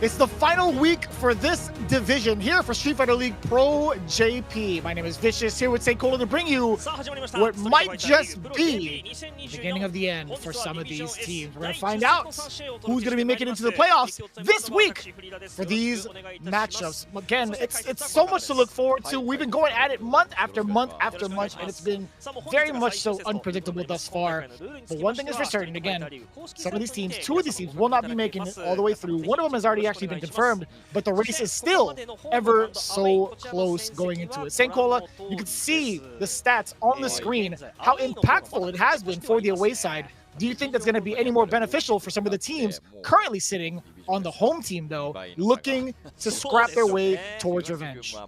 It's the final week for this division here for Street Fighter League Pro-JP. My name is Vicious, here with Seikola to bring you what might just be the beginning of the end for some of these teams. We're going to find out who's going to be making it into the playoffs this week for these matchups. Again, it's so much to look forward to. We've been going at it month after month after month, and it's been very much so unpredictable thus far. But one thing is for certain, again, some of these teams, two of these teams will not be making it all the way through. One of them has already actually been confirmed, but the race is still ever so close going into it. Seikola, you can see the stats on the screen, how impactful it has been for the away side. Do you think that's going to be any more beneficial for some of the teams currently sitting on the home team, though, looking to scrap their way towards revenge? I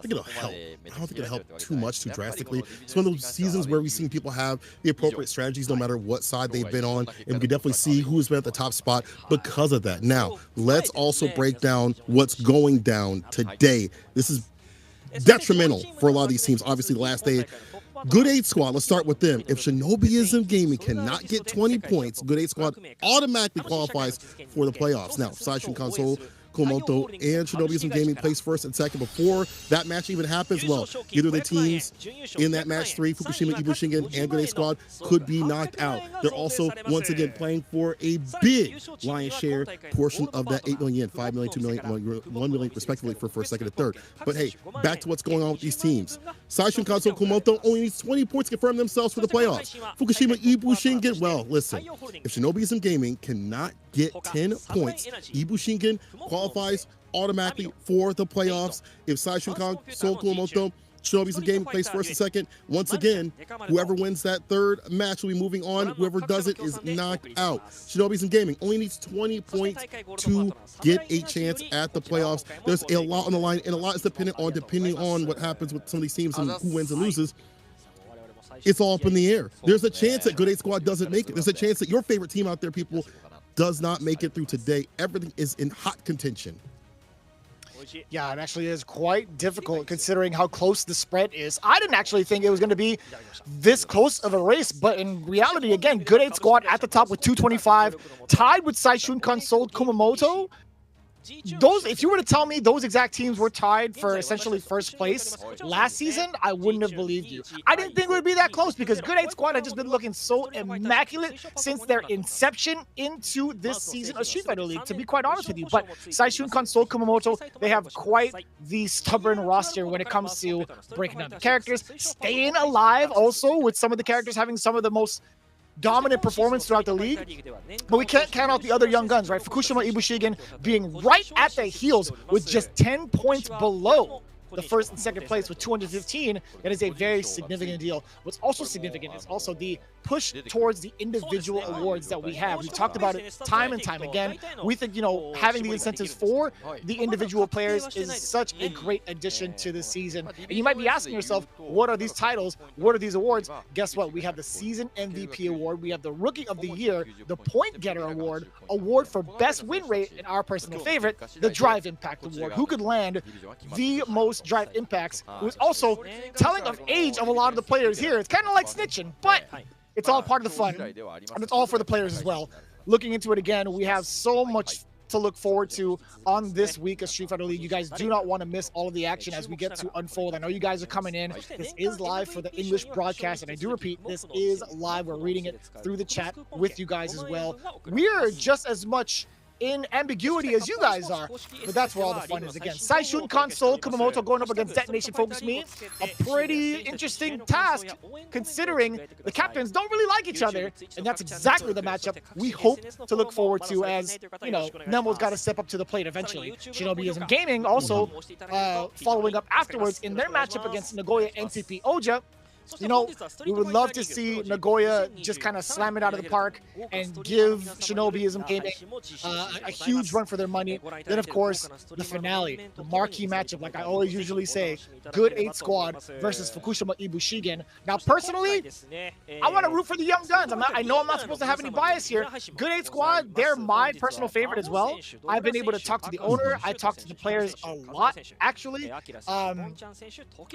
think it'll help. I don't think it'll help too much, too drastically. It's one of those seasons where we've seen people have the appropriate strategies no matter what side they've been on, and we can definitely see who's been at the top spot because of that. Now, let's also break down what's going down today. This is detrimental for a lot of these teams. Obviously, the last day, Good 8 Squad, let's start with them. If Shinobism Gaming cannot get 20 points, Good 8 Squad automatically qualifies for the playoffs. Now, Saishunkan, Kumamoto, and Shinobism Gaming place first and second. Before that match even happens, well, either the teams in that match 3, FUKUSHIMA, IBUSHIGIN, and Good 8 Squad, could be knocked out. They're also, once again, playing for a big lion's share portion of that 8 million yen, 5 million, 2 million, 1 million, respectively, for first, second, and third. But hey, back to what's going on with these teams. Saishunkan Kumamoto only needs 20 points to confirm themselves for the playoffs. FUKUSHIMA, IBUSHIGIN, well, listen, if Shinobism Gaming cannot get 10 points, IBUSHIGIN qualifies automatically for the playoffs. If Saishunkan, Kumamoto, Shinobism Gaming plays first and second, once again, whoever wins that third match will be moving on. Whoever does it is knocked out. Shinobism Gaming only needs 20 points to get a chance at the playoffs. There's a lot on the line, and a lot is depending on what happens with some of these teams and who wins and loses. It's all up in the air. There's a chance that Good 8 Squad doesn't make it. There's a chance that your favorite team out there, people, does not make it through today. Everything is in hot contention. Yeah, it actually is quite difficult considering how close the spread is. I didn't actually think it was going to be this close of a race, but in reality, again, Good 8 Squad at the top with 225, tied with Saishunkan, Kumamoto. Those, if you were to tell me those exact teams were tied for essentially first place last season, I wouldn't have believed you. I didn't think it would be that close because Good 8 Squad had just been looking so immaculate since their inception into this season of Street Fighter League, to be quite honest with you. But Saishunkan, Kumamoto, they have quite the stubborn roster when it comes to breaking down the characters, staying alive also, with some of the characters having some of the most dominant performance throughout the league. But we can't count out the other young guns, right? FUKUSHIMA, IBUSHIGIN being right at the heels with just 10 points below the first and second place with 215. That is a very significant deal. What's also significant is also the push towards the individual awards that we have. We've talked about it time and time again. We think, you know, having the incentives for the individual players is such a great addition to the season. And you might be asking yourself, what are these titles? What are these awards? Guess what? We have the Season MVP Award. We have the Rookie of the Year, the Point Getter Award, Award for Best Win Rate, and our personal favorite, the Drive Impact Award. Who could land the most drive impacts? It was also telling of age of a lot of the players here. It's kind of like snitching, but it's all part of the fun, and it's all for the players as well. Looking into it again, we have so much to look forward to on this week of Street Fighter League. You guys do not want to miss all of the action as we get to unfold. I know you guys are coming in. This is live for the English broadcast, and I do repeat, this is live. We're reading it through the chat with you guys as well. We're just as much in ambiguity as you guys are, but that's where all the fun is. Again, Saishunkan, Kumamoto going up against DetonatioN, FocusMe. A pretty interesting task considering the captains don't really like each other, and that's exactly the matchup we hope to look forward to, as, you know, Nemo's got to step up to the plate eventually. Shinobism Gaming also following up afterwards in their matchup against NagoyaNTPOJA. You know, we would love to see Nagoya just kind of slam it out of the park and give Shinobism Gaming a huge run for their money. Then, of course, the finale, the marquee matchup, like I always usually say, Good 8 Squad versus FUKUSHIMA IBUSHIGIN. Now, personally, I want to root for the young guns. I know I'm not supposed to have any bias here. Good 8 Squad, they're my personal favorite as well. I've been able to talk to the owner. I talk to the players a lot, actually.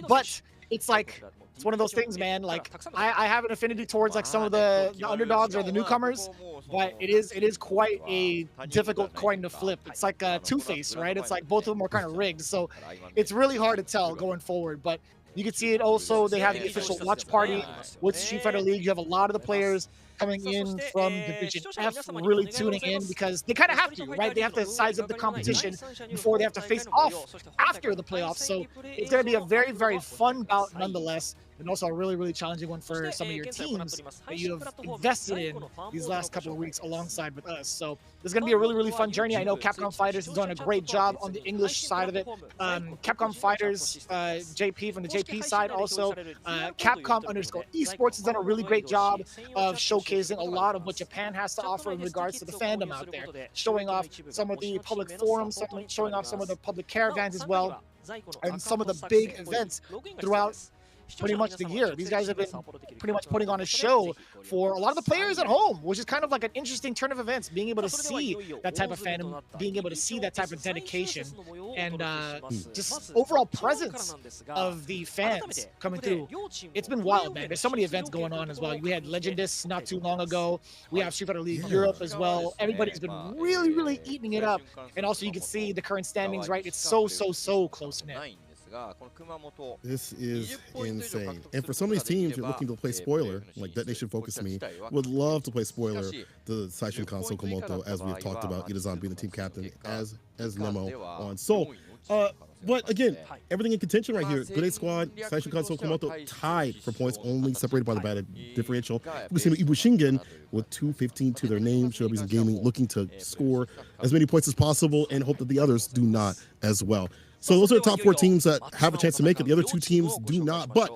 But it's like, it's one of those things, man. Like, I have an affinity towards like some of the underdogs or the newcomers, but it is quite a difficult coin to flip. It's like a two-face, right? It's like both of them are kind of rigged, so it's really hard to tell going forward. But you can see it also, they have the official watch party with Street Fighter League. You have a lot of the players coming in from Division F really tuning in because they kind of have to, right? They have to size up the competition before they have to face off after the playoffs. So it's going to be a very, very fun bout nonetheless, and also a really, really challenging one for some of your teams that you have invested in these last couple of weeks alongside with us. So this is going to be a really, really fun journey. I know Capcom Fighters has done a great job on the English side of it. Capcom Fighters, JP from the JP side also. Capcom_esports has done a really great job of showcasing a lot of what Japan has to offer in regards to the fandom out there, showing off some of the public forums, showing off some of the public caravans as well, and some of the big events throughout pretty much the year. These guys have been pretty much putting on a show for a lot of the players at home, which is kind of like an interesting turn of events, being able to see that type of fandom, being able to see that type of dedication, and just overall presence of the fans coming through. It's been wild, man. There's so many events going on as well. We had Legendists not too long ago. We have Street Fighter League Europe as well. Everybody's been really, really eating it up. And also you can see the current standings, right? It's so close-knit. This is insane. And for some of these teams, you're looking to play spoiler, like DetonatioN FocusMe, would love to play spoiler, the Saishunkan Kumamoto, as we've talked about, Itazan being the team captain, as Nemo on Seoul. But again, everything in contention right here. Good 8 squad, Saishunkan Kumamoto tied for points, only separated by the bad differential. FUKUSHIMA IBUSHIGIN with 215 to their name. Shinobism Gaming looking to score as many points as possible and hope that the others do not as well. So those are the top 4 teams that have a chance to make it. The other 2 teams do not. But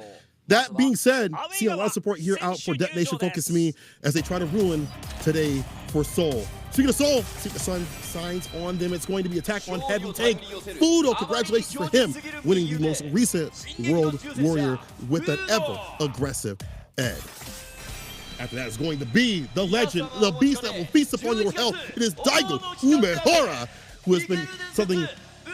that being said, see a lot of support here out for DetonatioN FocusMe as they try to ruin today for Seoul. Speaking of Seoul, Seek the Sun signs on them. It's going to be attack on heavy tank. Fudo, congratulations for him winning the most recent World Warrior with an ever aggressive Ed. After that is going to be the legend, the beast that will feast upon your health. It is Daigo Umehara, who has been something,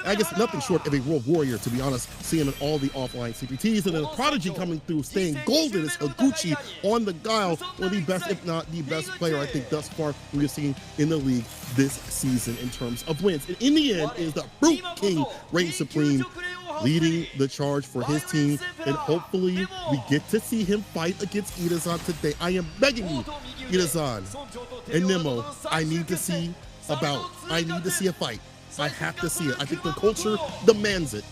I guess, nothing short of a World Warrior, to be honest. See him in all the offline CPTs. And then Prodigy coming through, staying golden is Higuchi on the guile. One of the best, if not the best player, I think, thus far we've seen in the league this season in terms of wins. And in the end, is the Brute King reigns supreme, leading the charge for his team. And hopefully we get to see him fight against Itazan today. I am begging you, Itazan and Nemo, I need to see a bout. I need to see a fight. I have to see it. I think the culture demands it.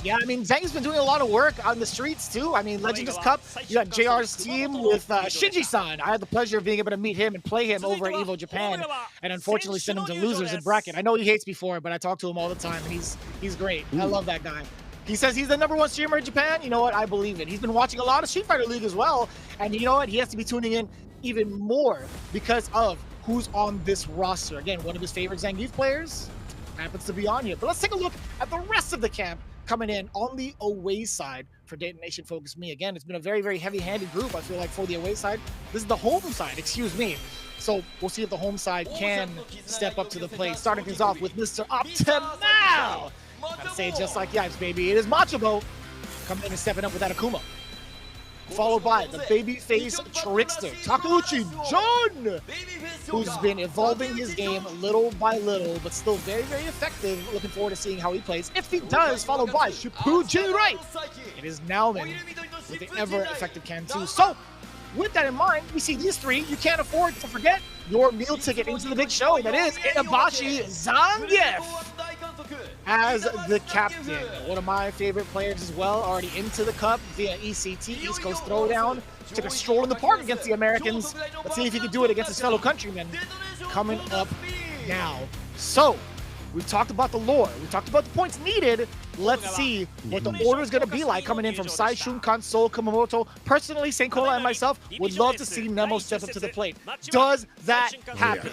Yeah, I mean, Zhang's been doing a lot of work on the streets, too. I mean, Legendist Cup, you got JR's team with Shinji-san. I had the pleasure of being able to meet him and play him over at EVO Japan, and unfortunately send him to losers in bracket. I know he hates me for it, but I talk to him all the time, and he's great. I love that guy. He says he's the #1 streamer in Japan. You know what? I believe it. He's been watching a lot of Street Fighter League as well, and you know what? He has to be tuning in even more because of who's on this roster. Again, one of his favorite Zangief players happens to be on here. But let's take a look at the rest of the camp coming in on the away side for DetonatioN FocusMe. Again, it's been a very, very heavy-handed group, I feel like, for the away side. This is the home side, excuse me. So we'll see if the home side can step up to the plate. Starting things off with Mr. Optimal. Gotta say it just like Yipes, baby. It is Machobo coming in and stepping up with that Akuma. Followed by the babyface trickster, Takeuchi John, who's been evolving his game little by little, but still very, very effective. Looking forward to seeing how he plays. If he does, followed by Shippuji Right. It is Nauman with the ever-effective Kantu. So, with that in mind, we see these 3. You can't afford to forget your meal ticket into the big show. That is Inabashi Zangief as the captain. One of my favorite players as well, already into the cup via ECT, East Coast Throwdown. Took a stroll in the park against the Americans. Let's see if he can do it against his fellow countrymen. Coming up now. So, we've talked about the lore. We talked about the points needed. Let's see what the order is going to be like coming in from Saishunkan, Seoul, Kumamoto. Personally, St. Cola and myself would love to see Nemo step up to the plate. Does that happen?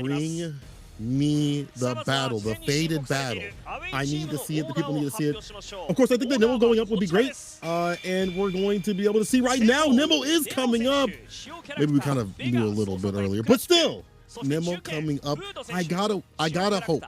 Bring me the battle, the fated battle. I need to see it. The people need to see it. Of course, I think that Nemo going up would be great. And we're going to be able to see right now, Nemo is coming up. Maybe we kind of knew a little bit earlier, but still. Nemo coming up. I gotta hope.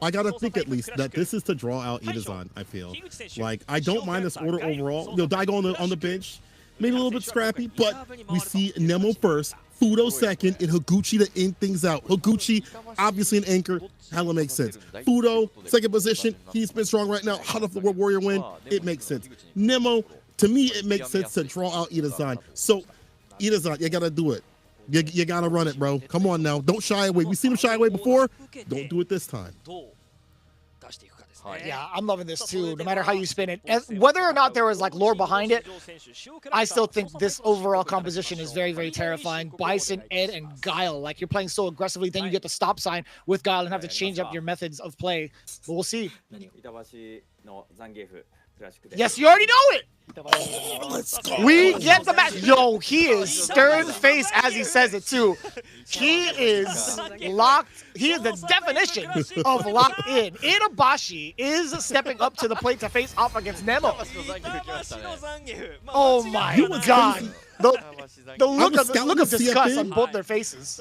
I gotta think at least that this is to draw out Itazan. I feel like I don't mind this order overall. Daigo on the bench, maybe a little bit scrappy, but we see Nemo first, Fudo second, and Higuchi to end things out. Higuchi, obviously an anchor, hella makes sense. Fudo, second position, he's been strong right now. Hot off the World Warrior win, it makes sense. Nemo, to me, it makes sense to draw out Itazan. So, Itazan, you gotta do it. You gotta run it, bro. Come on now, don't shy away. We've seen him shy away before. Don't do it this time. Yeah, I'm loving this too, no matter how you spin it. Whether or not there was like lore behind it, I still think this overall composition is very, very terrifying. Bison, Ed, and Guile. Like, you're playing so aggressively, then you get the stop sign with Guile and have to change up your methods of play. But we'll see. Yes, you already know it! Oh, let's go. We get the match. Yo, he is stern face as he says it too. He is locked. He is the definition of locked in. Itabashi is stepping up to the plate to face off against Nemo. Oh my God. The look of disgust on both their faces.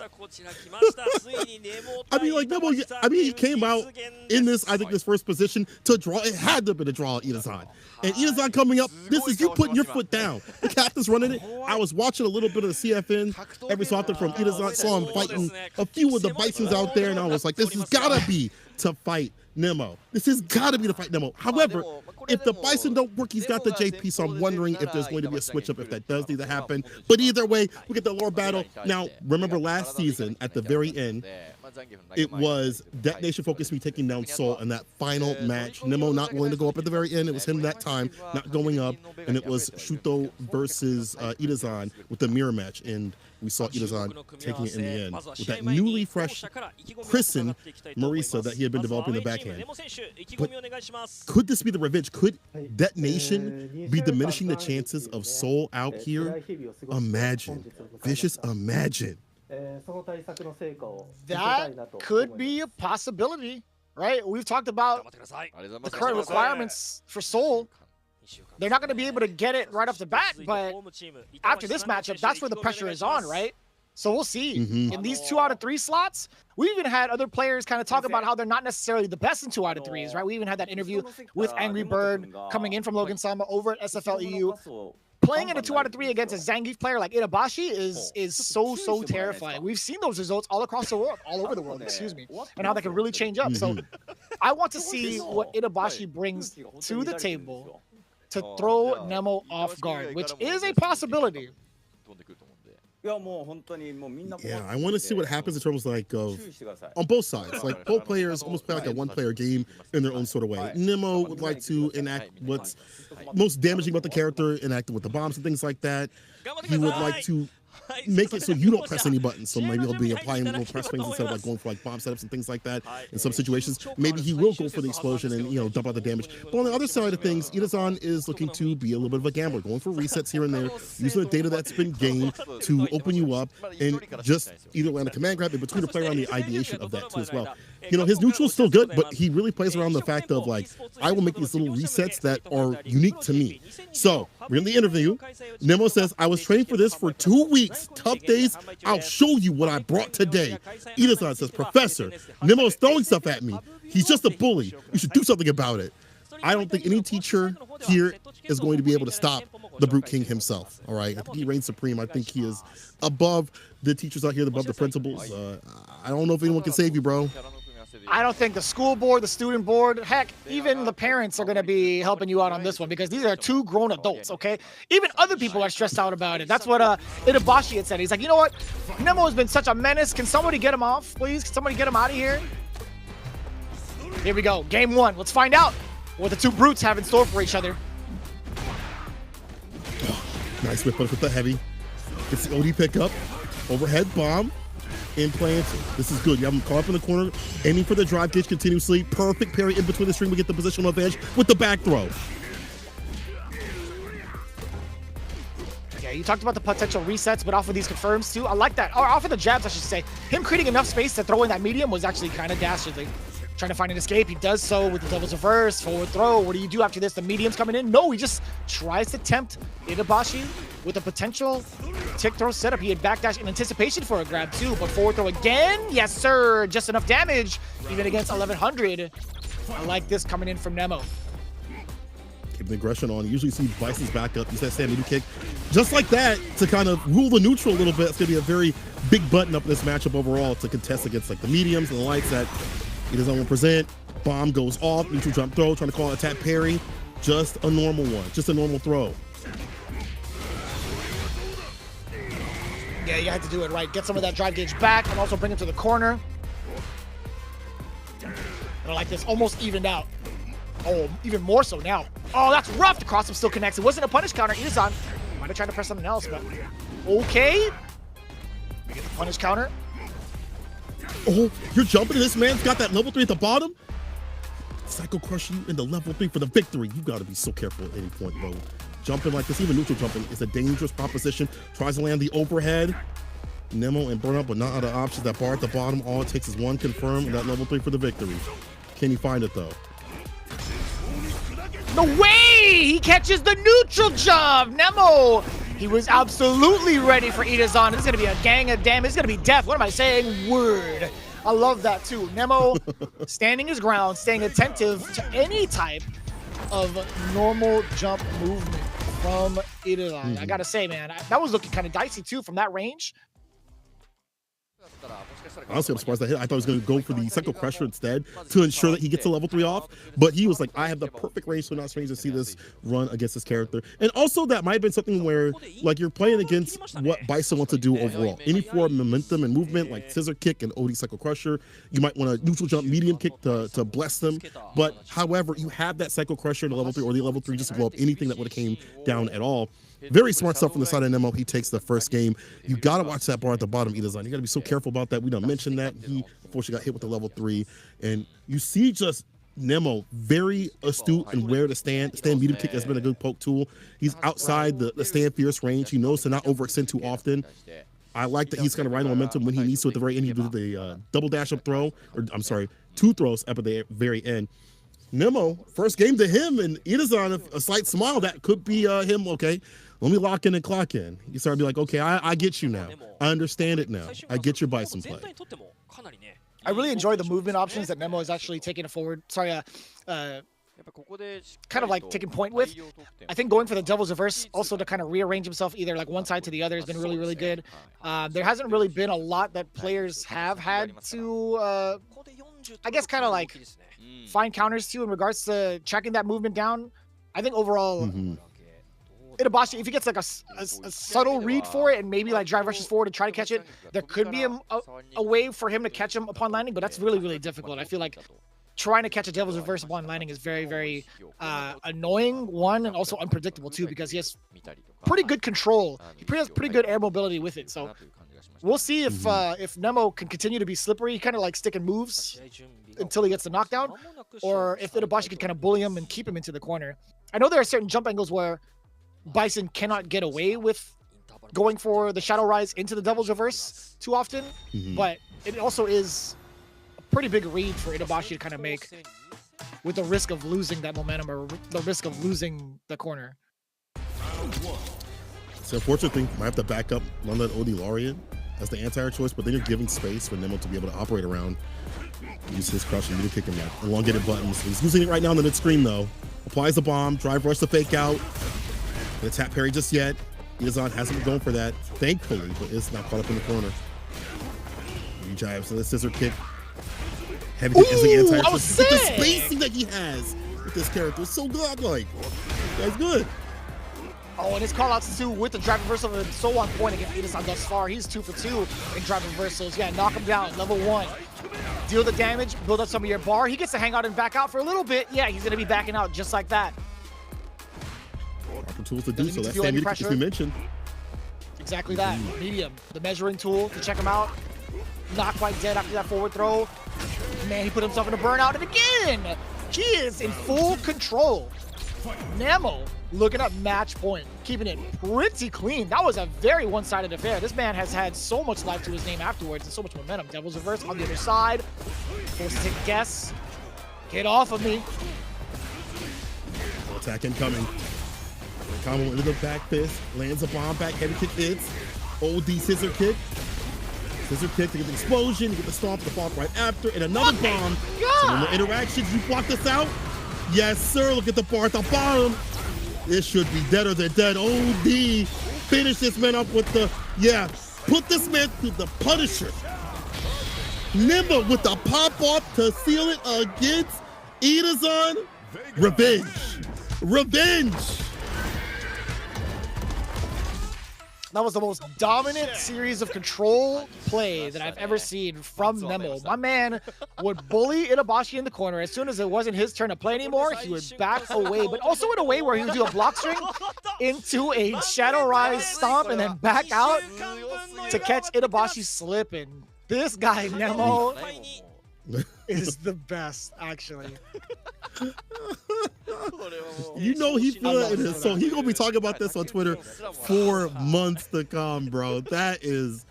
I mean, like, Nemo, he came out in this, I think, this first position to draw. It had to have been a draw at Itazan. And Itazan coming up, this is you putting your foot down. The captain's running it. I was watching a little bit of the CFN every so often from Itazan, saw him fighting a few of the Bisons out there, and I was like, this has got to be to fight Nemo. This has got to be to fight Nemo. However, if the Bison don't work, he's got the JP, so I'm wondering if there's going to be a switch up if that does need to happen. But either way, we get the lore battle. Now, remember last season, at the very end, it was DetonatioN FocusMe taking down Soul in that final match. Nemo not willing to go up at the very end. It was him that time not going up, and it was Shuto versus Itazan with the mirror match, and we saw Itazan taking it in the end with that newly fresh christened Marisa that he had been developing in the backhand. But could this be the revenge? Could DetonatioN be diminishing the chances of Soul out here? Imagine. Vicious, imagine. That could be a possibility, right? We've talked about the current requirements for Soul. They're not going to be able to get it right off the bat, but after this matchup, that's where the pressure is on, right? So we'll see. In these 2 out of 3 slots, we even had other players kind of talk about how they're not necessarily the best in 2 out of 3s, right? We even had that interview with Angry Bird coming in from Logan Sama over at SFL EU. Playing in a 2 out of 3 against a Zangief player like Itabashi is so terrifying. We've seen those results all across the world, all over the world, excuse me, and how that can really change up. So I want to see what Itabashi brings to the table to throw Nemo off guard, which is a possibility. Yeah, I want to see what happens in terms like of on both sides. Like, both players almost play like a one-player game in their own sort of way. Nemo would like to enact what's most damaging about the character, enacting with the bombs and things like that. He would like to make it so you don't press any buttons. So maybe he'll be applying little press things instead of like going for like bomb setups and things like that. In some situations, maybe he will go for the explosion and, you know, dump out the damage. But on the other side of things, Itazan is looking to be a little bit of a gambler, going for resets here and there, using the data that's been gained to open you up and just either land a command grab in between the player on the ideation of that too as well. You know, his neutral is still good, but he really plays around the fact of like, I will make these little resets that are unique to me. So we're in the interview. Nemo says, I was training for this for 2 weeks. Tough days. I'll show you what I brought today. Itazan says, Professor, Nemo's throwing stuff at me. He's just a bully. You should do something about it. I don't think any teacher here is going to be able to stop the Brute King himself. All right. I think he reigns supreme. I think he is above the teachers out here, above the principals. I don't know if anyone can save you, bro. I don't think the school board, the student board, heck, even the parents are going to be helping you out on this one because these are 2 grown adults, okay? Even other people are stressed out about it. That's what Itabashi had said. He's like, you know what? Nemo has been such a menace. Can somebody get him off, please? Can somebody get him out of here? Here we go. Game 1. Let's find out what the 2 brutes have in store for each other. Nice whip with the heavy. It's the OD pickup. Overhead bomb. Implanted. This is good. You have him caught up in the corner, aiming for the drive gauge continuously. Perfect parry in between the string. We get the positional advantage with the back throw. Yeah, you talked about the potential resets, but off of these confirms too. I like that. Or off of the jabs, I should say. Him creating enough space to throw in that medium was actually kind of dastardly. Trying to find an escape. He does so with the devil's reverse. Forward throw. What do you do after this? The medium's coming in. No, he just tries to tempt Itabashi with a potential tick throw setup. He had backdash in anticipation for a grab too, but forward throw again. Yes, sir. Just enough damage, even against 1100. I like this coming in from Nemo. Keep the aggression on. Usually see Bison's back up. Use that stand medium kick. Just like that to kind of rule the neutral a little bit. It's going to be a very big button up in this matchup overall to contest against like the mediums and the lights that he doesn't want to present. Bomb goes off. Neutral jump throw. Trying to call an attack parry. Just a normal one. Just a normal throw. Yeah, you had to do it right. Get some of that drive gauge back and also bring it to the corner. And I like this. Almost evened out. Oh, even more so now. Oh, that's rough. The cross-up still connects. It wasn't a punish counter. Izan might have tried to press something else, but okay. We get the punish counter. Oh, you're jumping. This man's got that level 3 at the bottom. Psycho crush you into level 3 for the victory. You got to be so careful at any point, bro. Jumping like this, even neutral jumping, is a dangerous proposition. Tries to land the overhead. Nemo and Burnout, but not out of options. That bar at the bottom, all it takes is one confirm, and that level 3 for the victory. Can you find it, though? No way! He catches the neutral jump! Nemo! He was absolutely ready for Itazan. This is going to be a gang of damage. It's going to be death. What am I saying? Word. I love that, too. Nemo standing his ground, staying attentive to any type of normal jump movement from Itazan. I got to say, man, that was looking kind of dicey, too, from that range. Honestly, I'm surprised that hit. I thought he was going to go for the Psycho Crusher instead to ensure that he gets a level 3 off. But he was like, I have the perfect range, so not strange to see this run against this character. And also, that might have been something where, like, you're playing against what Bison wants to do overall. Any form of momentum and movement, like Scissor Kick and OD Psycho Crusher, you might want a neutral jump medium kick to bless them. But, however, you have that Psycho Crusher to level 3 or the level 3 just to blow up anything that would have came down at all. Very smart stuff from the side of Nemo. He takes the first game. You got to watch that bar at the bottom, Itazan. You got to be so careful about that. We done mentioned that. He, unfortunately, got hit with the level 3. And you see just Nemo very astute and where to stand. Stand medium kick has been a good poke tool. He's outside the stand fierce range. He knows to not overextend too often. I like that he's kind of riding momentum when he needs to at the very end. He do the double dash up throw, or I'm sorry, 2 throws up at the very end. Nemo, first game to him, and Itazan, a slight smile. That could be him, okay. Let me lock in and clock in. You start to be like, okay, I get you now. I understand it now. I get your Bison play. I really enjoy the movement options that Nemo is actually taking it forward. Sorry, kind of like taking point with. I think going for the devil's reverse also to kind of rearrange himself either like one side to the other has been really, really good. There hasn't really been a lot that players have had to, I guess, kind of like find counters to in regards to tracking that movement down. I think overall, Itabashi, if he gets like a subtle read for it and maybe like drive rushes forward and try to catch it, there could be a way for him to catch him upon landing, but that's really, really difficult. I feel like trying to catch a devil's reverse upon landing is very, very annoying, one, and also unpredictable too, because he has pretty good control. He has pretty good air mobility with it. So we'll see if Nemo can continue to be slippery, kind of like sticking moves until he gets the knockdown, or if Itabashi can kind of bully him and keep him into the corner. I know there are certain jump angles where Bison cannot get away with going for the Shadow Rise into the Devil's Reverse too often, but it also is a pretty big read for Itabashi to kind of make with the risk of losing that momentum or the risk of losing the corner. So unfortunately, might have to back up London OD Larian as the anti-air choice, but then you're giving space for Nemo to be able to operate around. Use his crush and kick him that elongated buttons. He's using it right now in the mid-screen though. Applies the bomb, drive rush the fake out. The tap parry just yet. Itazan hasn't been going for that, thankfully, but it's not caught up in the corner. He jives to the scissor kick. Heavy kick is the anti-air. Look at the spacing that he has with this character. It's so godlike. That's good. Oh, and his callouts too with the drive reversal is so on point against Itazan thus far. He's 2 for 2 in drive reversals. Yeah, knock him down, level 1. Deal the damage, build up some of your bar. He gets to hang out and back out for a little bit. Yeah, he's gonna be backing out just like that. Proper tools to do so. That's stand medium kick we mentioned. Exactly that. Medium, the measuring tool to check him out. Not quite dead after that forward throw. Man, he put himself in a burnout, and again, he is in full control. Nemo Looking at match point, keeping it pretty clean. That was a very one-sided affair. This man has had so much life to his name afterwards and so much momentum. Devil's Reverse on the other side. Forced to guess. Get off of me. Attack incoming. Combo into the back fist. Lands a bomb back. Heavy kick hits. OD scissor kick. Scissor kick to get the explosion. You get the stomp right after. And another bomb. So more interactions. You block this out. Yes, sir. Look at the bar at the bottom. This should be deader than dead. OD. Finish this man up with the, put this man through the Punisher. Nimba with the pop-off to seal it against Itazan. Revenge. Revenge. That was the most dominant series of control play that I've ever seen from Nemo. My man would bully Itabashi in the corner. As soon as it wasn't his turn to play anymore, he would back away, but also in a way where he would do a block string into a Shadow Rise stomp and then back out to catch Itabashi slipping. This guy, Nemo, is the best, actually. You know he feel it in his soul. He's gonna be talking about this on Twitter for months to come, bro. That is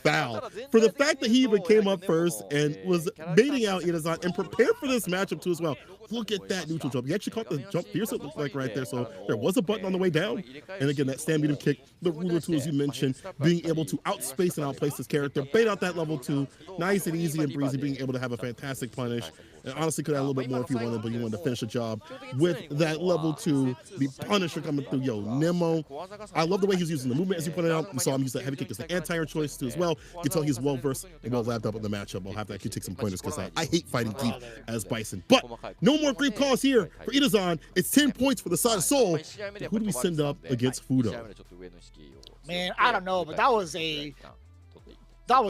foul. For the fact that he even came up first and was baiting out Itazan and prepared for this matchup too as well. Look at that neutral jump. He actually caught the jump fierce, it looked like right there. So there was a button on the way down. And again, that stand medium kick, the ruler tools you mentioned, being able to outspace and outplace this character, bait out that level 2, nice and easy and breezy, being able to have a fantastic punish. And honestly, could have a little bit more if you wanted, but you wanted to finish the job with that level 2, the Punisher coming through. Yo, Nemo, I love the way he's using the movement, as you pointed out. You saw him use that heavy kick as the anti-air choice too as well. You can tell he's well-versed and well-labbed up in the matchup. I'll have to actually take some pointers because I hate fighting deep as Bison. But no more grief calls here for Itazan. It's 10 points for the side of Soul. Who do we send up against Fudo? Man, I don't know, but that was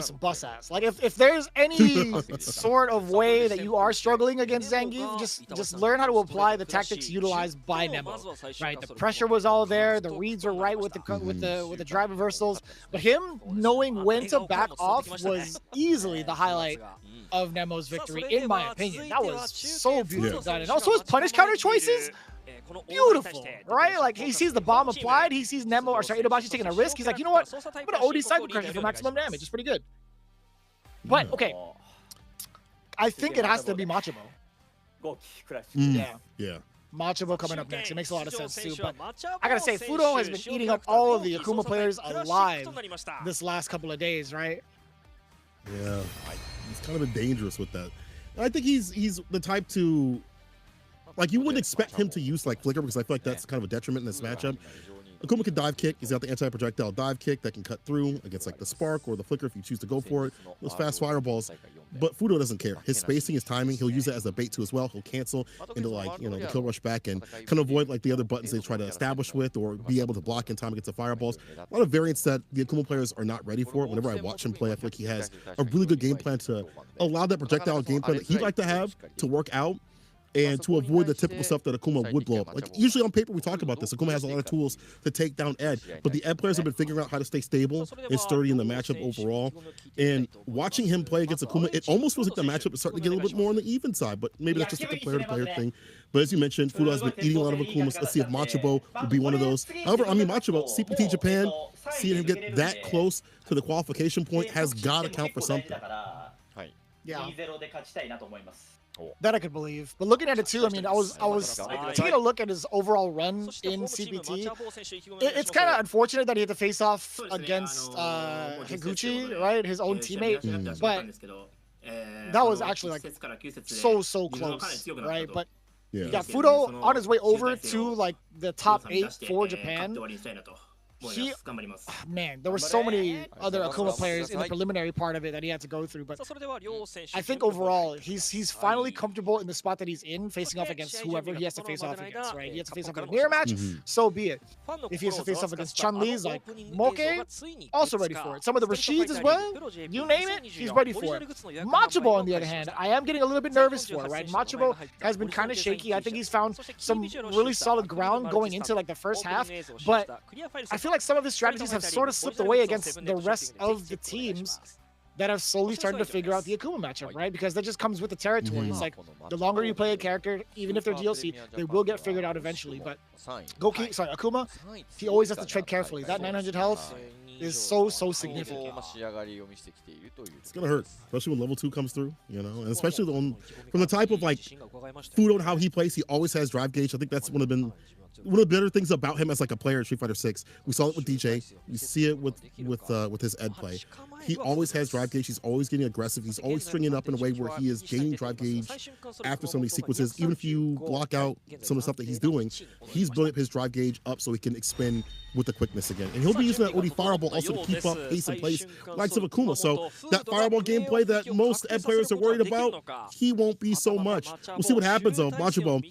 some bus ass. Like if there's any sort of way that you are struggling against Zangief, just learn how to apply the tactics utilized by Nemo. Right, the pressure was all there, the reads were right with the drive reversals, but him knowing when to back off was easily the highlight of Nemo's victory, in my opinion. That was so beautiful done, and also his punish counter choices. Beautiful, right? Like he sees the bomb applied, he sees Nemo, or sorry, Itabashi taking a risk. He's like, you know what? I'm gonna OD Cycle Crusher for maximum damage. It's pretty good. But okay, I think it has to be Machibo. Yeah. Machibo coming up next. It makes a lot of sense too. But I gotta say, Fudo has been eating up all of the Akuma players alive this last couple of days, right? Yeah, he's kind of been dangerous with that. I think he's the type to. Like, you wouldn't expect him to use, like, Flicker, because I feel like that's kind of a detriment in this matchup. Akuma can dive kick. He's got the anti-projectile dive kick that can cut through against, like, the Spark or the Flicker if you choose to go for it. Those fast fireballs. But Fudo doesn't care. His spacing, his timing, he'll use it as a bait, too, as well. He'll cancel into, like, you know, the kill rush back and kind of avoid, like, the other buttons they try to establish with or be able to block in time against the fireballs. A lot of variants that the Akuma players are not ready for. Whenever I watch him play, I feel like he has a really good game plan to allow that projectile game plan that he'd like to have to work out. And to avoid the typical stuff that Akuma would blow up. Like, usually on paper, we talk about this. Akuma has a lot of tools to take down Ed, but the Ed players have been figuring out how to stay stable and sturdy in the matchup overall. And watching him play against Akuma, it almost feels like the matchup is starting to get a little bit more on the even side, but maybe that's just like a player-to-player thing. But as you mentioned, Fudo has been eating a lot of Akumas. Let's see if Machibo will be one of those. However, I mean, Machibo, CPT Japan, seeing him get that close to the qualification point has got to count for something. Yeah. That I could believe. But looking at it too, I mean, I was taking a look at his overall run in CPT. It's kind of unfortunate that he had to face off against Higuchi, right? His own teammate. But that was actually like so close, right? But yeah, Fudo on his way over to like the top 8 for Japan. Man, there were so many other Akuma players in the preliminary part of it that he had to go through, but I think overall he's finally comfortable in the spot that he's in, facing off against whoever he has to face off against, right? He has to face off in a mirror match, so be it. If he has to face off against Chun-Li's, like Moke, also ready for it. Some of the Rashids as well, you name it, he's ready for it. Machibo, on the other hand, I am getting a little bit nervous for, right? Machibo has been kind of shaky. I think he's found some really solid ground going into like the first half, but I feel like some of his strategies have sort of slipped away against the rest of the teams that have slowly started to figure out the Akuma matchup, right? Because that just comes with the territory. It's like the longer you play a character, even if they're DLC, they will get figured out eventually. But Akuma, he always has to tread carefully. That 900 health is so significant. It's gonna hurt, especially when level 2 comes through, you know, and especially from the type of like Fudo and how he plays. He always has drive gauge. I think that's one of the better things about him as like a player in Street Fighter 6. We saw it with DJ. We see it with his Ed play. He always has drive gauge. He's always getting aggressive. He's always stringing up in a way where he is gaining drive gauge after some of these sequences. Even if you block out some of the stuff that he's doing, he's building up his drive gauge up so he can expend with the quickness again. And he'll be using that OD Fireball also to keep up pace and place like some Akuma. So that Fireball gameplay that most Ed players are worried about, he won't be so much. We'll see what happens though. Machibo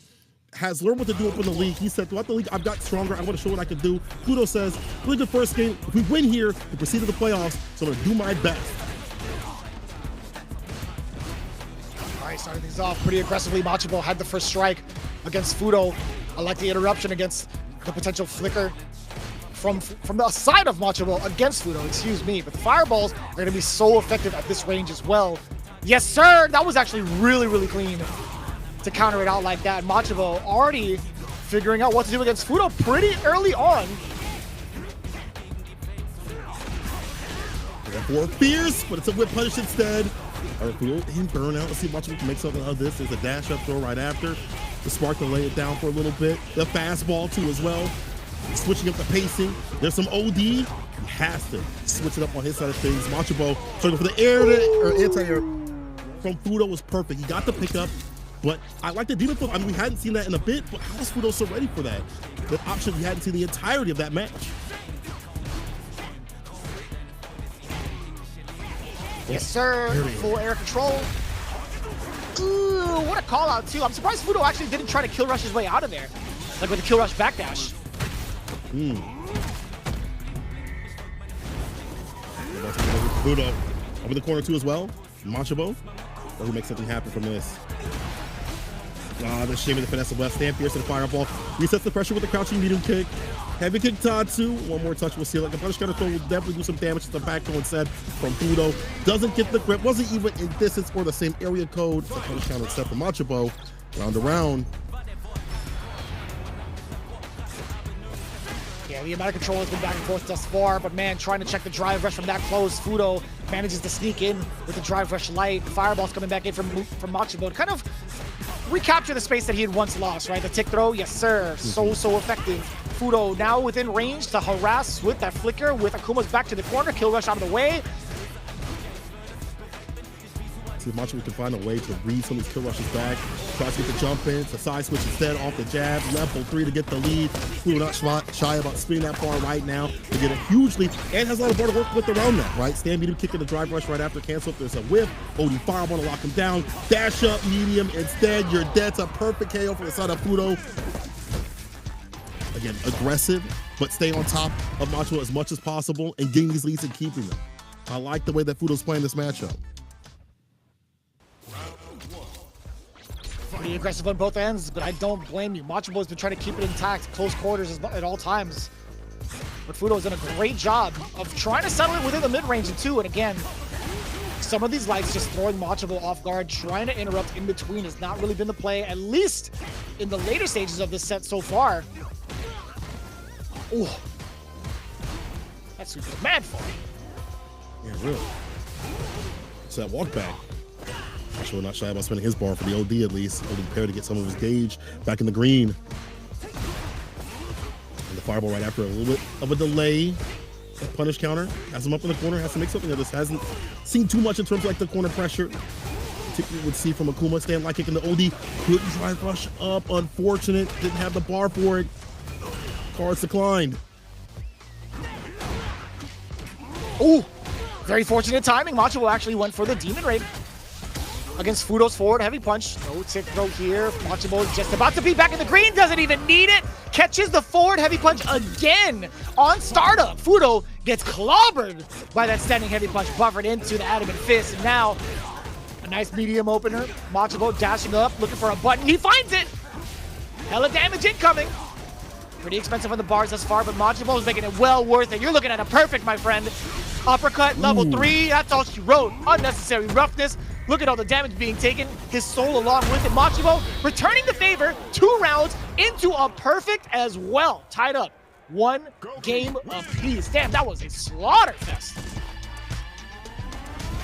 has learned what to do up in the league. He said, throughout the league, I've got stronger. I want to show what I can do. Fudo says, really good first game. If we win here, we proceed to the playoffs, so I'm going to do my best. All right, starting things off pretty aggressively. Machibo had the first strike against Fudo. I like the interruption against the potential flicker from the side of Machibo against Fudo, excuse me. But the fireballs are going to be so effective at this range as well. Yes, sir. That was actually really clean to counter it out like that. Machibo already figuring out what to do against Fudo pretty early on. For fierce, but it's a whip punish instead. All right, Fudo in burnout. Let's see if Machibo can make something out of this. There's a dash up throw right after. The spark to lay it down for a little bit. The fastball too as well. Switching up the pacing. There's some OD. He has to switch it up on his side of things. Machibo trying to go for the air or anti-air from Fudo was perfect. He got the pickup. But I like the demon flip. I mean, we hadn't seen that in a bit, but how is Fudo so ready for that? That option, we hadn't seen the entirety of that match. Yes, sir. Full air control. Ooh, what a call out, too. I'm surprised Fudo actually didn't try to kill rush his way out of there. Like with the kill rush backdash. Fudo over the corner, too, as well. Machibo. Who makes something happen from this? The shame of the finesse of left. Stand fierce and fireball. Resets the pressure with the crouching medium kick. Heavy kick Tatsu. One more touch, we'll see. Like a punish counter throw will definitely do some damage to the back throw instead from Fudo. Doesn't get the grip. Wasn't even in distance or the same area code. It's a punish counter instead from Machibo. Round to round. Yeah, the amount of control has been back and forth thus far, but man, trying to check the drive rush from that close. Fudo manages to sneak in with the drive rush light. Fireball's coming back in from Machibo to kind of recapture the space that he had once lost, right? The tick throw, yes sir, so effective. Fudo now within range to harass with that flicker, with Akuma's back to the corner, kill rush out of the way. See if Machibo can find a way to read some of these kill rushes back. Tries to get the jump in, to side switch instead off the jab. Level 3 to get the lead. Fudo not shy about spinning that far right now to get a huge lead, and has a lot of bar to work with around that, right? Stand medium kick in the drive rush right after cancel. If there's a whiff, OD fireball to lock him down. Dash up medium instead. You're dead. It's a perfect KO for the side of Fudo. Again, aggressive, but stay on top of Machibo as much as possible and getting these leads and keeping them. I like the way that Fudo's playing this matchup. Pretty aggressive on both ends, but I don't blame you. Machibo's been trying to keep it intact, close quarters at all times. But Fudo's done a great job of trying to settle it within the mid-range too. And again, some of these lights just throwing Machibo off guard, trying to interrupt in between has not really been the play, at least in the later stages of this set so far. Ooh. That's super mad for him. Yeah, really. It's that walk back. Machibo not shy about spending his bar for the OD at least. Holding pair to get some of his gauge back in the green. And the fireball right after a little bit of a delay. A punish counter. Has him up in the corner. Has to make something of this. Hasn't seen too much in terms of like the corner pressure. Particularly would see from Akuma. Stand like kicking the OD. Couldn't drive rush up. Unfortunate. Didn't have the bar for it. Cards declined. Ooh. Very fortunate timing. Machibo actually went for the Demon Raid against Fudo's forward heavy punch. No tick throw here. Machibo just about to be back in the green. Doesn't even need it. Catches the forward heavy punch again on startup. Fudo gets clobbered by that standing heavy punch, buffered into the adamant fist. And now a nice medium opener. Machibo dashing up, looking for a button. He finds it. Hella damage incoming. Pretty expensive on the bars thus far, but Majima is making it well worth it. You're looking at a perfect, my friend. Uppercut, level 3. That's all she wrote. Unnecessary roughness. Look at all the damage being taken. His soul along with it. Majima returning the favor. 2 rounds into a perfect as well. Tied up. 1 game apiece. Damn, that was a slaughter fest.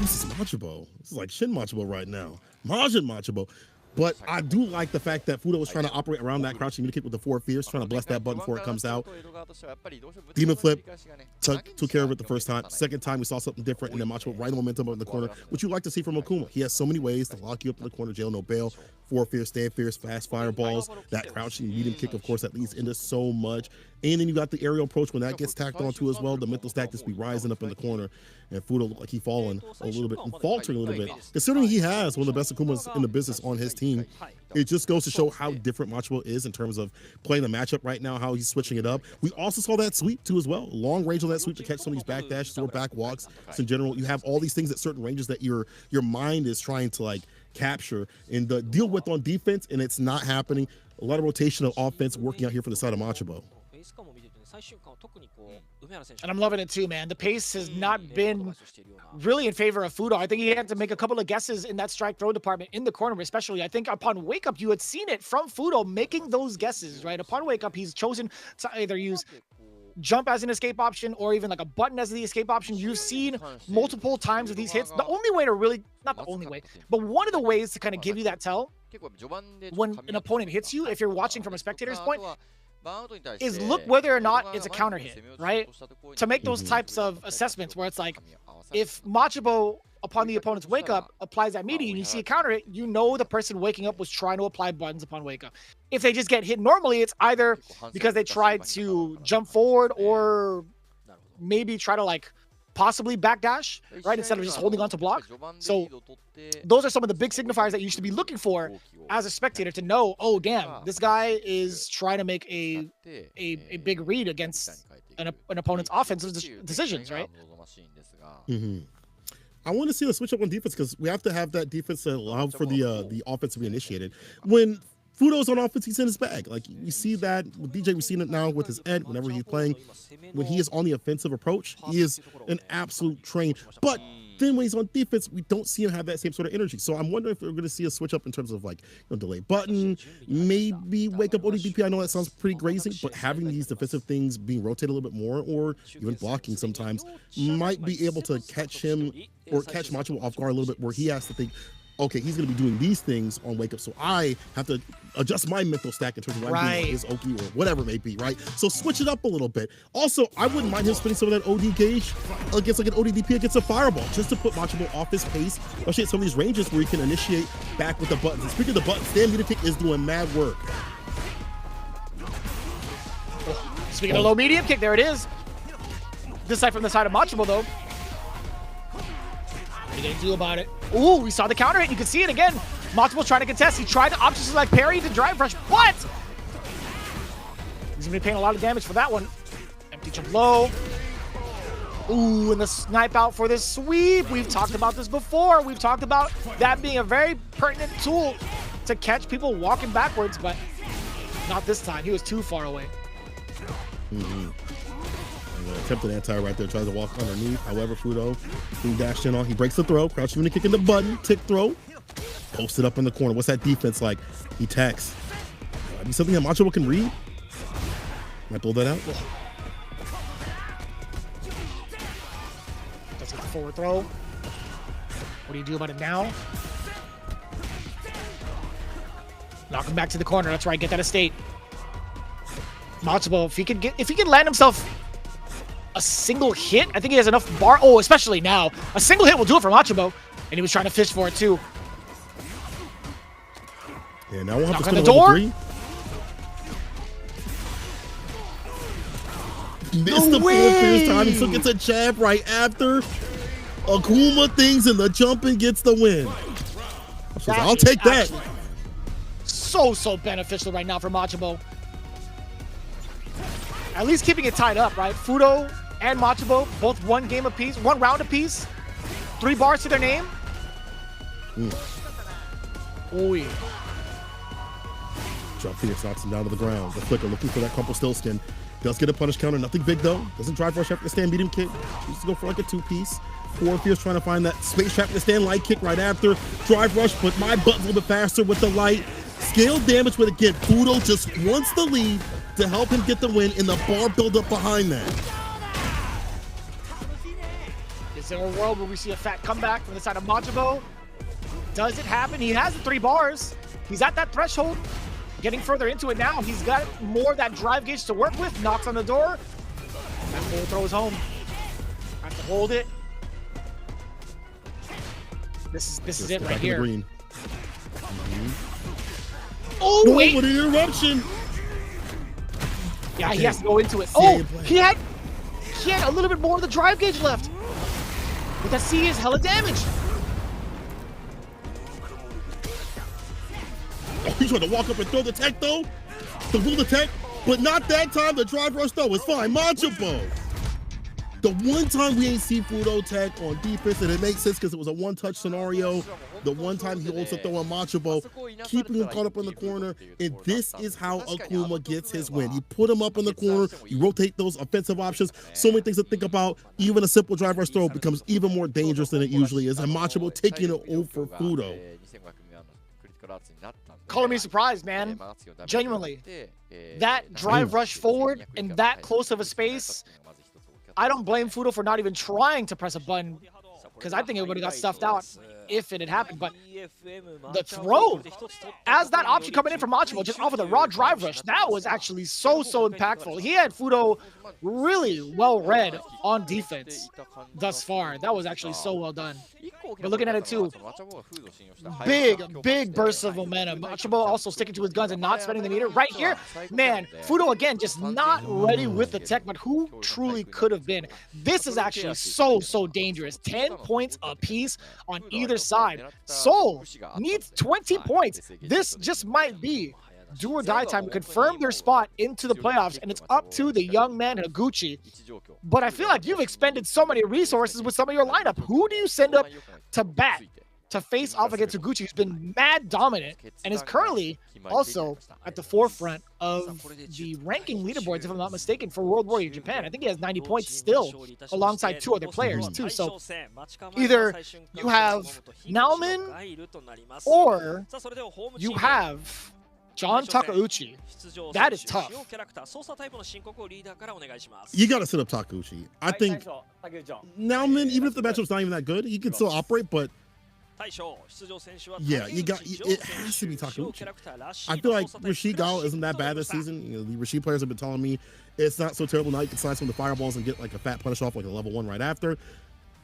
This is Majima. This is like Shin Majima right now. Majin Majima. But I do like the fact that Fudo was trying to operate around that crouching mid kick with the 4 fierce, trying to bless that button before it comes out. Demon flip, took care of it the first time. Second time, we saw something different, and then Majima right momentum up in the corner, which you like to see from Okuma. He has so many ways to lock you up in the corner, jail no bail. 4 fierce, stand fierce, fast fireballs. That crouching medium kick, of course, that leads into so much. And then you got the aerial approach when that gets tacked onto as well. The mental stack just be rising up in the corner. And Fudo looked like he falling a little bit and faltering a little bit. Considering he has one of the best Akumas in the business on his team, it just goes to show how different Majima is in terms of playing the matchup right now, how he's switching it up. We also saw that sweep too as well. Long range on that sweep to catch some of these back dashes or back walks. So in general, you have all these things at certain ranges that your mind is trying to like capture and deal with on defense, and it's not happening. A lot of rotation of offense working out here for the side of Majima. And I'm loving it too, man. The pace has not been really in favor of Fudo. I think he had to make a couple of guesses in that strike throw department in the corner, especially. I think upon wake up, you had seen it from Fudo making those guesses, right? Upon wake up, he's chosen to either use jump as an escape option or even like a button as the escape option. You've seen multiple times of these hits. The only way to really, not the only way, but one of the ways to kind of give you that tell when an opponent hits you, if you're watching from a spectator's point, is look whether or not it's a counter hit, right? To make those types of assessments where it's like, if Majima, upon the opponent's wake up, applies that meaty and you see a counter hit, you know the person waking up was trying to apply buttons upon wake up. If they just get hit normally, it's either because they tried to jump forward or maybe try to like possibly backdash, right, instead of just holding on to block. So those are some of the big signifiers that you should be looking for as a spectator to know, oh damn, this guy is trying to make a big read against an opponent's offensive decisions, right? I want to see the switch up on defense because we have to have that defense that allow for the offense to be initiated. When Fudo's on offense, he's in his bag. Like, you see that with DJ, we've seen it now with his Ed, whenever he's playing. When he is on the offensive approach, he is an absolute train. But then when he's on defense, we don't see him have that same sort of energy. So I'm wondering if we're going to see a switch up in terms of like, delay button, maybe wake up ODDP. I know that sounds pretty grazing, but having these defensive things being rotated a little bit more, or even blocking sometimes, might be able to catch him or catch Majima off guard a little bit, where he has to think, okay, he's going to be doing these things on wake up, so I have to adjust my mental stack in terms of what I'm doing his Oki or whatever it may be, right? So switch it up a little bit. Also, I wouldn't mind him spending some of that OD gauge against like an ODDP against a fireball, just to put Majima off his pace, especially at some of these ranges where he can initiate back with the buttons. And speaking of the buttons, stand meter kick is doing mad work. Speaking of low medium kick, there it is. This side from the side of Majima though. What are you gonna do about it? Ooh, we saw the counter hit. You can see it again. Majima trying to contest. He tried to option select parry to drive rush, but he's gonna be paying a lot of damage for that one. Empty jump low. Ooh, and the snipe out for this sweep. We've talked about this before. We've talked about that being a very pertinent tool to catch people walking backwards, but not this time. He was too far away. Attempted anti right there, tries to walk underneath. However, Fudo dashed in on. He breaks the throw, crouch in the kick in the button, tick throw, posted up in the corner. What's that defense like? He tacks. Might be something that Majima can read. Might blow that out. Let's get the forward throw. What do you do about it now? Knock him back to the corner. That's right. Get that estate. Majima, if he could land himself a single hit, I think he has enough bar. Oh, especially now. A single hit will do it for Majima. And he was trying to fish for it too. Yeah, now we'll have knock to on the spin door. Missed the first time. He still gets a jab right after. Akuma things and the jumping gets the win. I'll take that. So beneficial right now for Majima. At least keeping it tied up, right? Fudo and Majima, both 1 game apiece, 1 round apiece, 3 bars to their name. Oh yeah. Drop Phoenix knocks him down to the ground. The flicker looking for that crumple still skin. Does get a punish counter. Nothing big though. Doesn't drive rush after the stand medium kick. Chooses to go for like a two-piece. Fierce trying to find that space trap in the stand light kick right after. Drive rush, but my button's a little bit faster with the light. Scale damage, but again, Fudo just wants the lead to help him get the win in the bar build up behind that. Is there a world where we see a fat comeback from the side of Machibo? Does it happen? He has the 3 bars. He's at that threshold. Getting further into it now. He's got more of that drive gauge to work with. Knocks on the door. That ball throws home. Has to hold it. This is it right here. Oh, wait. What an interruption. Yeah, okay. He has to go into it. Oh, he had a little bit more of the drive gauge left. But that C is hella damage. Oh, he's trying to walk up and throw the tech though. The will the tech, but not that time. The drive rush though is fine. Machibo. The one time we ain't see Fudo tech on defense, and it makes sense because it was a one-touch scenario. The one time he also throw on Machibo, keeping him caught up in the corner, and this is how Akuma gets his win. You put him up in the corner, you rotate those offensive options. So many things to think about. Even a simple drive rush throw becomes even more dangerous than it usually is. And Machibo taking it over Fudo. Color me surprised, man. Genuinely. That drive rush forward in that close of a space, I don't blame Fudo for not even trying to press a button, because I think it would have got stuffed out if it had happened. But the throw, as that option coming in from Machibo, just off of the raw drive rush, that was actually so impactful. He had Fudo really well read on defense thus far. That was actually so well done. But looking at it too, big bursts of momentum. Machibo also sticking to his guns and not spending the meter. Right here, man, Fudo again just not ready with the tech, but who truly could have been. This is actually so dangerous. 10 points apiece on either side. Seoul needs 20 points. This just might be do or die time to confirm their spot into the playoffs, and it's up to the young man Higuchi. But I feel like you've expended so many resources with some of your lineup. Who do you send up to bat to face off against Higuchi, who's been mad dominant and is currently also at the forefront of the ranking leaderboards, if I'm not mistaken, for World Warrior Japan? I think he has 90 points still, alongside 2 other players too. So either you have Nauman or you have John Takeuchi. That is tough. You got to set up Takeuchi. I think Nauman, even if the matchup's not even that good, he can still operate, but yeah, it has to be Takeuchi. I feel like Rashid Gal isn't that bad this season. You know, the Rashid players have been telling me it's not so terrible now. You can slide some of the fireballs and get like a fat punish off like a level 1 right after.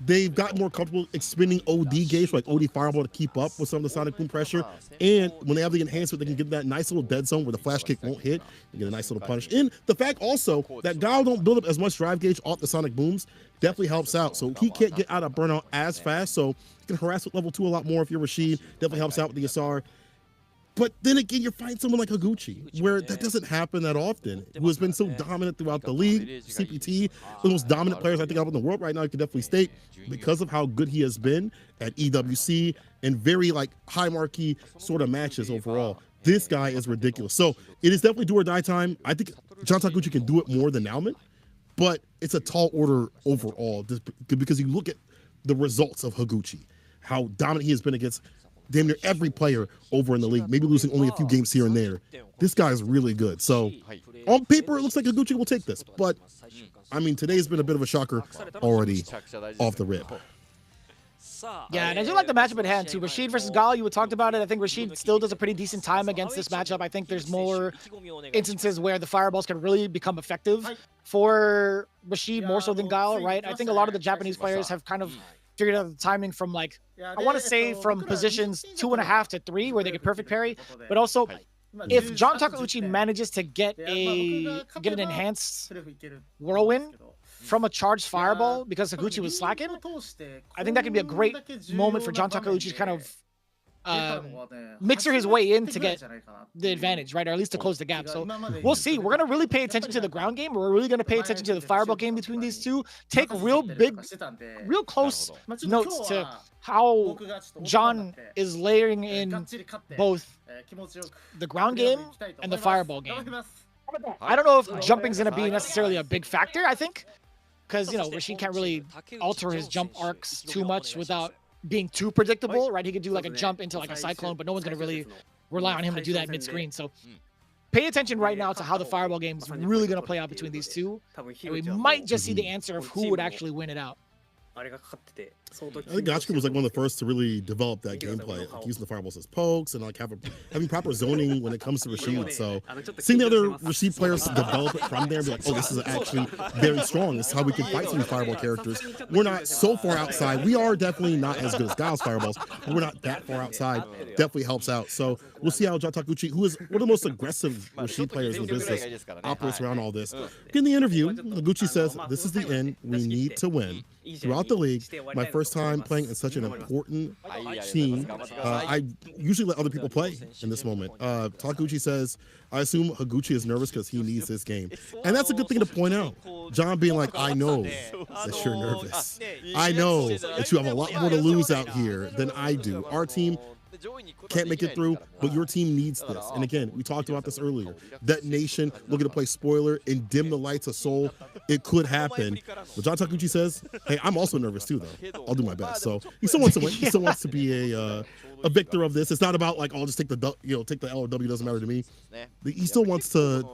They've gotten more comfortable expending OD gauge, like OD fireball, to keep up with some of the sonic boom pressure. And when they have the enhancement, they can get that nice little dead zone where the flash kick won't hit. You get a nice little punish. And the fact also that Gao don't build up as much drive gauge off the sonic booms definitely helps out. So he can't get out of burnout as fast. So you can harass with level 2 a lot more if you're Rashid. Definitely helps out with the SR. But then again, you're fighting someone like Higuchi, where that doesn't happen that often, who has been so dominant throughout the league. CPT, the most dominant players I think out in the world right now, I can definitely state, because of how good he has been at EWC and very like high marquee sort of matches overall. This guy is ridiculous. So it is definitely do or die time. I think John Takeuchi can do it more than Nauman, but it's a tall order overall because you look at the results of Higuchi, how dominant he has been against damn near every player over in the league, maybe losing only a few games here and there. This guy is really good. So on paper, it looks like Higuchi will take this. But, I mean, today's been a bit of a shocker already off the rip. Yeah, and I do like the matchup at hand, too. Rashid versus Gal, you talked about it. I think Rashid still does a pretty decent time against this matchup. I think there's more instances where the fireballs can really become effective for Rashid more so than Gal, right? I think a lot of the Japanese players have kind of figured out the timing from, like, I want to say from positions 2.5 to 3 where they get perfect parry, but also if John Takeuchi manages to get an enhanced whirlwind from a charged fireball because Higuchi was slacking, I think that could be a great moment for John Takeuchi to kind of mixer his way in to get the advantage, right? Or at least to close the gap. So we'll see. We're going to really pay attention to the ground game. We're really going to pay attention to the fireball game between these two. Take real close notes to how John is layering in both the ground game and the fireball game. I don't know if jumping's going to be necessarily a big factor, I think, because, you know, Rashid can't really alter his jump arcs too much without being too predictable, right? He could do like a jump into like a cyclone, but no one's going to really rely on him to do that mid-screen. So pay attention right now to how the fireball game is really going to play out between these two. And we might just see the answer of who would actually win it out. I think Gachika was like one of the first to really develop that gameplay, like using the fireballs as pokes and like having proper zoning when it comes to Rashid. So seeing the other Rashid players develop it from there and be like, oh, this is actually very strong. This is how we can fight some fireball characters. We're not so far outside. We are definitely not as good as Gao's fireballs, but we're not that far outside. Definitely helps out. So we'll see how John Takuchi, who is one of the most aggressive Rashid players in the business, operates around all this. In the interview, Noguchi says, this is the end. We need to win. Throughout the league, my first time playing in such an important team, I usually let other people play in this moment. Takuchi says, I assume Higuchi is nervous because he needs this game. And that's a good thing to point out. John being like, I know that you're nervous. I know that you have a lot more to lose out here than I do. Our team can't make it through, but your team needs this. And again, we talked about this earlier. DetonatioN looking to play spoiler and dim the lights of Seoul. It could happen. But John Takuchi says, hey, I'm also nervous too, though. I'll do my best. So he still wants to win. He still wants to be a victor of this. It's not about like, I'll just take the take the L or W, doesn't matter to me. He still wants to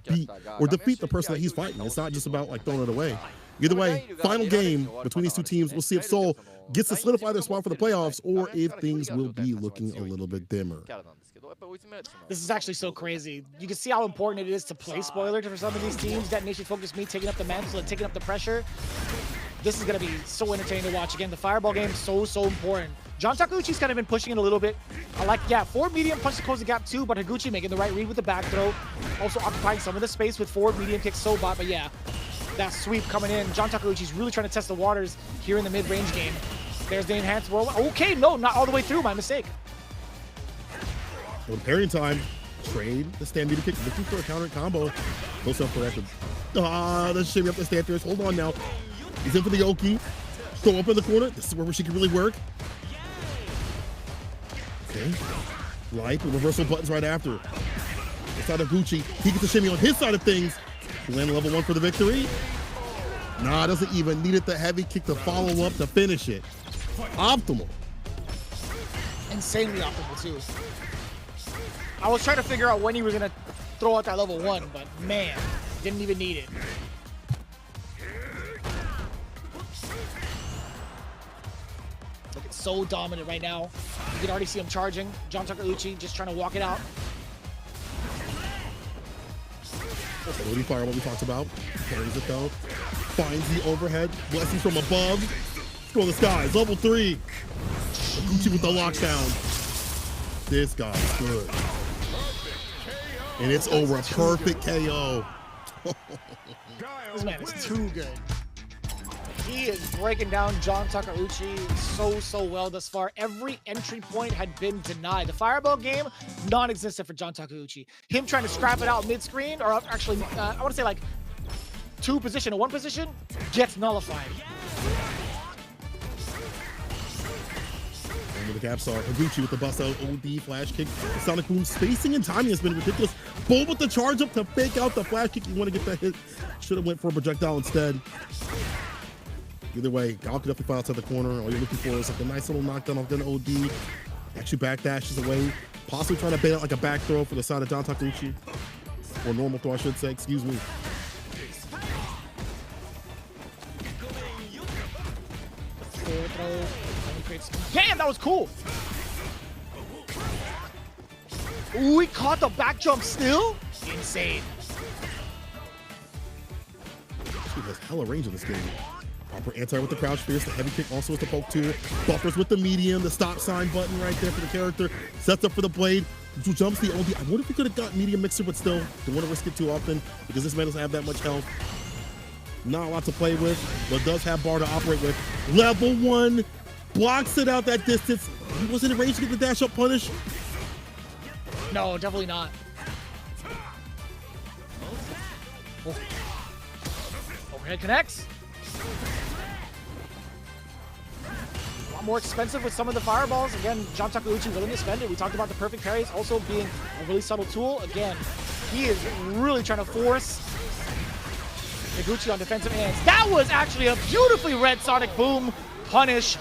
beat or defeat the person that he's fighting. It's not just about like throwing it away. Either way, final game between these two teams. We'll see if Seoul gets to solidify their spot for the playoffs or if things will be looking a little bit dimmer. This is actually so crazy. You can see how important it is to play spoiler for some of these teams. DetonatioN, FocusMe taking up the mantle and taking up the pressure. This is going to be so entertaining to watch. Again, the fireball game is so important. John Takuchi's kind of been pushing it a little bit. I like, yeah, 4 medium punch to close the gap too, but Higuchi making the right read with the back throw. Also occupying some of the space with forward medium kick so bot, but yeah, that sweep coming in. John Takuchi's really trying to test the waters here in the mid-range game. There's the enhanced roll. Okay, no, not all the way through. My mistake. Well, pairing time. Trade the stand meter kick. Looking for a counter combo. Close up for that. Let's shimmy up the stand first. Hold on now. He's in for the Oki. Throw up in the corner. This is where she can really work. Okay. Light with reversal buttons right after. Inside of Gucci. He gets the shimmy on his side of things. Land level 1 for the victory. Nah, doesn't even need it. The heavy kick to follow up to finish it. Optimal. Insanely optimal too. I was trying to figure out when he was gonna throw out that level 1, but man, didn't even need it. Looking so dominant right now. You can already see him charging. John Takuchi just trying to walk it out. Loading fire, what we talked about. Carries it though. Finds the overhead. Blessings from above. Throw the skies. Level 3. Gucci with the lockdown. This guy's good. And it's over. A perfect KO. This man is too good. He is breaking down John Takuchi so well thus far. Every entry point had been denied. The fireball game, non-existent for John Takuchi. Him trying to scrap it out mid-screen, or actually, I want to say like 2 position or 1 position, gets nullified. And with the cap star, Higuchi with the bust out OD flash kick. The Sonic Boom spacing and timing has been ridiculous. Bull with the charge up to fake out the flash kick. You want to get that hit. Should have went for a projectile instead. Either way, Gal could definitely fight outside the corner. All you're looking for is like a nice little knockdown off the OD. Actually backdashes away. Possibly trying to bait out like a back throw for the side of John Takuchi. Or normal throw, I should say. Excuse me. Damn, that was cool. Ooh, he caught the back jump still? Insane. He has hella range in this game. Proper anti with the crouch fierce, the heavy kick also with the poke tool. Buffers with the medium, the stop sign button right there for the character. Sets up for the blade. Jumps the OD. I wonder if he could have got medium mixer, but still, don't want to risk it too often because this man doesn't have that much health. Not a lot to play with, but does have bar to operate with. Level 1, blocks it out that distance. He wasn't in range to get the dash up punish. No, definitely not. Oh. Overhead connects. A lot more expensive with some of the fireballs. Again, John Takeuchi willing to spend it. We talked about the perfect parries also being a really subtle tool. Again, he is really trying to force Noguchi on defensive hands. That was actually a beautifully read Sonic Boom punish.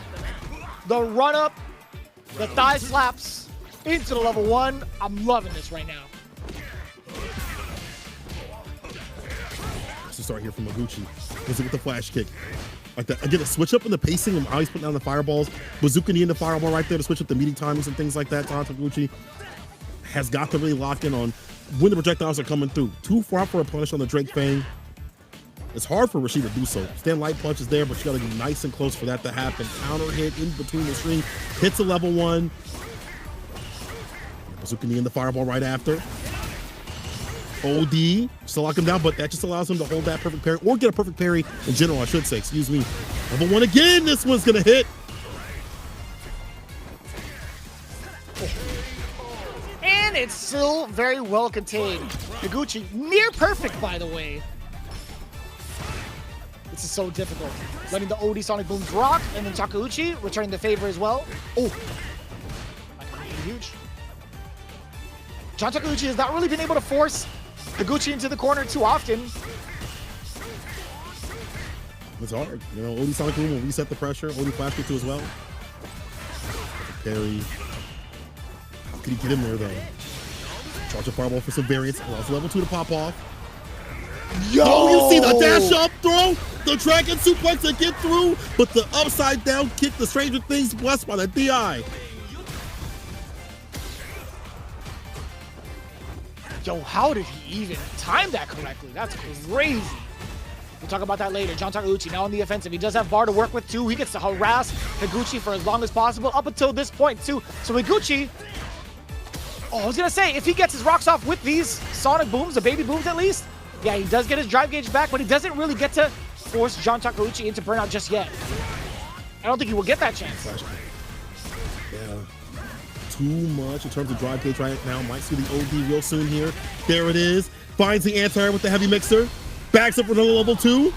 The run up, the thigh slaps into the level 1. I'm loving this right now. To start here from Noguchi. Was it with the flash kick? Like that. Again, a switch up in the pacing and how he's putting down the fireballs. Bazooka knee in the fireball right there to switch up the meeting timings and things like that. Noguchi has got to really lock in on when the projectiles are coming through. Too far for a punish on the Drake Fang. It's hard for Rashid to do so. Stand light punch is there, but you gotta be nice and close for that to happen. Counter hit in between the string, hits a level 1. Bazooka knee in the fireball right after. OD, just to lock him down, but that just allows him to hold that perfect parry, or get a perfect parry in general, I should say, excuse me. Level 1 again, this one's gonna hit. And it's still very well contained. Noguchi, near perfect, by the way. This is so difficult. Letting the OD Sonic Booms rock, and then Takeuchi returning the favor as well. Oh, huge. John Takeuchi has not really been able to force Noguchi into the corner too often. It's hard. You know, OD Sonic Boom will reset the pressure. OD flash kick too as well. Parry. How could he get in there though? Charge a fireball for some variance. Allows level 2 to pop off. Yo! You see the dash up throw? The dragon suplex to get through, but the upside down kick, the Stranger Things blessed by the DI. Yo, how did he even time that correctly? That's crazy. We'll talk about that later. John Takeuchi now on the offensive. He does have bar to work with too. He gets to harass Higuchi for as long as possible up until this point too. So Higuchi, oh, I was gonna say, if he gets his rocks off with these Sonic Booms, the baby booms at least, yeah, he does get his drive gauge back, but he doesn't really get to force John Takeuchi into burnout just yet. I don't think he will get that chance. Yeah. Too much in terms of drive gauge right now. Might see the OD real soon here. There it is. Finds the anti-air with the heavy mixer. Backs up for another level 2.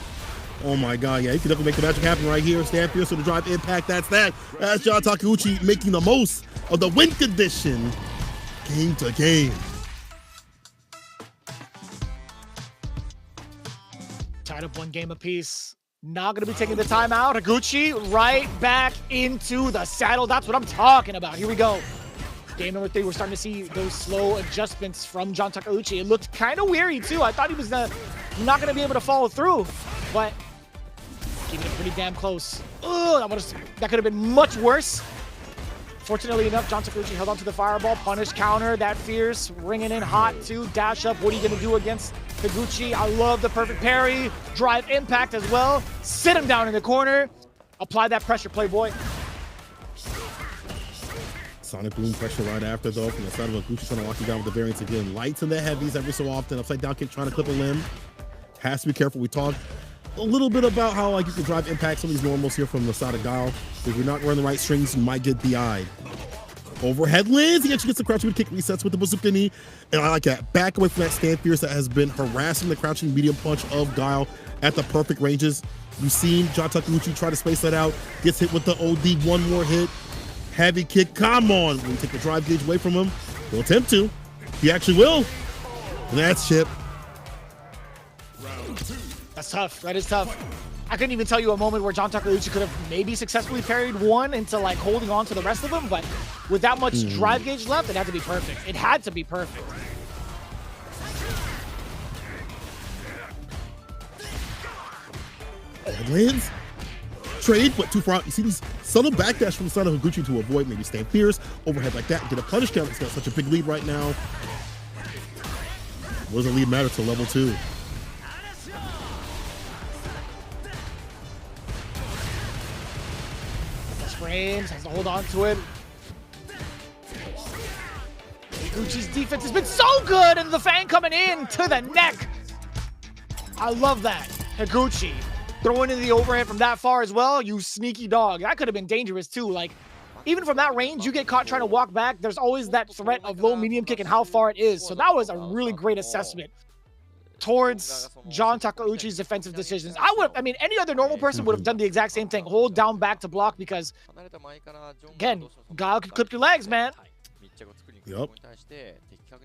Oh my god, yeah, he can definitely make the magic happen right here. Stand fierce with the drive impact. That's that. That's John Takeuchi making the most of the win condition. Game to game. Tied up 1 game apiece. Not going to be taking the timeout. Higuchi right back into the saddle. That's what I'm talking about. Here we go. Game number 3, we're starting to see those slow adjustments from John Takeuchi. It looked kind of weary, too. I thought he was not going to be able to follow through, but keeping it pretty damn close. Ugh, that could have been much worse. Fortunately enough, John Takeuchi held on to the fireball. Punish, counter, that fierce, ringing in hot, too. Dash up, what are you going to do against Higuchi? I love the perfect parry. Drive impact as well. Sit him down in the corner. Apply that pressure, playboy. Sonic Boom pressure right after though from the side of Higuchi, trying to lock you down with the variance again. Lights and the heavies every so often. Upside down kick trying to clip a limb. Has to be careful. We talked a little bit about how like you can drive impact some of these normals here from the side of Guile. If you're not running the right strings, you might get DI'd. Overhead lands. He actually gets the crouching kick resets with the bazooka knee. And I like that. Back away from that stand fierce that has been harassing the crouching medium punch of Guile at the perfect ranges. You've seen John Takeuchi try to space that out. Gets hit with the OD. 1 more hit. Heavy kick. Come on. When you take the drive gauge away from him, he'll attempt to. He actually will. And that's Chip. That's tough. That is tough. I couldn't even tell you a moment where John Takeuchi could have maybe successfully parried one into like holding on to the rest of them, but with that much drive gauge left, it had to be perfect. It had to be perfect. Lands. Trade, but too far out. You see these subtle backdash from the side of Higuchi to avoid maybe stand fierce, overhead like that, get a punish count. He's got such a big lead right now. What does the lead matter to level 2? Frames, has to hold on to it. Higuchi's defense has been so good, and the Fang coming in to the neck. I love that. Higuchi throwing in the overhead from that far as well. You sneaky dog. That could have been dangerous too. Like, even from that range, you get caught trying to walk back. There's always that threat of low medium kick and how far it is. So that was a really great assessment towards John Takeuchi's defensive decisions. I mean, any other normal person would have done the exact same thing. Hold down back to block because, again, Guile could clip your legs, man. Yep.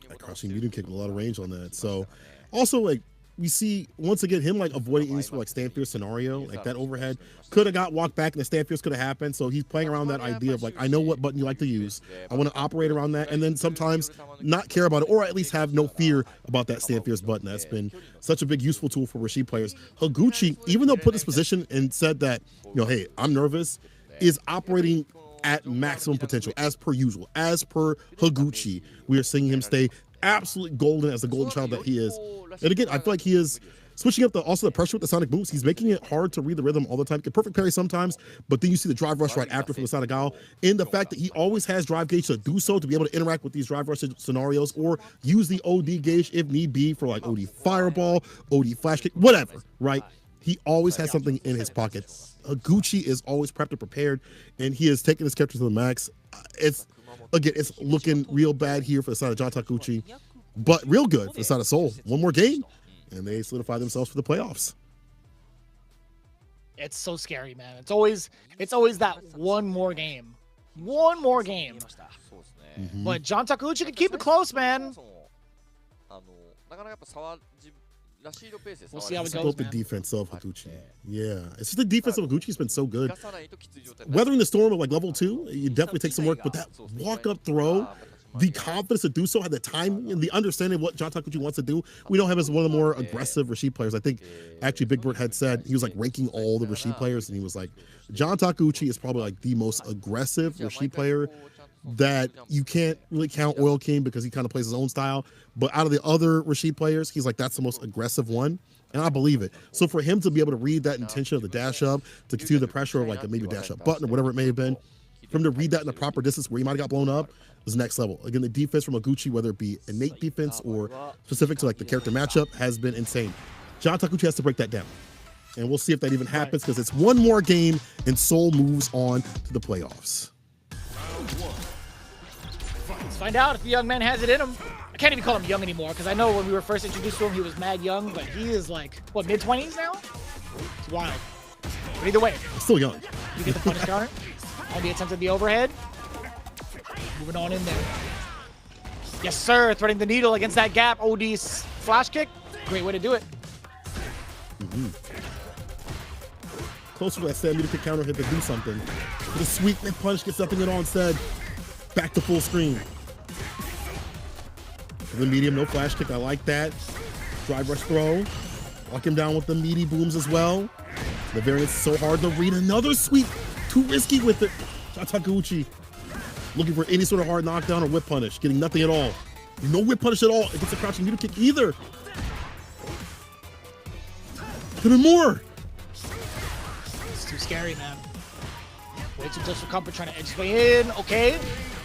That crouching medium kick, a lot of range on that. So, also, like, we see, once again, him, like, avoiding any sort of, like, stand fierce scenario. Like, that overhead could have got walked back and the stand fierce could have happened. So, he's playing around that idea of, like, I know what button you like to use. I want to operate around that. And then sometimes not care about it, or at least have no fear about that stand fierce button. That's been such a big useful tool for Rashid players. Higuchi, even though put this position and said that, you know, hey, I'm nervous, is operating at maximum potential, as per usual. As per Higuchi, we are seeing him stay absolutely golden as the golden child that he is. And again, I feel like he is switching up the pressure with the Sonic booms. He's making it hard to read the rhythm all the time. Get perfect parry sometimes, but then you see the drive rush right after from the Sonic Guile. And the fact that he always has drive gauge to do so, to be able to interact with these drive rush scenarios, or use the OD gauge if need be for like OD fireball, OD flash kick, whatever, right? He always has something in his pocket. Higuchi is always prepped and prepared, and he is taking his character to the max. It's looking real bad here for the side of John Takeuchi, but real good for the side of Seoul. One more game, and they solidify themselves for the playoffs. It's so scary, man. It's always that one more game. One more game. But John Takeuchi can keep it close, man. We'll see how it goes, the defense of Higuchi. Yeah, it's just the defense of Higuchi has been so good. Weathering the storm of like level 2, you definitely take some work, but that walk-up throw, the confidence to do so, had the time and the understanding of what John Takeuchi wants to do. We know him as one of the more aggressive Rashid players. I think actually Big Bird had said, he was like ranking all the Rashid players, and he was like, John Takeuchi is probably like the most aggressive Rashid player that you can't really count Oil King because he kind of plays his own style. But out of the other Rashid players, he's like, that's the most aggressive one. And I believe it. So for him to be able to read that intention of the dash up, to continue the pressure of like a maybe dash up button or whatever it may have been, for him to read that in the proper distance where he might have got blown up, was next level. Again, the defense from Higuchi, whether it be innate defense or specific to like the character matchup, has been insane. John Takeuchi has to break that down. And we'll see if that even happens, because it's one more game and Seoul moves on to the playoffs. Let's find out if the young man has it in him. I can't even call him young anymore, because I know when we were first introduced to him, he was mad young, but he is like, what, mid-20s now? It's wild. But either way. Still young. You get the punish counter. On the attempt at the overhead. Moving on in there. Yes, sir. Threading the needle against that gap. OD's flash kick. Great way to do it. Closer to that stand meter kick counter hit to do something. With a sweep mid punch, gets nothing at all instead. Back to full screen. For the medium, no flash kick. I like that. Drive rush throw. Lock him down with the meaty booms as well. The variance is so hard to read. Another sweep. Too risky with it. Takeuchi looking for any sort of hard knockdown or whip punish. Getting nothing at all. No whip punish at all. It gets a crouching meter kick either. Could be more. It's too scary, man. Way too close for comfort, trying to edge his way in. Okay.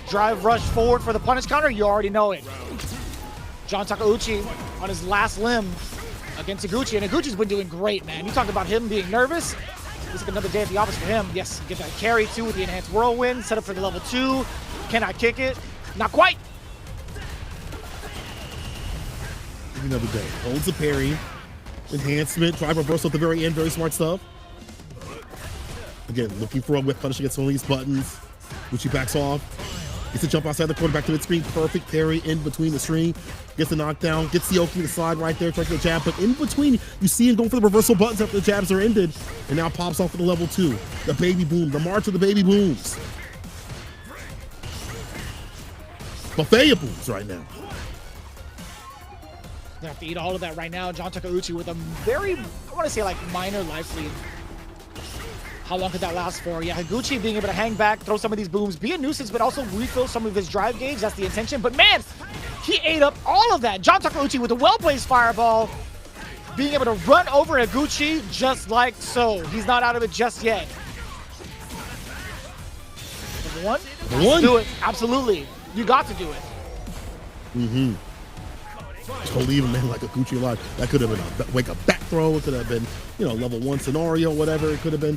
Drive rush forward for the punish counter. You already know it. John Takeuchi on his last limb against Higuchi. And Higuchi's been doing great, man. You talked about him being nervous. This is another day at the office for him. Yes, get that carry too with the enhanced whirlwind. Set up for the level 2. Can I kick it? Not quite. Another day. Holds a parry. Enhancement. Drive reversal at the very end. Very smart stuff. Again, looking for a whip punish against one of these buttons. Which he backs off. Gets a jump outside the corner, back to mid-screen. Perfect parry in between the string. Gets the knockdown. Gets the Oki to the slide right there. Tries to get a jab. But in between, you see him going for the reversal buttons after the jabs are ended. And now pops off for the level 2. The baby boom. The march of the baby booms. Buffet of booms right now. Gonna have to eat all of that right now. John Takeuchi with a very, I want to say like minor life lead. How long could that last for? Yeah, Higuchi being able to hang back, throw some of these booms, be a nuisance, but also refill some of his drive gauge. That's the intention. But man, he ate up all of that. John Takeuchi with a well-placed fireball, being able to run over Higuchi just like so. He's not out of it just yet. Number one? One. Do it. Absolutely. You got to do it. Mm-hmm. Don't leave a man like Higuchi alive. That could have been a wake-up back throw. It could have been, you know, level 1 scenario, whatever it could have been.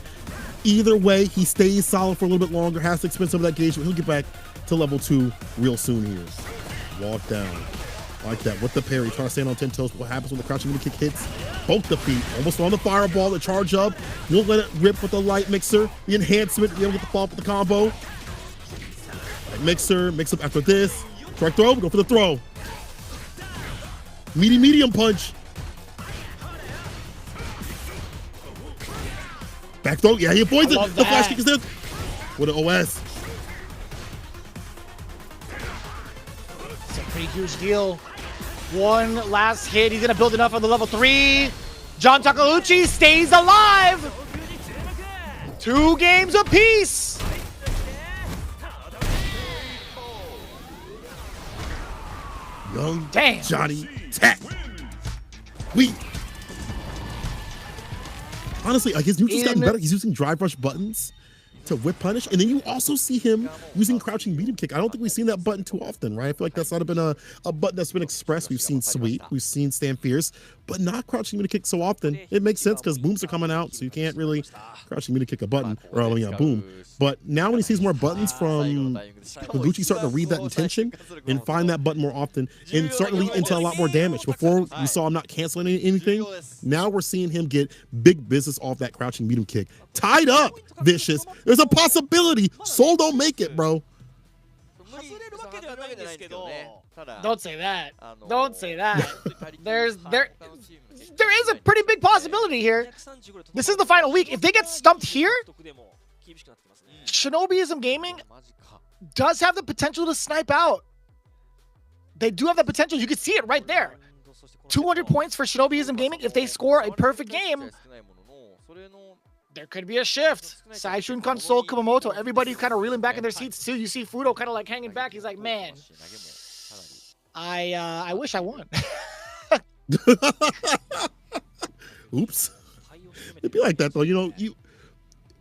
Either way, he stays solid for a little bit longer, has to expend some of that gauge, but he'll get back to level 2 real soon here. Walk down. Like that with the parry, trying to stand on 10 toes. What happens when the crouching midi kick hits? Both the feet, almost on the fireball, the charge up. Won't let it rip with the light mixer, the enhancement, be able to get the fall with the combo. Light mixer, mix up after this. Strike throw, go for the throw. Medium punch. Back throw, yeah, he avoids it. The flash kick is there. With an OS. It's a pretty huge deal. One last hit. He's gonna build enough on the level 3. John Takeuchi stays alive. 2 games apiece. Young Damn. Johnny Tech. Honestly, like his neutral's gotten better. He's using drive rush buttons to whip punish, and then you also see him using crouching medium kick. I don't think we've seen that button too often, right? I feel like that's not been a button that's been expressed. We've seen sweep, we've seen stand fierce, but not crouching medium kick so often. It makes sense because booms are coming out, so you can't really crouching medium kick a button, or I mean a boom. But now when he sees more buttons from Higuchi starting to read that intention and find that button more often, and starting to lead into a lot more damage. Before we saw him not canceling anything, now we're seeing him get big business off that crouching medium kick. Tied up, Vicious. There's a possibility. Soul don't make it, bro. Don't say that. Don't say that. There is a pretty big possibility here. This is the final week. If they get stumped here, Shinobism Gaming does have the potential to snipe out. They do have the potential. You can see it right there. 200 points for Shinobism Gaming. If they score a perfect game, there could be a shift. Saishunkan, Soul, Kumamoto, everybody kind of reeling back in their seats too. You see Fudo kind of like hanging back. He's like, man, I wish I won. Oops. It'd be like that though. You know,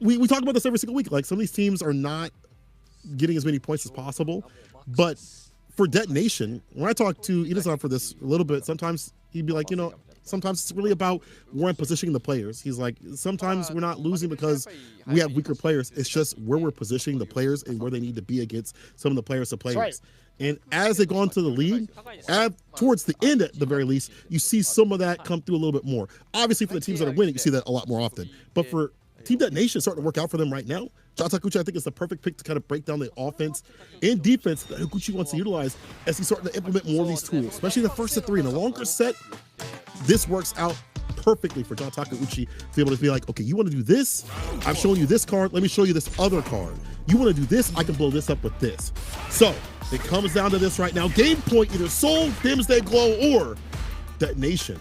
we talk about this every single week. Like some of these teams are not getting as many points as possible, but for Detonation, when I talk to Ida-san for this a little bit, sometimes he'd be like, you know, sometimes it's really about where I'm positioning the players. He's like, sometimes we're not losing because we have weaker players. It's just where we're positioning the players and where they need to be against some of the players. Right. And as they go into the league, towards the end at the very least, you see some of that come through a little bit more. Obviously, for the teams that are winning, you see that a lot more often. But for Team Detonation starting to work out for them right now, John Takeuchi, I think, is the perfect pick to kind of break down the offense and defense that Higuchi wants to utilize as he's starting to implement more of these tools, especially the first of 3. In a longer set, this works out perfectly for John Takeuchi to be able to be like, okay, you want to do this? I'm showing you this card. Let me show you this other card. You want to do this? I can blow this up with this. So it comes down to this right now. Game point, either Soul, Doomsday Glow, or Detonation.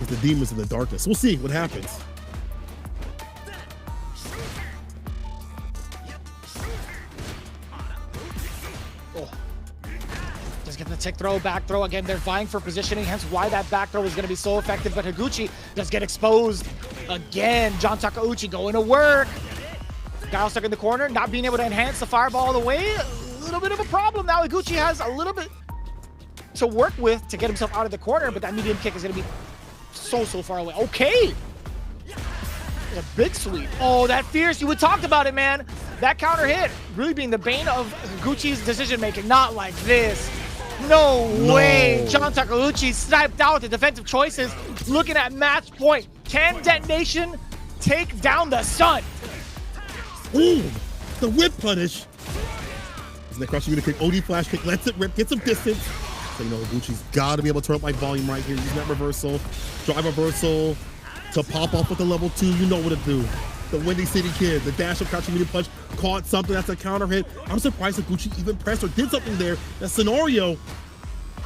With the demons in the darkness. We'll see what happens. Getting the tick throw, back throw. Again, they're vying for positioning, hence why that back throw is going to be so effective. But Higuchi does get exposed. Again, John Takeuchi going to work. Guile stuck in the corner, not being able to enhance the fireball all the way. A little bit of a problem now. Higuchi has a little bit to work with to get himself out of the corner, but that medium kick is going to be so far away. Okay. A big sweep. Oh, that fierce. You had talked about it, man. That counter hit really being the bane of Higuchi's decision making. Not like this. No way. John Takeuchi sniped out the defensive choices. Looking at match point. Can Detonation take down the Sun? Ooh, the whip punish. Isn't that crushing? You're gonna kick OD flash kick, lets it rip, get some distance. So you know Higuchi's got to be able to turn up my volume right here. Using that reversal, drive reversal to pop off with the level 2. You know what to do. The Windy City Kid, the dash of crouching medium punch, caught something. That's a counter hit. I'm surprised Higuchi even pressed or did something there. That scenario,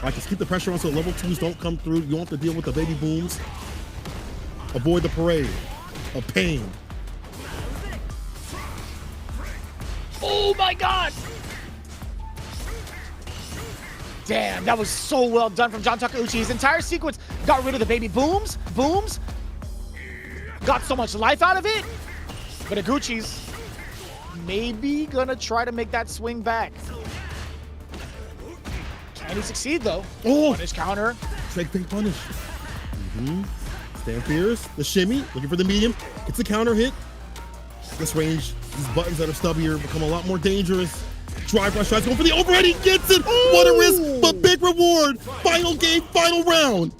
like, just keep the pressure on so level 2s don't come through. You don't have to deal with the baby booms. Avoid the parade of pain. Oh my God! Damn, that was so well done from John Takeuchi. His entire sequence got rid of the baby booms, got so much life out of it, but Higuchi's maybe gonna try to make that swing back. Can he succeed though? Oh, punish counter. Big punish. Stand fierce, the shimmy, looking for the medium, gets the counter hit. This range, these buttons that are stubbier become a lot more dangerous. Drive rush tries going for the overhead, he gets it! Ooh. What a risk, but big reward! Final game, final round!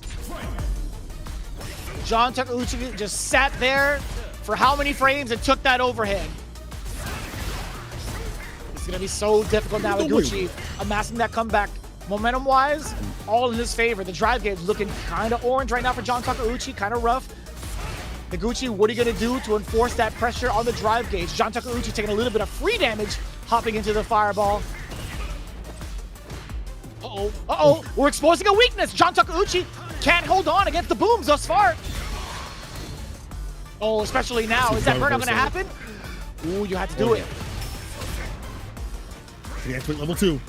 John Takeuchi just sat there for how many frames and took that overhead. It's gonna be so difficult now. Noguchi amassing that comeback. Momentum-wise, all in his favor. The drive gauge looking kind of orange right now for John Takeuchi, kind of rough. Noguchi, what are you gonna do to enforce that pressure on the drive gauge? John Takeuchi taking a little bit of free damage, hopping into the fireball. Uh-oh, we're exposing a weakness. John Takeuchi can't hold on against the booms thus far. Oh, especially now. Is that burnout gonna happen? Ooh, you had to do it. The activate level 2.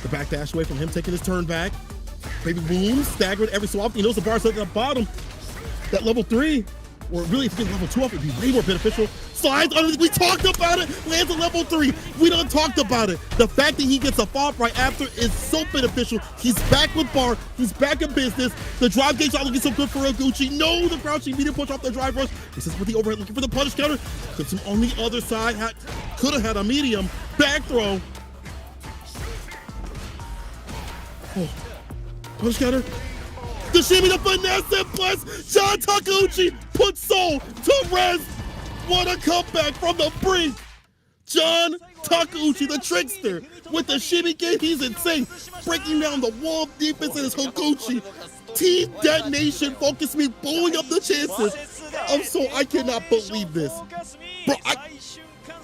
The back dash away from him taking his turn back. Baby boom, staggered every so often. He knows the bar's at the bottom. That level 3, or really if you get level 2 off, it'd be way more beneficial. Slides underneath, we talked about it. Lands a level 3. We done talked about it. The fact that he gets a fall right after is so beneficial. He's back with bar. He's back in business. The drive gauge not looking so good for Noguchi. No, the crouching medium push off the drive rush. This is with the overhead looking for the punish counter. Gets him on the other side. Could have had a medium. Back throw. Oh. Punish counter. The shimmy, the finesse, and plus John Takeuchi puts Soul to rest. What a comeback from the brink. John Takeuchi, the trickster, with the shimmy game. He's insane. Breaking down the wall of defense in his Hoguchi. Team Detonation, FocusMe, blowing up the chances. I cannot believe this. Bro,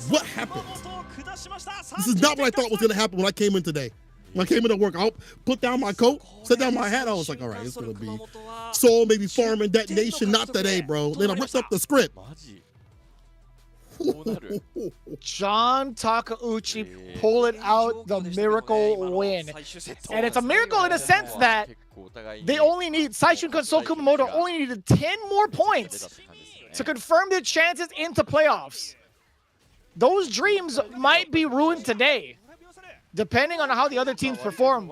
what happened? This is not what I thought was going to happen when I came in today. When I came into work, I put down my coat, set down my hat. I was like, all right, it's going to be Soul, maybe Farm and Detonation. Not today, bro. Then I ripped up the script. John Takeuchi pulling out the miracle win. And it's a miracle in a sense that they only need, Saishunkan Soul Kumamoto only needed 10 more points to confirm their chances into playoffs. Those dreams might be ruined today, depending on how the other teams perform.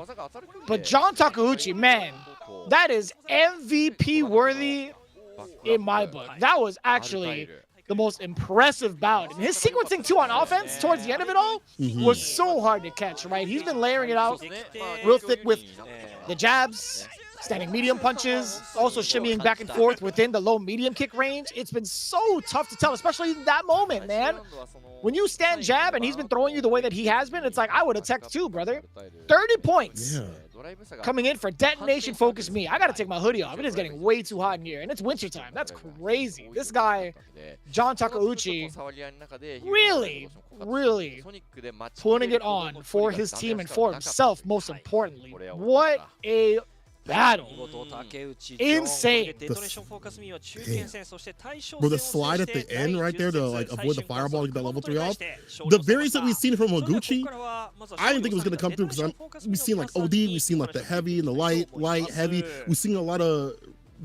But John Takeuchi, man, that is MVP worthy in my book. That was actually the most impressive bout. And his sequencing too on offense towards the end of it all was so hard to catch, right? He's been layering it out real thick with the jabs, standing medium punches, also shimmying back and forth within the low medium kick range. It's been so tough to tell, especially in that moment, man. When you stand jab and he's been throwing you the way that he has been, it's like, I would have teched too, brother. 30 points coming in for Detonation Focus Me. I got to take my hoodie off. It is getting way too hot in here, and it's wintertime. That's crazy. This guy, John Takeuchi, really putting it on for his team and for himself, most importantly. What a battle. Insane. Bro, the slide at the end right there to like avoid the fireball to get that level 3 off. The variance that we've seen from Noguchi, I didn't think it was going to come through because we've seen like OD, we've seen like the heavy and the light, heavy. We've seen a lot of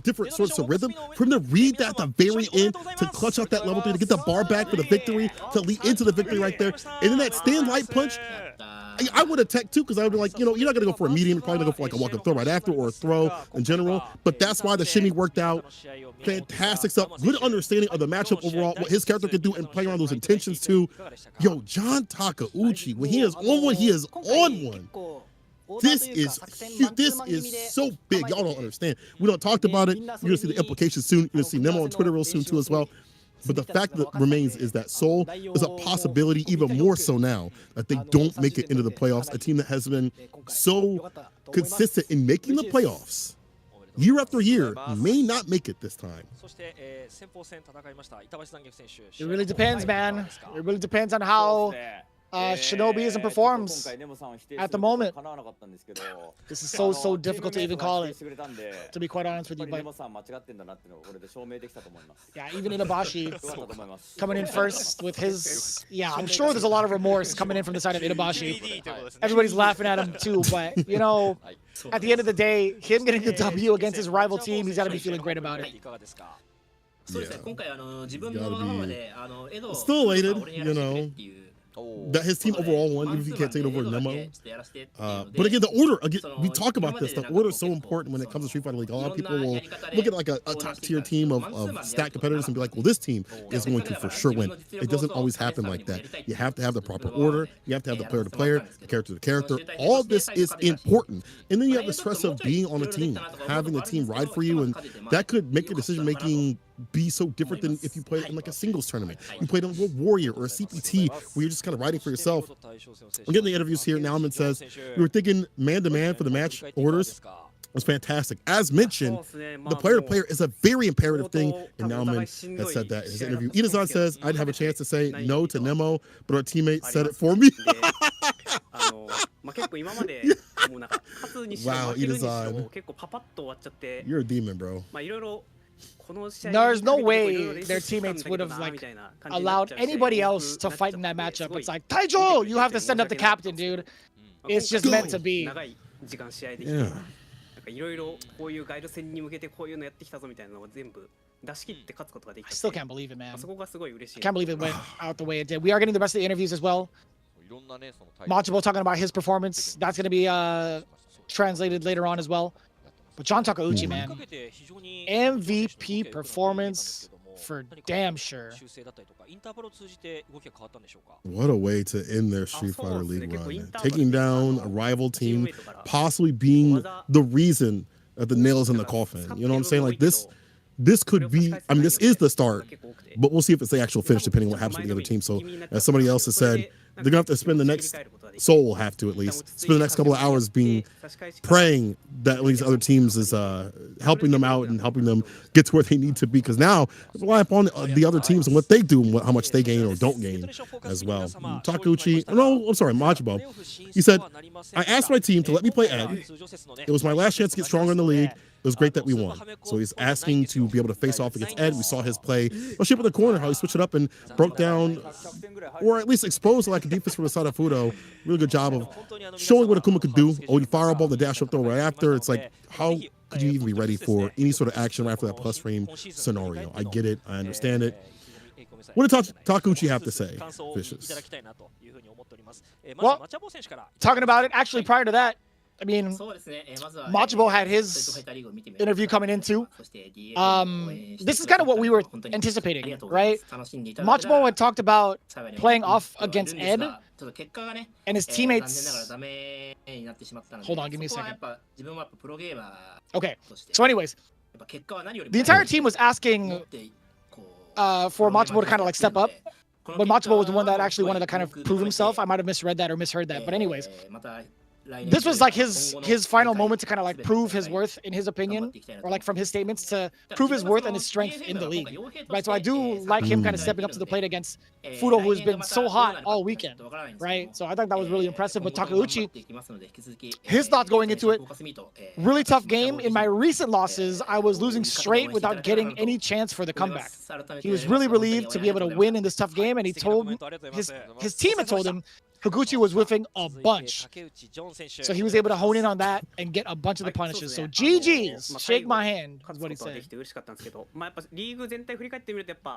different sorts of rhythm. For him to read that at the very end, to clutch out that level 3, to get the bar back for the victory, to lead into the victory right there. And then that stand light punch, I would have tech too, because I would be like, you know, you're not going to go for a medium. You're probably going to go for like a walk and throw right after, or a throw in general. But that's why the shimmy worked out. Fantastic stuff. Good understanding of the matchup overall, what his character could do, and playing around those intentions too. Yo, John Takeuchi, when he is on one, he is on one. This is huge. This is so big. Y'all don't understand. We don't talk about it. You're going to see the implications soon. You're going to see Nemo on Twitter real soon too as well. But the fact that remains is that Soul is a possibility, even more so now, that they don't make it into the playoffs. A team that has been so consistent in making the playoffs year after year may not make it this time. It really depends, man. It really depends on how Shinobism performs at the moment. This is so difficult to even call it, to be quite honest with you. But yeah, even Inabashi coming in first with his, I'm sure there's a lot of remorse coming in from the side of Inabashi. Everybody's laughing at him too, but you know, at the end of the day, him getting the W against his rival team, he's got to be feeling great about it. Yeah. Still elated, you know. that his team overall won, even if he can't take it over Nemo. But again, the order, again, we talk about this. The order is so important when it comes to Street Fighter League. A lot of people will look at like a top tier team of stacked competitors and be like, well, this team is going to for sure win. It doesn't always happen like that. You have to have the proper order. You have to have the player to player, the character to character. All of this is important. And then you have the stress of being on a team, having the team ride for you, and that could make your decision making be so different than if you played in like a singles tournament. You played on a Warrior or a CPT where you're just kind of riding for yourself. I'm getting the interviews here. Nauman says, we were thinking man-to-man for the match orders. It was fantastic. As mentioned, the player-to-player is a very imperative thing, and Nauman has said that in his interview. Itazan says, I'd have a chance to say no to Nemo, but our teammate said it for me. Wow, Itazan. You're a demon, bro. There's no way their teammates would have like allowed anybody else to fight in that matchup. It's like, Taijo, you have to send up the captain, dude. It's just meant to be. Yeah. I still can't believe it, man. I can't believe it went out the way it did. We are getting the rest of the interviews as well. Machibo talking about his performance. That's going to be translated later on as well. But John Takeuchi, man, MVP performance for damn sure. What a way to end their Street Fighter League run. Taking down a rival team, possibly being the reason that the nail's in the coffin. You know what I'm saying? Like this could be, I mean, this is the start, but we'll see if it's the actual finish depending on what happens with the other team. So as somebody else has said, they're going to have to spend the next, Seoul will have to at least, spend the next couple of hours praying that these other teams is helping them out and helping them get to where they need to be. Because now, rely upon the other teams and what they do and how much they gain or don't gain as well. Takeuchi, no, I'm sorry, Machibo. He said, I asked my team to let me play Ed. It was my last chance to get stronger in the league. It was great that we won. So he's asking to be able to face off against Ed. We saw his play, shape of the corner, how he switched it up and broke down, or at least exposed like a defense from the side of Fudo. Really good job of showing what Akuma could do. Oh, he fireball, the dash up throw right after. It's like, how could you even be ready for any sort of action right after that plus frame scenario? I get it. I understand it. What did Takeuchi have to say, Vicious? Well, talking about it, actually prior to that, I mean, Machibo had his interview coming in too. This is kind of what we were anticipating, right? Machibo had talked about playing off against Ed and his teammates. Hold on, give me a second. Okay, so anyways, the entire team was asking for Machibo to kind of like step up, but Machibo was the one that actually wanted to kind of prove himself. I might have misread that or misheard that, but anyways. This was like his final moment to kind of like prove his worth in his opinion, or like from his statements to prove his worth and his strength in the league, right? So I do like him kind of stepping up to the plate against Fudo, who's been so hot all weekend, right? So I thought that was really impressive. But Takeuchi, his thoughts going into it, really tough game. In my recent losses, I was losing straight without getting any chance for the comeback. He was really relieved to be able to win in this tough game, and he told his team had told him Higuchi was whiffing a bunch. So he was able to hone in on that and get a bunch of the punishes. So GG's, shake my hand, is what he said.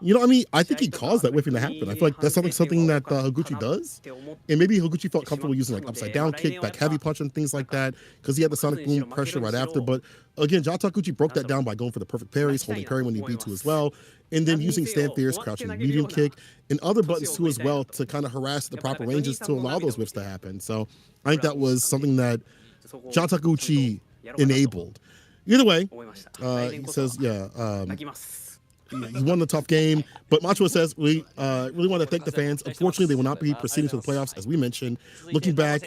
You know, I mean, I think he caused that whiffing to happen. I feel like that's something that Higuchi does. And maybe Higuchi felt comfortable using like upside down kick, back heavy punch and things like that because he had the Sonic Boom pressure right after. But again, John Takeuchi broke that down by going for the perfect parries, holding parry when he beat to as well, and then using stand fierce, crouching medium kick, and other buttons too as well to kind of harass the proper ranges to allow those whiffs to happen. So I think that was something that John Takeuchi enabled. Either way, he says, yeah, he won the tough game, but Machibo says, we really want to thank the fans. Unfortunately, they will not be proceeding to the playoffs, as we mentioned. Looking back,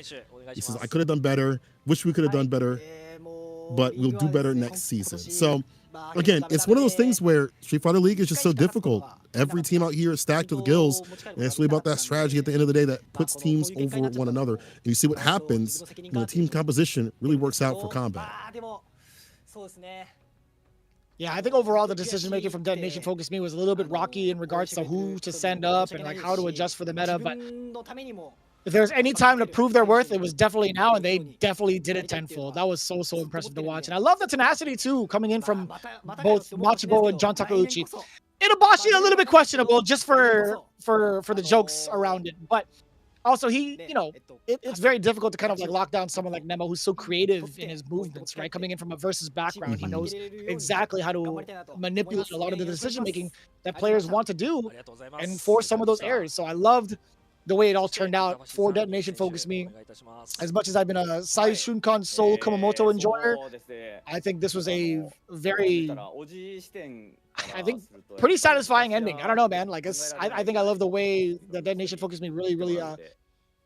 he says, I could have done better, wish we could have done better, but we'll do better next season. So again, it's one of those things where Street Fighter League is just so difficult. Every team out here is stacked to the gills, and it's really about that strategy at the end of the day that puts teams over one another. And you see what happens when the team composition really works out for combat. Yeah, I think overall the decision making from Detonation FocusMe was a little bit rocky in regards to who to send up and like how to adjust for the meta. But if there's any time to prove their worth, it was definitely now, and they definitely did it tenfold. That was so impressive to watch. And I love the tenacity too, coming in from both Machibo and John Takeuchi. Itabashi a little bit questionable just for the jokes around it, but Also, it's very difficult to kind of like lock down someone like Nemo who's so creative in his movements, right? Coming in from a versus background, he knows exactly how to manipulate a lot of the decision making that players want to do and force some of those errors. So I loved the way it all turned out for Detonation Focus Me. As much as I've been a Saishunkan Soul Kumamoto enjoyer, I think this was a very, I think, pretty satisfying ending. I don't know, man. Like, I think I love the way that Detonation Focus Me really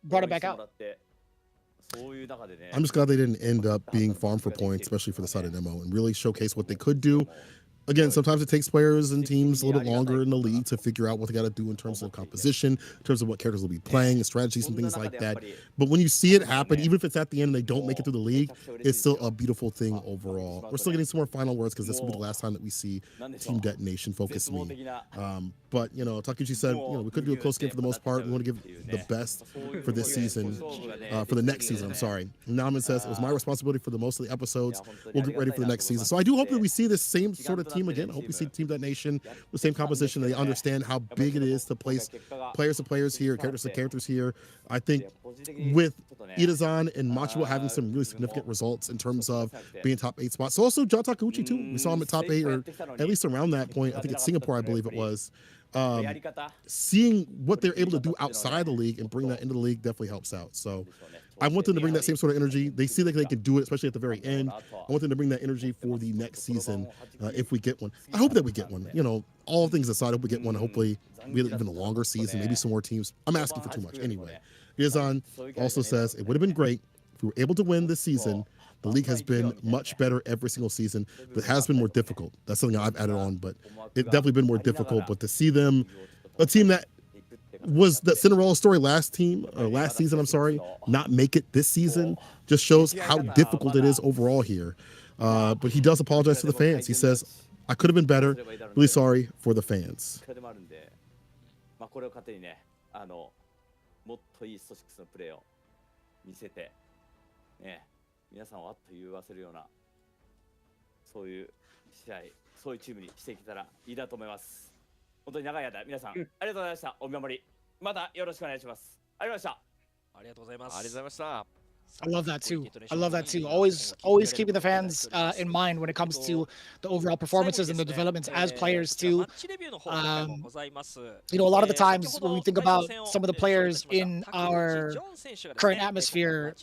brought it back out. I'm just glad they didn't end up being farm for points, especially for the side of Nemo, and really showcase what they could do. Again, sometimes it takes players and teams a little bit longer in the league to figure out what they got to do in terms of composition, in terms of what characters will be playing, and strategies and things like that. But when you see it happen, even if it's at the end and they don't make it through the league, it's still a beautiful thing overall. We're still getting some more final words because this will be the last time that we see Team Detonation Focus Me. But, Takuchi said, we could do a close game for the most part. We want to give the best for this season, for the next season, I'm sorry. Naman says, it was my responsibility for the most of the episodes. We'll get ready for the next season. So I do hope that we see this same sort of team again. I hope we see Team Detonation with the same composition. They understand how big it is to place players to players here, characters to characters here. I think with Itazan and Machiwa having some really significant results in terms of being top 8 spots. So also John Takuchi too. We saw him at top 8 or at least around that point. I think it's Singapore, I believe it was. Seeing what they're able to do outside the league and bring that into the league definitely helps out. So I want them to bring that same sort of energy. They see that they can do it, especially at the very end. I want them to bring that energy for the next season if we get one. I hope that we get one. All things aside, I hope we get one. Hopefully, we have even a longer season, maybe some more teams. I'm asking for too much. Anyway, Rizan also says it would have been great if we were able to win this season. The league has been much better every single season, but it has been more difficult. That's something I've added on, but it's definitely been more difficult. But to see them, a team that was the Cinderella story last season, I'm sorry, not make it this season just shows how difficult it is overall here. But he does apologize to the fans. He says, I could have been better. Really sorry for the fans. 皆さんをあっと言わせるようなそういう試合、そういうチームにしていけたらいいなと思います。本当に長い間皆さんありがとうございました。お見守りまたよろしくお願いします。ありがとうございました。ありがとうございます。ありがとうございました。 I love that too. I love that too. Always keeping the fans in mind when it comes to the overall performances and the developments as players too. A lot of the times when we think about some of the players in our current atmosphere,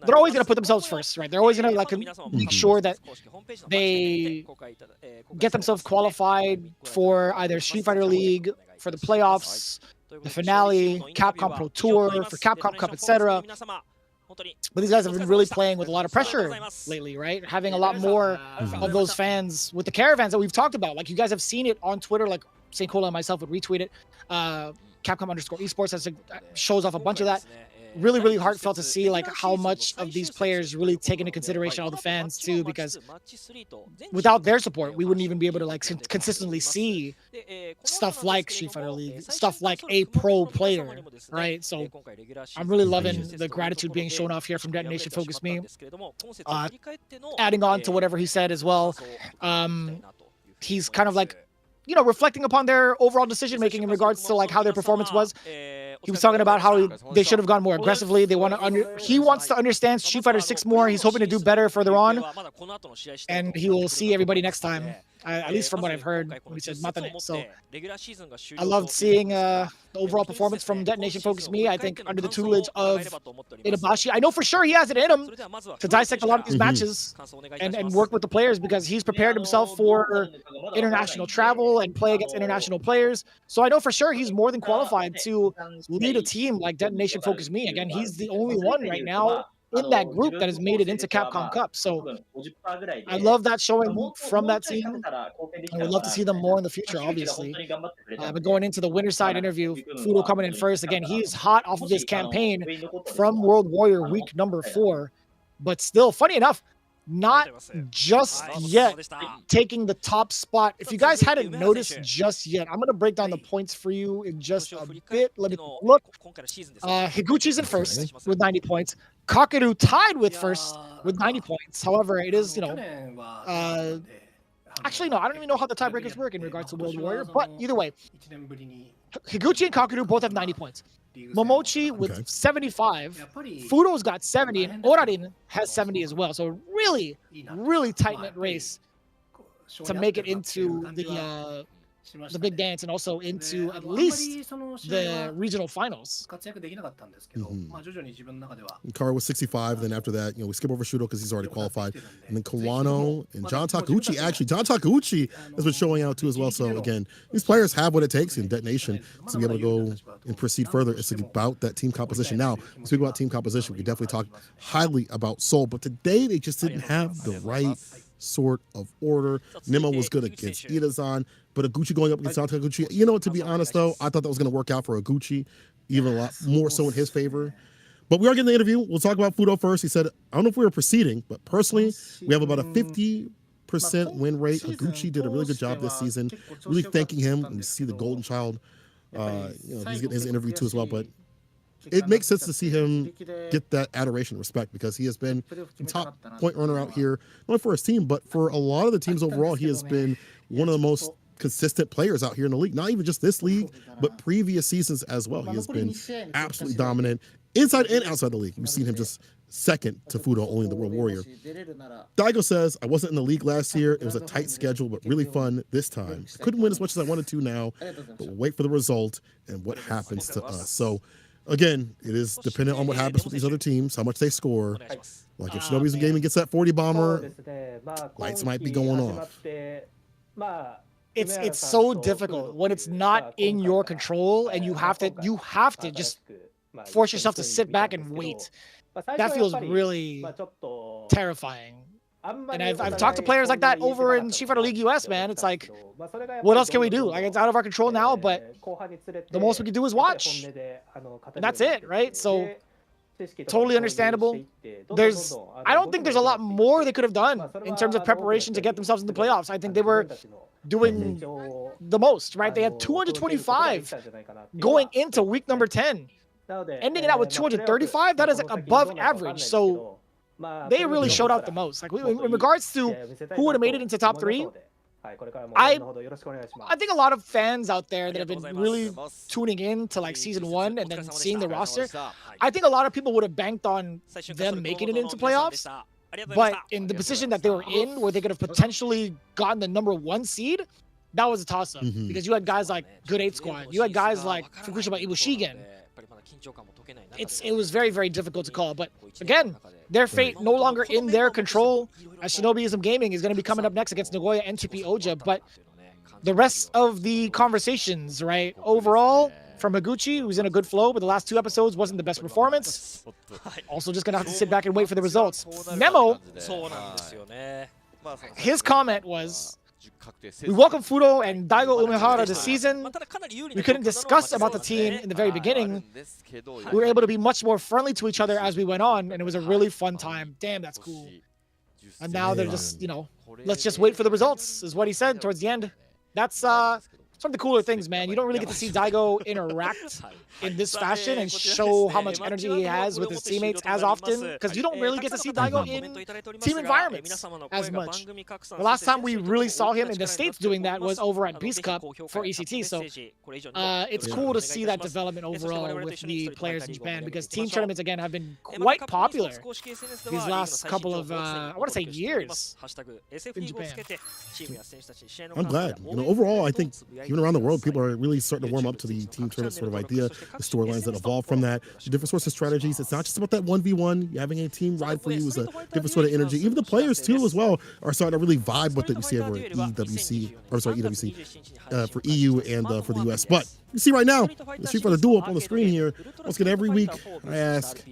they're always going to put themselves first, right? They're always going to make sure that they get themselves qualified for either Street Fighter League, for the playoffs, the finale, Capcom Pro Tour, for Capcom Cup, etc. But these guys have been really playing with a lot of pressure lately, right? Having a lot more of those fans with the caravans that we've talked about. Like, you guys have seen it on Twitter, like St. Cola and myself would retweet it. Capcom_esports shows off a bunch of that. Really, really heartfelt to see like how much of these players really take into consideration all the fans too, because without their support, we wouldn't even be able to like consistently see stuff like Street Fighter League, stuff like a pro player, right? So I'm really loving the gratitude being shown off here from Detonation Focus Me. Adding on to whatever he said as well, he's kind of like, reflecting upon their overall decision making in regards to like how their performance was. He was talking about how they should have gone more aggressively. He wants to understand Street Fighter 6 more. He's hoping to do better further on, and he will see everybody next time. At least from what I've heard, when he said Matane. So I loved seeing the overall performance from Detonation Focus Me. I think under the tutelage of Itabashi, I know for sure he has it in him to dissect a lot of these matches and work with the players, because he's prepared himself for international travel and play against international players. So I know for sure he's more than qualified to lead a team like Detonation Focus Me. Again, he's the only one right now in that group that has made it into Capcom Cup. So I love that showing from that team. I would love to see them more in the future, obviously. But going into the winner side interview, Fudo coming in first. Again, he's hot off of this campaign from World Warrior week number 4. But still, funny enough, not just yet taking the top spot. If you guys hadn't noticed just yet, I'm going to break down the points for you in just a bit. Let me look. Higuchi's in first with 90 points. Kakeru tied with first with 90 points. However, it is, actually, no, I don't even know how the tiebreakers work in regards to World Warrior, but either way, Higuchi and Kakeru both have 90 points. Momochi with 75. Fudo's got 70, and Orarin has 70 as well. So really, really tight-knit race to make it into the big dance and also into at least the regional finals. Kara was 65. Then after that, we skip over Shudo because he's already qualified. And then Kawano and John Takeuchi. Actually, John Takeuchi has been showing out too as well. So again, these players have what it takes in Detonation to be able to go and proceed further. It's about that team composition. Now, speaking about team composition, we can definitely talk highly about Seoul, but today they just didn't have the right sort of order. Nemo was good against Itazan, but Oguchi going up against Takeuchi. To be honest though, I thought that was going to work out for Oguchi, even a lot more so in his favor. But we are getting the interview. We'll talk about Fudo first. He said, I don't know if we were proceeding, but personally, we have about a 50% win rate. Oguchi did a really good job this season. Really thanking him. And you see the Golden Child. He's getting his interview too as well, but it makes sense to see him get that adoration and respect because he has been the top point runner out here, not only for his team, but for a lot of the teams overall. He has been one of the most consistent players out here in the league, not even just this league, but previous seasons as well. He has been absolutely dominant inside and outside the league. We've seen him just second to Fudo, only the World Warrior. Daigo says, I wasn't in the league last year. It was a tight schedule, but really fun this time. I couldn't win as much as I wanted to now, but we'll wait for the result and what happens to us. So again, it is dependent on what happens with these other teams, how much they score. Like if Shinobism Gaming gets that 40 bomber, lights might be going off. It's so difficult when it's not in your control and you have to just force yourself to sit back and wait. That feels really terrifying. And I've talked to players like that over in Street Fighter League US, man. It's like, what else can we do? Like, it's out of our control now, but the most we can do is watch. And that's it, right? So, totally understandable. I don't think there's a lot more they could have done in terms of preparation to get themselves into the playoffs. I think they were doing the most, right? They had 225 going into week number 10. Ending it out with 235, that is above average. So, they really showed out the most. Like in regards to who would have made it into top 3, I think a lot of fans out there that have been really tuning in to like season 1 and then seeing the roster, I think a lot of people would have banked on them making it into playoffs. But in the position that they were in, where they could have potentially gotten the number 1 seed, that was a toss-up. Because you had guys like Good 8 Squad, you had guys like FUKUSHIMA IBUSHIGIN. It was very, very difficult to call. But again, their fate no longer in their control, as Shinobism Gaming is going to be coming up next against NagoyaNTPOJA. But the rest of the conversations, right? Overall, from Higuchi, who's in a good flow, but the last 2 episodes wasn't the best performance. Also just going to have to sit back and wait for the results. Nemo, his comment was, we welcome Fudo and Daigo Umehara this season. We couldn't discuss about the team in the very beginning. We were able to be much more friendly to each other as we went on, and it was a really fun time. Damn, that's cool. And now they're just, let's just wait for the results, is what he said towards the end. That's some of the cooler things, man. You don't really get to see Daigo interact in this fashion and show how much energy he has with his teammates as often, because you don't really get to see Daigo in team environments as much. The last time we really saw him in the States doing that was over at Beast Cup for ECT, so it's cool to see that development overall with the players in Japan, because team tournaments, again, have been quite popular these last couple of, I want to say years in Japan. I'm glad. Overall, I think even around the world, people are really starting to warm up to the team tournament sort of idea, the storylines that evolve from that, the different sorts of strategies. It's not just about that 1v1. Having a team ride for you is a different sort of energy. Even the players, too, as well, are starting to really vibe with it. We see over at EWC for EU and for the US. But you see right now, the Street Fighter Duel up on the screen here. Once again, every week, I ask,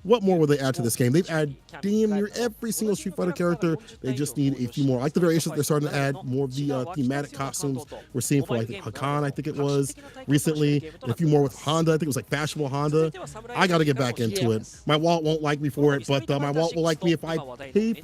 what more will they add to this game? They've added damn near every single Street Fighter character. They just need a few more. I like the variations they're starting to add, more of the thematic costumes we're seeing for like Hakan, I think it was, recently. And a few more with Honda. I think it was like fashionable Honda. I got to get back into it. My wallet won't like me for it, but my wallet will like me if I pick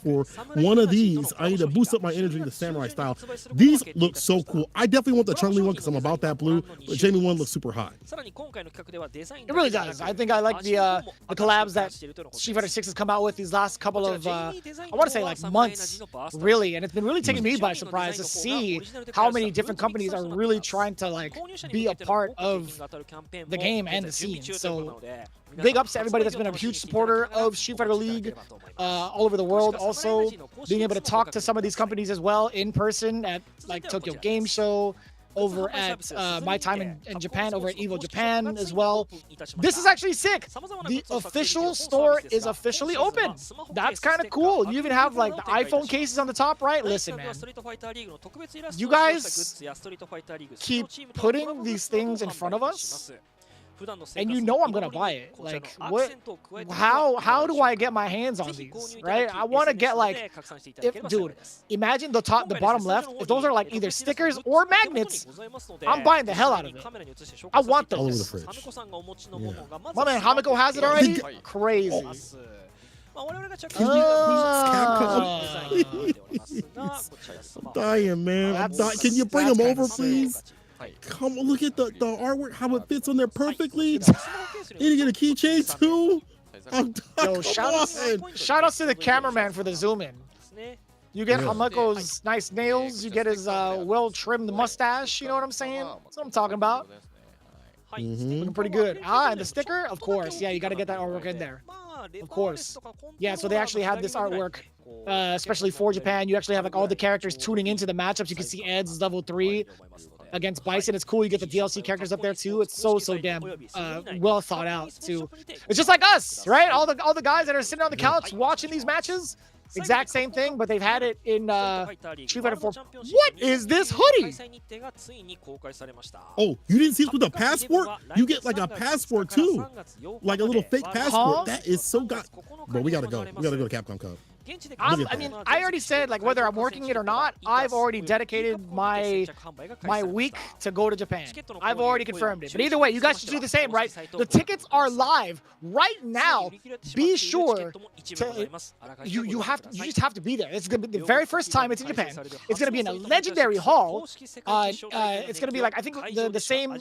for one of these. I need to boost up my energy the samurai style. These look so cool. I definitely want the Chun-Li one because I'm about that blue, but Jamie one looks super high. It really does. I think I like the collabs that Street Fighter 6 has come out with these last couple of, I want to say like months, really. And it's been really taking me by surprise to see how many different companies are really trying to like be a part of the game and the scene. So big ups to everybody that's been a huge supporter of Street Fighter League all over the world. Also being able to talk to some of these companies as well in person at like Tokyo Game Show, over at my time in Japan, over at Evo Japan as well. This is actually sick. The official store is officially open. That's kind of cool. You even have like the iPhone cases on the top right. Listen, man, you guys keep putting these things in front of us, and you know I'm gonna buy it. Like, what? How do I get my hands on these? Right? I want to get like, dude, imagine the bottom left. If those are like either stickers or magnets, I'm buying the hell out of it. I want those. All over the fridge. Yeah. My man Hamiko has it already. Crazy. I'm dying, man. I'm dying. Can you bring him over, please? Come on, look at the artwork, how it fits on there perfectly. And you get a keychain too. Yo, shout outs to the cameraman for the zoom in. You get Hamako's nice nails, you get his well trimmed mustache, you know what I'm saying? That's what I'm talking about. Looking pretty good. And the sticker, of course. Yeah, you got to get that artwork in there. Of course. Yeah, so they actually have this artwork, especially for Japan. You actually have like all the characters tuning into the matchups. You can see Ed's level 3 against Bison. It's cool. You get the DLC characters up there too. It's so damn well thought out too. It's just like us, right? All the guys that are sitting on the couch watching these matches. Exact same thing, but they've had it in Street Fighter 4. What is this hoodie? Oh, you didn't see it with a passport? You get like a passport too, like a little fake passport. That is so god. But we gotta go. We gotta go to Capcom Cup. I mean, I already said like whether I'm working it or not, I've already dedicated my week to go to Japan. I've already confirmed it. But either way, you guys should do the same, right? The tickets are live right now. Be sure to you just have to be there. It's gonna be the very first time it's in Japan. It's gonna be in a legendary hall. It's gonna be like I think the same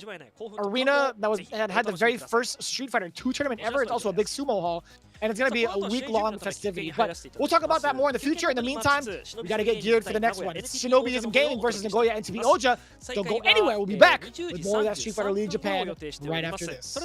arena that had the very first Street Fighter 2 tournament ever. It's also a big sumo hall. And it's going to be a week-long festivity. But we'll talk about that more in the future. In the meantime, we got to get geared for the next one. It's Shinobism Gaming versus NagoyaNTPOJA. Don't go anywhere. We'll be back with more of that Street Fighter League Japan right after this.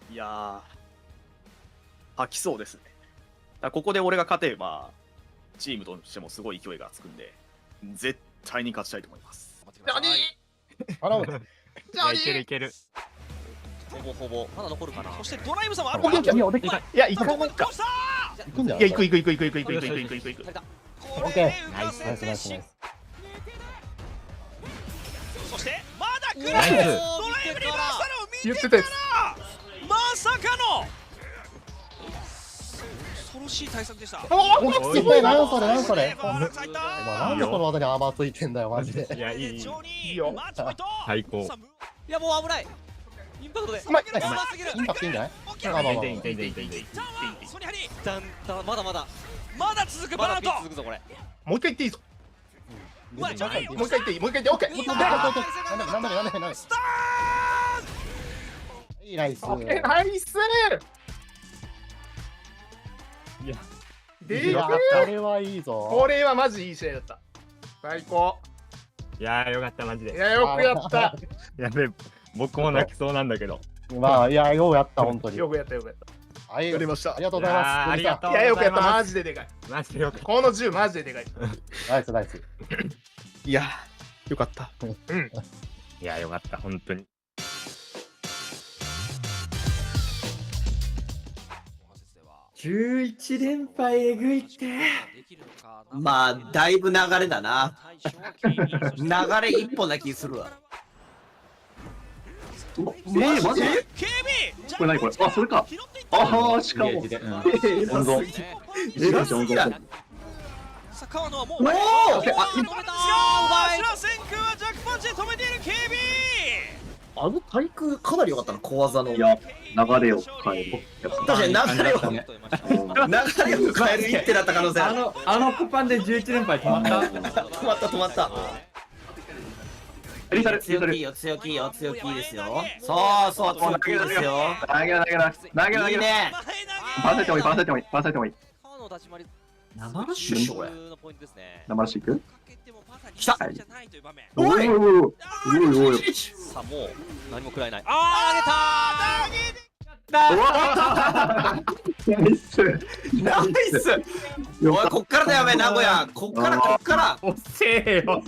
いやー、吐きそうですね。だからここで俺が勝てば、チームとしてもすごい勢いがつくんで、絶対に勝ちたいと思います。ジャニー頼む。ジャニーいけるいける。ほぼほぼまだ残るかな。そしてドライブさんもあるオッケーか。オッケーいや、行かないか。行くんじゃないいや、行く。オッケー。ナイスナイスナイスナイス。そしてまだ来る。ドナイスライブに回したのを見てからまさかの恐ろしい対策でした。おい、何それ何それ。ファーラックさん入ったお前なんでこの技にアーマーついてんだよマジで。いや、いい。いいよ。マッチポイント。最高。いやもう危ない。インパクトで。うまい。やばすぎる。インパクトいいんじゃない？オッケー。まあまあまあ。いいソニハリ。まだまだ続くバーント。続くぞこれ。もう一回言っていいぞ。うまい。もう一回言っていい、オッケー。いいな。なんでスターン。いいナイス。オッケー、ナイス。いや、でいや、これはいいぞ。これはマジいい試合だった。最高。いやーよかったマジで。いや、よくやった。やべえ、僕も泣きそうなんだけど。まあ、いや、よくやった、本当に。よくやった、よくやった。はい、やりました。ありがとうございます。ありがとういや、よくやった、マジででかい。マジでよかっこの10マジででかい。ナイス、ナイス。いや、よかった。うん。た。いやよかった本当に。11連敗えぐいって。まあ、だいぶ流れだな。流れ一本な気するわ。マジ警備これ何これあ、それか。ああ、しかも。温存。偉すぎだ。さあ川野はもうおー止めた白千空はジャックパンチで止めている警備。あの対空かなり良かったな、小技の。いや、流れを変える。確かに流れを変える一手だった可能性ある。あのコパンで11連敗止まった。止まった止まった。リサル、強気よ強気よ強気ですよ。そうそう強気ですよ。投げいいね。パーセントもいい、パーセントもいい、パーセントもいい。川野立ち回り生ラッシュでしょこれ。のポイントですね。生らしいく来た。じゃないという場面。おいおいさあもう何も食らえない。あー投げた。ナイスナイス。おいこっからだよお前名古屋。こっからおっせえよ。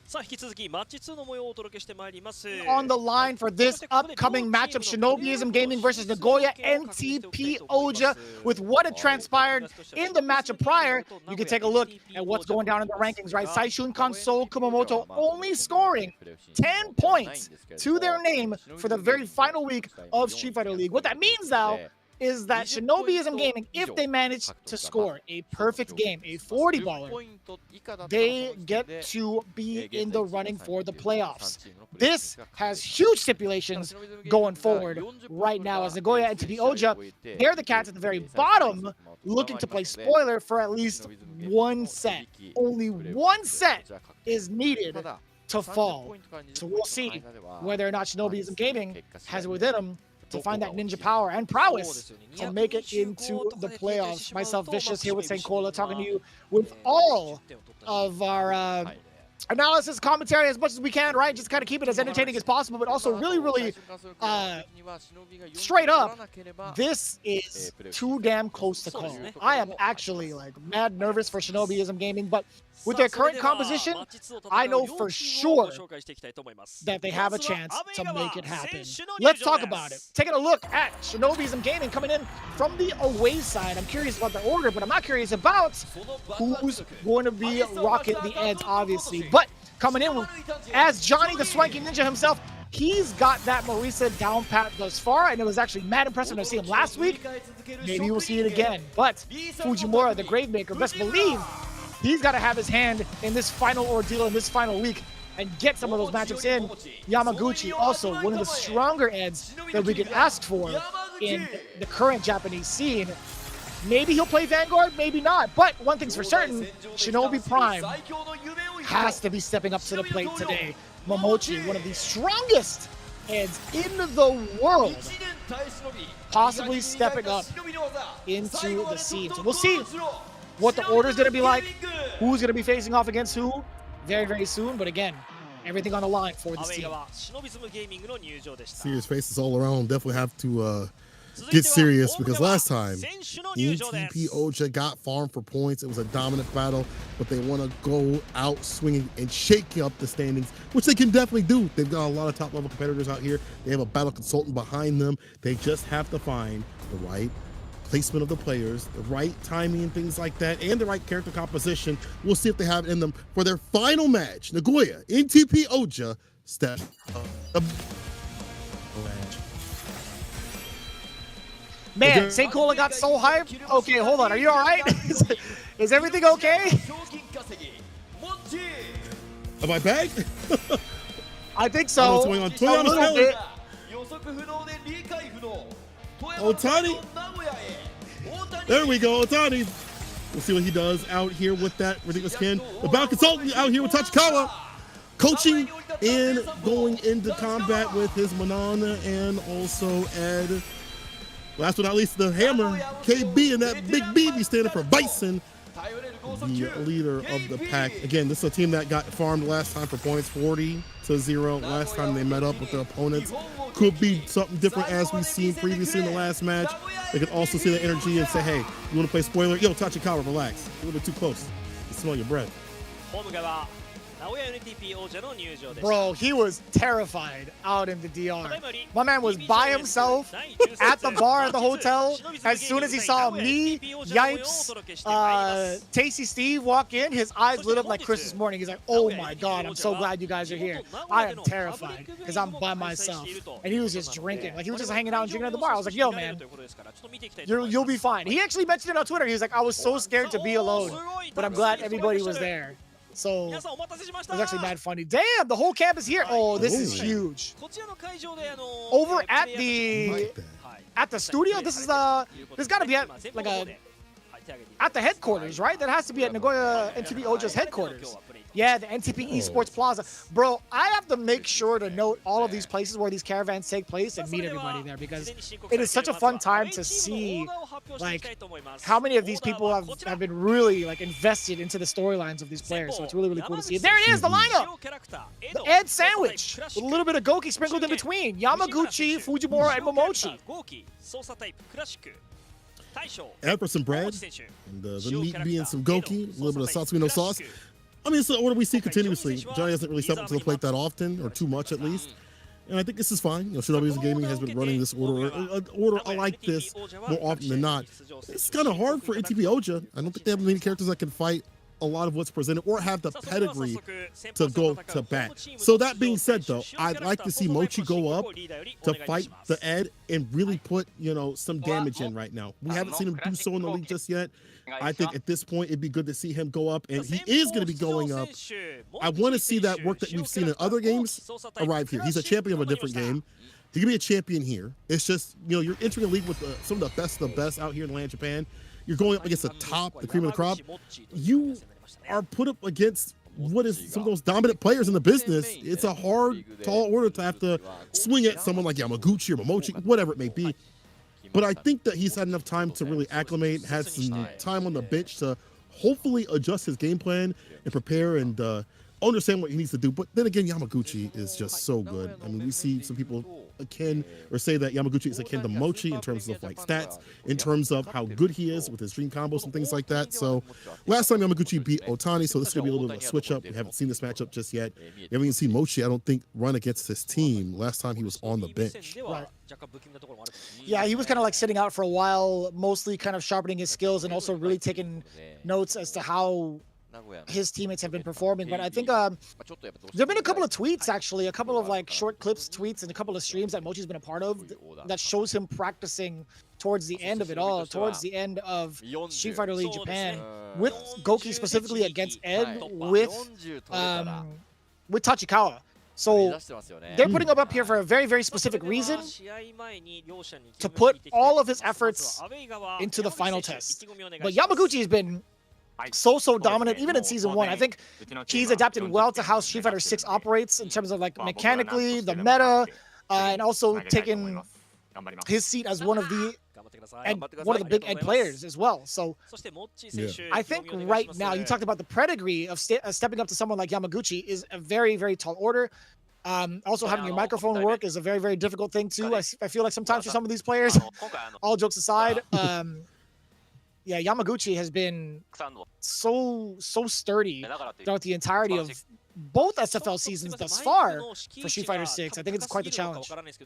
さあ引き続きマッチ2の模様をお届けしてまいります。 On the line for this upcoming matchup, Shinobism Gaming versus NagoyaNTPOJA. With what had transpired in the matchup prior, you can take a look at what's going down in the rankings, right? Saishunkan Kumamoto only scoring 10 points to their name for the very final week of Street Fighter League. What that means now is that Shinobism Gaming, if they manage to score a perfect game, a 40-baller, they get to be in the running for the playoffs. This has huge stipulations going forward right now, as NagoyaNTPOJA, they're the cats at the very bottom, looking to play spoiler for at least one set. Only one set is needed to fall. So we'll see whether or not Shinobism Gaming has it within them to find that ninja power and prowess to make it into the playoffs. Myself, Vicious, here with St. Cola, talking to you with all of our analysis, commentary as much as we can, right? Just kind of keep it as entertaining as possible, but also really straight up, this is too damn close to call. I am actually like mad nervous for Shinobism Gaming, but with their current composition, I know for sure that they have a chance to make it happen. Let's talk about it. Taking a look at Shinobism Gaming coming in from the away side. I'm curious about the order, but I'm not curious about who's going to be rocking the ends, obviously. But coming in as Johnny the Swanky Ninja himself, he's got that Marisa down pat thus far, and it was actually mad impressive to see him last week. Maybe we'll see it again. But Fujimura, the Gravemaker, best believe he's got to have his hand in this final ordeal in this final week and get some of those matchups in. Yamaguchi, also one of the stronger ends that we could ask for in the current Japanese scene. Maybe he'll play Vanguard, maybe not. But one thing's for certain, Shinobi Prime has to be stepping up to the plate today. Momochi, one of the strongest ends in the world, possibly stepping up into the scene. So we'll see what the order is going to be like, who's going to be facing off against who very soon. But again, everything on the line for this team. Serious faces all around. Definitely have to get serious, because last time NTPOJA got farmed for points. It was a dominant battle, but they want to go out swinging and shaking up the standings, which they can definitely do. They've got a lot of top-level competitors out here. They have a battle consultant behind them. They just have to find the right placement of the players, the right timing and things like that, and the right character composition. We'll see if they have it in them for their final match. NagoyaNTPOJA step up. Man, St. Cola got so hyped. Okay, hold on. Are you all right? Is everything okay? Am I back? I think I don't know so. what's going on. A Toyama's little down. bit. Otani. There we go, Otani. We'll see what he does out here with that ridiculous can. The battle consultant out here with Tachikawa, coaching and going into combat with his Manana and also Ed. Last but not least, the Hammer, KB, and that Big BB standing for Bison, the leader of the pack. Again, this is a team that got farmed last time for points, 40-0 last time they met up with their opponents. Could be something different as we've seen previously in the last match. They could also see the energy and say, hey, you want to play spoiler? Yo, Tachikawa, relax. A little bit too close. You smell your breath. Bro, he was terrified out in the DR. My man was by himself at the bar at the hotel. As soon as he saw me, Yipes, Tasty Steve walk in, his eyes lit up like Christmas morning. He's like, oh my God, I'm so glad you guys are here. I am terrified because I'm by myself. And he was just drinking. Like, he was just hanging out and drinking at the bar. I was like, yo, man, you'll be fine. He actually mentioned it on Twitter. He was like, I was so scared to be alone, but I'm glad everybody was there. So it was actually mad funny. Damn, the whole camp is here. Oh, this is huge. Over at the studio, this is this got to be at like at the headquarters, right? That has to be at NagoyaNTPOJA's headquarters. Yeah, the NTP Esports Plaza. Bro, I have to make sure to note all of these places where these caravans take place and meet everybody there, because it is such a fun time to see like how many of these people have been really like invested into the storylines of these players. So it's really, really cool to see. There it is, the lineup. The Ed sandwich with a little bit of Goki sprinkled in between. Yamaguchi, Fujimura, and Momochi. Add for some bread, and the meat being some Goki, a little bit of Satsuino sauce. I mean, it's the order we see continuously. Johnny hasn't really stepped up to the plate that often, or too much at least. And I think this is fine. You know, Shinobism Gaming has been running this order like this more often than not. It's kind of hard for NTPOJA. I don't think they have many characters that can fight a lot of what's presented or have the pedigree to go to bat. So that being said, though, I'd like to see Mochi go up to fight the Ed and really put, you know, some damage in right now. We haven't seen him do so in the league just yet. I think at this point, it'd be good to see him go up, and he is going to be going up. I want to see that work that we've seen in other games arrive here. He's a champion of a different game. He can be a champion here. It's just, you know, you're entering a league with some of the best out here in land Japan. You're going up against the top, the cream of the crop. You are put up against what is some of those dominant players in the business. It's a hard, tall order to have to swing at someone like Yamaguchi or Momochi, whatever it may be. But I think that he's had enough time to really acclimate, had some time on the bench to hopefully adjust his game plan and prepare and understand what he needs to do. But then again, Yamaguchi is just so good. I mean, we see some people akin or say that Yamaguchi is akin to Mochi in terms of like stats, in terms of how good he is with his dream combos and things like that. So last time Yamaguchi beat Otani, so this is gonna be a little bit of a switch up. We haven't seen this matchup just yet. We haven't even seen Mochi, I don't think, run against his team last time he was on the bench. Right. Yeah, he was kind of like sitting out for a while, mostly kind of sharpening his skills and also really taking notes as to how his teammates have been performing. But I think there have been a couple of tweets, actually, a couple of like short clips, tweets, and a couple of streams that Mochi's been a part of that shows him practicing towards the end of it all, towards the end of Street Fighter League Japan, with Goki specifically against Ed, with Tachikawa. So they're putting him up here for a very, very specific reason, to put all of his efforts into the final test. But Yamaguchi has been so dominant, even in Season 1. I think he's adapted well to how Street Fighter 6 operates in terms of like mechanically, the meta, and also taking his seat as one of the big Ed players as well. So I think right now, you talked about the pedigree of stepping up to someone like Yamaguchi is a very, very tall order. Also, having your microphone work is a very, very difficult thing too. I feel like sometimes for some of these players, all jokes aside, yeah, Yamaguchi has been so sturdy throughout the entirety of both SFL seasons thus far for Street Fighter 6. I think it's quite the challenge. I think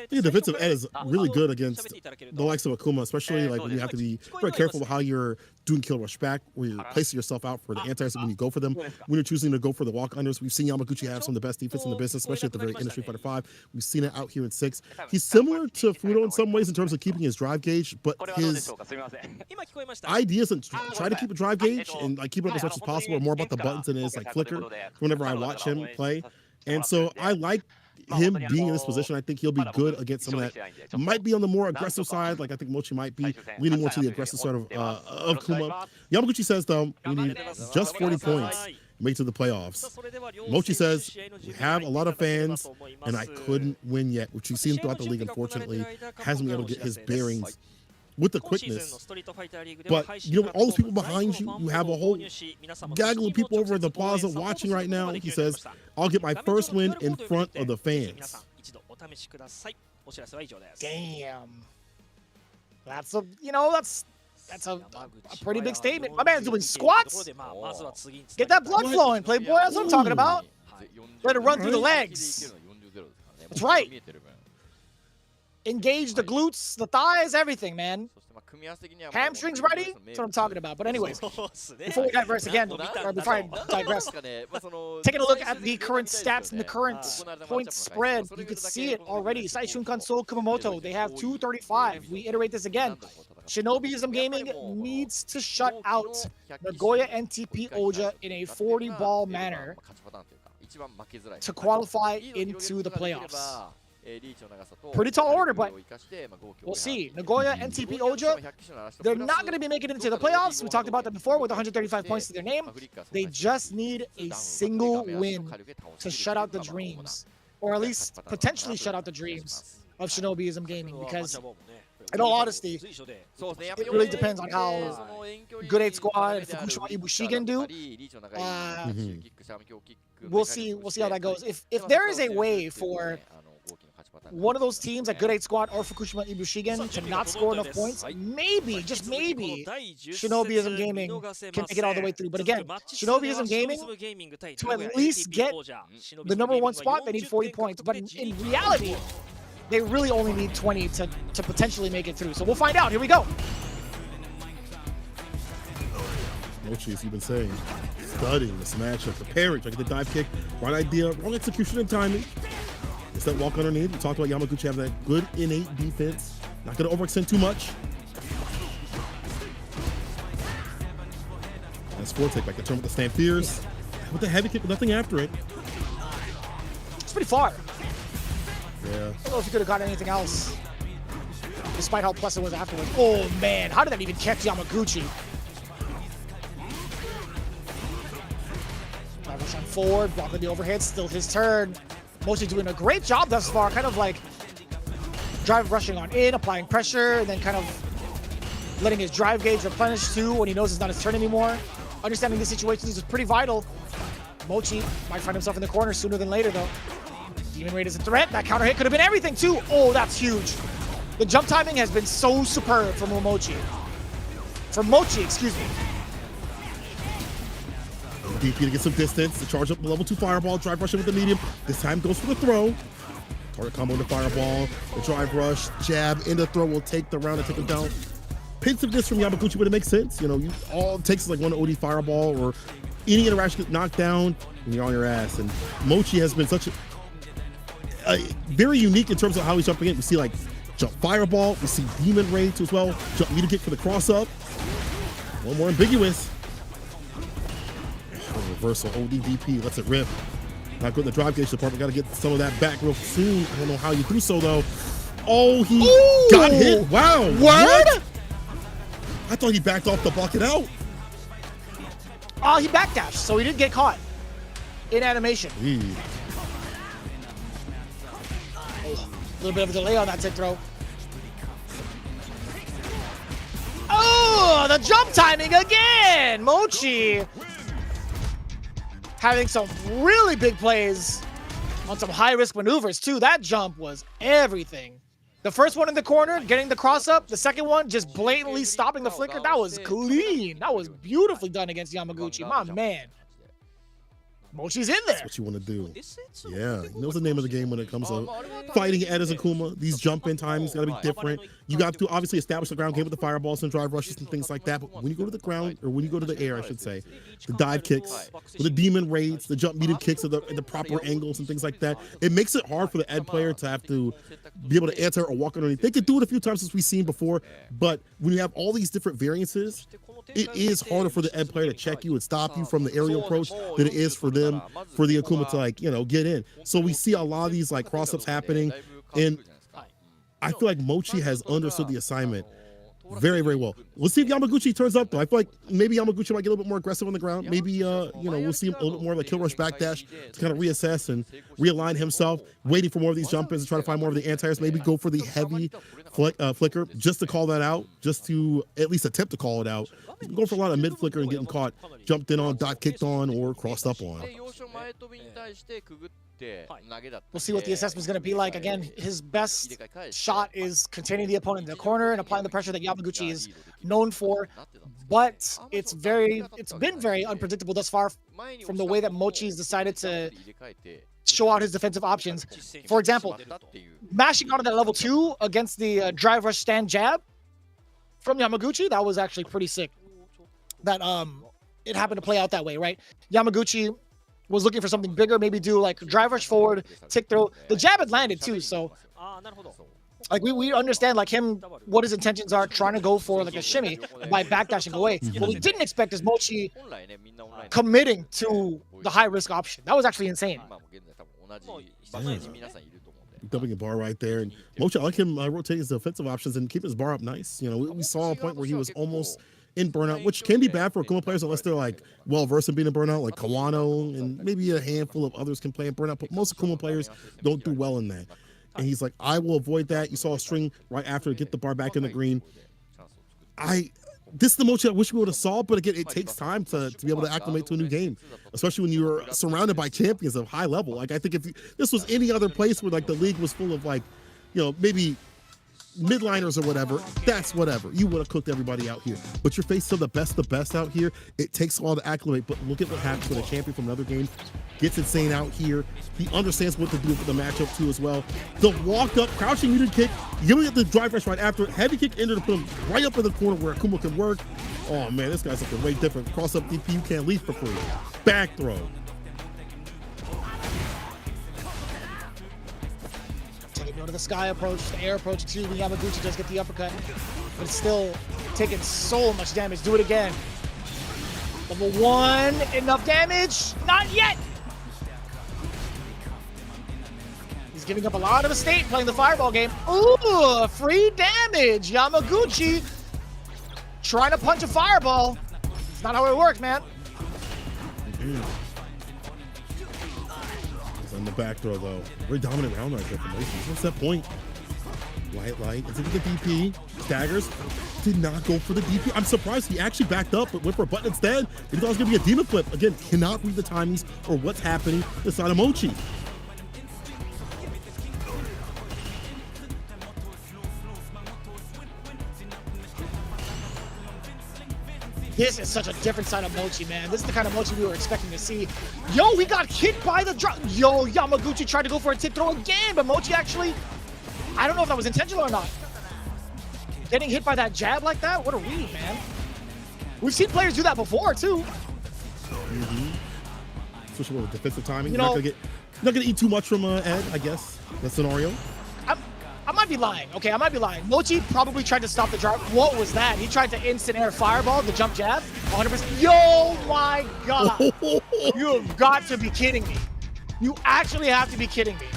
the defensive Ed is really good against the likes of Akuma, especially like when you have to be very careful with how you're doing kill rush back, where you're placing yourself out for the anti-airs when you go for them. When you're choosing to go for the walk-unders, we've seen Yamaguchi have some of the best defense in the business, especially at the very end of Street Fighter 5. We've seen it out here in 6. He's similar to Fudo in some ways in terms of keeping his drive gauge, but his idea isn't try to keep a drive gauge and like keep it up as much as possible, or more about the buttons than it is like flicker whenever I watch him play. And so I like him being in this position. I think he'll be good against someone that might be on the more aggressive side. Like I think Mochi might be leaning more to the aggressive side of Kuma. Yamaguchi says, though, we need just 40 points to make it to the playoffs. Mochi says, we have a lot of fans, and I couldn't win yet, which we've seen throughout the league, unfortunately. Hasn't been able to get his bearings with the quickness. But, you know, all those people behind you, you have a whole gaggle of people over at the plaza watching right now. He says, I'll get my first win in front of the fans. Damn. That's a, you know, that's a pretty big statement. My man's doing squats. Get that blood flowing, Playboy. That's what I'm talking about. Let it run through the legs. That's right. Engage the glutes, the thighs, everything, man. Hamstrings ready? That's what I'm talking about. But anyways, before we digress again, or before I digress, taking a look at the current stats and the current point spread, you could see it already. Saishunkan Seoul Kumamoto, they have 235. We iterate this again. Shinobism Gaming needs to shut out NagoyaNTPOJA in a 40-ball manner to qualify into the playoffs. Pretty tall order, but we'll see. NagoyaNTPOJA, they're not going to be making it into the playoffs. We talked about that before with 135 points to their name. They just need a single win to shut out the dreams, or at least potentially shut out the dreams of Shinobism Gaming, because in all honesty, it really depends on how Good 8 Squad and FUKUSHIMA IBUSHIGIN do. We'll see how that goes. If there is a way for one of those teams like Good 8 Squad or FUKUSHIMA IBUSHIGIN to not score enough points, maybe, just maybe, Shinobism Gaming can make it all the way through. But again, Shinobism Gaming, to at least get the #1 spot, they need 40 points. But in reality, they really only need 20 to potentially make it through. So we'll find out. Here we go. Mochi, as you've been saying, studying this matchup, preparing, trying to get the dive kick, right idea, wrong execution and timing. It's that walk underneath. We talked about Yamaguchi having that good innate defense. Not going to overextend too much. Nice forward take back the turn with the stand fierce. With the heavy kick with nothing after it. It's pretty far. Yeah. I don't know if he could have got anything else, despite how plus it was afterwards. Oh man, how did that even catch Yamaguchi? Drive rush on forward, blocking the overhead, still his turn. Mostly doing a great job thus far, kind of like drive rushing on in, applying pressure, and then kind of letting his drive gauge replenish too when he knows it's not his turn anymore. Understanding the situations is pretty vital. Mochi might find himself in the corner sooner than later though. Demon Raid is a threat. That counter hit could have been everything too. Oh, that's huge. The jump timing has been so superb from Mochi. From Mochi, excuse me. DP to get some distance, to charge up the level 2 fireball, drive rush in with the medium. This time goes for the throw. Target combo into fireball, the drive rush, jab into throw will take the round and take him down. Pensiveness from Yamaguchi, but it makes sense. You know, all it takes is like one OD fireball or any interaction gets knocked down and you're on your ass. And Mochi has been such a very unique in terms of how he's jumping in. We see like jump fireball, we see demon raids as well, jump medium kick for the cross up. One more ambiguous. Reversal, ODDP, lets it rip. Not good in the drive gauge department. Got to get some of that back real soon. I don't know how you do so though. Oh, he got hit. Wow. Word? What? I thought he backed off the bucket out. Oh, he backdashed, so he didn't get caught in animation. Oh, a little bit of a delay on that tip throw. Oh, the jump timing again. Mochi having some really big plays on some high-risk maneuvers, too. That jump was everything. The first one in the corner, getting the cross-up. The second one, just blatantly stopping the flicker. That was clean. That was beautifully done against Yamaguchi. My man. Mochi's in there. That's what you want to do. Yeah, he knows the name of the game when it comes to fighting Ed as Akuma. These jump-in times got to be different. You got to obviously establish the ground game with the fireballs and drive rushes and things like that. But when you go to the ground, or when you go to the air, I should say, the dive kicks, with the demon raids, the jump medium kicks at the proper angles and things like that, it makes it hard for the Ed player to have to be able to answer or walk underneath. They could do it a few times as we've seen before, but when you have all these different variances, it is harder for the Ed player to check you and stop you from the aerial approach than it is for them, for the Akuma to like, get in. So we see a lot of these like cross-ups happening, and I feel like Mochi has understood the assignment very, very well. We'll see if Yamaguchi turns up though. I feel like maybe Yamaguchi might get a little bit more aggressive on the ground. Maybe we'll see him a little bit more of a kill rush backdash to kind of reassess and realign himself, waiting for more of these jump-ins and try to find more of the anti-airs. Maybe go for the heavy flicker just to call that out, just to at least attempt to call it out. Go for a lot of mid flicker and getting caught, jumped in on, dot kicked on, or crossed up on. We'll see what the assessment is going to be like. Again, his best shot is containing the opponent in the corner and applying the pressure that Yamaguchi is known for. But it's been very unpredictable thus far from the way that Mochi's decided to show out his defensive options. For example, mashing out of that level 2 against the drive rush stand jab from Yamaguchi, that was actually pretty sick. That it happened to play out that way, right? Yamaguchi was looking for something bigger, maybe do like drive rush forward, tick throw. The jab had landed too, so like we understand like him, what his intentions are, trying to go for like a shimmy by backdashing away. What we didn't expect is Mochi committing to the high risk option. That was actually insane. Dumping a bar right there, and Mochi, I like him rotate his defensive options and keep his bar up nice. We saw a point where he was almost in burnout, which can be bad for Akuma players unless they're like well versed in being in burnout, like Kawano and maybe a handful of others can play in burnout, but most Akuma players don't do well in that. And he's like, I will avoid that. You saw a string right after, get the bar back in the green. This is the Mochi I wish we would have saw, but again, it takes time to be able to acclimate to a new game, especially when you're surrounded by champions of high level. Like, I think if this was any other place where like the league was full of like, maybe midliners or whatever, that's whatever. You would have cooked everybody out here. But you're facing the best out here. It takes a while to acclimate, but look at what happens when a champion from another game gets insane out here. He understands what to do for the matchup too as well. The walk up, crouching muted kick, giving it the drive rush right after, heavy kick into to put him right up in the corner where Akuma can work. Oh man, this guy's looking way different. Cross up DP, you can't leave for free. Back throw. Go to the sky approach, the air approach, excuse me. Yamaguchi does get the uppercut, but it's still taking so much damage. Do it again. Level 1, enough damage? Not yet! He's giving up a lot of estate playing the fireball game. Ooh, free damage! Yamaguchi trying to punch a fireball. It's not how it works, man. On the back throw though. Very dominant round right there from Mason. What's that point? Light. Into the DP. Staggers. Did not go for the DP. I'm surprised he actually backed up, but went for a button instead. He thought it was going to be a demon flip. Again, cannot read the timings or what's happening inside of Mochi. This is such a different side of Mochi, man. This is the kind of Mochi we were expecting to see. Yo, we got hit by the drop. Yo, Yamaguchi tried to go for a tip throw again, but Mochi actually, I don't know if that was intentional or not. Getting hit by that jab like that? What a read, man. We've seen players do that before, too. Especially with defensive timing. You're not gonna eat too much from Ed, I guess, that scenario. I might be lying. Okay, I might be lying. Mochi probably tried to stop the drive. What was that? He tried to instant air fireball, the jump jab. 100%. Yo, my God. You have got to be kidding me. You actually have to be kidding me.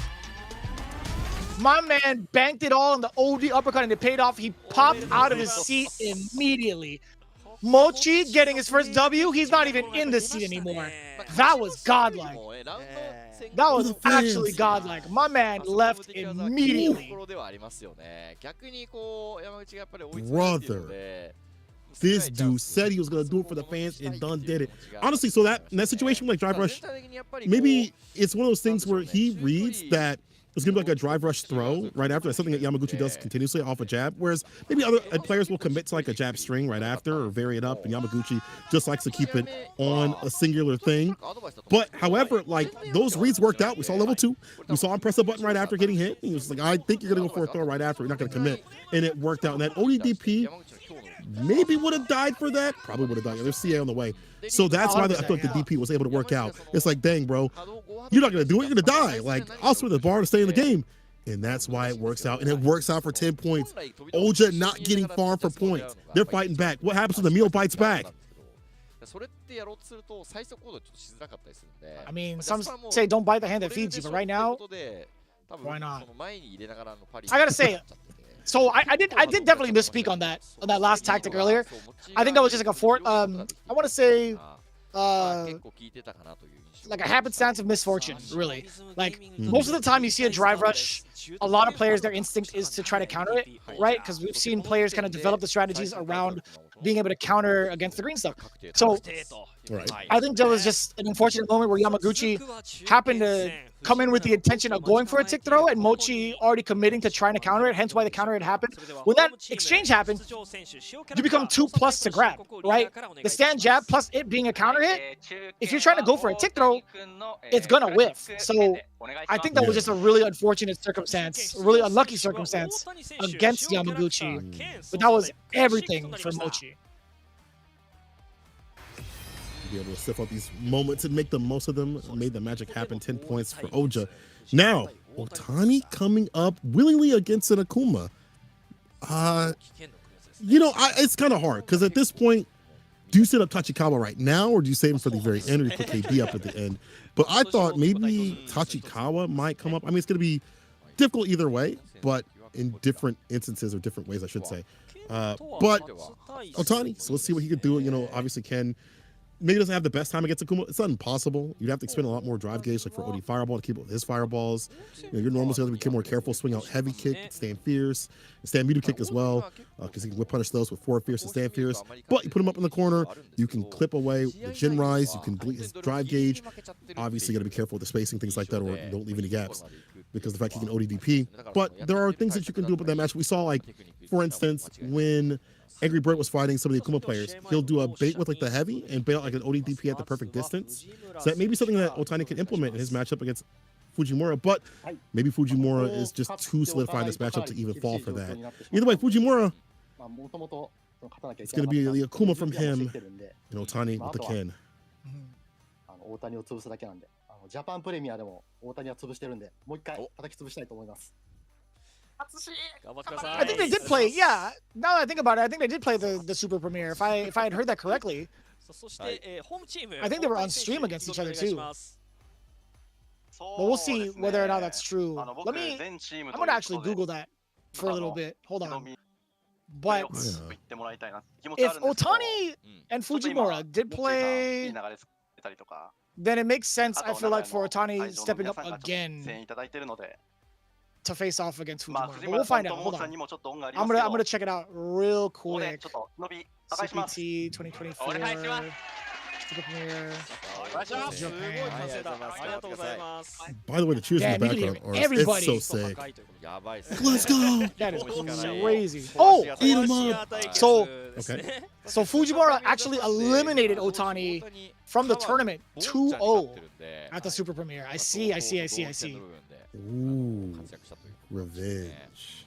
My man banked it all on the OD uppercut and it paid off. He popped out of his seat immediately. Mochi getting his first W. He's not even in the seat anymore. That was godlike. That was actually godlike. My man left immediately. Brother, this dude said he was going to do it for the fans and done did it. Honestly, so in that situation like Drive Rush, maybe it's one of those things where he reads that it's going to be like a drive rush throw right after. That's something that Yamaguchi does continuously off a jab, whereas maybe other players will commit to like a jab string right after or vary it up, and Yamaguchi just likes to keep it on a singular thing. But however, like those reads worked out. We saw level 2. We saw him press a button right after getting hit. He was like, I think you're going to go for a throw right after. You're not going to commit. And it worked out. And that ODDP maybe would have died for that. Probably would have died. There's CA on the way. So that's why I feel like the DP was able to work out. It's like, dang, bro, you're not going to do it. You're going to die. Like, I'll swing the bar to stay in the game. And that's why it works out. And it works out for 10 points. Oja not getting far for points. They're fighting back. What happens when the meal bites back? I mean, some say don't bite the hand that feeds you, but right now, why not? I gotta say, so I did definitely misspeak on that last tactic earlier. I think that was just like a fort. I want to say, like a happenstance of misfortune, really. Like most of the time you see a drive rush, a lot of players, their instinct is to try to counter it, right? Because we've seen players kind of develop the strategies around being able to counter against the green stuff. So I think there was just an unfortunate moment where Yamaguchi happened to come in with the intention of going for a tick throw and Mochi already committing to trying to counter it, hence why the counter had happened. When that exchange happened, you become 2+ to grab, right? The stand jab plus it being a counter hit, if you're trying to go for a tick throw, it's gonna whiff. So I think that was just a really unfortunate circumstance, a really unlucky circumstance against Yamaguchi. But that was everything for Mochi. Be able to sift out these moments and make the most of them. Made the magic happen. 10 points for Oja. Now, Otani coming up willingly against an Akuma. You know, it's kind of hard because at this point, do you set up Tachikawa right now or do you save him for the very end or you put KB up at the end? But I thought maybe Tachikawa might come up. I mean, it's going to be difficult either way, but in different instances or different ways, I should say. But Otani, so let's see what he could do. You know, obviously Ken maybe doesn't have the best time against Akuma. It's not impossible. You'd have to expend a lot more drive gauge, like for OD Fireball to keep up with his fireballs. You know, your normals have to be more careful, swing out heavy kick, stand fierce, and stand medium kick as well, because you can whip punish those with 4 fierce and stand fierce. But you put him up in the corner, you can clip away the Jin Rise, you can delete his drive gauge. Obviously, you got to be careful with the spacing, things like that, or you don't leave any gaps, because the fact you can ODDP. But there are things that you can do with that match. We saw, like, for instance, when Angry Bird was fighting some of the Akuma players, he'll do a bait with like the heavy and bait out like an ODDP at the perfect distance. So that may be something that Otani can implement in his matchup against Fujimura, but maybe Fujimura is just too solidified in this matchup to even fall for that. Either way, Fujimura, it's going to be the Akuma from him and Otani with the Ken. 大谷を潰すだけなんで、ジャパンプレミアでも大谷は潰してるんで、もう一回叩き潰したいと思います。 I think they did play, yeah. Now that I think about it, I think they did play the Super Premiere. If I had heard that correctly, I think they were on stream against each other too. But we'll see whether or not that's true. I'm gonna actually Google that for a little bit. Hold on. But if Otani and Fujimura did play, then it makes sense, I feel like, for Otani stepping up again to face off against Fujimura. But we'll find out. Hold on. I'm gonna check it out real quick. CPT 2024. Super Premiere. By the way, the cheers in the background are it's so sick. Let's go. That is crazy. Oh, eat him up. So Fujimura actually eliminated Otani from the tournament 2-0 at the Super Premiere. I see. Ooh, revenge.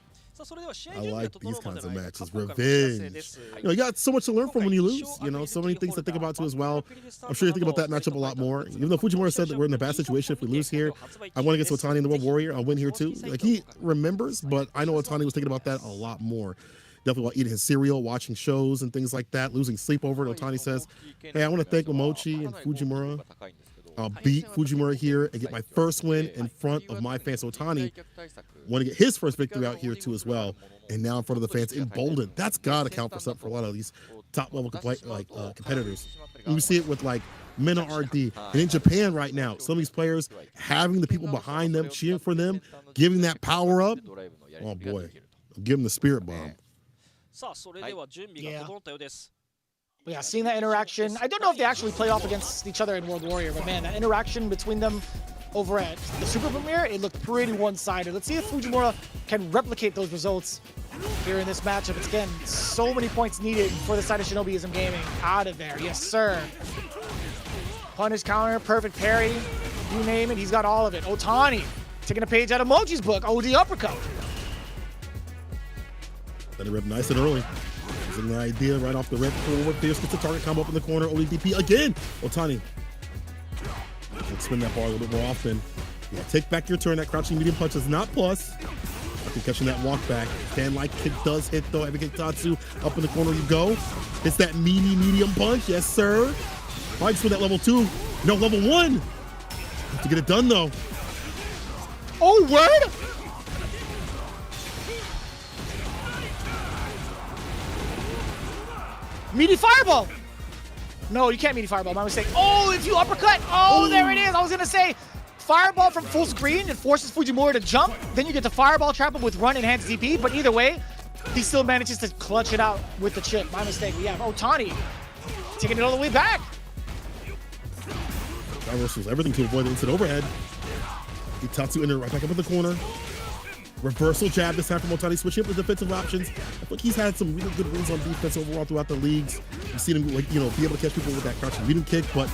I like these kinds of matches. Revenge. You know, you got so much to learn from when you lose. You know, so many things to think about too as well. I'm sure you think about that matchup a lot more. Even though Fujimura said that we're in a bad situation if we lose here, I want to get to Otani in the World Warrior. I'll win here too. Like, he remembers, but I know Otani was thinking about that a lot more. Definitely while eating his cereal, watching shows and things like that, losing sleep over it. Otani says, hey, I want to thank Momochi and Fujimura. I'll beat Fujimura here and get my first win in front of my fans. So Otani want to get his first victory out here too as well, and now in front of the fans, emboldened. That's got to count for something for a lot of these top-level competitors. And we see it with like Mena RD, and in Japan right now, some of these players having the people behind them cheering for them, giving that power up. Oh boy, give them the spirit bomb. Yeah, seeing that interaction. I don't know if they actually play off against each other in World Warrior, but man, that interaction between them over at the Super Premiere, it looked pretty one-sided. Let's see if Fujimura can replicate those results here in this matchup. It's, again, so many points needed for the side of Shinobism Gaming. Out of there, yes sir. Punish counter, perfect parry, you name it, he's got all of it. Otani taking a page out of Mochi's book, OD uppercut. Let it rip nice and early. Using the idea right off the rip, forward fierce, gets the target combo up in the corner, ODDP again. Otani. Let's spin that bar a little bit more often. Yeah, take back your turn. That crouching medium punch is not plus. After catching that walk back. Fan-like kick does hit though. Heavy kick Tatsu. Up in the corner you go. It's that meaty medium punch. Yes, sir. Fights for that level 2. No, level 1. Have to get it done though. Oh, word? Meaty fireball. No, you can't meaty fireball. My mistake. Oh, if you uppercut. Oh, there it is. I was going to say fireball from full screen. It forces Fujimura to jump. Then you get the fireball trap him with run enhanced DP. But either way, he still manages to clutch it out with the chip. My mistake. We have Otani taking it all the way back. Reversals everything to avoid the instant overhead. Itatsu in there right back up in the corner. Reversal jab this time from Otani, switching up the defensive options. I think he's had some really good wins on defense overall throughout the leagues. You've seen him, like, you know, be able to catch people with that crouching medium kick, but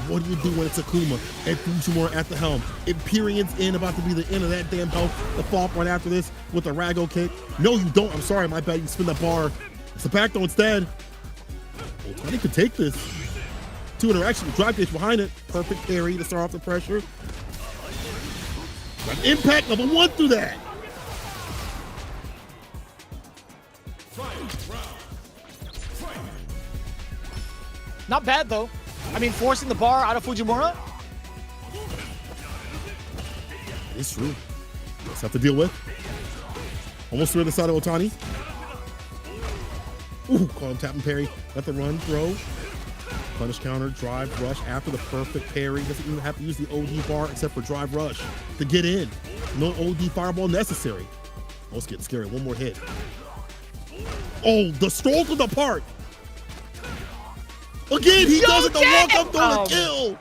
what do you do when it's Akuma and Fujimura at the helm? Imperion's in, about to be the end of that damn health. The fall right after this with the Rago kick. No, you don't. I'm sorry, my bad. You spin that bar. It's a back though instead. Otani could take this. 2 interactions, drive pitch behind it. Perfect parry to start off the pressure. Got impact level 1 through that. Not bad though. I mean, forcing the bar out of Fujimura. It's true. Let's have to deal with. Almost through the side of Otani. Ooh, call him tap and parry. Let the run, throw. Punish counter, drive, rush after the perfect parry. Doesn't even have to use the OD bar except for drive rush to get in. No OD fireball necessary. Oh, it's getting scary. One more hit. Oh, the stroll to the park. Again, he does it. The walk up on the kill.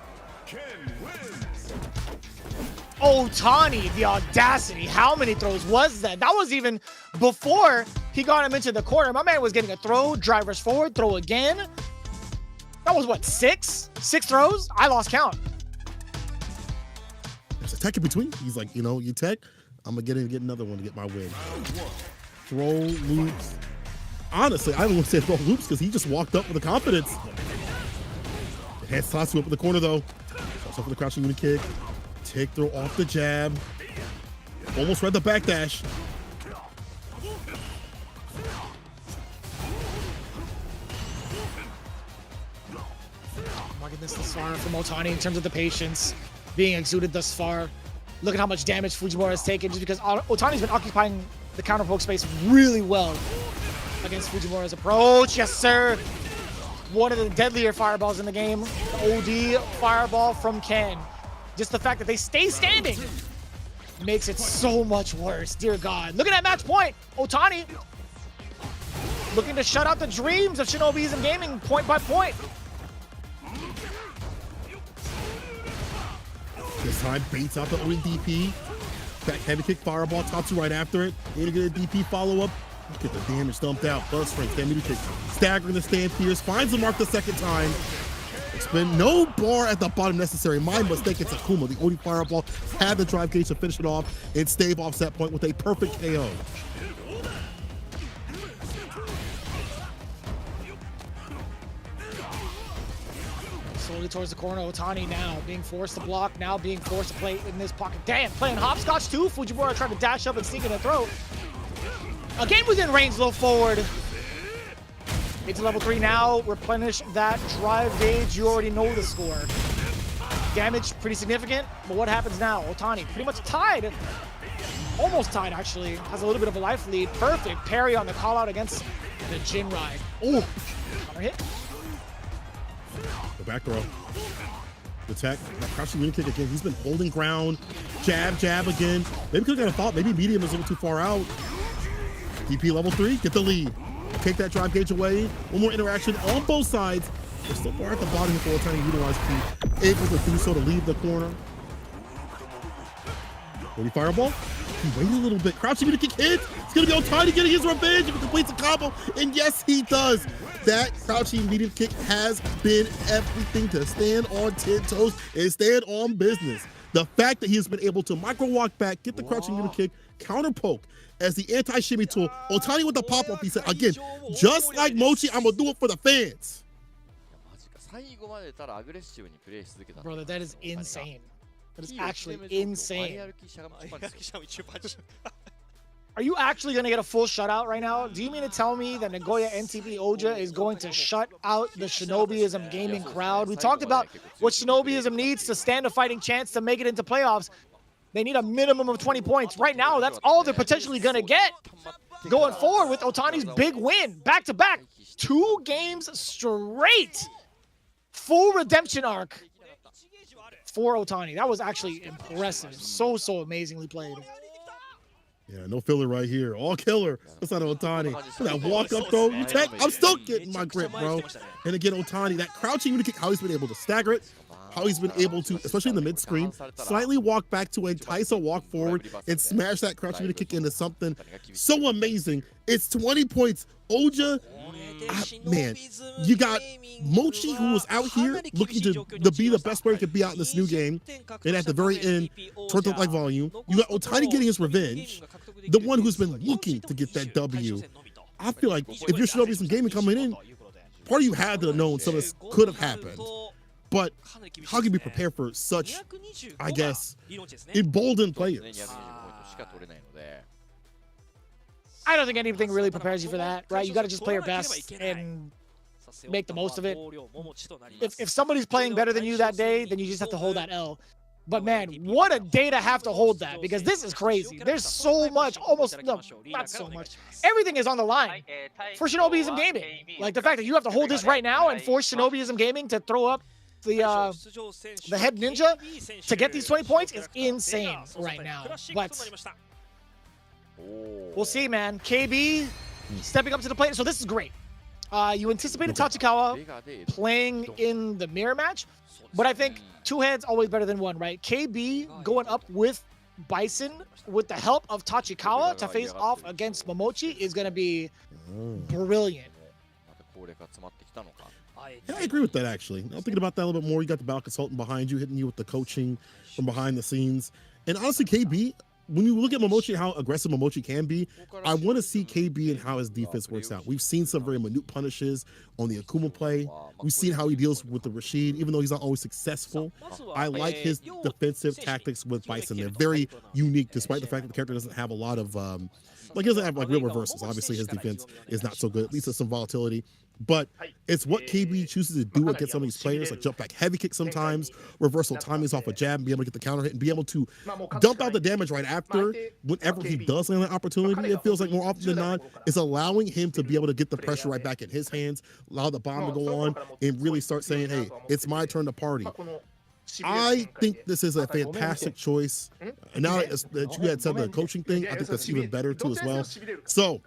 Otani, the audacity. How many throws was that? That was even before he got him into the corner. My man was getting a throw, drivers forward, throw again. That was what, 6? 6 throws? I lost count. There's a tech in between. He's like, you know, you tech, I'm gonna get another one to get my win. Throw loops. Honestly, I don't want to say throw loops because he just walked up with the confidence. Hands Tatsu up in the corner though. Starts off with the crouching unit kick. Take throw off the jab. Almost read the backdash. This thus far from Otani in terms of the patience being exuded thus far. Look at how much damage Fujimura has taken just because Otani's been occupying the counter poke space really well against Fujimura's approach. Yes, sir. One of the deadlier fireballs in the game. The OD fireball from Ken. Just the fact that they stay standing makes it so much worse. Dear God. Look at that match point. Otani looking to shut out the dreams of Shinobism Gaming point by point. This time baits out the ODP. Back heavy kick fireball, Tatsu right after it. Need to get a DP follow-up. Get the damage stumped out. Buzz strength, stand meter kick. Staggering the stand Pierce. Finds the mark the second time. Expend no bar at the bottom necessary. My mistake, it's Akuma. The OD fireball had the drive gauge to finish it off and stave off set point with a perfect KO. Slowly towards the corner, Otani now being forced to block, now being forced to play in this pocket. Damn, playing hopscotch too. Fujimura trying to dash up and sneak in a throw. Again within range, low forward. Into level 3 now, replenish that drive gauge. You already know the score. Damage pretty significant, but what happens now? Otani pretty much tied. Almost tied actually. Has a little bit of a life lead. Perfect parry on the call out against the Jinrai. Ooh, counter hit. The back throw. The tech. Crouching unit kick again. He's been holding ground. Jab, jab again. Maybe could have got a thought. Maybe medium is a little too far out. DP level 3. Get the lead. Take that drive gauge away. One more interaction on both sides. They're still far at the bottom here for Otani to utilize key. Able to do so to leave the corner. Ready fireball? He waited a little bit. Crouching unit kick hits. It's going to be Otani getting his revenge if he completes the combo. And yes, he does. That crouching medium kick has been everything to stand on 10 toes and stand on business. The fact that he has been able to micro walk back, get the crouching medium kick, counter poke as the anti-shimmy tool. Otani with the pop-up, he said, again, just like Mochi, I'm going to do it for the fans. Brother, that is insane. That is actually insane. Are you actually going to get a full shutout right now? Do you mean to tell me that NagoyaNTPOJA is going to shut out the Shinobism gaming crowd? We talked about what Shinobism needs to stand a fighting chance to make it into playoffs. They need a minimum of 20 points. Right now, that's all they're potentially going to get going forward with Otani's big win. Back-to-back, 2 games straight. Full redemption arc for Otani. That was actually impressive. So amazingly played. Yeah, no filler right here. All killer. That's not Otani. That walk up throw. You take. I'm still getting my grip, bro. And again, Otani, that crouching kick, how he's been able to stagger it, how he's been able to, especially in the mid screen, slightly walk back to entice a walk forward and smash that crouching kick into something so amazing. It's 20 points. Oja, man, you got Mochi, who was out here looking to be the best player he could be out in this new game, and at the very end, turned up like volume. You got Otani getting his revenge, the one who's been looking to get that W. I feel like if you're Shinobism Gaming coming in, part of you had to have known some of this could have happened. But how can you be prepared for such, I guess, emboldened players? I don't think anything really prepares you for that, right? You got to just play your best and make the most of it. If somebody's playing better than you that day, then you just have to hold that L. But man, what a day to have to hold that, because this is crazy. There's so much, almost, no, not so much. Everything is on the line for Shinobism Gaming. Like the fact that you have to hold this right now and force Shinobism Gaming to throw up the head ninja to get these 20 points is insane right now. But we'll see, man. KB stepping up to the plate. So this is great. You anticipated Tachikawa playing in the mirror match, but I think 2 heads always better than 1, right? KB going up with Bison with the help of Tachikawa to face off against Momochi is going to be brilliant. Yeah, I agree with that, actually. I'm thinking about that a little bit more. You got the battle consultant behind you, hitting you with the coaching from behind the scenes. And honestly, KB, when you look at Momochi, how aggressive Momochi can be, I want to see KB and how his defense works out. We've seen some very minute punishes on the Akuma play. We've seen how he deals with the Rashid, even though he's not always successful. I like his defensive tactics with Bison. They're very unique, despite the fact that the character doesn't have a lot of, like, he doesn't have, like, real reversals. Obviously, his defense is not so good. At least there's some volatility. But it's what KB chooses to do against some of these players, like jump back heavy kick sometimes, reversal timings off a jab, and be able to get the counter hit, and be able to dump out the damage right after whenever he does land an opportunity. It feels like more often than not, it's allowing him to be able to get the pressure right back in his hands, allow the bomb to go on, and really start saying, hey, it's my turn to party. I think this is a fantastic choice. And now that you had said the coaching thing, I think that's even better too as well. So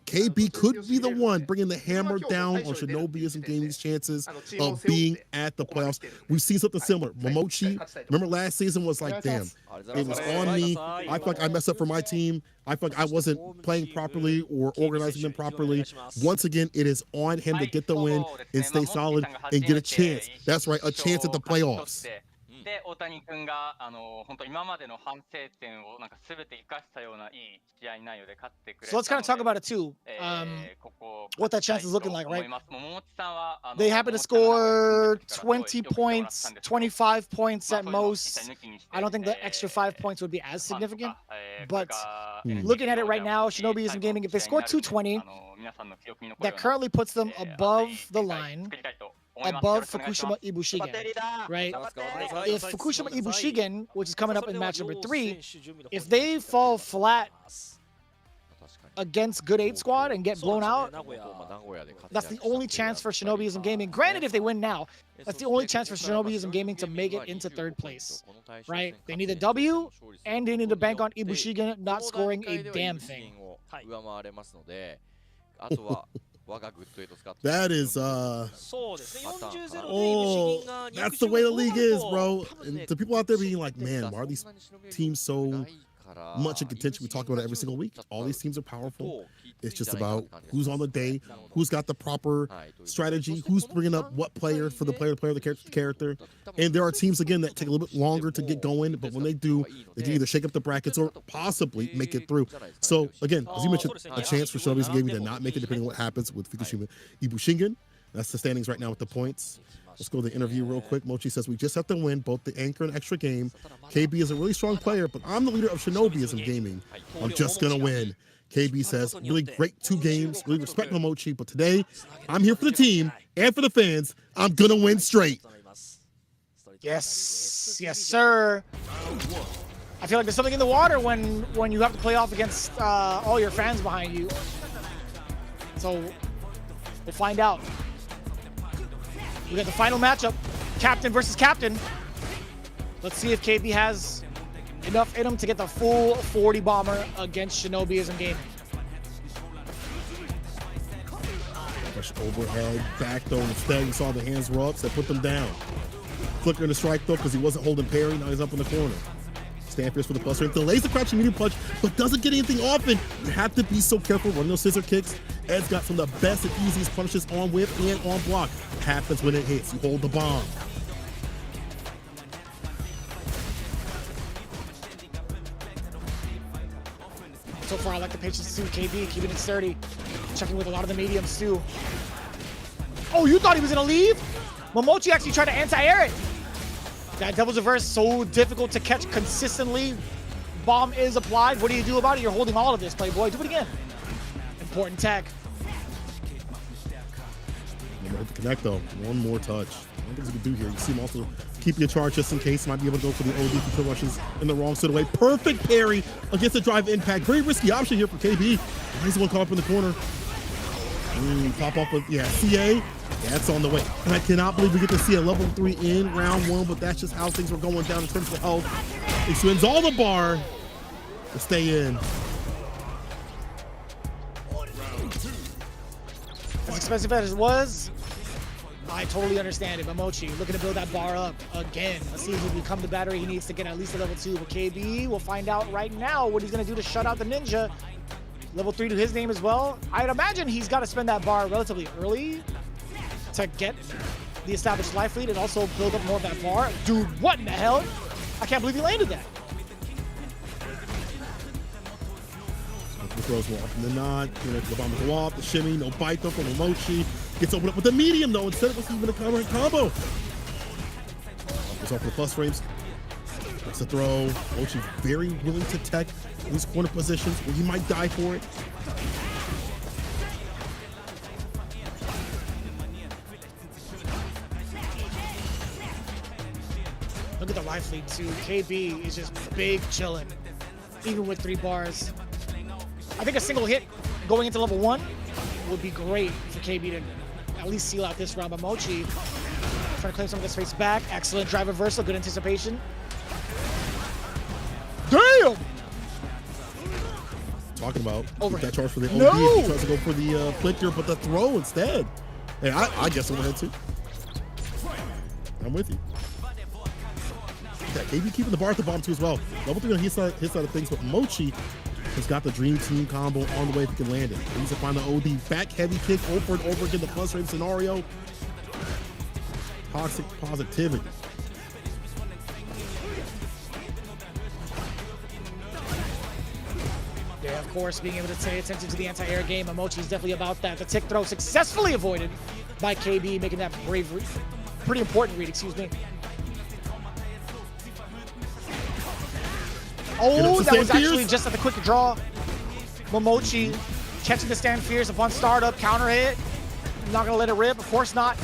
KB could be the one bringing the hammer down on Shinobism Gaming's chances of being at the playoffs. We've seen something similar. Momochi, remember last season was like, damn, it was on me. I feel like I messed up for my team. I feel like I wasn't playing properly or organizing them properly. Once again, it is on him to get the win and stay solid and get a chance. That's right, a chance at the playoffs. So let's kind of talk about it too. What that chance is looking like, right? They happen to score 20 points, 25 points at most. I don't think the extra 5 points would be as significant. But looking at it right now, Shinobism Gaming, if they score 220, that currently puts them above the line, above FUKUSHIMA IBUSHIGIN, right? If FUKUSHIMA IBUSHIGIN, which is coming up in match number 3, if they fall flat against Good 8 squad and get blown out, that's the only chance for Shinobism Gaming. Granted, if they win now, that's the only chance for Shinobism Gaming to make it into 3rd place, right? They need a W, and they need to bank on IBUSHIGIN not scoring a damn thing. That is that's the way the league is, bro. And to people out there being like, man, why are these teams so much in contention? We talk about it every single week. All these teams are powerful. It's just about who's on the day, who's got the proper strategy, who's bringing up what player for the player, the character, the character. And there are teams, again, that take a little bit longer to get going, but when they do, they can either shake up the brackets or possibly make it through. So, again, as you mentioned, a chance for Shinobism Gaming to not make it depending on what happens with FUKUSHIMA IBUSHIGIN. That's the standings right now with the points. Let's go to the interview real quick. Mochi says, we just have to win both the anchor and extra game. KB is a really strong player, but I'm the leader of Shinobism Gaming. I'm just going to win. KB says, really great 2 games. Really respect Mochi, but today I'm here for the team and for the fans. I'm going to win straight. Yes, yes, sir. I feel like there's something in the water when you have to play off against all your fans behind you. So we'll find out. We got the final matchup, captain versus captain. Let's see if KB has enough in him to get the full 40 bomber against Shinobism Gaming. Push overhead, back though instead. We saw the hands were up, so they put them down. Flicker in the strike though, because he wasn't holding parry. Now he's up in the corner. Stand fierce for the plus range. Delays the crouching medium punch, but doesn't get anything off it. You have to be so careful running those scissor kicks. Ed's got some of the best and easiest punishes on whip and on block. Happens when it hits. You hold the bomb. So far, I like the patience too. KB keeping it sturdy, checking with a lot of the mediums too. Oh, you thought he was gonna leave? Momochi actually tried to anti-air it. That devil's reverse, so difficult to catch consistently. Bomb is applied. What do you do about it? You're holding all of this, Playboy. Do it again. Important tech. Remember, hit the connect though. One more touch. I don't think he can do here. You see him also keep your charge just in case. Might be able to go for the OD for kill rushes in the wrong sort of way. Perfect parry against the drive impact. Very risky option here for KB. He's the one caught up in the corner. Pop off with, yeah, CA. That's on the way. And I cannot believe we get to see a level 3 in round 1, but that's just how things were going down in terms of health. He swings all the bar to stay in. As expensive as it was, I totally understand it. Momochi looking to build that bar up again. Let's see if he can become the battery he needs to get at least a level 2. But KB will find out right now what he's going to do to shut out the ninja. Level 3 to his name as well. I'd imagine he's got to spend that bar relatively early to get the established life lead and also build up more of that bar. Dude, what in the hell? I can't believe he landed that. The throws more often than not. You know, the bomb will go off, the shimmy, no bite though from Momochi. Gets opened up with the medium though, instead of even a combo. Goes off the plus frames. That's a throw. Mochi very willing to tech these corner positions where he might die for it. Look at the life lead too. KB is just big chilling, even with 3 bars. I think a single hit going into level 1 would be great for KB to at least seal out this round. But Mochi trying to claim some of the space back. Excellent drive reversal, good anticipation. Damn! Talking about Overhead. that charge for the OD. No! He tries to go for the flicker, but the throw instead. Hey, I guess overhead too. I'm with you. Yeah, KB keeping the bar at the bottom too as well. Level 3 on his side of things, but Mochi has got the dream team combo on the way if he can land it. He needs to find the OD back heavy kick over and over again, the plus frame scenario. Toxic positivity. Yeah, of course, being able to pay attention to the anti-air game. Momochi is definitely about that. The tick throw successfully avoided by KB, making that brave read. Pretty important read, excuse me. Oh, that was actually just at the quick draw. Momochi catching the stand fierce upon startup, counter hit. Not gonna let it rip, of course not.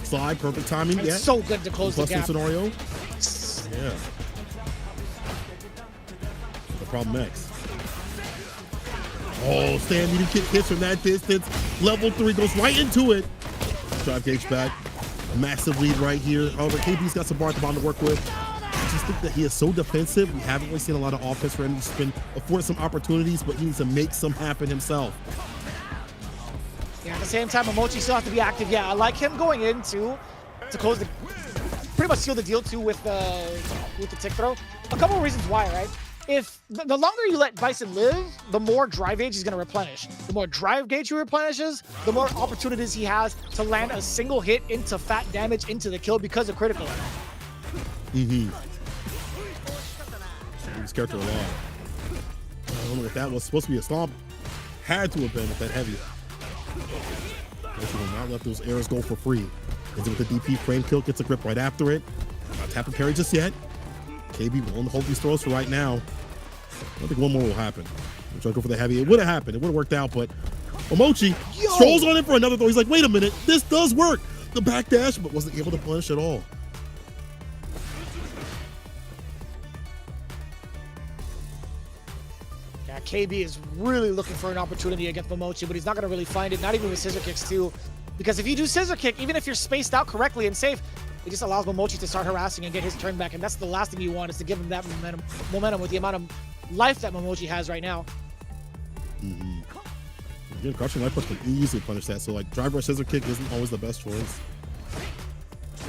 Slide, perfect timing. It's yeah. so good to close the gap. Scenario. Yeah. The problem next. Oh, stand medium kick hits from that distance. Level 3 goes right into it. Drive gauge back. Massive lead right here. However, KB's got some bar at the bottom to work with. I just think that he is so defensive. We haven't really seen a lot of offense for him. He's been afforded some opportunities, but he needs to make some happen himself. Yeah, at the same time, Momochi still has to be active. Yeah, I like him going in too to close the, pretty much seal the deal too with the tick throw. A couple of reasons why, right? If the longer you let Bison live, the more drive gauge he's going to replenish. The more drive gauge he replenishes, the more opportunities he has to land a single hit into fat damage into the kill because of critical. Mm-hmm. His character a lot. I don't know if that was supposed to be a stomp. Had to have been with that heavy. Momochi will not let those arrows go for free. Ends it with the DP frame kill, gets a grip right after it. Not tapping parry just yet. KB willing to hold these throws for right now. I think one more will happen. I'm trying to go for the heavy. It would have happened. It would have worked out, but Momochi strolls on it for another throw. He's like, wait a minute, this does work. The backdash, but wasn't able to punish at all. Yeah, KB is really looking for an opportunity against Momochi, but he's not going to really find it, not even with scissor kicks too. Because if you do scissor kick, even if you're spaced out correctly and safe, it just allows Momochi to start harassing and get his turn back, and that's the last thing you want, is to give him that momentum with the amount of life that Momochi has right now. Again, crouching life punch can easily punish that, so like drive rush scissor kick isn't always the best choice.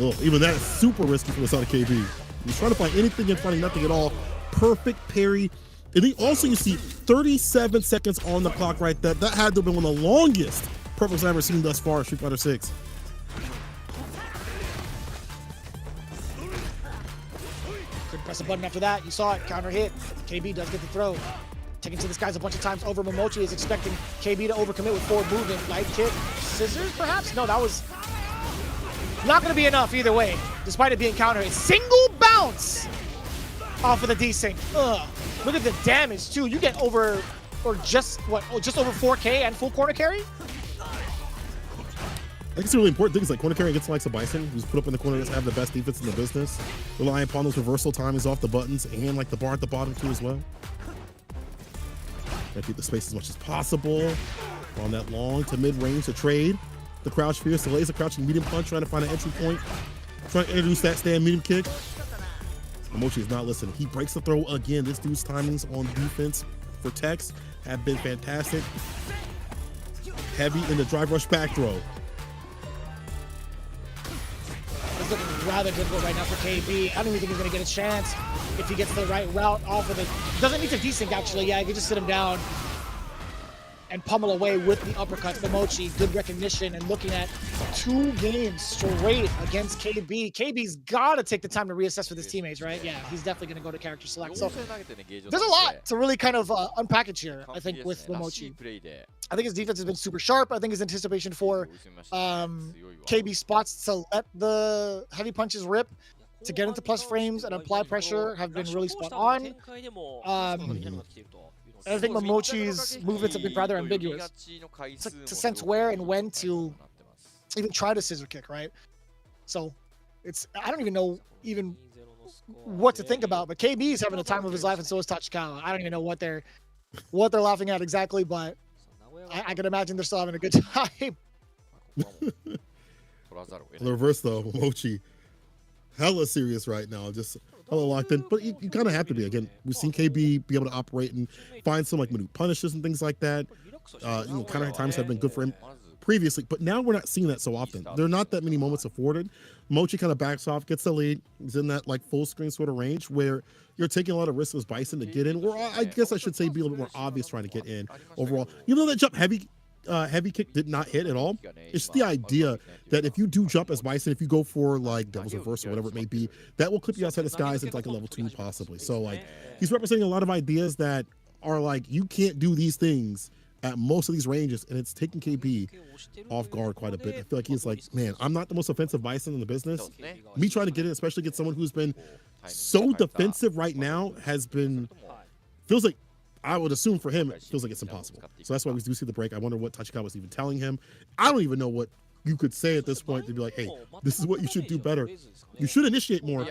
Ugh, even that is super risky for the side of KB. He's trying to find anything and finding nothing at all. Perfect parry. And then also you see 37 seconds on the clock right there. That had to have been one of the longest perfects I've ever seen thus far in Street Fighter 6. Couldn't press a button after that. You saw it, counter hit. KB does get the throw. Taking to this guy's a bunch of times over. Momochi is expecting KB to overcommit with forward movement. Light kick, scissors perhaps? No, that was not going to be enough either way, despite it being counter hit. Single bounce off of the desync. Ugh. Look at the damage too. You get over, or just what? Oh, just over 4K and full corner carry. I think it's a really important thing is like corner carry against the likes of Bison, who's put up in the corner, doesn't have the best defense in the business. Relying upon those reversal timings off the buttons and like the bar at the bottom too as well. Gotta keep the space as much as possible. On that long to mid range to trade. The crouch fierce, delays the crouching medium punch, trying to find an entry point. Trying to introduce that stand medium kick. Momochi is not listening. He breaks the throw again. This dude's timings on defense for Tex have been fantastic. Heavy in the drive rush back throw. It's looking rather difficult right now for KB. I don't even think he's going to get a chance if he gets the right route off of it. Doesn't need to desync actually. Yeah, he can just sit him down and pummel away with the uppercuts. Momochi, good recognition, and looking at 2 games straight against KB. KB's got to take the time to reassess with his teammates, right? Yeah, he's definitely going to go to character select. So there's a lot to really kind of unpackage here, I think, with Momochi. I think his defense has been super sharp. I think his anticipation for KB spots to let the heavy punches rip, to get into plus frames and apply pressure have been really spot on. I think Momochi's movements have been rather ambiguous to sense where and when to even try to scissor kick, right? So it's, I don't even know even what to think about, but KB is having the time of his life and so is Tachikawa. I don't even know what they're laughing at exactly, but I can imagine they're still having a good time. On the reverse though, Momochi hella serious right now, just hella locked in, but you kind of have to be. Again, we've seen KB be able to operate and find some like minute punishes and things like that. Counter times have been good for him previously, but now we're not seeing that so often. There are not that many moments afforded. Mochi kind of backs off, gets the lead. He's in that like full screen sort of range where you're taking a lot of risks as Bison to get in, or I guess I should say be a little bit more obvious trying to get in overall. You know, that jump heavy kick did not hit at all. It's the idea that if you do jump as Bison, if you go for like Devil's Reverse or whatever it may be, that will clip you outside the skies into like a level 2 possibly. So like he's representing a lot of ideas that are like, you can't do these things at most of these ranges, and it's taking KB off guard quite a bit. I feel like he's like, man, I'm not the most offensive Bison in the business. Me trying to get in, especially get someone who's been so defensive right now, has been, feels like, I would assume for him, it feels like it's impossible. So that's why we do see the break. I wonder what Tachikawa was even telling him. I don't even know what you could say at this point to be like, hey, this is what you should do better. You should initiate more.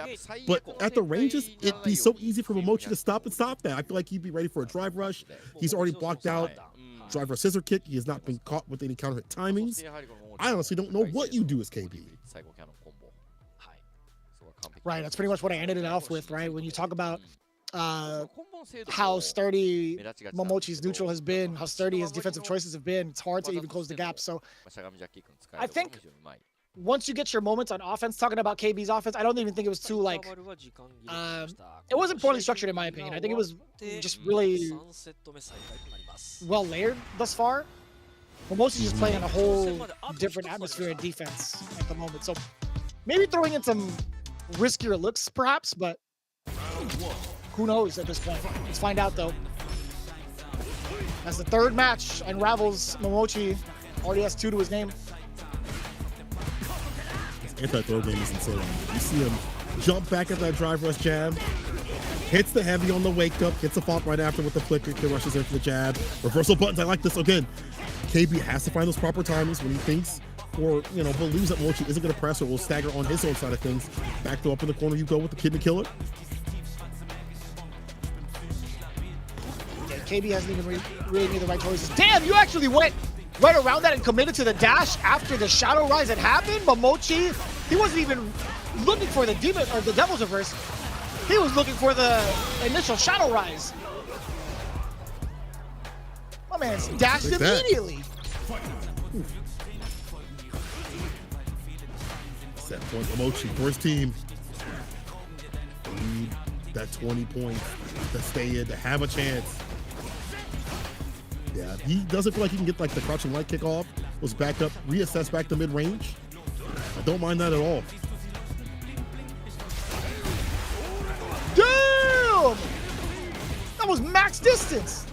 But at the ranges, it'd be so easy for Momochi to stop that. I feel like he'd be ready for a drive rush. He's already blocked out drive rush scissor kick. He has not been caught with any counter hit timings. I honestly don't know what you do as KB. Right, that's pretty much what I ended it off with, right? When you talk about how sturdy Momochi's neutral has been, how sturdy his defensive choices have been, it's hard to even close the gap. So I think once you get your moments on offense, talking about KB's offense, I don't even think it was too like, it wasn't poorly structured in my opinion. I think it was just really well layered thus far. Momochi's just playing in a whole different atmosphere of defense at the moment. So maybe throwing in some riskier looks perhaps, but who knows at this point. Let's find out though. As the third match unravels, Momochi already has 2 to his name. anti-throw game is insane. You see him jump back at that drive rush jab, hits the heavy on the wake up, hits a fault right after with the flicker, kid rushes in for the jab. Reversal buttons, I like this. Again, KB has to find those proper timings when he thinks or, you know, believes that Mochi isn't going to press or will stagger on his own side of things. Back throw up in the corner, you go with the kidney killer. Yeah, KB hasn't even really made the right choices. Damn, you actually went right around that and committed to the dash after the Shadow Rise had happened. But Mochi, he wasn't even looking for the demon or the Devil's Reverse. He was looking for the initial Shadow Rise. My man's dashed like immediately. Set point Mochi for his team. Need that 20 points to stay in, to have a chance. Yeah, he doesn't feel like he can get like the crouching light kick off. Was back up, reassess back to mid-range. I don't mind that at all. Damn! That was max distance.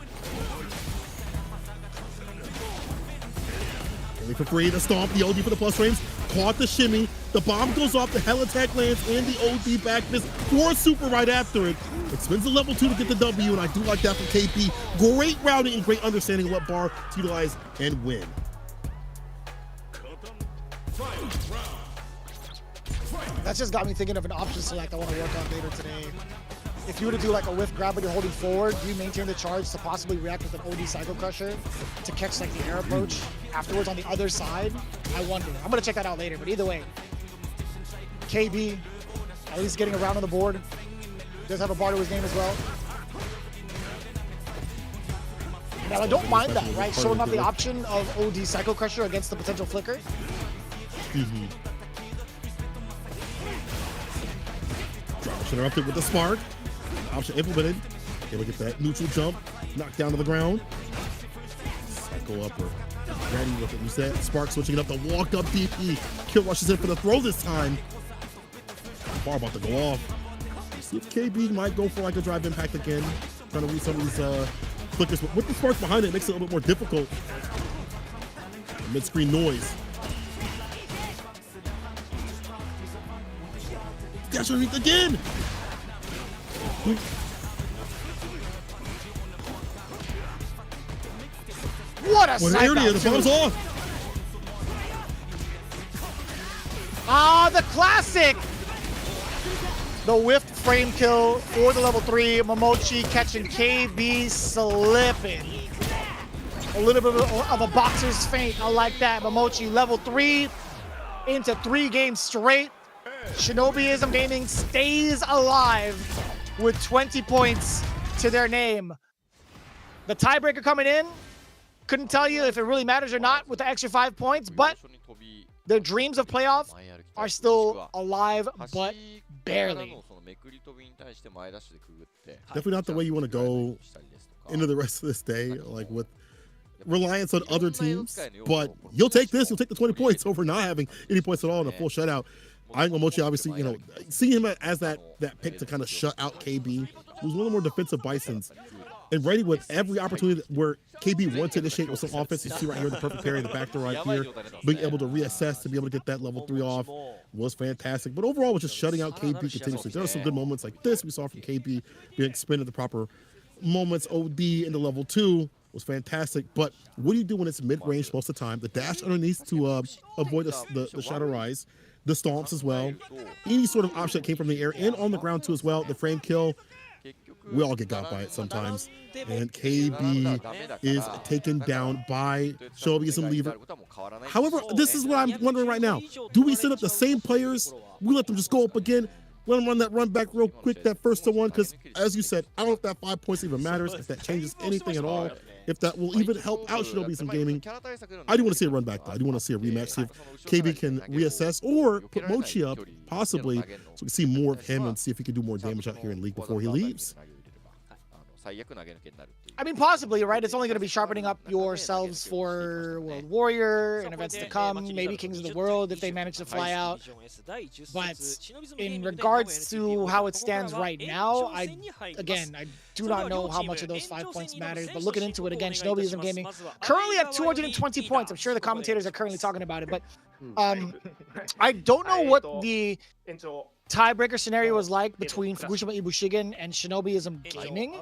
For free, the stomp, the OD for the plus frames, caught the shimmy, the bomb goes off, the hell attack lands, and the OD back fist for a super right after it. It spins the level 2 to get the W, and I do like that from KP. Great routing and great understanding of what bar to utilize and win. That just got me thinking of an option select I want to work on later today. If you were to do like a whiff grab when you're holding forward, do you maintain the charge to possibly react with an OD Cycle Crusher to catch like the air approach afterwards on the other side? I wonder. I'm going to check that out later, but either way, KB, at least getting around on the board, does have a bar to his name as well. Now, I don't mind that, right? Showing up the option of OD Cycle Crusher against the potential flicker. Drop interrupted with the spark. Option implemented. Able to get that neutral jump, knocked down to the ground. Cycle up or ready with it. You said spark switching it up, the walk up DP. Kill rushes in for the throw this time. Bar about to go off. See if KB might go for like a drive impact again. Trying to read some of these flickers. But with the sparks behind it, it makes it a little bit more difficult. Mid-screen noise. Dash underneath again! What a What side area? mount, The too. ball's off! Ah, the classic! The whiff frame kill for the level 3. Momochi catching KB slipping. A little bit of a boxer's feint. I like that. Momochi level 3 into 3 games straight. Shinobism Gaming stays alive with 20 points to their name. The tiebreaker coming in. Couldn't tell you if it really matters or not with the extra 5 points, but their dreams of playoff are still alive, but barely. Definitely not the way you want to go into the rest of this day, like with reliance on other teams. But you'll take this. You'll take the 20 points over not having any points at all in a full shutout. I think Momochi, obviously, you know, seeing him as that pick to kind of shut out KB, who's one of the more defensive Bisons, and ready with every opportunity where KB wanted to initiate with some offense. You see right here the perfect parry in the back door right here. Being able to reassess to be able to get that level 3 off was fantastic. But overall, was just shutting out KB continuously. There are some good moments like this we saw from KB being expended the proper moments. OD into level 2 was fantastic. But what do you do when it's mid-range most of the time? The dash underneath to avoid the Shadow Rise. The stomps as well. Any sort of option that came from the air and on the ground too as well. The frame kill. We all get got by it sometimes. And KB is taken down by Shinobism Lever. However, this is what I'm wondering right now. Do we set up the same players? We let them just go up again? Let them run that run back real quick, that first to one? Because as you said, I don't know if that 5 points even matters, if that changes anything at all, if that will even help out Shinobism Gaming. I do want to see a run back though. I do want to see a rematch, see if KB can reassess or put Mochi up, possibly, so we can see more of him and see if he can do more damage out here in League before he leaves. I mean, possibly, right? It's only going to be sharpening up yourselves for World Warrior and events to come, maybe Kings of the World if they manage to fly out. But in regards to how it stands right now, I do not know how much of those 5 points matters, but looking into it again, Shinobism Gaming currently at 220 points. I'm sure the commentators are currently talking about it, but I don't know what the 延長 tiebreaker scenario was like between FUKUSHIMA IBUSHIGIN and Shinobism Gaming.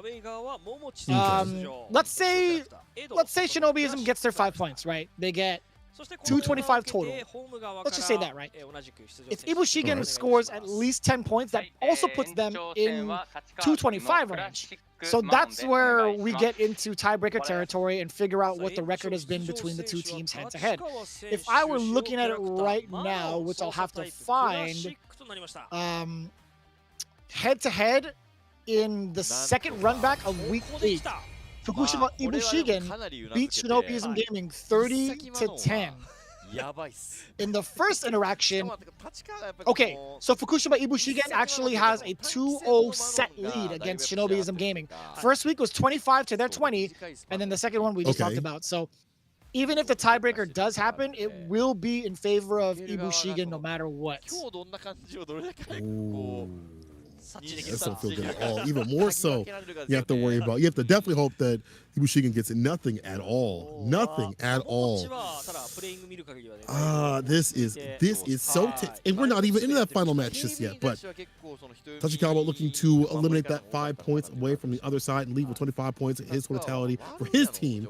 Let's say Shinobism gets their 5 points, right? They get 225 total. Let's just say that, right? If IBUSHIGIN scores at least 10 points, that also puts them in 225 range. So that's where we get into tiebreaker territory and figure out what the record has been between the two teams head to head. If I were looking at it right now, which I'll have to find, head to head in the second run back of week 8, FUKUSHIMA IBUSHIGIN beat Shinobism Gaming 30-10. In the first interaction, okay, so FUKUSHIMA IBUSHIGIN actually has a 2-0 set lead against Shinobism Gaming. First week was 25 to their 20, and then the second one we just talked about. So even if the tiebreaker does happen, it will be in favor of IBUSHIGIN no matter what. That don't feel good at all. Even more so, you have to worry about. You have to definitely hope that IBUSHIGIN gets nothing at all. Nothing at all. This is so tense, and we're not even into that final match just yet. But Tachikawa looking to eliminate that 5 points away from the other side and leave with 25 points in his totality for his team,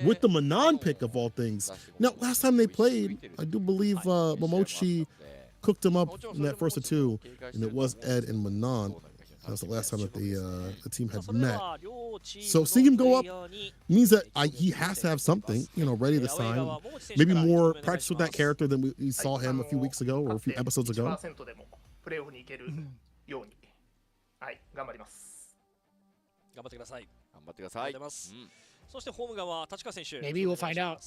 with the Manon pick of all things. Now, last time they played, I do believe Momochi cooked him up in that first of two, and it was Ed and Manon. That was the last time that the team had met. So seeing him go up means that he has to have something, ready this time. Maybe more practice with that character than we saw him a few weeks ago or a few episodes ago. Maybe we'll find out.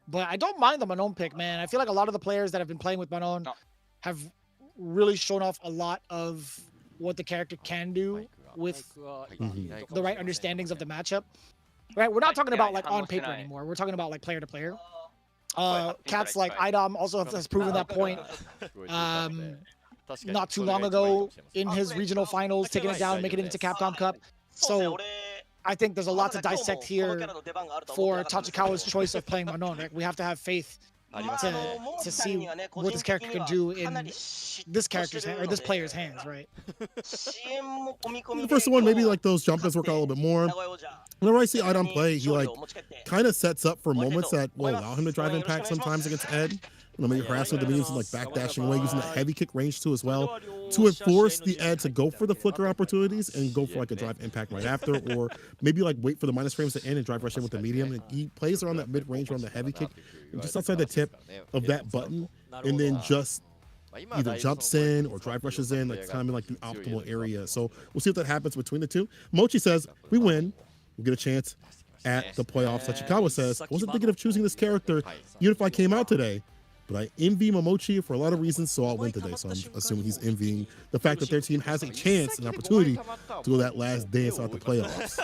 But I don't mind the Manon pick, man. I feel like a lot of the players that have been playing with Manon have really shown off a lot of what the character can do with the right understandings of the matchup. Right? We're not talking about like on paper anymore. We're talking about like player to player. Cats like Idom also has proven that point. Not too long ago in his regional finals, taking it down, making it into Capcom Cup. So I think there's a lot to dissect here for Tachikawa's choice of playing Manon. Right? We have to have faith to see what this character can do in this character's hand, or this player's hands, right? The first one, maybe like those jump work out a little bit more. Whenever I see Idom play, he like kind of sets up for moments that will allow him to drive impact sometimes against Ed. Maybe harassing the mediums and like backdashing away, using the heavy kick range too as well, to enforce the Ed to go for the flicker opportunities and go for like a drive impact right after, or maybe like wait for the minus frames to end and drive rush in with the medium. And he plays around that mid range around the heavy kick, just outside the tip of that button, and then just either jumps in or drive rushes in, like kind of in like the optimal area. So we'll see if that happens between the two. Mochi says we win, we'll get a chance at the playoffs. Tachikawa says I wasn't thinking of choosing this character even if I came out today, but I envy Momochi for a lot of reasons, so I'll win today. So I'm assuming he's envying the fact that their team has a chance, an opportunity to go that last dance out the playoffs.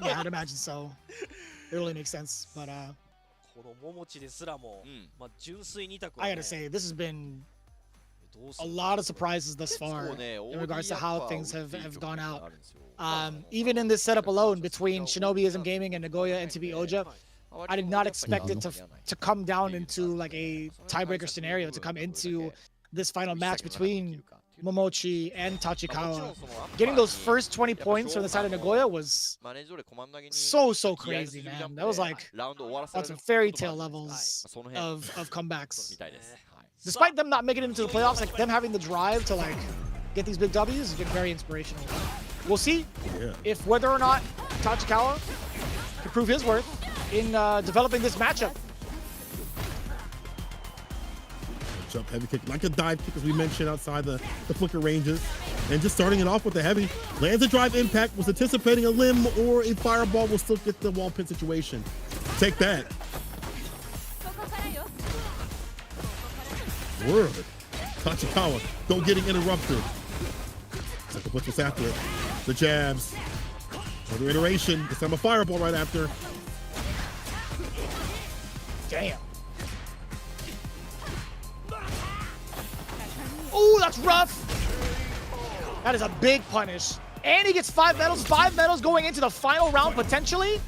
Yeah, I'd imagine so. It really makes sense. But I gotta say, this has been a lot of surprises thus far in regards to how things have gone out. Even in this setup alone between Shinobism Gaming and NagoyaNTPOJA, I did not expect it to come down into like a tiebreaker scenario, to come into this final match between Momochi and Tachikawa. Getting those first 20 points from the side of Nagoya was so crazy, man. That was like on some fairy tale levels of comebacks. Despite them not making it into the playoffs, like them having the drive to like get these big W's has been very inspirational. We'll see if whether or not Tachikawa can prove his worth in developing this matchup. Jump heavy kick, like a dive kick as we mentioned outside the flicker ranges. And just starting it off with the heavy. Lands a drive impact, was anticipating a limb or a fireball, will still get the wall pin situation. Take that. Word. Tachikawa, don't getting interrupted. Second blitz was after it. The jabs. Another iteration, this time a fireball right after. Damn. Oh, that's rough. That is a big punish. And he gets 5 medals. 5 medals going into the final round, potentially.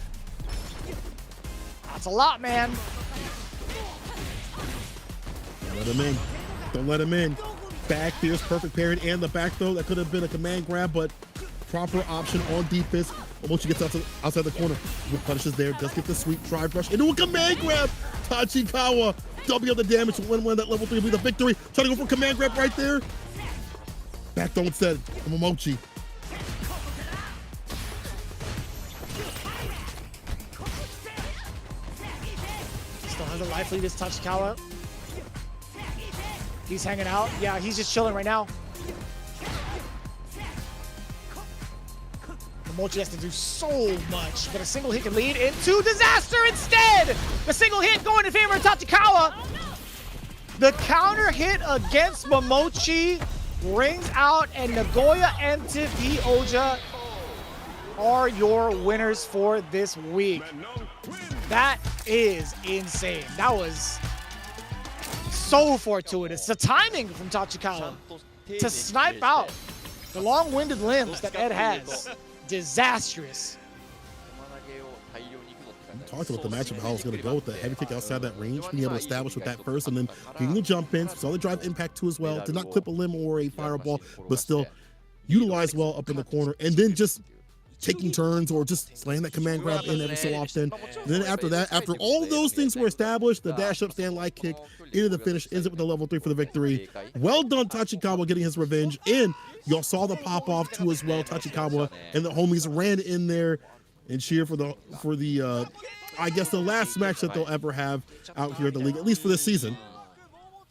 That's a lot, man. Let him in. Don't let him in. Back fierce, perfect parry, and the back throw. That could have been a command grab, but proper option on defense. Once you get outside the corner, punishes there. Does get the sweep drive rush into a command grab. Tachikawa double the damage to win that level 3 will be the victory. Trying to go for a command grab right there. Back throw instead from Momochi. Still has a life lead as Tachikawa. He's hanging out. Yeah, he's just chilling right now. Momochi has to do so much, but a single hit can lead into disaster instead! The single hit going in favor of Tachikawa. The counter hit against Momochi rings out, and NagoyaNTPOJA are your winners for this week. That is insane. That was so fortuitous. The timing from Tachikawa to snipe out the long-winded limbs that Ed has. Disastrous. We talked about the matchup, how it's going to go with the heavy kick outside that range, being able to establish with that first, and then getting the jump in. Saw the drive impact too as well. Did not clip a limb or a fireball, but still utilized well up in the corner, and then just taking turns or just slaying that command grab in every so often. And then after that, after all those things were established, the dash up stand light kick into the finish ends it with the level 3 for the victory. Well done, Tachikawa, getting his revenge. And y'all saw the pop off too as well. Tachikawa and the homies ran in there and cheer for the I guess the last match that they'll ever have out here in the league, at least for this season.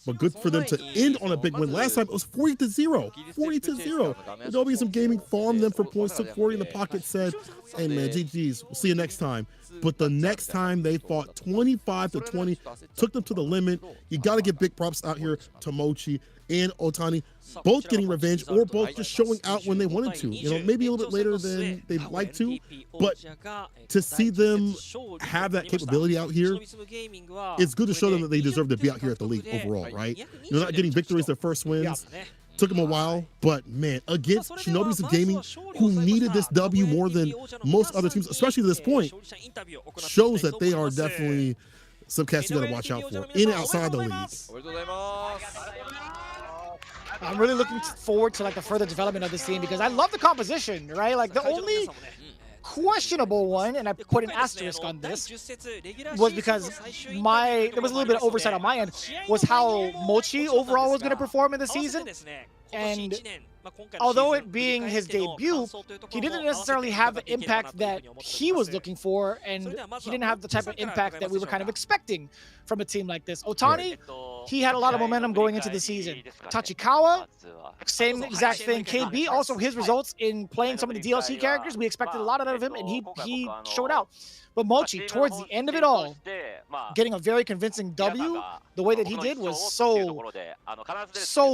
But good for them to end on a big win. Last time it was 40-0. 40-0. Shinobism Gaming farmed them for points, took 40 in the pocket, said, hey man, GG's, we'll see you next time. But the next time they fought 25-20, took them to the limit. You got to give big props out here to Mochi and Otani, both getting revenge or both just showing out when they wanted to. You know, maybe a little bit later than they'd like to, but to see them have that capability out here, it's good to show them that they deserve to be out here at the league overall, right? You're not getting victories their first wins. Took them a while, but man, against Shinobism Gaming, who needed this W more than most other teams, especially to this point, shows that they are definitely some cats you got to watch out for in and outside the league. I'm really looking forward to like the further development of this team because I love the composition, right? Like the only questionable one, and I put an asterisk on this, was because there was a little bit of oversight on my end, was how Mochi overall was going to perform in the season. And although it being his debut, he didn't necessarily have the impact that he was looking for, and he didn't have the type of impact that we were kind of expecting from a team like this. Otani, he had a lot of momentum going into the season. Tachikawa, same exact thing. KB, also his results in playing some of the DLC characters, we expected a lot out of him, and he showed out. But Mochi, towards the end of it all, getting a very convincing W, the way that he did was so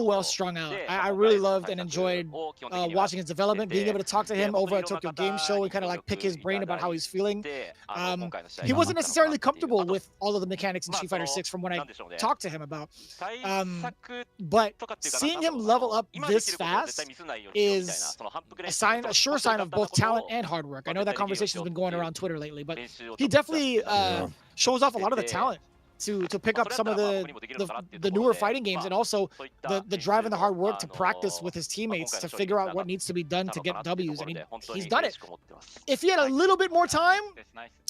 well strung out. I really loved and enjoyed watching his development, being able to talk to him over at Tokyo Game Show and kind of like pick his brain about how he's feeling. He wasn't necessarily comfortable with all of the mechanics in Street Fighter 6 from what I talked to him about. But seeing him level up this fast is a sure sign of both talent and hard work. I know that conversation's been going around Twitter lately, but he definitely shows off a lot of the talent to pick up some of the newer fighting games, and also the drive and the hard work to practice with his teammates to figure out what needs to be done to get W's, and he's done it. If he had a little bit more time,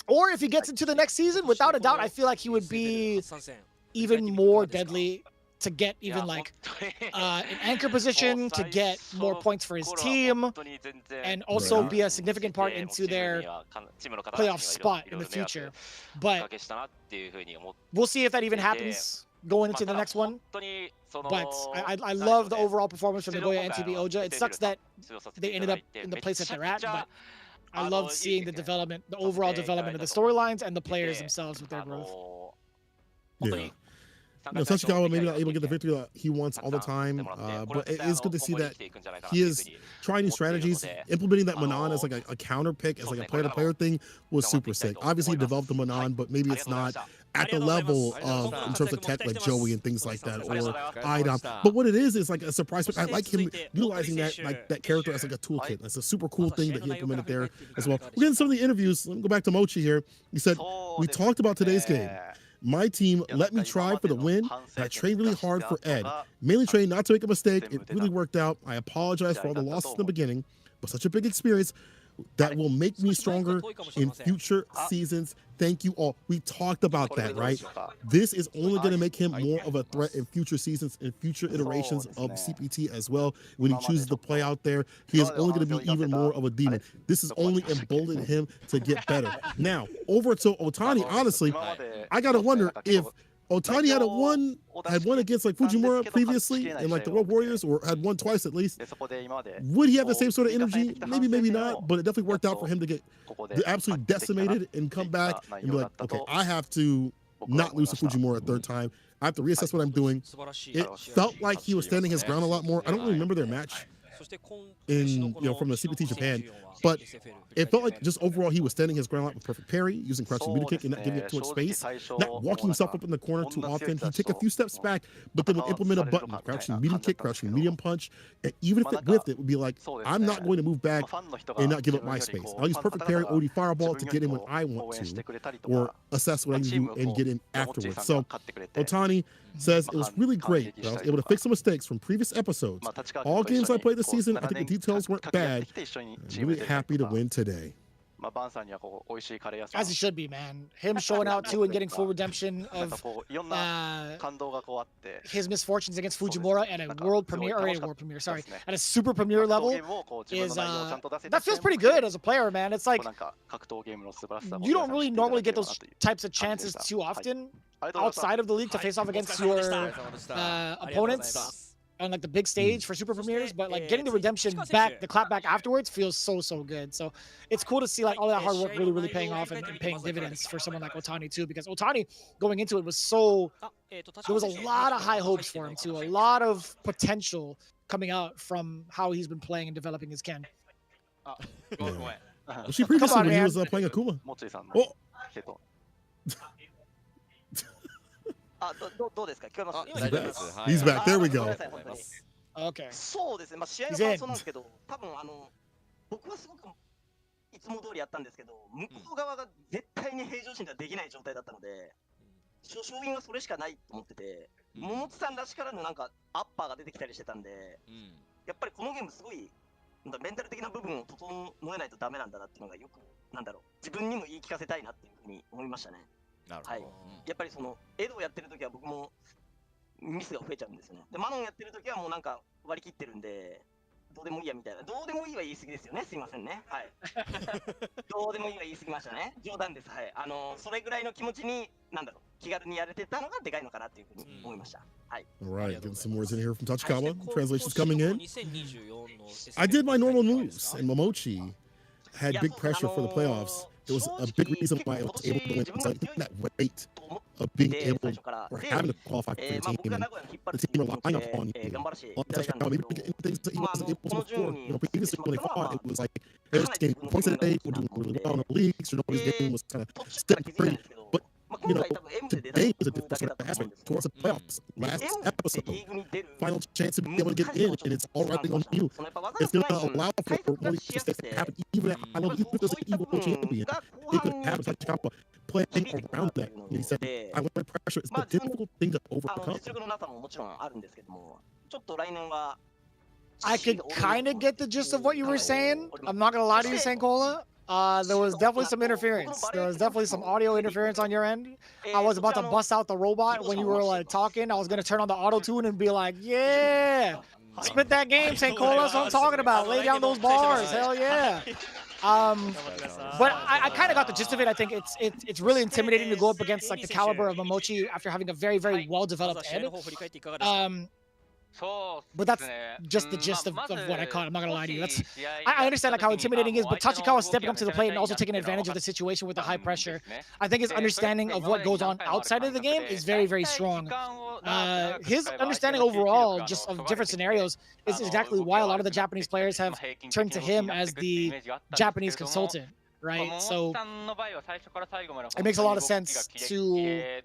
or if he gets into the next season, without a doubt, I feel like he would be even more deadly to get even like an anchor position, to get more points for his team, and also be a significant part into their playoff spot in the future. But we'll see if that even happens going into the next one. But I love the overall performance from NagoyaNTPOJA. It sucks that they ended up in the place that they're at, but I love seeing the development, the overall development of the storylines and the players themselves with their growth. Yeah. You know, Tachikawa maybe not able to get the victory that he wants all the time, but it is good to see that he is trying new strategies. Implementing that Manon as like a counter pick, as like a player-to-player thing was super sick. Obviously, he developed the Manon, but maybe it's not at the level of, in terms of tech, like Joey and things like that, or Idom. But what it is like a surprise pick. I like him utilizing that character as like a toolkit. That's a super cool thing that he implemented there as well. We're getting some of the interviews. Let me go back to Mochi here. He said, we talked about today's game. My team let me try for the win, and I trained really hard for Ed. Mainly trained not to make a mistake. It really worked out. I apologize for all the losses in the beginning, but such a big experience that will make me stronger in future seasons. Thank you all. We talked about that, right? This is only going to make him more of a threat in future seasons and future iterations of CPT as well. When he chooses to play out there, he is only going to be even more of a demon. This is only emboldened him to get better. Now, over to Otani, honestly, I got to wonder if Otani had won against like Fujimura previously in like the World Warriors, or had won twice at least. Would he have the same sort of energy? Maybe, maybe not, but it definitely worked out for him to get absolutely decimated and come back and be like, okay, I have to not lose to Fujimura a third time. I have to reassess what I'm doing. It felt like he was standing his ground a lot more. I don't really remember their match in from the CPT Japan, but it felt like just overall he was standing his ground with perfect parry, using crouching middle kick and not giving it too much space, not walking himself up in the corner too often. He'd take a few steps back, but then would implement a button, crouching medium kick, crouching medium punch, and even if it whiffed, it would be like, I'm not going to move back and not give up my space. I'll use perfect parry, OD fireball to get in when I want to, or assess what I need to do and get in afterwards. So Otani says it was really great that I was able to fix some mistakes from previous episodes. All games I played this season, I think the details weren't bad. I'm really happy to win today. As he should be, man. Him showing out too and getting full redemption of his misfortunes against Fujimura at a world premiere, or a world premiere, sorry, at a super premiere level is that feels pretty good as a player, man. It's like you don't really normally get those types of chances too often outside of the league to face off against your opponents on like the big stage for super premieres, but like getting the redemption back, the clap back afterwards feels so good. So it's cool to see like all that hard work really paying off and paying dividends for someone like Otani too, because Otani going into it was there was a lot of high hopes for him too, a lot of potential coming out from how he's been playing and developing his Ken. Was she previously when he was playing Akuma? Oh. He's back. There we go. Okay. そうですね。まあ試合の感想なんですけど、多分僕はすごくいつも通りやったんですけど、向こう側が絶対に平常心ではできない状態だったので、勝因はそれしかないと思ってて、桃津さんらしからぬなんかアッパーが出てきたりしてたんで、やっぱりこのゲームすごいメンタル的な部分を整えないとダメなんだなっていうのがよく自分にも言い聞かせたいなっていうふうに思いましたね。はい。やっぱりそのエドをやってる時は僕もミスが増えちゃうんですよね。でマノンやってる時はもうなんか割り切ってるんで、どうでもいいやみたいな。どうでもいいは言い過ぎですよね。すいませんね。はい。どうでもいいは言い過ぎましたね。冗談です。はい。それぐらいの気持ちに気軽にやれてたのがでかいのかなっていうふうに思いました。はい。All right, getting some words in here from Tachikawa. Translations coming in. I did my normal moves, and Momochi had big pressure for the playoffs. It was a big reason why I was able to win. So I think that weight of being able or having to qualify for the team and the team relying upon you. Maybe things that he wasn't able to before. Previously when they fought, it was like they were just getting points a day, were doing really well in the leagues. Nobody's game was kind of steady free. But today was a different sort of aspect towards the playoffs. Last episode, final chance to be able to get in, and it's all riding on you. It's going to allow for more mistakes to happen, even at high level, even if there's an evil champion. It could happen. Tachikawa playing around that. And he said, I want pressure. It's a difficult thing to overcome. I could kind of get the gist of what you were saying. I'm not going to lie to you, Sankola. There was definitely some interference. There was definitely some audio interference on your end. I was about to bust out the robot when you were like talking. I was going to turn on the auto tune and be like, yeah, spit that game, Sankola. That's what I'm talking about. Lay down those bars. Hell yeah. But I kind of got the gist of it. I think it's really intimidating to go up against like the caliber of Momochi after having a very well-developed head. But that's just the gist of what I caught. I'm not gonna lie to you. I understand like how intimidating it is, but Tachikawa stepping up to the plate and also taking advantage of the situation with the high pressure. I think his understanding of what goes on outside of the game is very strong. His understanding overall just of different scenarios is exactly why a lot of the Japanese players have turned to him as the Japanese consultant. Right, so it makes a lot of sense to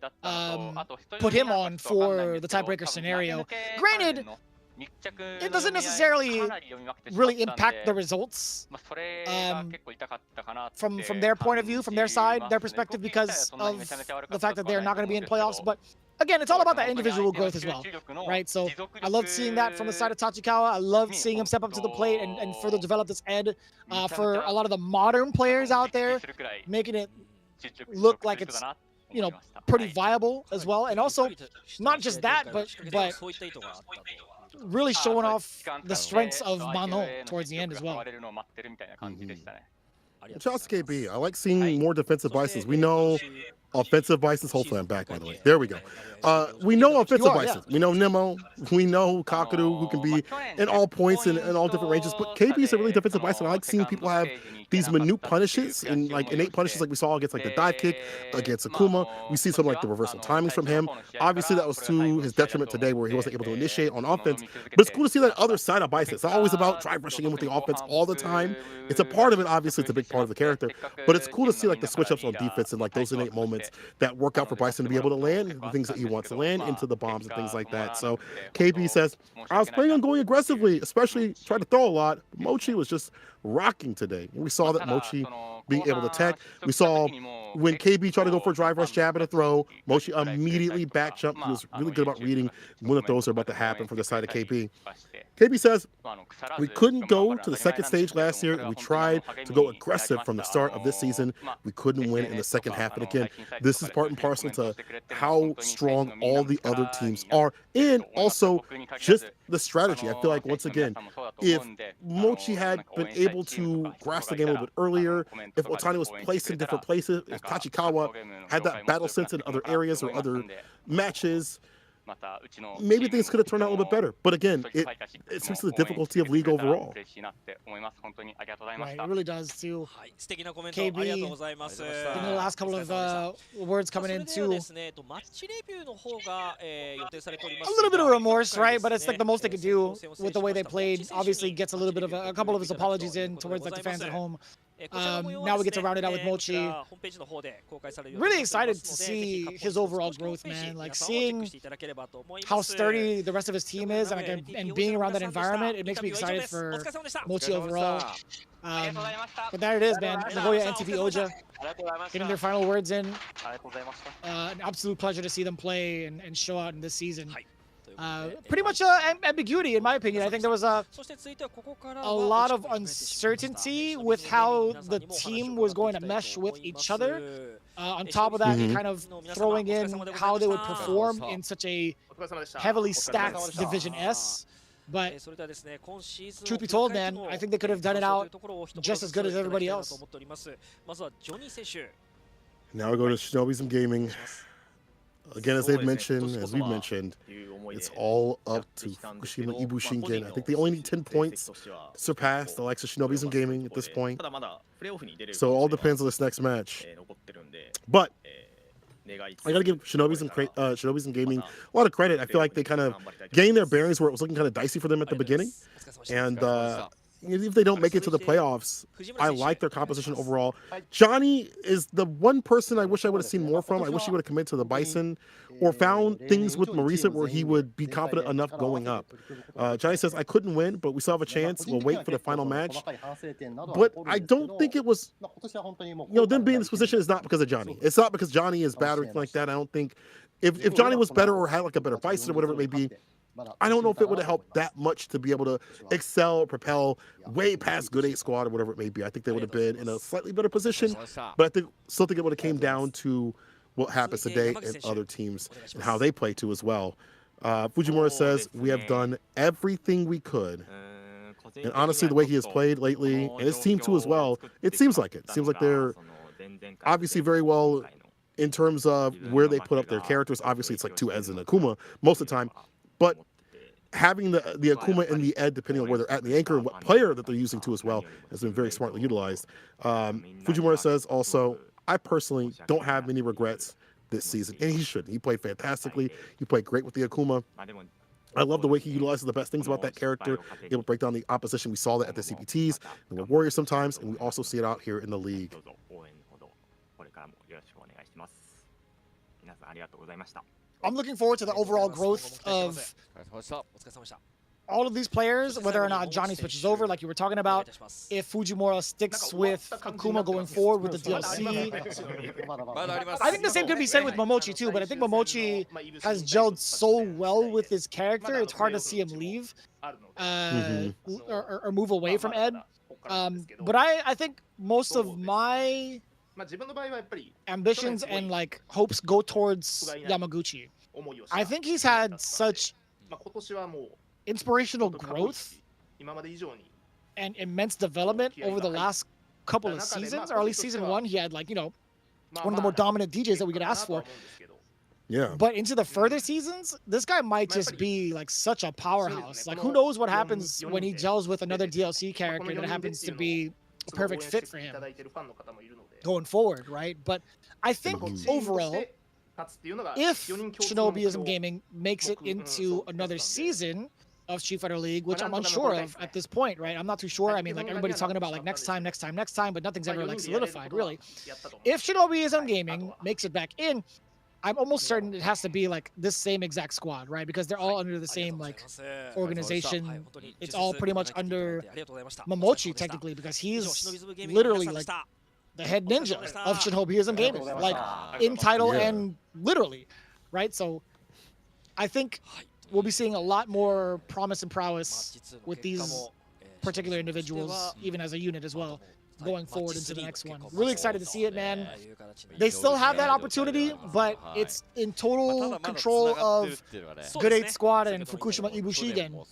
put him on for the tiebreaker scenario. Granted, it doesn't necessarily really impact the results from their point of view, from their side, their perspective, because of the fact that they're not going to be in playoffs. But again, it's all about that individual growth as well, right? So I love seeing that from the side of Tachikawa. I love seeing him step up to the plate and further develop this ed for a lot of the modern players out there, making it look like it's, you know, pretty viable as well. And also, not just that, but really showing off the strengths of Mano towards the end as well. Shouts to KB. I like seeing more defensive biases. We know offensive biases. Hopefully I'm back, by the way. There we go. We know offensive biases. We know Nemo. We know Kakaru, who can be in all points and in all different ranges. But KB is a really defensive bias, and I like seeing people have these minute punishes and like innate punishes like we saw against like the dive kick against Akuma. We see some like the reversal timings from him. Obviously that was to his detriment today where he wasn't able to initiate on offense, but it's cool to see that other side of bias. It's not always about drive rushing in with the offense all the time. It's a part of it, obviously it's a big part of the character, but it's cool to see like the switch ups on defense and like those innate moments that work out for Bison to be able to land the things that he wants to land into the bombs and things like that. So KB says, I was planning on going aggressively, especially trying to throw a lot. Mochi was just rocking today. And we saw that Mochi being able to tech. We saw when KB tried to go for a drive rush jab and a throw, Mochi immediately back jumped. He was really good about reading when the throws are about to happen from the side of KB. KB says, we couldn't go to the second stage last year, and we tried to go aggressive from the start of this season. We couldn't win in the second half. And again, this is part and parcel to how strong all the other teams are, and also just the strategy. I feel like, once again, if Mochi had been able to grasp the game a little bit earlier, if Otani was placed in different places, if Tachikawa had that battle sense in other areas or other matches, maybe things could have turned out a little bit better. But again, it speaks to the difficulty of League overall. Right, it really does too. KB, in the last couple of words coming in too. A little bit of remorse, right? But it's like the most they could do with the way they played. Obviously gets a little bit of a couple of his apologies in towards like the fans at home. Now we get to round it out with Mochi. Really excited to see his overall growth, man. Like seeing how sturdy the rest of his team is, and being around that environment, it makes me excited for Mochi overall. But there it is, man. NagoyaNTPOJA getting their final words in. An absolute pleasure to see them play and show out in this season. Pretty much ambiguity, in my opinion. I think there was a lot of uncertainty with how the team was going to mesh with each other. On top of that, kind of throwing in how they would perform in such a heavily stacked Division S. But truth be told, man, I think they could have done it out just as good as everybody else. Now we go to Shinobism Gaming. Again, as they've mentioned, as we've mentioned, it's all up to FUKUSHIMA IBUSHIGIN. I think they only need 10 points to surpass the likes of Shinobism Gaming at this point. So it all depends on this next match. But I gotta give Shinobism Gaming a lot of credit. I feel like they kind of gained their bearings where it was looking kind of dicey for them at the beginning. And if they don't make it to the playoffs, I like their composition overall. Johnny is the one person I wish I would have seen more from. I wish he would have committed to the Bison or found things with Marisa where he would be confident enough going up. Johnny says, I couldn't win, but we still have a chance. We'll wait for the final match. But I don't think it was, them being in this position is not because of Johnny. It's not because Johnny is bad or anything like that. I don't think, if Johnny was better or had like a better Bison or whatever it may be, I don't know if it would have helped that much to be able to excel, propel way past Good 8 squad or whatever it may be. I think they would have been in a slightly better position, but I still think it would have came down to what happens today and other teams and how they play too as well. Fujimura says, we have done everything we could. And honestly, the way he has played lately, and his team too as well, it seems like it. It seems like they're obviously very well in terms of where they put up their characters. Obviously, it's like two Eds and Akuma most of the time. But having the Akuma and the Ed, depending on where they're at in the anchor and what player that they're using too as well, has been very smartly utilized. Fujimura says also, I personally don't have many regrets this season, and he shouldn't. He played fantastically. He played great with the Akuma. I love the way he utilizes the best things about that character, able to break down the opposition. We saw that at the CPTs and the Warriors sometimes, and we also see it out here in the league. I'm looking forward to the overall growth of all of these players, whether or not Johnny switches over, like you were talking about, if Fujimura sticks with Akuma going forward with the DLC, I think the same could be said with Momochi too, but I think Momochi has gelled so well with his character, it's hard to see him leave or move away from Ed. But I think most of my ambitions and like hopes go towards Yamaguchi. I think he's had such inspirational growth and immense development over the last couple of seasons, or at least season 1, he had like, you know, one of the more dominant DJs that we could ask for. Yeah. But into the further seasons, this guy might just be like such a powerhouse. Like who knows what happens when he gels with another DLC character that happens to be a perfect fit for him going forward, right? But I think overall, if Shinobism Gaming makes it into another season of Street Fighter League, which I'm unsure of at this point, right? I'm not too sure. I mean, like everybody's talking about like next time, but nothing's ever like solidified, really. If Shinobism Gaming makes it back in, I'm almost certain it has to be like this same exact squad, right? Because they're all under the same like organization. It's all pretty much under Momochi technically, because he's literally like the head ninja of Shinobism Gaming, like in title and literally, right? So I think we'll be seeing a lot more promise and prowess with these particular individuals, even as a unit as well, going forward into the next one. Really excited to see it, man. They still have that opportunity, but it's in total control of Good 8 Squad and Fukushima IBUSHIGIN,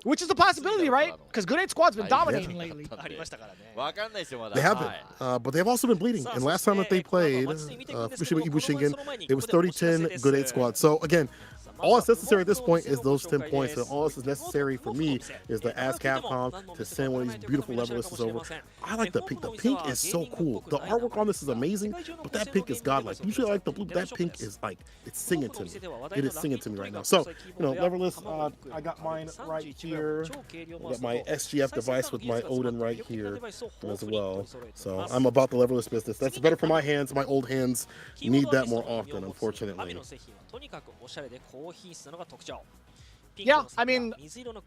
which is the possibility, right? Because Good 8 Squad's been dominating lately. They have been, but they've also been bleeding. And last time that they played Fukushima IBUSHIGIN, it was 30-10 Good 8 Squad. So again, all that's necessary at this point is those 10 points. And all that's necessary for me is to ask Capcom to send one of these beautiful level lists over. I like the pink. The pink is so cool. The artwork on this is amazing, but that pink is godlike. Usually I like the blue, but that pink is like, it's singing to me. It is singing to me right now. So, you know, level list, I got mine right here. I got my SGF device with my Odin right here as well. So I'm about the level list business. That's better for my hands. My old hands need that more often, unfortunately. Yeah, I mean,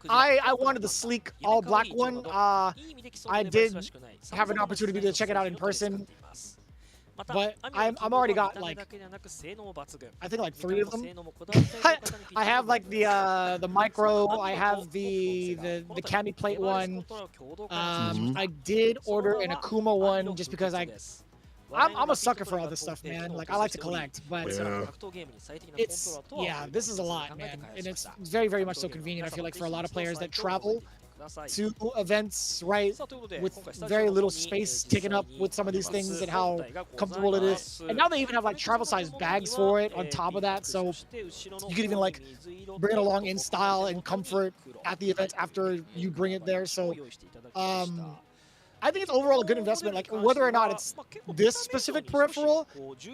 I wanted the sleek all black one. I did have an opportunity to check it out in person, but I'm already got like, I think like 3 of them. I have like the micro, I have the cami plate one. I did order an Akuma one just because I'm a sucker for all this stuff, man. Like, I like to collect, but it's, yeah, this is a lot, man. And it's very, very much so convenient, I feel like, for a lot of players that travel to events, right, with very little space taken up with some of these things and how comfortable it is. And now they even have, like, travel-sized bags for it on top of that, so you can even, like, bring it along in style and comfort at the event after you bring it there. So, I think it's overall a good investment. Like, whether or not it's this specific peripheral,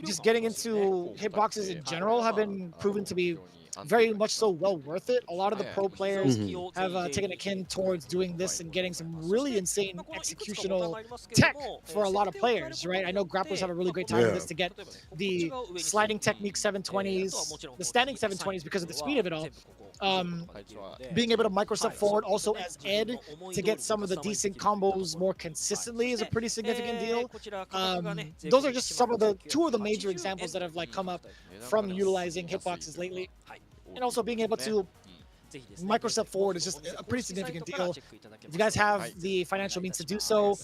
just getting into hitboxes in general have been proven to be very much so well worth it. A lot of the pro players have taken a kin towards doing this and getting some really insane executional tech for a lot of players, right? I know grapplers have a really great time with this to get the sliding technique 720s, the standing 720s because of the speed of it all. Being able to micro-step forward also as Ed to get some of the decent combos more consistently is a pretty significant deal. Those are just some of the 2 of the major examples that have like come up from utilizing hitboxes lately. And also being able to micro-step forward is just a pretty significant deal. If you guys have the financial means to do so,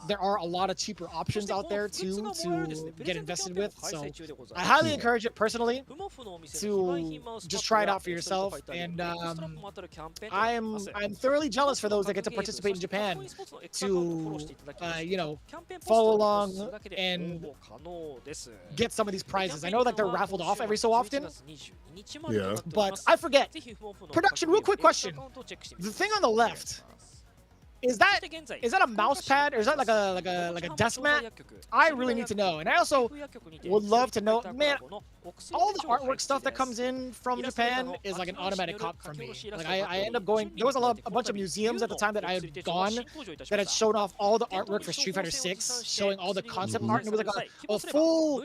there are a lot of cheaper options out there too to get invested with. So I highly encourage it personally to just try it out for yourself. And I'm thoroughly jealous for those that get to participate in Japan to you know, follow along and get some of these prizes. I know that they're raffled off every so often. Yeah. But I forget. Production, real quick question. The thing on the left, is that a mouse pad or is that like a desk mat? I really need to know. And I also would love to know, man, all the artwork stuff that comes in from Japan is like an automatic cop for me. Like I end up going, there was a bunch of museums at the time that I had gone that had shown off all the artwork for Street Fighter 6, showing all the concept art, and it was like a full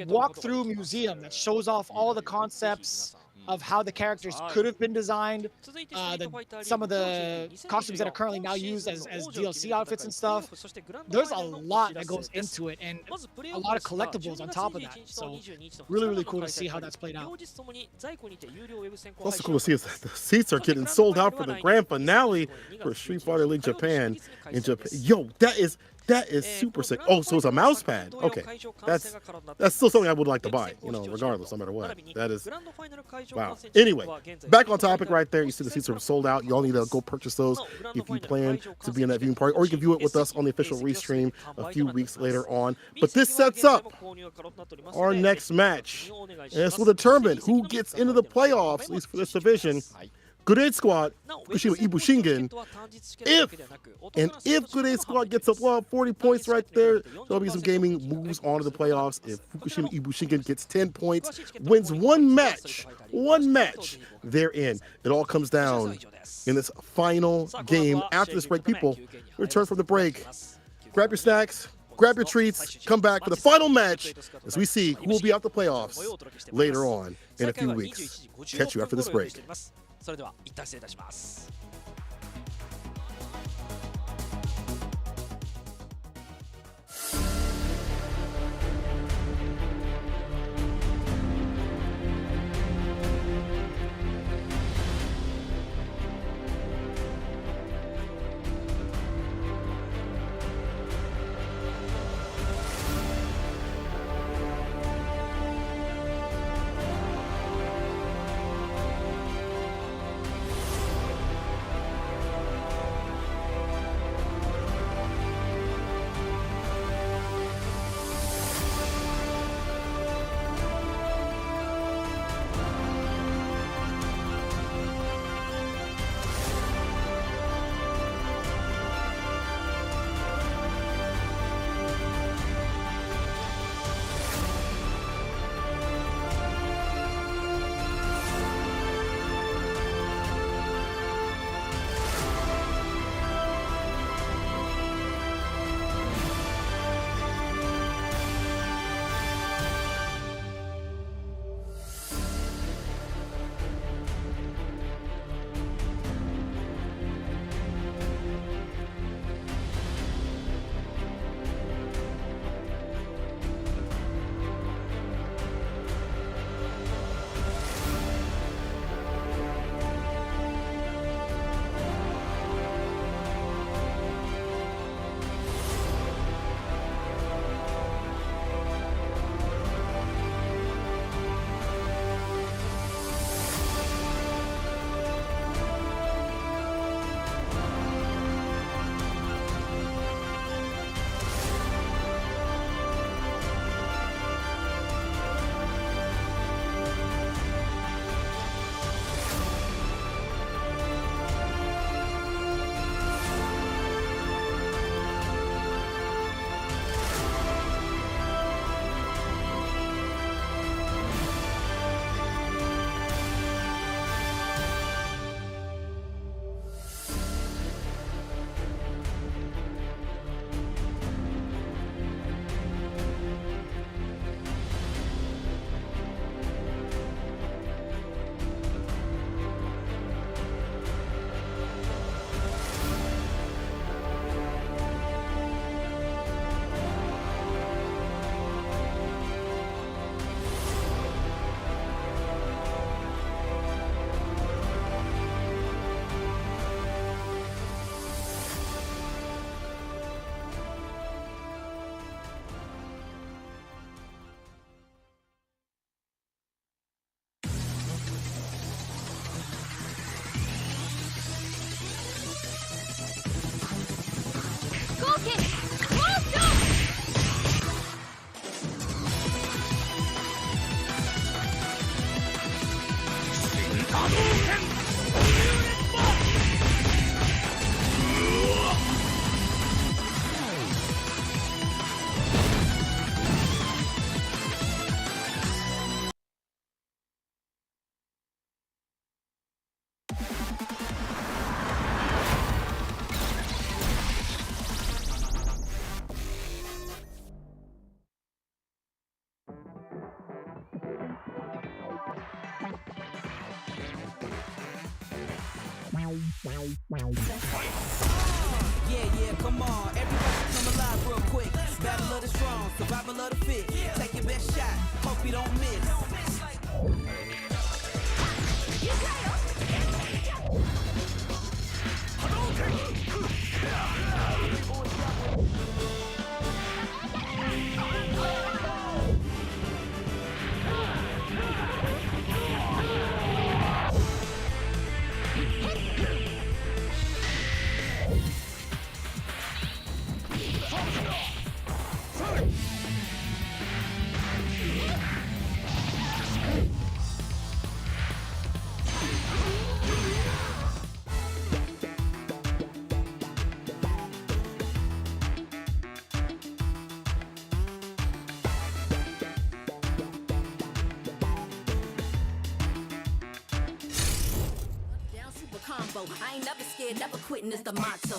walkthrough museum that shows off all the concepts of how the characters could have been designed, some of the costumes that are currently now used as DLC outfits and stuff. There's a lot that goes into it, and a lot of collectibles on top of that. So really, really cool to see how that's played out. Also cool to see is that the seats are getting sold out for the grand finale for Street Fighter League Japan. Yo, that is super sick. Oh, so it's a mouse pad. Okay, that's still something I would like to buy, you know, regardless, no matter what. That is, wow. Anyway, back on topic right there. You see the seats are sold out. Y'all need to go purchase those if you plan to be in that viewing party, or you can view it with us on the official restream a few weeks later on. But this sets up our next match, and this will determine who gets into the playoffs, at least for this division. Good 8 Squad, FUKUSHIMA IBUSHIGIN. If Good 8 Squad gets up, well, 40 points right there, there'll be some gaming moves on to the playoffs. If FUKUSHIMA IBUSHIGIN gets 10 points, wins one match, they're in. It all comes down in this final game. After this break, people, return from the break. Grab your snacks, grab your treats, come back for the final match as we see who will be out the playoffs later on in a few weeks. Catch you after this break. それでは一旦失礼いたします。Yeah, come on. Everybody come alive real quick. Battle of the strong, survival of the fit. Take your best shot, hope you don't miss. I ain't never scared, never quitting is the motto.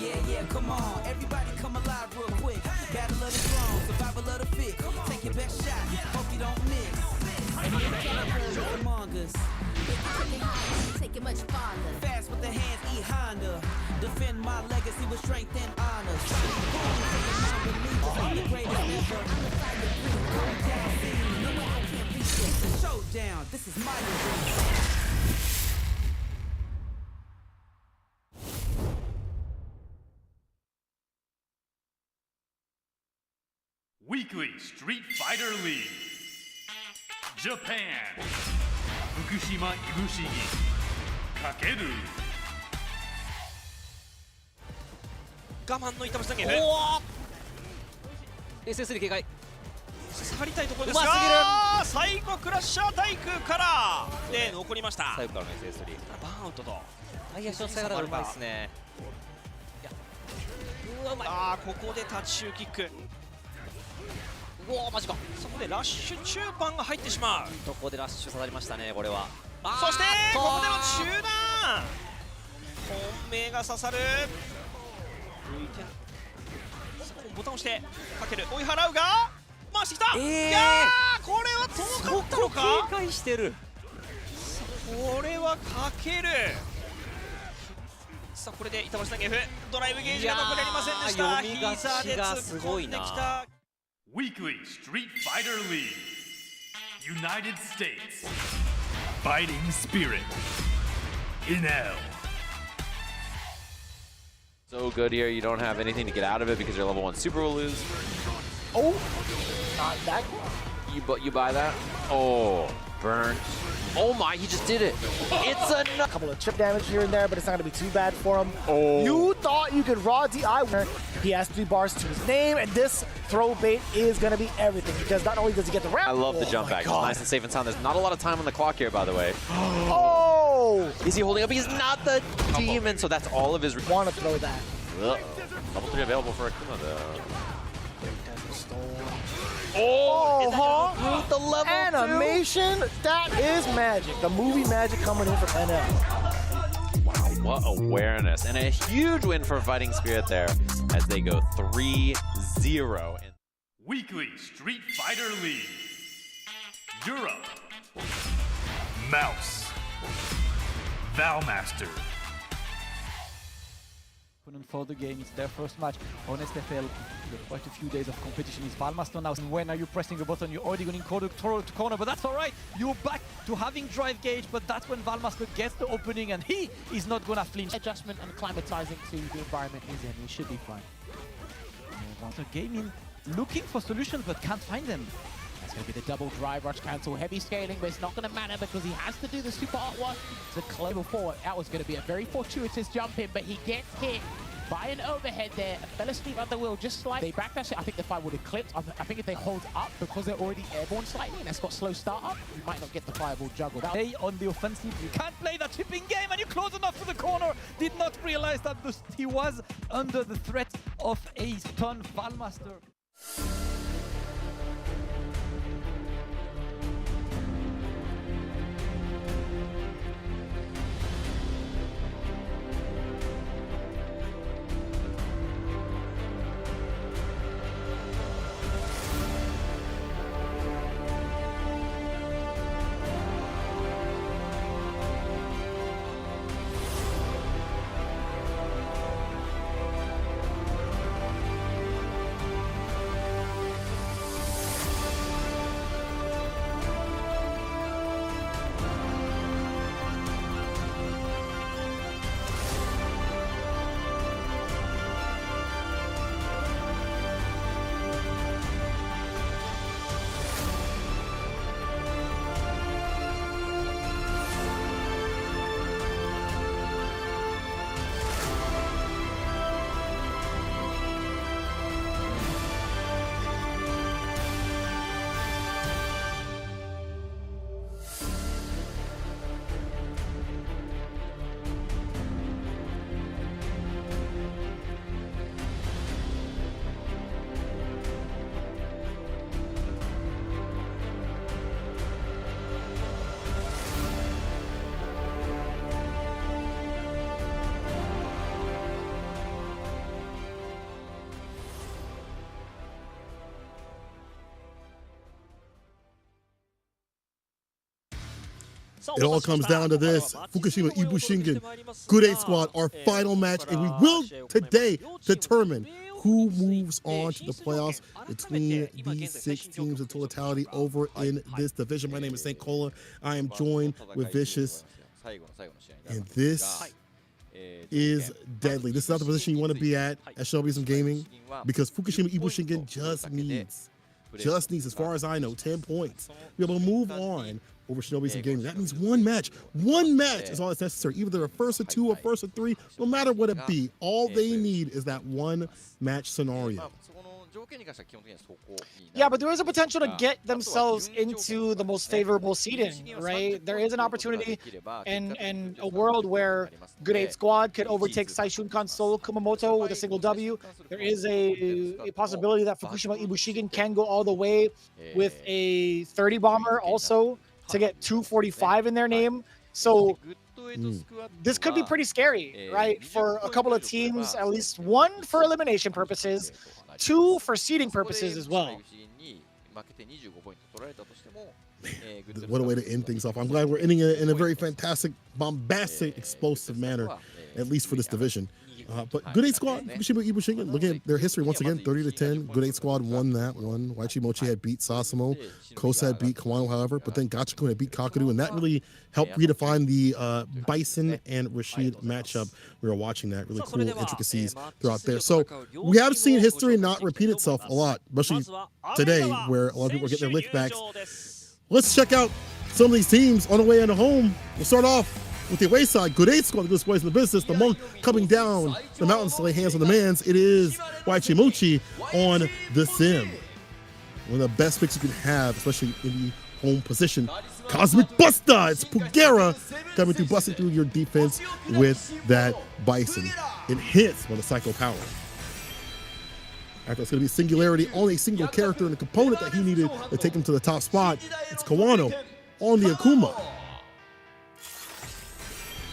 Yeah, come on. Everybody come alive real quick. Battle of the strong, survival of the fit. Take your best shot, hope you don't miss. Among us. Take it much farther. Fast with the hands, eat Honda. Defend my legacy with strength and honor. Showdown, this is my arena. Weekly Street Fighter League. Japan. FUKUSHIMA IBUSHIGIN. Kakeru. 我慢の板橋投げ。SS3 警戒。下がりたいところですが、最後クラッシャー大空からで残りました。最後からの SS3。バーンアウトと。大足の使い方がうまいですね。ここでタッチシューキック。マジか。そこでラッシュ中盤が入ってしまう。ここでラッシュ刺さりましたね、これは。そしてここでの中段。本命が刺さる。ボタンを押してかける。追い払うが回してきた。いやー、これは遠かったのか。警戒してる。これはかける。さあこれで板橋投げ F ドライブゲージが残りありませんでした。ヒーザーで突っ込んできた。Weekly Street Fighter League. United States. Fighting Spirit. In L. So good here, you don't have anything to get out of it because your level 1 super will lose. Oh, not that. You buy that? Oh, burn. Oh my, he just did it. It's a couple of chip damage here and there, but it's not going to be too bad for him. Oh. You thought you could raw DI winner. He has 3 bars to his name, and this throw bait is going to be everything because not only does he get the round. I love the jump back. It's nice and safe and sound. There's not a lot of time on the clock here, by the way. Oh! Is he holding up? He's not the demon, so that's all of his. Want to throw that. Level 3 available for Akuma, though. Oh, the level animation, 2? That is magic. The movie magic coming in for NL. Wow, what awareness. And a huge win for Fighting Spirit there as they go 3-0. Weekly Street Fighter League. Europe. Mouse. Valmaster. For the game, it's their first match on SFL. Quite a few days of competition is Valmaster now. When are you pressing the button? You're already going to corner, but that's all right. You're back to having drive gauge, but that's when Valmaster gets the opening and he is not going to flinch. Adjustment and acclimatizing to the environment he's in. He should be fine. Valmaster gaming, looking for solutions but can't find them. That's going to be the double drive rush cancel, heavy scaling, but it's not going to matter because he has to do the super hot one. The clever forward, that was going to be a very fortuitous jump in, but he gets hit by an overhead there. Fell asleep on the wheel just slightly. They backdash it. I think the fight would have clipped. I think if they hold up because they're already airborne slightly and it's got slow start up, you might not get the fireball juggle. Stay on the offensive. You can't play that chipping game and you're close enough to the corner. Did not realize that he was under the threat of a stun. Valmaster. It all comes down to this. Fukushima IBUSHIGIN, Good 8 Squad, our final match, and we will today determine who moves on to the playoffs between these 6 teams in totality over in this division. My name is St. Cola. I am joined with Vicious, and this is deadly. This is not the position you want to be at Shinobism Gaming, because Fukushima IBUSHIGIN just needs, as far as I know, 10 points. Be able to move on over Shinobism Gaming. That means one match is all that's necessary. Either they're a first or 2 or first or 3, no matter what it be. All they need is that one match scenario. Yeah, but there is a potential to get themselves into the most favorable seeding, right? There is an opportunity and a world where Good 8 Squad could overtake Saishunkan Seoul Kumamoto with a single W. There is a possibility that Fukushima IBUSHIGIN can go all the way with a 30 bomber also to get 245 in their name. So this could be pretty scary, right? For a couple of teams, at least 1 for elimination purposes, 2 for seeding purposes as well. What a way to end things off. I'm glad we're ending it in a very fantastic, bombastic, explosive manner, at least for this division. But Good 8 Squad, Fukushima IBUSHIGIN, looking at their history once again, 30-10. Good 8 Squad won that one. Waichimochi had beat Sasamo. Kosa had beat Kawano, however, but then Gachikun had beat Kakadu, and that really helped redefine the Bison and Rashid matchup. We were watching that. Really cool intricacies throughout there. So we have seen history not repeat itself a lot, especially today, where a lot of people are getting their lickbacks. Let's check out some of these teams on the way into home. We'll start off with the away side. Good 8 Squad, the good boys in the business. The monk coming down the mountains to lay hands on the mans. It is Waichimochi on the sim. One of the best picks you can have, especially in the home position. Cosmic Buster! It's Pugera coming through, busting through your defense with that Bison. It hits with a Psycho Power. After it's going to be Singularity on a single character and a component that he needed to take him to the top spot. It's Kawano on the Akuma.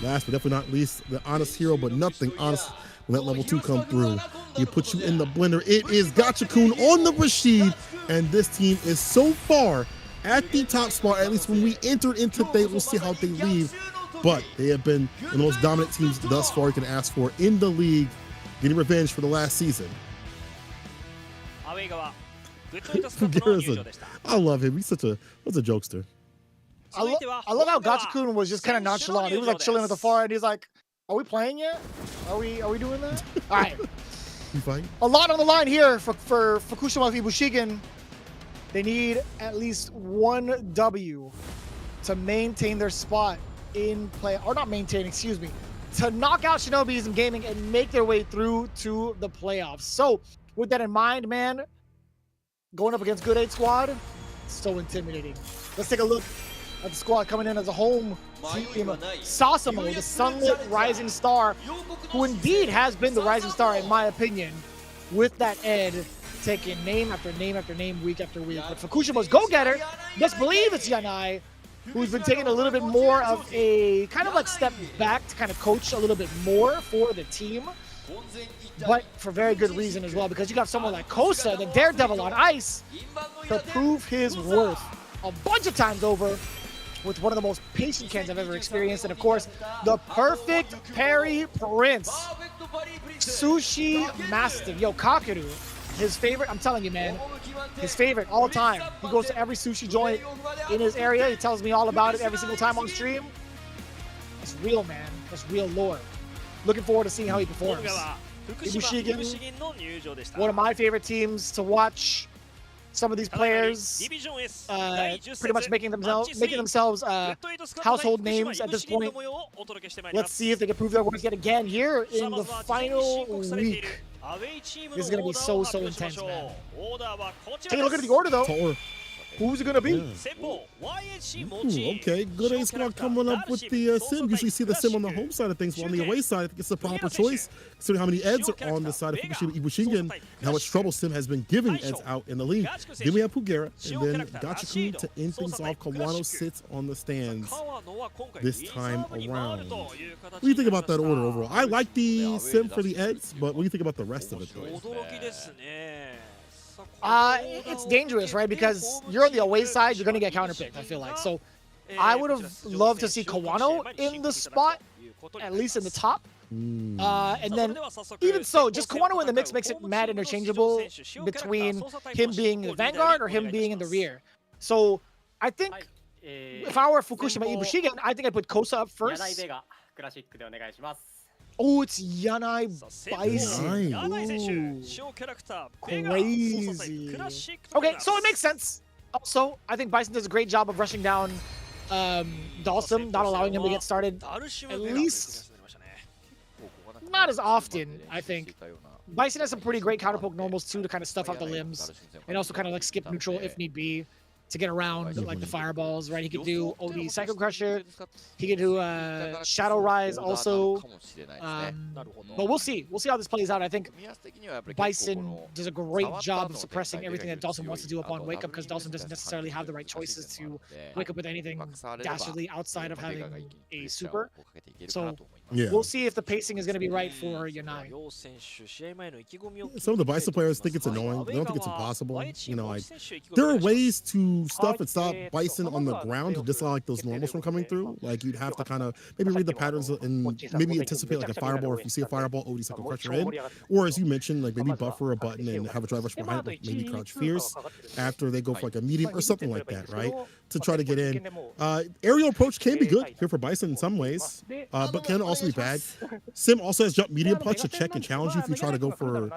Last but definitely not least, the honest hero, but nothing honest when that level 2 come through. He puts you in the blender. It is Gachikun on the Rashid, and this team is so far at the top spot, at least when we entered into today. We'll see how they leave, but they have been the most dominant teams thus far you can ask for in the league, getting revenge for the last season. I love him. He's such a jokester. I love how Gachikun was just kind of nonchalant. He was like chilling at the far end. He's like, "Are we playing yet? Are we doing that?" All right. A lot on the line here for Fukushima IBUSHIGIN. They need at least 1 W to maintain their spot in play, or not maintain, excuse me, to knock out Shinobism Gaming and make their way through to the playoffs. So with that in mind, man, going up against Good 8 Squad, so intimidating. Let's take a look at the squad coming in as a home team. Sasamo, the sunlit rising star, who indeed has been the rising star in my opinion, with that Ed taking name after name after name, week after week. But Fukushima's go-getter, let's believe it's Yanai, who's been taking a little bit more of a kind of like step back to kind of coach a little bit more for the team. But for very good reason as well, because you got someone like Kosa, the daredevil on ice, to prove his worth a bunch of times over with one of the most patient cans I've ever experienced. And of course, the perfect parry prince, Sushi Master. Yo, Kakeru, his favorite, I'm telling you, man, his favorite all the time. He goes to every sushi joint in his area. He tells me all about it every single time on stream. It's real, man. It's real lore. Looking forward to seeing how he performs. IBUSHIGIN, one of my favorite teams to watch. Some of these players pretty much making themselves household names at this point. Let's see if they can prove their worth yet again here in the final week. This is going to be so intense, man. Take a look at the order, though. Who's it going to be? Ooh, okay, Good 8 Squad coming up with the sim. Usually see the sim on the home side of things, but on the away side, I think it's the proper choice, considering how many Eds are on the side of Fukushima IBUSHIGIN and how much trouble sim has been giving Eds out in the league. Then we have Pugera, and then Gachikun to end things off. Kawano sits on the stands this time around. What do you think about that order overall? I like the sim for the Eds, but what do you think about the rest of it, though? It's dangerous, right? Because you're on the away side, you're going to get counterpicked, I feel like. So I would have loved to see Kawano in the spot, at least in the top. And then, even so, just Kawano in the mix makes it mad interchangeable between him being the vanguard or him being in the rear. So I think if I were Fukushima IBUSHIGIN, I think I'd put Kosa up first. Oh, it's Yanai Bison. Crazy. Okay, so it makes sense. Also, I think Bison does a great job of rushing down Dalsum, not allowing him to get started, at least not as often, I think. Bison has some pretty great counterpoke normals too to kind of stuff out the limbs, and also kind of like skip neutral if need be to get around like the fireballs, right? He could do OD Psycho Crusher, he could do Shadow Rise also, but we'll see how this plays out. I think Bison does a great job of suppressing everything that Dalsum wants to do upon wake up, because Dalsum doesn't necessarily have the right choices to wake up with anything dastardly outside of having a super. So we'll see if the pacing is going to be right for Yanai. Some of the Bison players think it's annoying. They don't think it's impossible. You know, like there are ways to stuff and stop Bison on the ground to disallow like those normals from coming through. Like you'd have to kind of maybe read the patterns and maybe anticipate like a fireball, or if you see a fireball, OD Psycho Crusher in, or as you mentioned, like maybe buffer a button and have a drive rush behind it, like maybe Crouch Fierce after they go for like a medium or something like that, right? To try to get in. Aerial approach can be good here for Bison in some ways, but can also be bad. Sim also has jump medium punch to check and challenge you if you try to go for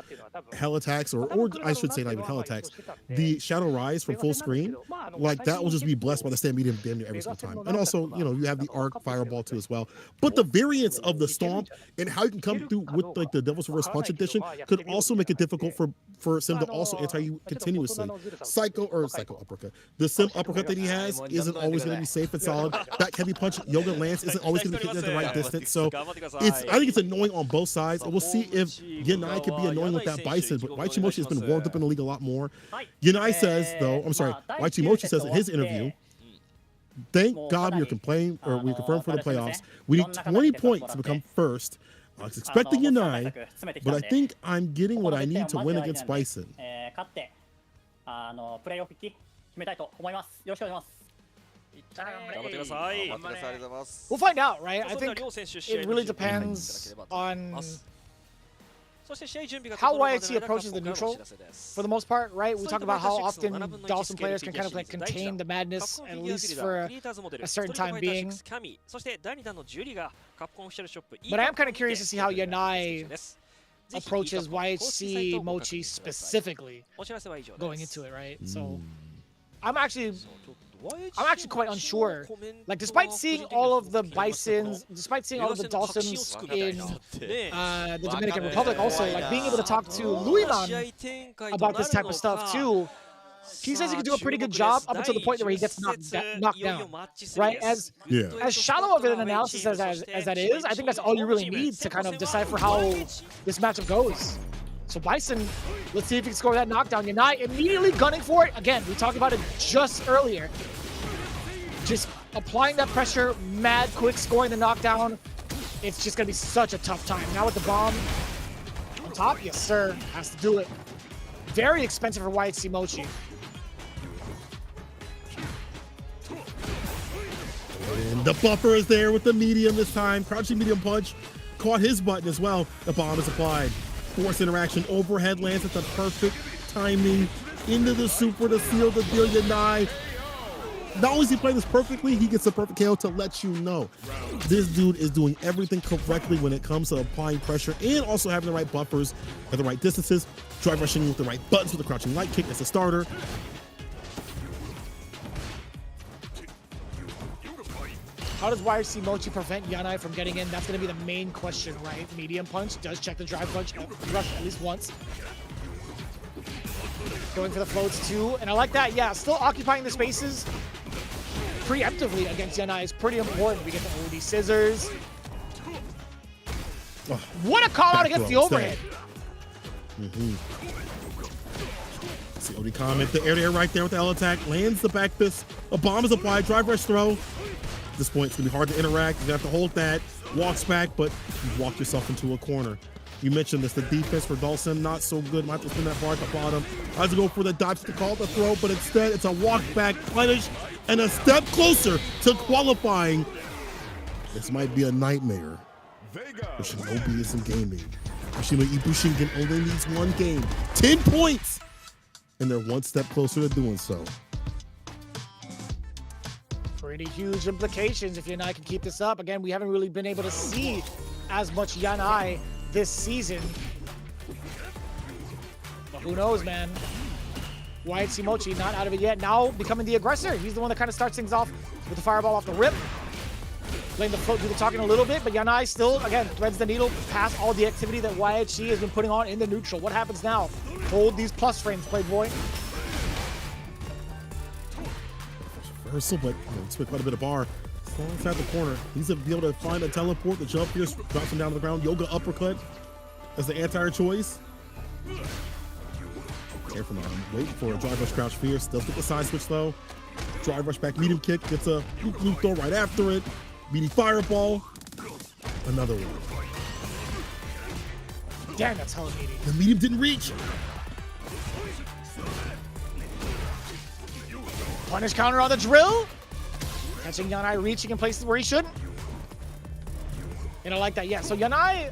hell attacks, or I should say not even hell attacks. The Shadow Rise from full screen, like that will just be blessed by the stand medium damn near every single time. And also, you know, you have the arc fireball too as well. But the variance of the stomp and how you can come through with like the Devil's Reverse Punch edition could also make it difficult for Sim to also anti you continuously. Psycho uppercut. The Sim uppercut that he has isn't always going to be safe and solid. Back heavy punch Yoga Lance isn't always going to be hitting at the right distance. So I think it's annoying on both sides. And we'll see if Yanai can be annoying with that Bison. But Waichimochi has been warmed up in the league a lot more. Yanai says though, I'm sorry, Waichimochi says in his interview, thank God we confirmed for the playoffs. We need 20 points to become first. I was expecting Yanai, but I think I'm getting what I need to win against Bison. We'll find out, right? I think it really depends on how YXC approaches the neutral for the most part, right? We talk about how often Dalsum players can kind of like contain the madness, at least for a certain time being. But I am kind of curious to see how Yanai approaches YHC Mochi specifically going into it, right? So I'm actually quite unsure. Like, despite seeing all of the Bisons, despite seeing all of the Dalsums in the Dominican Republic, also, like, being able to talk to Louis-Man about this type of stuff, too, he says he can do a pretty good job up until the point where he gets knocked down, right? As shallow of an analysis as that is, I think that's all you really need to kind of decipher how this matchup goes. So Bison, let's see if he can score that knockdown. Yanai immediately gunning for it. Again, we talked about it just earlier. Just applying that pressure, mad quick, scoring the knockdown. It's just gonna be such a tough time. Now with the bomb on top, yes sir, has to do it. Very expensive for YHC Mochi. And the buffer is there with the medium this time. Crouching medium punch caught his button as well. The bomb is applied. Force interaction, overhead lands at the perfect timing into the super to seal the deal. Yanai, not only is he playing this perfectly, he gets the perfect KO to let you know this dude is doing everything correctly when it comes to applying pressure and also having the right buffers at the right distances, drive rushing with the right buttons with the crouching light kick as a starter. How does YRC Mochi prevent Yanai from getting in? That's going to be the main question, right? Medium punch does check the drive rush at least once. Going for the floats too, and I like that. Yeah, still occupying the spaces preemptively against Yanai is pretty important. We get the OD scissors. Oh, what a call out against the overhead. See OD comment, the air right there with the L attack, lands the back fist. A bomb is applied, drive rush throw. At this point, it's gonna be hard to interact. You have to hold that, walks back, but you walk yourself into a corner. You mentioned this, the defense for Dawson, not so good. Might have to spin that bar at the bottom. Tries to go for the dodge to call the throw, but instead it's a walk back punish and a step closer to qualifying. This might be a nightmare for Shinobism Gaming. IBUSHIGIN only needs one game, 10 points, and they're one step closer to doing so. Pretty huge implications if Yanai can keep this up. Again, we haven't really been able to see as much Yanai this season. But who knows, man? YHC Mochi not out of it yet. Now becoming the aggressor. He's the one that kind of starts things off with the fireball off the rip. Letting the float do the talking a little bit, but Yanai still, again, threads the needle past all the activity that YHC has been putting on in the neutral. What happens now? Hold these plus frames, Playboy. Reversal, but it's quite a bit of bar. As long as it's at the corner, he's going to be able to find a teleport. The jump here drops him down to the ground. Yoga uppercut as the anti choice. Careful now. Waiting for a drive rush crouch fierce. Does get the side switch though. Drive rush back medium kick. Gets a loop throw right after it. Meaty fireball. Another one. Damn, that's hella meaty. The medium didn't reach. Punish counter on the drill. Catching Yanai reaching in places where he shouldn't. And I like that. Yeah, so Yanai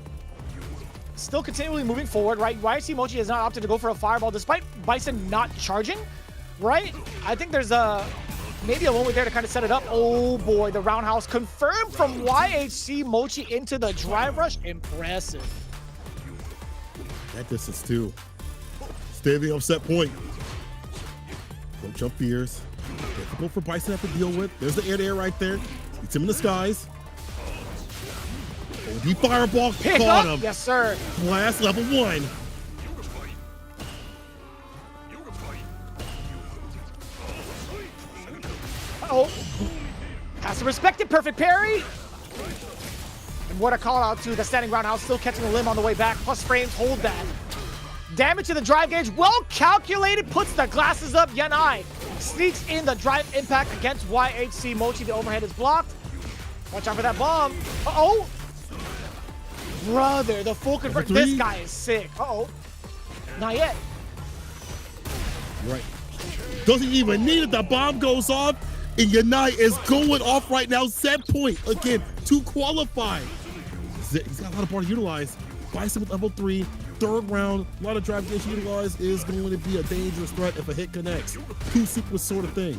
still continually moving forward, right? YHC Mochi has not opted to go for a fireball despite Bison not charging, right? I think there's maybe a moment there to kind of set it up. Oh boy, the roundhouse confirmed from YHC Mochi into the drive rush. Impressive. That distance too. Stay the upset point. Don't jump fears. Difficult for Bison to have to deal with. There's the air-to-air right there. It's him in the skies. OD fireball caught him. Yes, sir. Blast level 1. Uh-oh. Has to respect it. Perfect parry. And what a call out to the standing roundhouse. Still catching a limb on the way back. Plus frames. Hold that. Damage to the drive gauge. Well calculated. Puts the glasses up. Yanai sneaks in the drive impact against YHC Mochi. The overhead is blocked. Watch out for that bomb. Uh-oh. Brother, the full convert. This guy is sick. Uh-oh. Not yet. Right. Doesn't even need it. The bomb goes off, and Yanai is going off right now. Set point again to qualify. He's got a lot of bar to utilize. Bison with level 3. Third round, a lot of drive gauge utilized is going to be a dangerous threat if a hit connects. Two sequence sort of thing.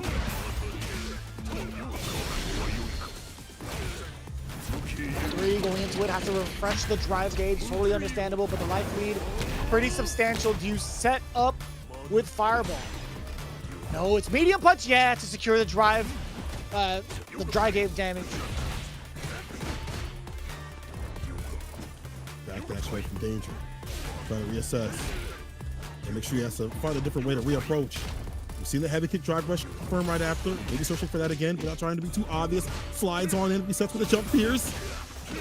Three going into it, has to refresh the drive gauge. Totally understandable, but the life lead pretty substantial. Do you set up with fireball? No, it's medium punch. Yeah, to secure the drive gauge damage. Backdash away from danger. Trying to reassess and make sure he has to find a different way to reapproach. We've seen the heavy kick drive rush confirm right after. Maybe searching for that again without trying to be too obvious. Slides on in, resets with a jump pierce.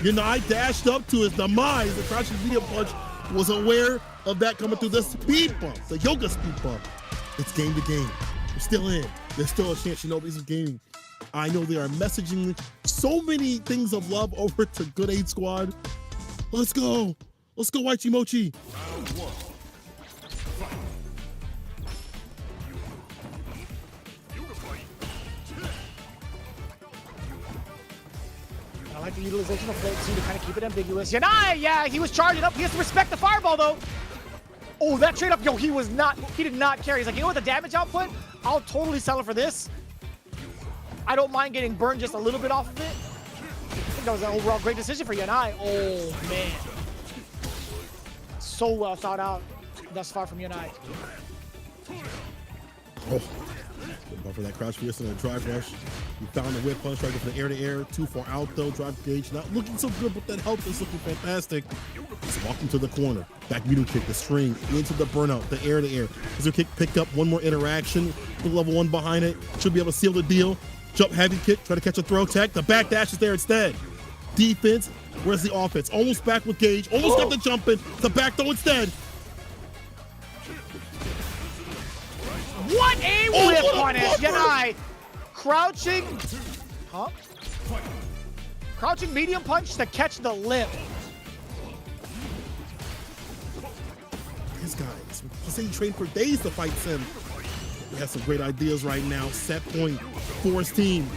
Yanai dashed up to his demise. The crouching medium punch was aware of that coming through the speed bump, the yoga speed bump. It's game to game. We're still in. There's still a chance Shinobism Gaming. I know they are messaging so many things of love over to Good 8 Squad. Let's go. Let's go, YHC Mochi. I like the utilization of float to kind of keep it ambiguous. Yanai, yeah, he was charging up. He has to respect the fireball, though. Oh, that trade up, yo, he did not carry. He's like, you know what, the damage output? I'll totally sell it for this. I don't mind getting burned just a little bit off of it. I think that was an overall great decision for Yanai. Oh, man. So well thought out thus far from Yanai. Oh, for that crouch fierce and a drive rush. He found the whip punch right for the air-to-air. Too far out though. Drive gauge not looking so good, but that help is looking fantastic. He's walking to the corner. Back medium kick, the string into the burnout, the air-to-air. As kick picked up one more interaction with level 1 behind it. Should be able to seal the deal. Jump heavy kick, try to catch a throw tech. The back dash is there instead. Defense, where's the offense? Almost back with gauge. Almost got the jump in. The back throw instead. What a whip punish! Yanai crouching. Huh? Crouching medium punch to catch the lip. He said he trained for days to fight Sim. He has some great ideas right now. Set point for his team.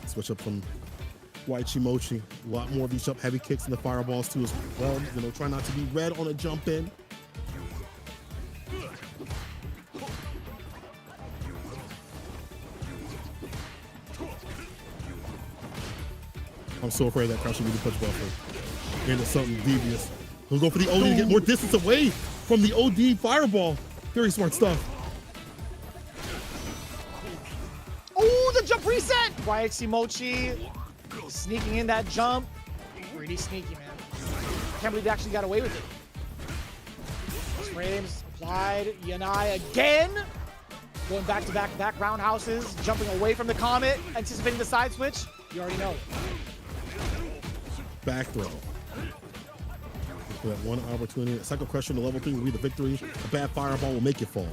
Switch up from Waichimochi. A lot more of these jump heavy kicks and the fireballs too as well. You know, try not to be red on a jump in. I'm so afraid that crouching really punch buffer into something devious. He'll go for the OD to get more distance away from the OD fireball. Very smart stuff. Oh, the jump reset! YHC Mochi sneaking in that jump. Pretty sneaky, man. Can't believe they actually got away with it. Frames applied. Yanai again. Going back to back roundhouses. Jumping away from the Comet. Anticipating the side switch. You already know. Back throw. For that one opportunity. A cycle crusher in the level 3 will be the victory. A bad fireball will make it fall.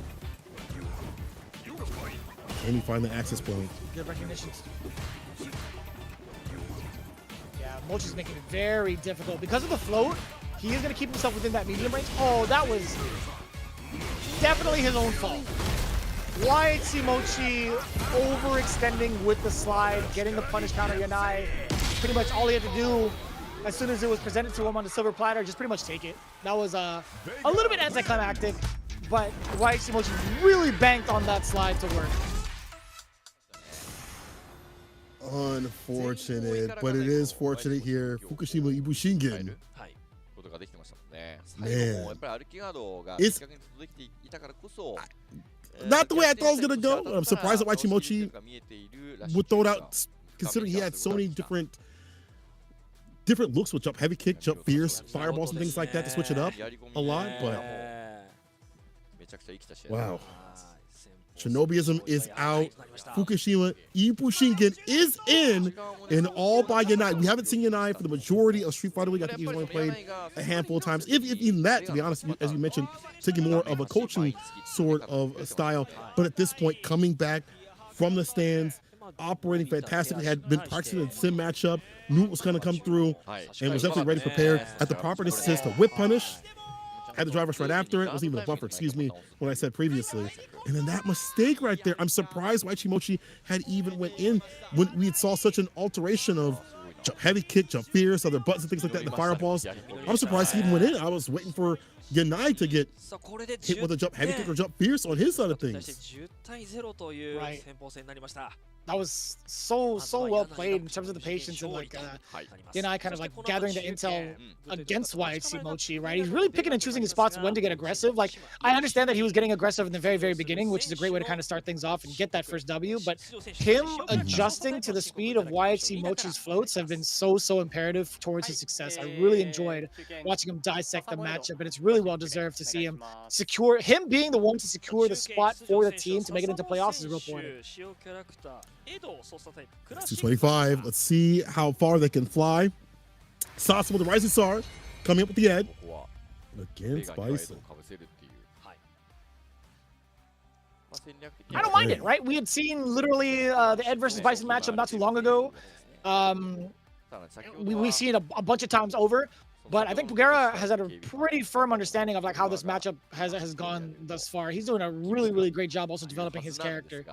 Can he find the access point? Good recognition. Yeah, Mochi's making it very difficult. Because of the float, he is going to keep himself within that medium range. Oh, that was definitely his own fault. YHC Mochi overextending with the slide, getting the punish counter Yanai. Pretty much all he had to do as soon as it was presented to him on the silver platter, just pretty much take it. That was a little bit anticlimactic, but YHC Mochi really banked on that slide to work. Unfortunate, but it is fortunate here. Fukushima IBUSHIGIN. Man, it's not the way I thought it was gonna go. I'm surprised that Waichimochi would throw it out, considering he had so many different looks with jump heavy kick, jump fierce, fireballs, and things like that to switch it up a lot. But wow. Shinobism is out. Fukushima IBUSHIGIN is in, and all by Yanai. We haven't seen Yanai for the majority of Street Fighter League. I think he's only played a handful of times, if even that, to be honest, as you mentioned, taking more of a coaching sort of style. But at this point, coming back from the stands, operating fantastically, had been practicing the sim matchup, knew it was going to come through, and was definitely ready, prepared at the proper distance to whip punish. Had the drive rush right after it. It wasn't even a buffer, excuse me, what I said previously. And then that mistake right there, I'm surprised Waichimochi had even went in when we saw such an alteration of jump heavy kick, jump fierce, other buttons and things like that, and the fireballs. I'm surprised he even went in. I was waiting for Yanai to get hit with a jump heavy kick or jump fierce on his side of things. Right. That was so well played in terms of the patience and like Yanai kind of like gathering the intel against YHC Mochi, right? He's really picking and choosing his spots when to get aggressive. Like, I understand that he was getting aggressive in the very beginning, which is a great way to kind of start things off and get that first W, but him adjusting to the speed of YHC Mochi's floats have been so imperative towards his success. I really enjoyed watching him dissect the matchup, and it's really well deserved to see him secure, him being the one to secure the spot for the team to make it into playoffs is a real point. 225. Let's see how far they can fly. Sasa with the Rising Star coming up with the Ed against Bison. I don't mind it, right? We had seen literally the Ed versus Bison matchup not too long ago. We've seen it a bunch of times over, but I think Pugera has had a pretty firm understanding of like how this matchup has gone thus far. He's doing a really great job also developing his character.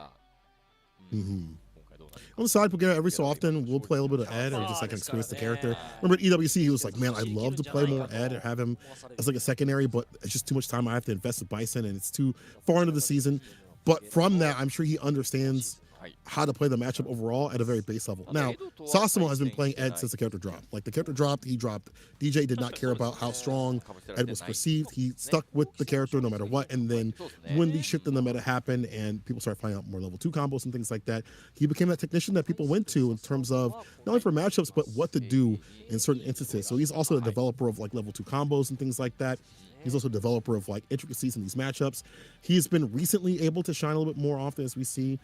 On the side, Pugera every so often will play a little bit of Ed or just like experience the character. Remember at EWC, he was like, man, I'd love to play more Ed or have him as like a secondary, but it's just too much time I have to invest with Bison and it's too far into the season. But from that, I'm sure he understands how to play the matchup overall at a very base level. Now, Sasamo has been playing Ed since the character dropped. Like the character dropped, he dropped. DJ did not care about how strong Ed was perceived. He stuck with the character no matter what. And then when the shift in the meta happened and people started finding out more level 2 combos and things like that, he became that technician that people went to in terms of not only for matchups, but what to do in certain instances. So he's also a developer of like level 2 combos and things like that. He's also a developer of like intricacies in these matchups. He's been recently able to shine a little bit more often, as we see.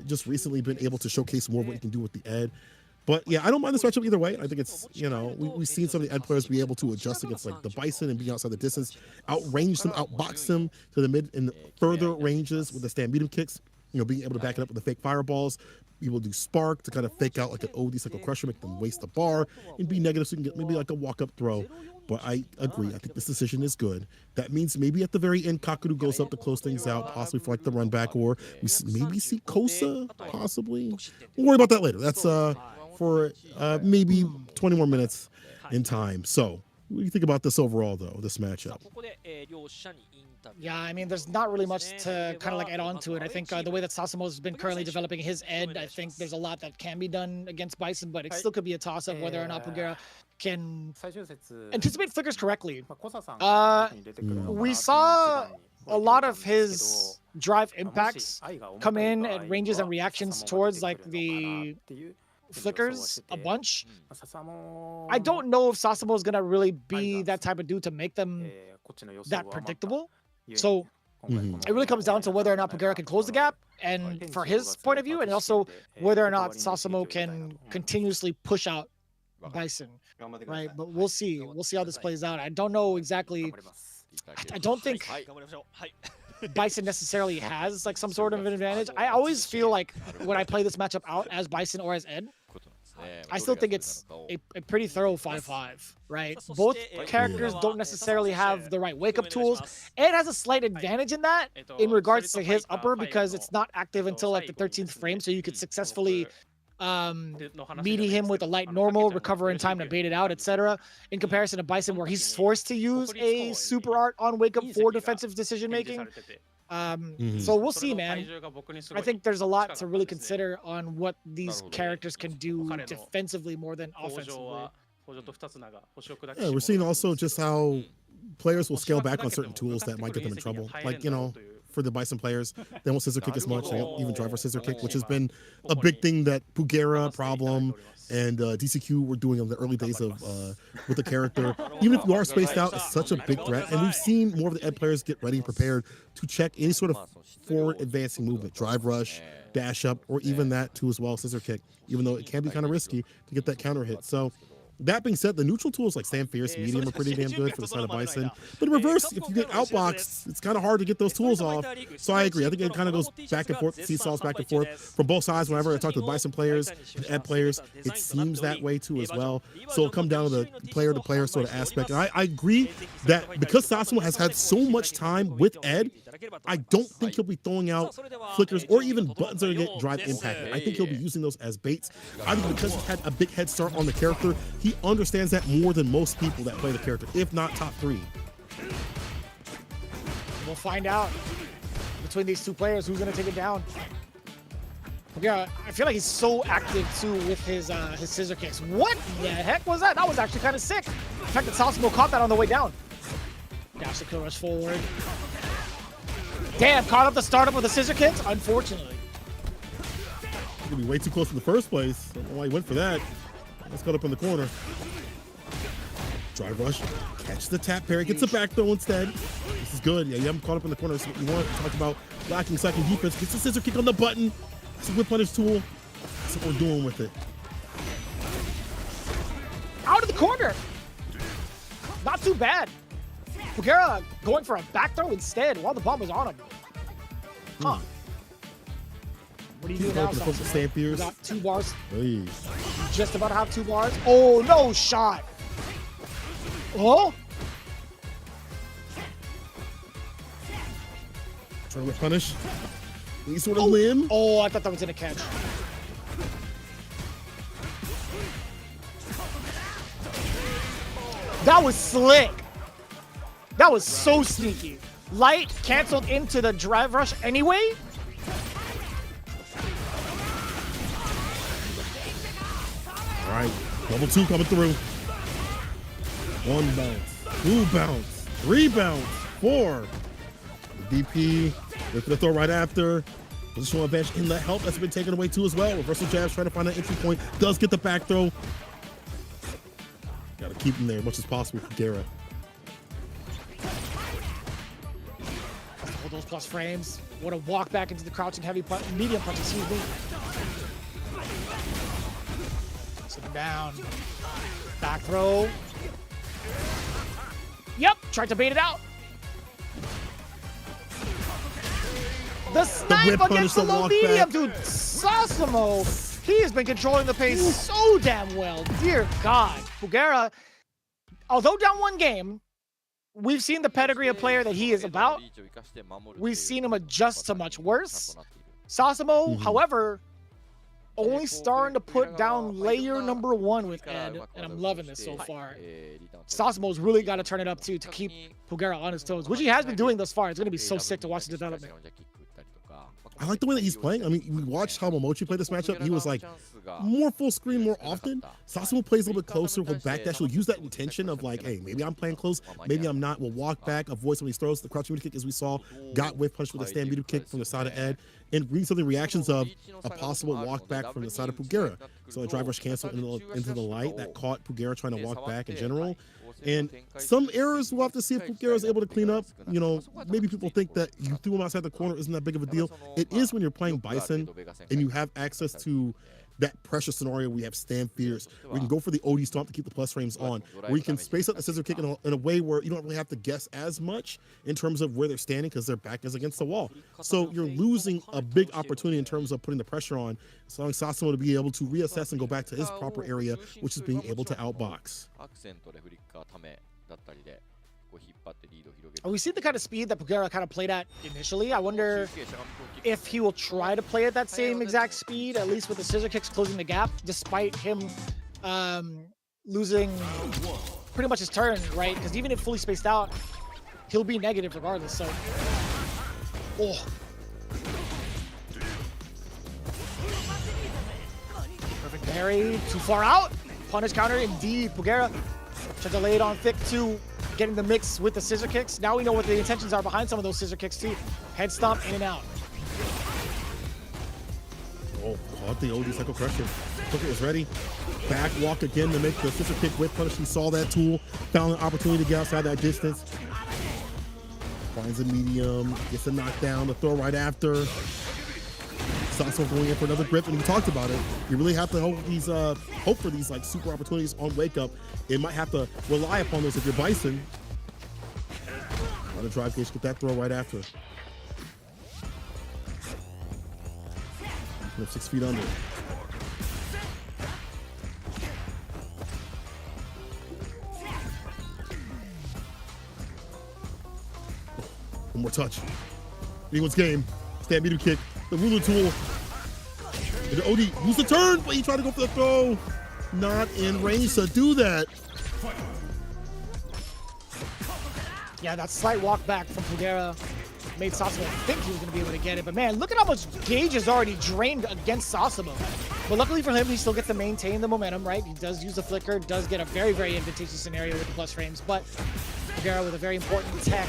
Just recently been able to showcase more of what he can do with the Ed. But yeah, I don't mind this matchup either way. I think it's, you know, we've seen some of the Ed players be able to adjust against like the Bison and be outside the distance, outrange them, outbox them to the mid and further ranges with the stand medium kicks. You know, being able to back it up with the fake fireballs, he will do Spark to kind of fake out like an OD Cycle Crusher, make them waste the bar, and be negative so you can get maybe like a walk-up throw. But I agree. I think this decision is good. That means maybe at the very end, Kakadu goes up to close things out, possibly for like the run back, or we maybe see Kosa, possibly. We'll worry about that later. That's for maybe 20 more minutes in time. So, what do you think about this overall, though, this matchup? Yeah, I mean, there's not really much to kind of like add on to it. I think the way that Sasamo's been currently developing his ed, I think there's a lot that can be done against Bison, but it still could be a toss-up whether or not Pugera can anticipate flickers correctly. We saw a lot of his drive impacts come in at ranges and reactions towards like the flickers a bunch. I don't know if Sasamo is going to really be that type of dude to make them that predictable. So it really comes down to whether or not Pugera can close the gap, and for his point of view, and also whether or not Sasamo can continuously push out Bison, right? But we'll see. We'll see how this plays out. I don't know exactly. I don't think Bison necessarily has like some sort of an advantage. I always feel like when I play this matchup out as Bison or as Ed, I still think it's a pretty thorough 5-5, right? Both characters don't necessarily have the right wake-up tools. Ed has a slight advantage in that in regards to his upper because it's not active until like the 13th frame, so you could successfully meaty him with a light normal, recover in time to bait it out, etc. In comparison to Bison, where he's forced to use a super art on wake-up for defensive decision-making. So we'll see, man. I think there's a lot to really consider on what these characters can do defensively more than offensively. Yeah, we're seeing also just how players will scale back on certain tools that might get them in trouble. Like, you know, for the Bison players, they won't scissor kick as much. They won't even driver scissor kick, which has been a big thing that Pugera, Problem, and DCQ were doing in the early days of with the character. Even if you are spaced out, it's such a big threat. And we've seen more of the Ed players get ready and prepared to check any sort of forward advancing movement, drive rush, dash up, or even that too as well, scissor kick, even though it can be kind of risky to get that counter hit. So that being said, the neutral tools like Stand Fierce, Medium are pretty damn good for the side of Bison. But in reverse, if you get outboxed, it's kind of hard to get those tools off. So I agree. I think it kind of goes back and forth, seesaws back and forth from both sides. Whenever I talk to the Bison players and Ed players, it seems that way too as well. So it'll come down to the player-to-player sort of aspect. And I agree that because Sasamo has had so much time with Ed, I don't think he'll be throwing out flickers or even buttons that get drive impacted. I think he'll be using those as baits. I think because he's had a big head start on the character, he understands that more than most people that play the character, if not top 3. We'll find out between these two players who's going to take it down. Yeah, I feel like he's so active too with his scissor kicks. What the heck was that? That was actually kind of sick. The fact that Sasamo caught that on the way down. Dash the kill rush forward. Damn, caught up the startup with the scissor kicks, unfortunately. He's gonna be way too close in the first place. I don't know why he went for that. Let's cut up in the corner. Drive rush. Catch the tap parry. Gets the back throw instead. This is good. Yeah, you haven't caught up in the corner. That's what you want. We talked about lacking second defense. Gets the scissor kick on the button. It's a whip punish tool. That's what we're doing with it. Out of the corner. Not too bad. Pugera going for a back throw instead while the bomb was on him. Huh. What do you do now, Stand Fierce. Got 2 bars. Hey. Just about to have 2 bars. Oh, no shot. Oh. Trying to punish. Any sort of limb. Oh, I thought that was in a catch. That was slick. That was so sneaky. Light canceled into the drive rush anyway. All right, double 2 coming through. 1 bounce, 2 bounce, 3 bounce, 4. The DP, they're gonna throw right after. Positional advantage in the help that's been taken away too as well. Reversal jabs trying to find that entry point. Does get the back throw. Gotta keep him there as much as possible for Pugera. Hold those plus frames. What a walk back into the crouching heavy punch, medium punch, excuse me. Sit him down. Back throw. Yep, tried to bait it out. The snipe against the low medium, dude. Sasamo, he has been controlling the pace so damn well. Dear God. Pugera, although down one game, we've seen the pedigree of player that he is about. We've seen him adjust to much worse. Sasamo, however, only starting to put down layer number 1 with Ed, and I'm loving this so far. Sasamo's really got to turn it up too to keep Pugera on his toes, which he has been doing thus far. It's going to be so sick to watch the development. I like the way that he's playing. I mean, we watched how Momochi played this matchup. He was like more full screen more often. Sasamo plays a little bit closer, will backdash. He'll use that intention of like, hey, maybe I'm playing close, maybe I'm not. We'll walk back, avoid some of these throws. The crouch meter kick, as we saw, got whiff punched with a stand meter kick from the side of Ed, and read some of the reactions of a possible walk back from the side of Pugera. So a drive rush cancel into the light that caught Pugera trying to walk back in general. And some errors we'll have to see if Pugera is able to clean up. You know, maybe people think that you threw him outside the corner isn't that big of a deal. It is when you're playing Bison and you have access to that pressure scenario. We have stand fears. We can go for the OD stomp to keep the plus frames on. Where you can space out the scissor kick in a way where you don't really have to guess as much in terms of where they're standing because their back is against the wall. So you're losing a big opportunity in terms of putting the pressure on, allowing Sasamo to be able to reassess and go back to his proper area, which is being able to outbox. We see the kind of speed that Pugera kind of played at initially. I wonder if he will try to play at that same exact speed, at least with the scissor kicks closing the gap, despite him losing pretty much his turn, right? Because even if fully spaced out, he'll be negative regardless. So, oh. Perfect parry, too far out. Punish counter, indeed. Pugera tried to lay it on thick too. Getting the mix with the scissor kicks. Now we know what the intentions are behind some of those scissor kicks too. Head stomp in and out. Oh, caught the OD cycle crusher. Hooker is ready. Back walk again to make the scissor kick with punish. He saw that tool, found an opportunity to get outside that distance. Finds a medium, gets a knockdown, the throw right after. Sasamo going in for another grip, and we talked about it. You really have to hope for these like super opportunities on wake up. It might have to rely upon those if you're Bison. Let a drive gauge get that throw right after. 6 feet under. One more touch. Anyone's game. Stand meter kick. The ruler tool. And the OD lose the turn, but he tried to go for the throw. Not in range to do that. Yeah, that slight walk back from Pugera made Sasamo think he was going to be able to get it. But man, look at how much gauge is already drained against Sasamo. But luckily for him, he still gets to maintain the momentum, right? He does use the flicker, does get a very, very advantageous scenario with the plus frames. But Pugera with a very important tech.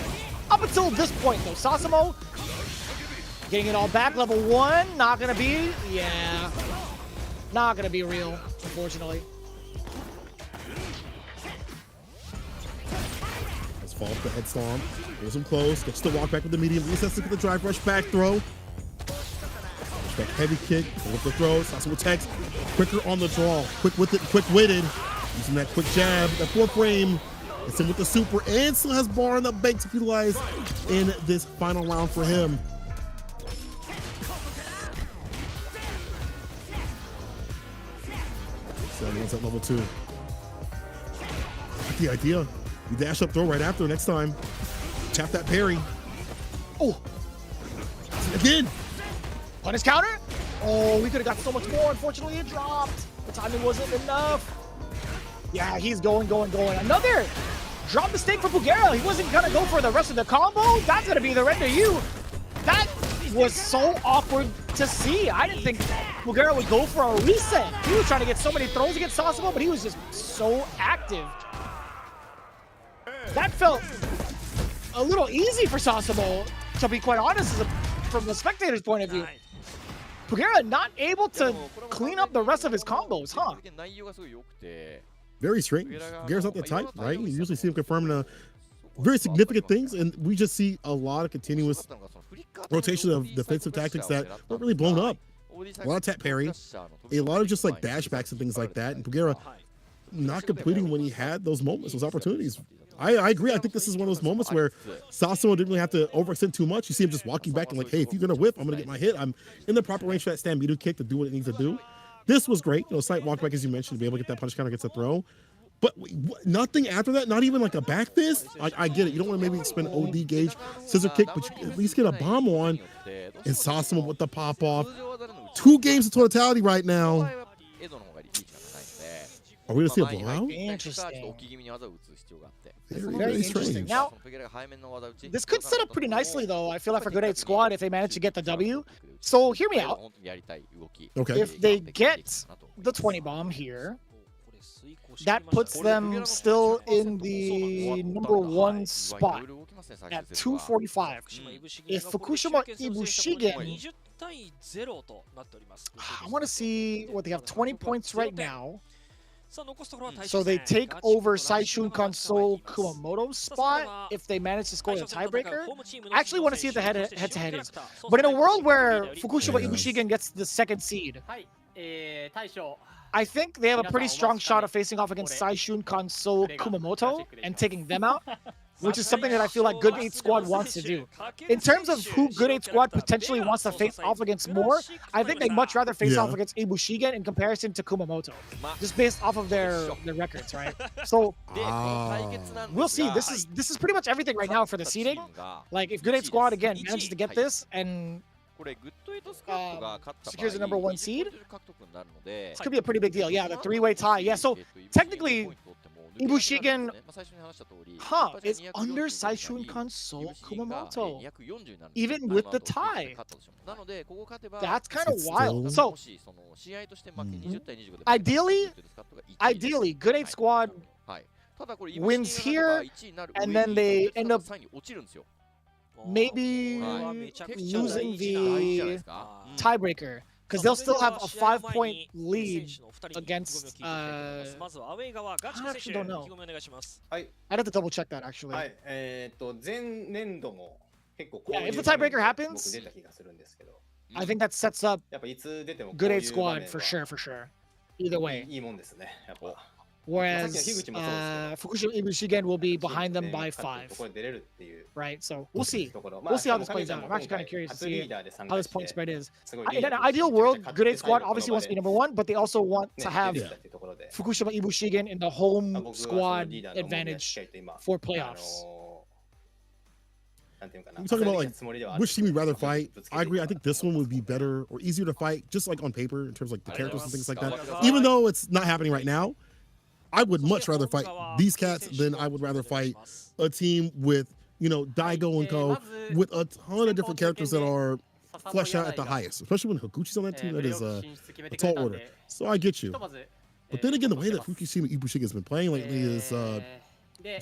Up until this point, though, Sasamo getting it all back. Level 1, not going to be, yeah, not going to be real, unfortunately. Let's fall off the head stomp. Goes him close. Gets the walk back with the medium. Resets with the drive rush back throw. That heavy kick. With the throw. Sasamo text. Quicker on the draw. Quick with it. Quick witted. Using that quick jab. That 4th frame. It's in with the super. And still has bar in the bank to utilize in this final round for him. At level 2. Like the idea. You dash up throw right after next time. Tap that parry. Oh. Again. Punish counter. Oh, we could have got so much more. Unfortunately, it dropped. The timing wasn't enough. Yeah, he's going. Another drop mistake for Pugera. He wasn't going to go for the rest of the combo. That's going to be the render you. That was so awkward to see. I didn't think Pugera would go for a reset. He was trying to get so many throws against Sasamo, but he was just so active. That felt a little easy for Sasamo, to be quite honest, from the spectator's point of view. Pugera not able to clean up the rest of his combos, huh? Very strange. Pugera's not that type, right? You usually see him confirming very significant things, and we just see a lot of continuous rotation of defensive tactics that weren't really blown up. A lot of tap parry, a lot of just like dashbacks and things like that, and Pugera not completing when he had those moments, those opportunities. I agree. I think this is one of those moments where Sasumo didn't really have to overextend too much. You see him just walking back and like, hey, if you're gonna whip, I'm gonna get my hit. I'm in the proper range for that stand Mido kick to do what it needs to do. This was great. You know, slight walk back as you mentioned, to be able to get that punish counter against a throw. But nothing after that, not even like a back fist. I get it. You don't want to maybe spend OD gauge, scissor kick, but you at least get a bomb on. And Sasumo with the pop off. 2 games of totality right now. Are we gonna see a blowout? Interesting. Very interesting. strange. Now, this could set up pretty nicely, though. I feel like for Good 8 Squad, if they manage to get the W. So hear me out. Okay. If they get the 20 bomb here, that puts them still in the #1 spot at 245. If Fukushima Ibushigin, I want to see what they have. 20 points right now. So they take over Saishunkan Seoul Kumamoto's spot if they manage to score the tiebreaker. I actually want to see what the head-to-head is. But in a world where Fukushima Ibushigin gets the 2nd seed, I think they have a pretty strong shot of facing off against Saishunkan Seoul Kumamoto and taking them out, which is something that I feel like Good 8 Squad wants to do. In terms of who Good 8 Squad potentially wants to face off against more, I think they'd much rather face off against Ibushigin in comparison to Kumamoto, just based off of their records, right? So we'll see. This is pretty much everything right now for the seeding. Like if Good 8 Squad again manages to get this and secures the #1 seed, this could be a pretty big deal. Yeah, the 3-way tie. Yeah, so technically Ibushigin, is under Saishunkan Seoul Kumamoto, even with the tie. That's kind of wild. So, ideally, Good 8 Squad wins here, and then they end up maybe losing the tiebreaker. Because they'll still have a 5-point lead against. I actually don't know. I'd have to double check that actually. Yeah, if the tiebreaker happens, I think that sets up Good 8 Squad for sure. Either way. Whereas Fukushima Ibushigin will be behind them by 5. Right, so we'll see. We'll see how this plays out. I'm actually kind of curious to see how this point spread is. In an ideal world, Good 8 Squad obviously wants to be #1, but they also want to have Fukushima Ibushigin in the home squad advantage for playoffs. I'm talking about like which team we'd rather fight. I agree. I think this one would be better or easier to fight, just like on paper in terms of like the characters and things like that. Even though it's not happening right now, I would much rather fight these cats than I would rather fight a team with, you know, Daigo and Co. with a ton of different characters that are fleshed out at the highest. Especially when Higuchi's on that team, that is a tall order. So I get you. But then again, the way that Fukushima Ibushigin has been playing lately is so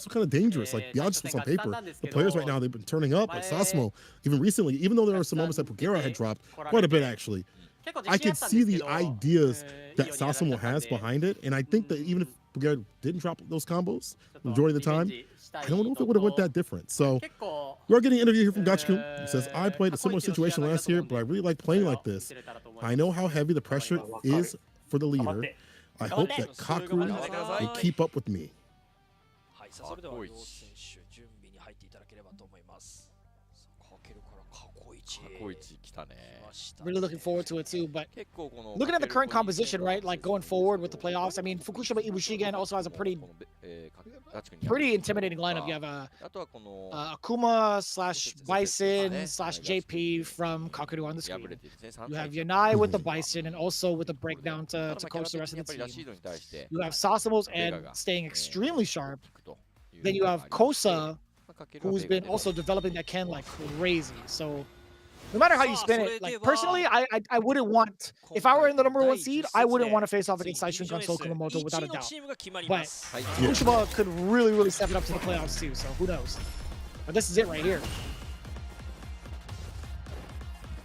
kind of dangerous. Like beyond just what's on paper, the players right now, they've been turning up. Like Sasumo, even recently, even though there were some moments that Pugera had dropped quite a bit actually, I could see the ideas that Sasumo has behind it. And I think that even if Pugera didn't drop those combos the majority of the time, I don't know if it would have went that different. So we're getting an interview here from Gachikun. He says, I played a similar situation last year, but I really like playing like this. I know how heavy the pressure is for the leader. I hope that Kaku will keep up with me. Really looking forward to it too, but looking at the current composition, right, like going forward with the playoffs, I mean, Fukushima Ibushigin also has a pretty intimidating lineup. You have Akuma / Bison / JP from Kakeru on the screen. You have Yanai with the Bison and also with the breakdown to coach the rest of the team. You have Sasumo's Ed staying extremely sharp. Then you have Kosa, who's been also developing that Ken like crazy. So no matter how you spin it, like personally, I wouldn't want, if I were in the #1 seed, I wouldn't want to face off against Saishunkan Seoul Kumamoto without a doubt. But Fukushima could really step it up to the playoffs too, so who knows. But this is it right here.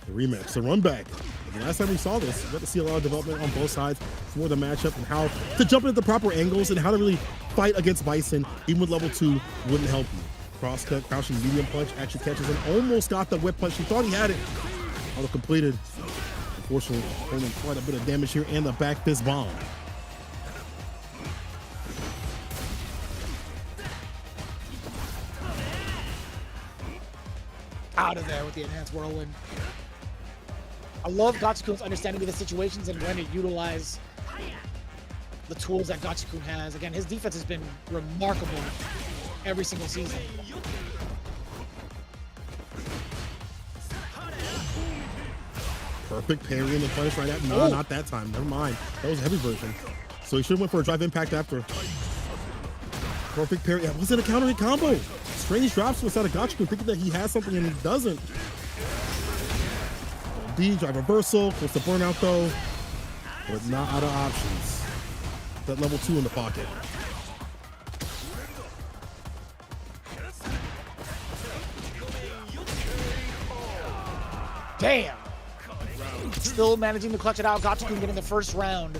The rematch, the run back. The last time we saw this, we got to see a lot of development on both sides for the matchup and how to jump into the proper angles and how to really fight against Bison, even with level 2, wouldn't help you. Cross cut, crouching medium punch, actually catches and almost got the whip punch. He thought he had it. Auto completed. Unfortunately, holding quite a bit of damage here and the back fist bomb. out of there with the enhanced whirlwind. I love Gachikun's understanding of the situations and when to utilize the tools that Gachikun has. Again, his defense has been remarkable every single season. Perfect parry in the punish right at. No, not that time. Never mind. That was a heavy version. So he should have went for a drive impact after. Perfect parry. That wasn't a counter hit combo. Strange drops from inside of Gachikun, thinking that he has something and he doesn't. D, drive reversal. Close to burnout though. But not out of options. That level 2 in the pocket. Damn! Still managing to clutch it out. Gachikun getting the first round.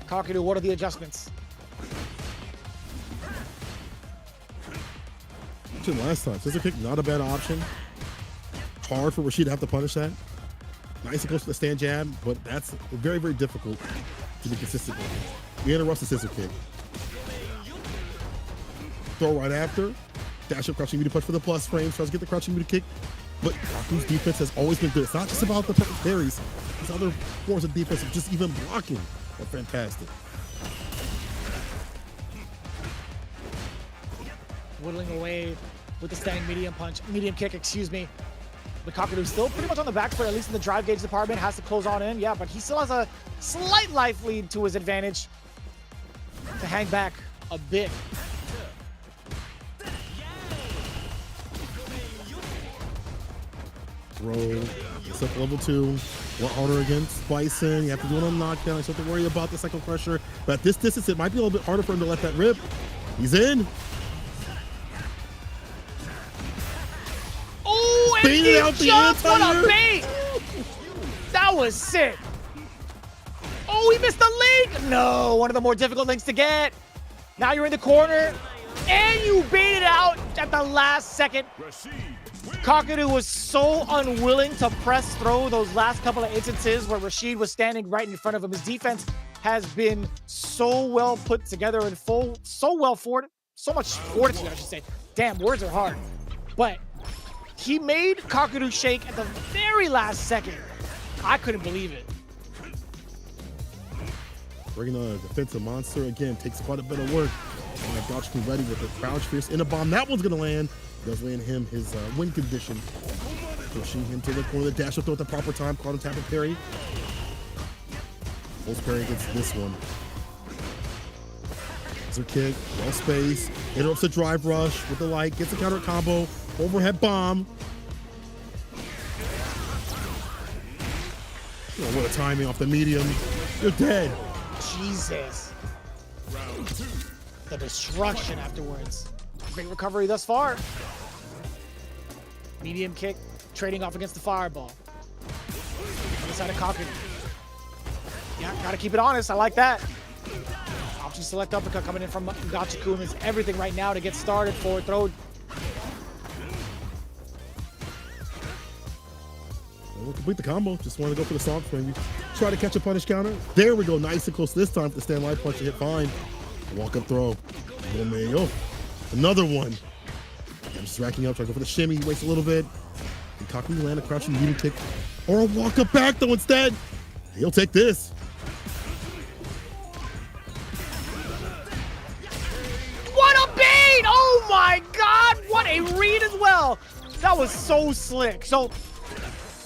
Kakeru, what are the adjustments? Mentioned last time, scissor kick, not a bad option. Hard for Rashid to have to punish that. Nice and close to the stand jab, but that's very, very difficult to be consistent with. He interrupts the scissor kick. Throw right after. Dash up, crouching meter punch for the plus frame. Tries to get the crouching meter kick. But Kaku's defense has always been good. It's not just about the perfect parries. These other forms of defense, just even blocking, are fantastic. Whittling away with the standing medium kick, excuse me. But Kakeru's still pretty much on the back foot, at least in the drive gauge department. Has to close on in, yeah, but he still has a slight life lead to his advantage to hang back a bit. Throw. It's up level 2. What harder against Bison. You have to do it on knockdown. You have to worry about the second pressure. But at this distance, it might be a little bit harder for him to let that rip. He's in. Oh, and he jumped! What a bait! That was sick. Oh, he missed the link! No, one of the more difficult links to get. Now you're in the corner, and you baited out at the last second. Kakeru was so unwilling to press throw those last couple of instances where Rashid was standing right in front of him. His defense has been so well put together and so much fortitude, I should say. Damn, words are hard. But he made Kakeru shake at the very last second. I couldn't believe it. Bringing a defensive monster again takes quite a bit of work. And Gachikun ready with a crouch fierce in a bomb. That one's gonna land. Does land him his win condition. Pushing him to the corner. The dash will throw at the proper time. Caught him tapping parry. Close parry against this one. Scissor kick, well space. Interrupts the drive rush with the light. Gets a counter combo. Overhead bomb. Oh, what a timing off the medium. You're dead. Jesus. The destruction afterwards. Great recovery thus far. Medium kick, trading off against the fireball. Other side of Kakeru. Yeah, gotta keep it honest. I like that. Option select uppercut coming in from Gachikun is everything right now to get started. Forward throw. We'll complete the combo. Just want to go for the stomp frame. Try to catch a punish counter. There we go. Nice and close this time for the stand light punch to hit fine. Walk up throw. Oh, another one. I'm just racking up. Try to go for the shimmy. Waits a little bit. And Kakeru land a crouching medium kick. Or a walk up back though instead. He'll take this. What a bait! Oh my god! What a read as well! That was so slick. So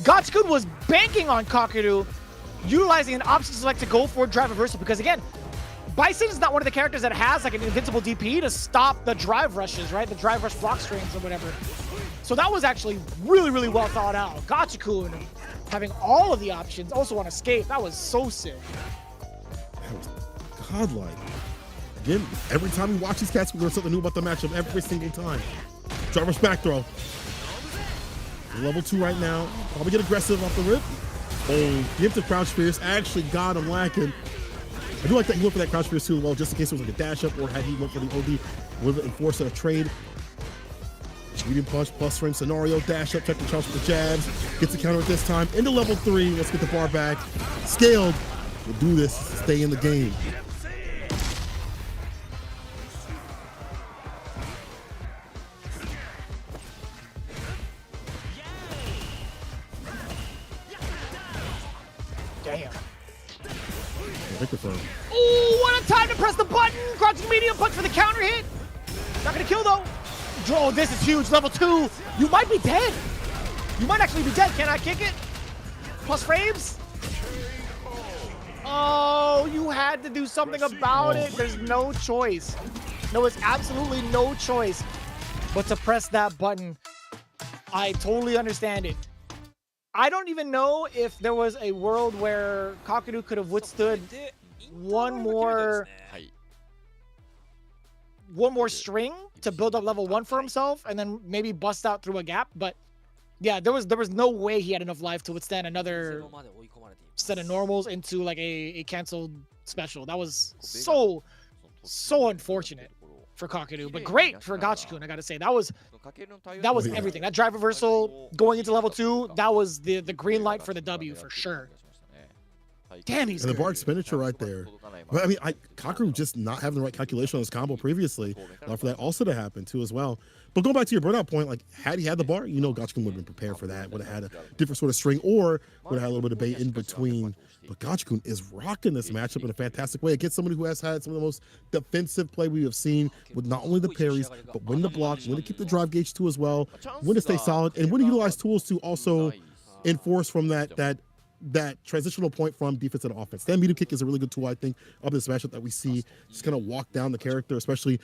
Gachikun was banking on Kakeru, utilizing an option select to go for drive reversal because again, Bison is not one of the characters that has like an invincible DP to stop the drive rushes, right? The drive rush block streams or whatever. So that was actually really, really well thought out. Gachikun having all of the options, also on escape. That was so sick. That was godlike. Again, every time we watch these cats, we learn something new about the matchup every single time. Drive rush back throw. Level 2 right now. Probably get aggressive off the rip. Oh, give to crouch fierce. Actually got him lacking. I do like that he went for that crouch fierce too, well, just in case it was like a dash up or had he went for the OD, would have enforced a trade. Medium punch, plus frame scenario, dash up, check the charge with the jabs. Gets the counter at this time. Into level 3. Let's get the bar back. Scaled. We'll do this. Stay in the game. Damn. Microphone. Oh, what a time to press the button. Crouching medium punch for the counter hit. Not gonna kill though. Oh, this is huge. Level 2. You might be dead. You might actually be dead. Can I kick it? Plus frames? Oh, you had to do something about it. There's no choice. No, it's absolutely no choice but to press that button. I totally understand it. I don't even know if there was a world where Kakeru could have withstood one more string to build up level 1 for himself and then maybe bust out through a gap. But yeah, there was no way he had enough life to withstand another set of normals into like a canceled special. That was so unfortunate for Kakeru, but great for Gachikun. I gotta say that was everything. That drive reversal going into level 2, that was the green light for the W for sure. Damn, he's and the bar expenditure right there. But I mean, Kakeru just not having the right calculation on his combo previously for that also to happen too as well. But going back to your burnout point, like had he had the bar, you know, Gachikun would have been prepared for that. Would have had a different sort of string, or would have had a little bit of bait in between. But Gachikun is rocking this matchup in a fantastic way against somebody who has had some of the most defensive play we have seen with not only the parries, but when to block, when to keep the drive gauge too as well, when to stay solid, and when to utilize tools to also enforce from that transitional point from defense to offense. That medium kick is a really good tool, I think, of this matchup that we see just kind of walk down the character, especially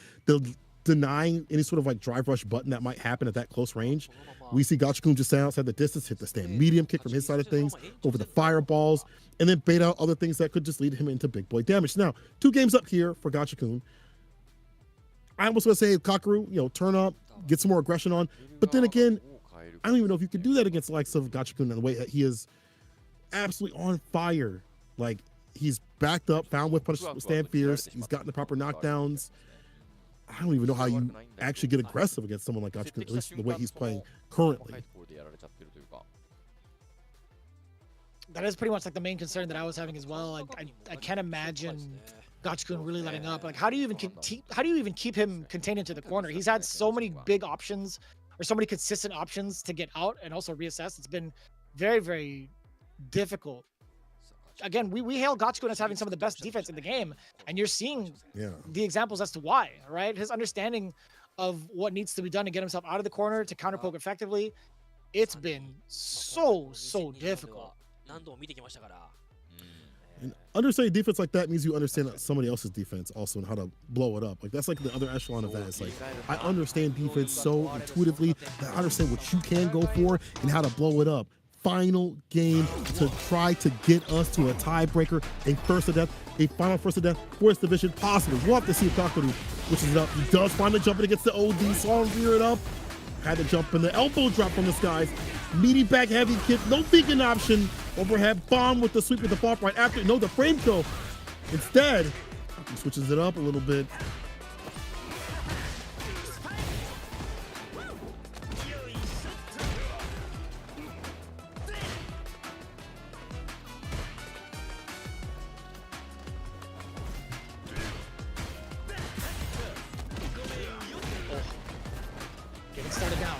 denying any sort of like drive rush button that might happen at that close range. We see Gachikun just stay outside the distance, hit the stand medium kick from his side of things, over the fireballs, and then bait out other things that could just lead him into big boy damage. Now, 2 games up here for Gachikun. I almost want to say Kakeru, you know, turn up, get some more aggression on. But then again, I don't even know if you could do that against the likes of Gachikun in the way that he is absolutely on fire. Like, he's backed up, found with punish, stand fierce. He's gotten the proper knockdowns. I don't even know how you actually get aggressive against someone like Gachikun, at least the way he's playing currently. That is pretty much like the main concern that I was having as well. I can't imagine Gachikun really letting up. Like, how do you even keep him contained into the corner? He's had so many big options, or so many consistent options to get out and also reassess. It's been very, very difficult. Again, we hail Gachikun as having some of the best defense in the game, and you're seeing the examples as to why, right? His understanding of what needs to be done to get himself out of the corner to counter poke effectively, it's been so difficult. And understanding defense like that means you understand somebody else's defense also and how to blow it up. Like, that's like the other echelon of that. It's like, I understand defense so intuitively that I understand what you can go for and how to blow it up. Final game to try to get us to a tiebreaker, a final first to death for this division possible. We'll have to see if Kakeru switches it up. He does finally jump in against the OD, saw him rear it up. Had to jump in the elbow drop from the skies. Meaty back heavy kick, no vegan option. Overhead bomb with the sweep with the fall right after. No, the frame kill. Instead, he switches it up a little bit. Getting started now.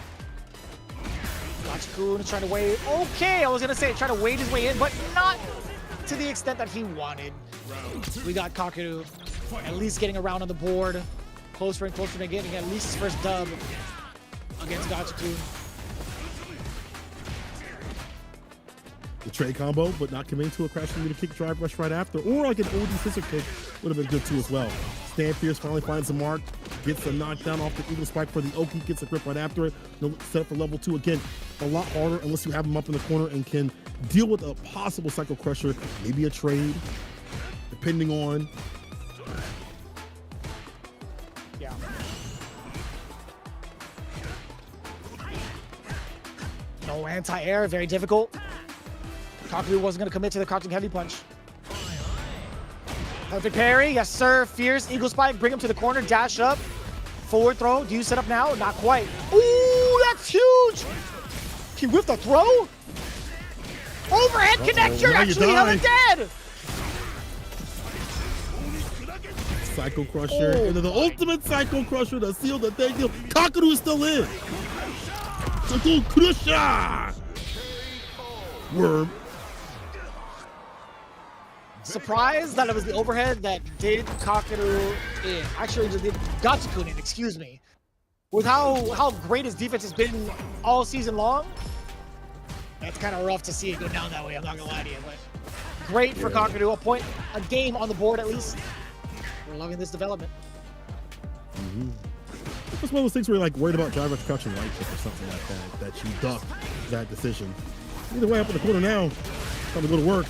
Gachikun trying to wade. Okay, I was gonna say try to wade his way in, but not to the extent that he wanted. We got Kakeru at least getting around on the board, closer and closer to getting at least his first dub against Gachikun. The trade combo, but not committing to a crashing meter kick drive rush right after, or like an OD scissor kick would have been good too as well. Stan Fierce finally finds the mark, gets a knockdown off the eagle spike for the Oki, gets a grip right after it. No set up for level 2 again. A lot harder unless you have him up in the corner and can deal with a possible cycle crusher, maybe a trade, depending on. Yeah. No anti-air, very difficult. Kakeru wasn't going to commit to the crouching heavy punch. Perfect parry, yes sir. Fierce eagle spike, bring him to the corner, dash up, forward throw. Do you set up now? Not quite. Ooh, that's huge. He whiffed a throw. Overhead connection, actually held it dead. Cycle crusher into the ultimate cycle crusher to seal the thing. Kakeru is still in. Cycle crusher. Worm. surprised that it was the overhead that did Kakeru in. Actually, just did Gatsukun in, excuse me. With how great his defense has been all season long, that's kind of rough to see it go down that way, I'm not gonna lie to you, but great for Kakeru, a game on the board at least. We're loving this development. It's one of those things where you're like worried about driver crouching right kick or something like that you duck that decision. Either way, up in the corner now, time to go to work.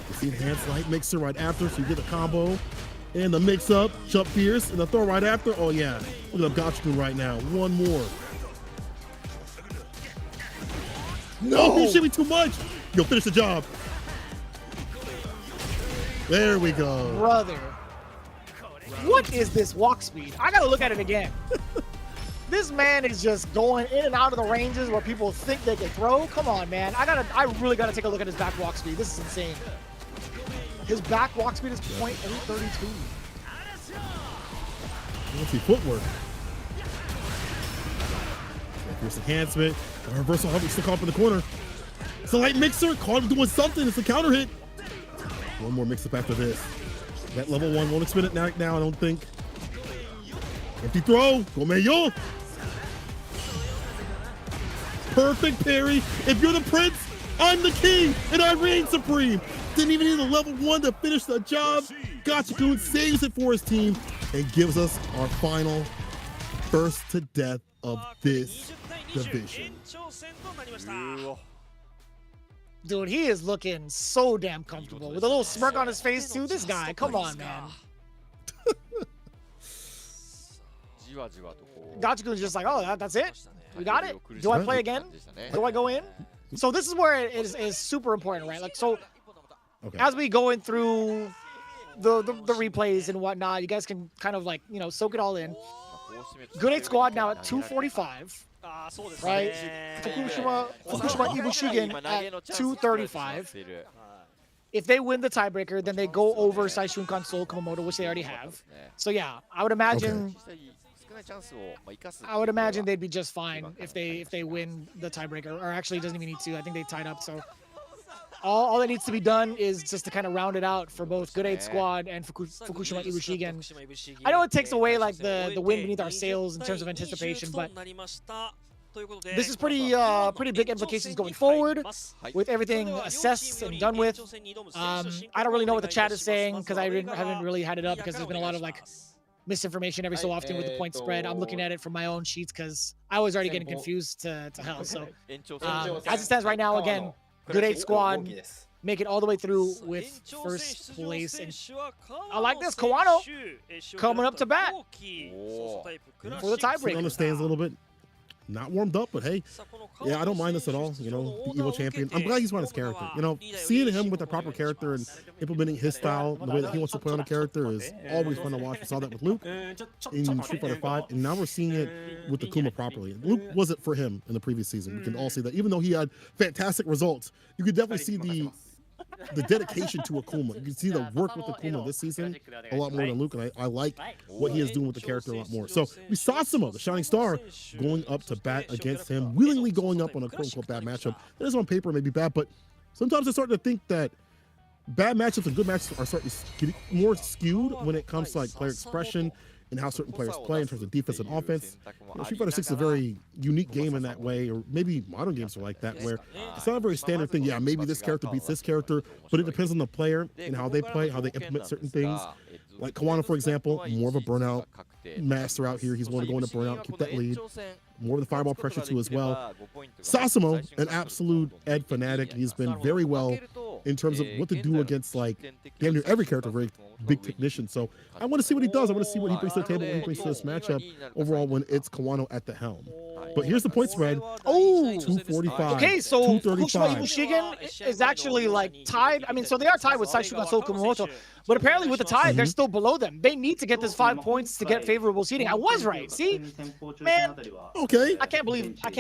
You see enhanced light mixer right after, so you get the combo and the mix up, jump fierce, and the throw right after. Oh yeah, look at Gatsukun right now. One more. No, he should be too much. Yo, finish the job. There we go. Brother, what is this walk speed? I gotta look at it again. This man is just going in and out of the ranges where people think they can throw. Come on, man. I really gotta take a look at his back walk speed. This is insane. His back walk speed is .832. Let's see footwork. Here's enhancement. A reversal hover still caught up in the corner. It's a light mixer. Caught him doing something. It's a counter hit. One more mix up after this. That level 1 won't spin it now, I don't think. Empty throw. Kumamoto. Perfect parry. If you're the prince, I'm the king, and I reign supreme. Didn't even need a level 1 to finish the job. Gatsukun saves it for his team and gives us our final first to death of this division. Dude, he is looking so damn comfortable with a little smirk on his face too. This guy, come on, man. Gachukun's just like, oh, that's it? We got it? Do I play again? Do I go in? So this is where it is super important, right? Like, so as we go in through the replays and whatnot, you guys can kind of like, you know, soak it all in. Good 8 squad now at 245. Right? Fukushima IBUSHIGIN at 235. If they win the tiebreaker, then they go over Saishunkan Seoul Kumamoto, which they already have. So yeah, I would imagine they'd be just fine if they win the tiebreaker. Or actually, it doesn't even need to. I think they tied up. So all that needs to be done is just to kind of round it out for both Good 8 Squad and Fukushima IBUSHIGIN. I know it takes away like the wind beneath our sails in terms of anticipation, but this is pretty big implications going forward with everything assessed and done with. I don't really know what the chat is saying because I haven't really had it up because there's been a lot of like misinformation every so often with the point spread. I'm looking at it from my own sheets because I was already getting confused to hell. So as it stands right now, again, Good 8 Squad make it all the way through with first place. And I like this. Kawano coming up to bat for the tiebreaker. On the stands a little bit. Not warmed up, but hey, yeah, I don't mind this at all. You know, the evil champion. I'm glad he's found his character. You know, seeing him with the proper character and implementing his style, the way that he wants to play on a character is always fun to watch. We saw that with Luke in Street Fighter 5, and now we're seeing it with the Kuma properly. Luke wasn't for him in the previous season. We can all see that. Even though he had fantastic results, you could definitely see the dedication to Akuma. You can see the work with Akuma this season a lot more than Luke, and I like what he is doing with the character a lot more. So we saw Misasimo, the Shining Star, going up to bat against him, willingly going up on a quote-unquote bad matchup. That is on paper maybe bad, but sometimes I'm starting to think that bad matchups and good matchups are starting to get more skewed when it comes to like player expression and how certain players play in terms of defense and offense. You know, Street Fighter 6 is a very unique game in that way, or maybe modern games are like that, where it's not a very standard thing. Yeah, maybe this character beats this character, but it depends on the player and how they play, how they implement certain things. Like Kawano, for example, more of a burnout master out here. He's willing to go into burnout, keep that lead. More of the fireball pressure too as well. Sasimo, an absolute Ed fanatic. He's been very well in terms of what to do against like damn near every character, very big technician. So I want to see what he does. I want to see what he brings to the table, what he brings to this matchup overall when it's Kawano at the helm. But here's the point spread. Oh, 245. Okay, so Fukushima 235. IBUSHIGIN is actually like tied. I mean, so they are tied with Saishunkan Seoul Kumamoto, but apparently with the tie, they're still below them. They need to get this 5 points to get favorable seeding. I was right. See, man. Okay. I can't believe Chad.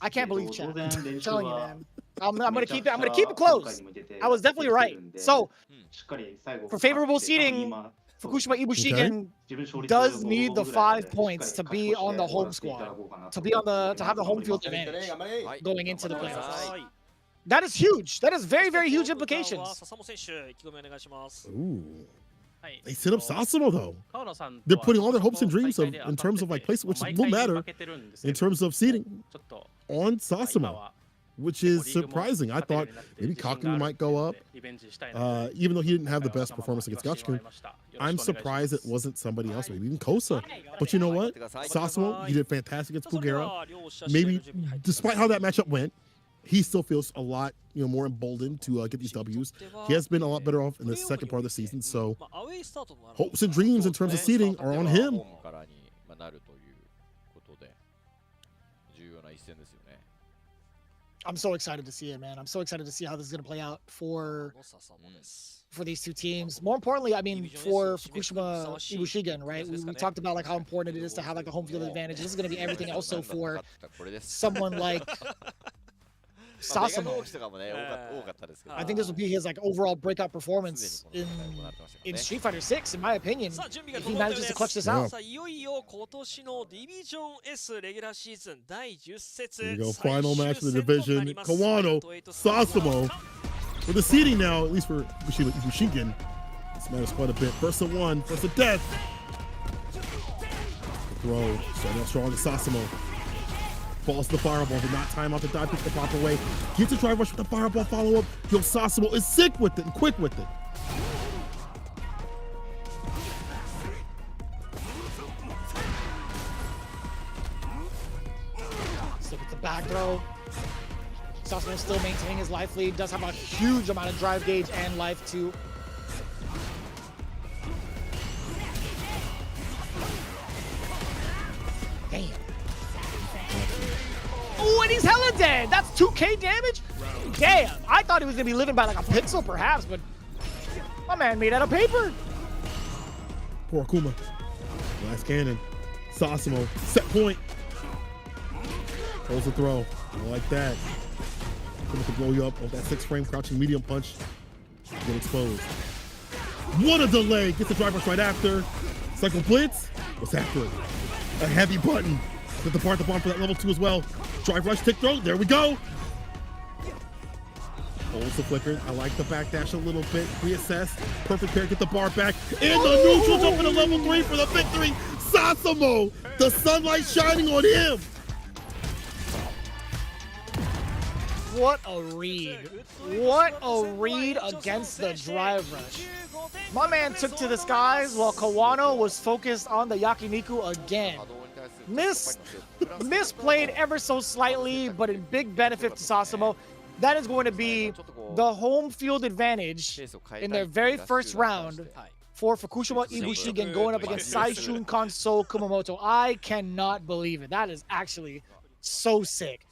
I can't believe Chad. I'm telling you, man. I'm gonna keep it close. I was definitely right. So for favorable seeding, Fukushima IBUSHIGIN does need the 5 points to be on the home squad, to have the home field advantage going into the playoffs. That is huge. That is very, very huge implications. Ooh. They set up Sasamo though. They're putting all their hopes and dreams in terms of like placement, which will matter in terms of seeding on Sasamo, which is surprising. I thought maybe Kaku might go up, even though he didn't have the best performance against Gachikun. I'm surprised it wasn't somebody else, maybe even Kosa. But you know what? Sasamo, he did fantastic against Pugera. Maybe, despite how that matchup went, he still feels a lot, more emboldened to get these Ws. He has been a lot better off in the second part of the season, so hopes and dreams in terms of seeding are on him. I'm so excited to see it, man. I'm so excited to see how this is going to play out for these two teams. More importantly, I mean, for Fukushima IBUSHIGIN, right? We talked about like how important it is to have like a home field advantage. This is going to be everything also for someone like Sasamo. I think this will be his like overall breakout performance in Street Fighter 6, in my opinion, if he manages to clutch this out. There you go, final match of the division. Kawano, Sasamo. For the seeding now, at least for IBUSHIGIN, this matters quite a bit. First of one, first of death. Throw, starting out strong to Sasamo. Falls to the fireball, did not time out the dive pick the proper way. Gets a drive rush with the fireball follow-up. Yo, Sasamo is sick with it and quick with it. So with the back throw, Sasamo still maintaining his life lead. Does have a huge amount of drive gauge and life too. Damn. Oh, and he's hella dead. That's 2K damage? Damn. I thought he was going to be living by like a pixel perhaps, but my man made out of paper. Poor Akuma. Last cannon. Sasamo. Set point. Holds the throw. I like that. Akuma can blow you up with that 6-frame crouching medium punch. Get exposed. What a delay. Gets the drive rush right after. Cycle blitz. What's after it? A heavy button. Get the part the bomb for that level 2 as well. Drive rush, tick throw. There we go. Holds the flicker. I like the backdash a little bit. Reassess. Perfect pair. Get the bar back. And the neutral jump into level 3 for the victory. Sasamo. The sunlight shining on him. What a read. What a read against the drive rush. My man took to the skies while Kawano was focused on the Yakiniku again. Misplayed ever so slightly, but in big benefit to Sasamo. That is going to be the home field advantage in their very first round for Fukushima IBUSHIGIN going up against Saishunkan So Kumamoto. I cannot believe it. That is actually so sick.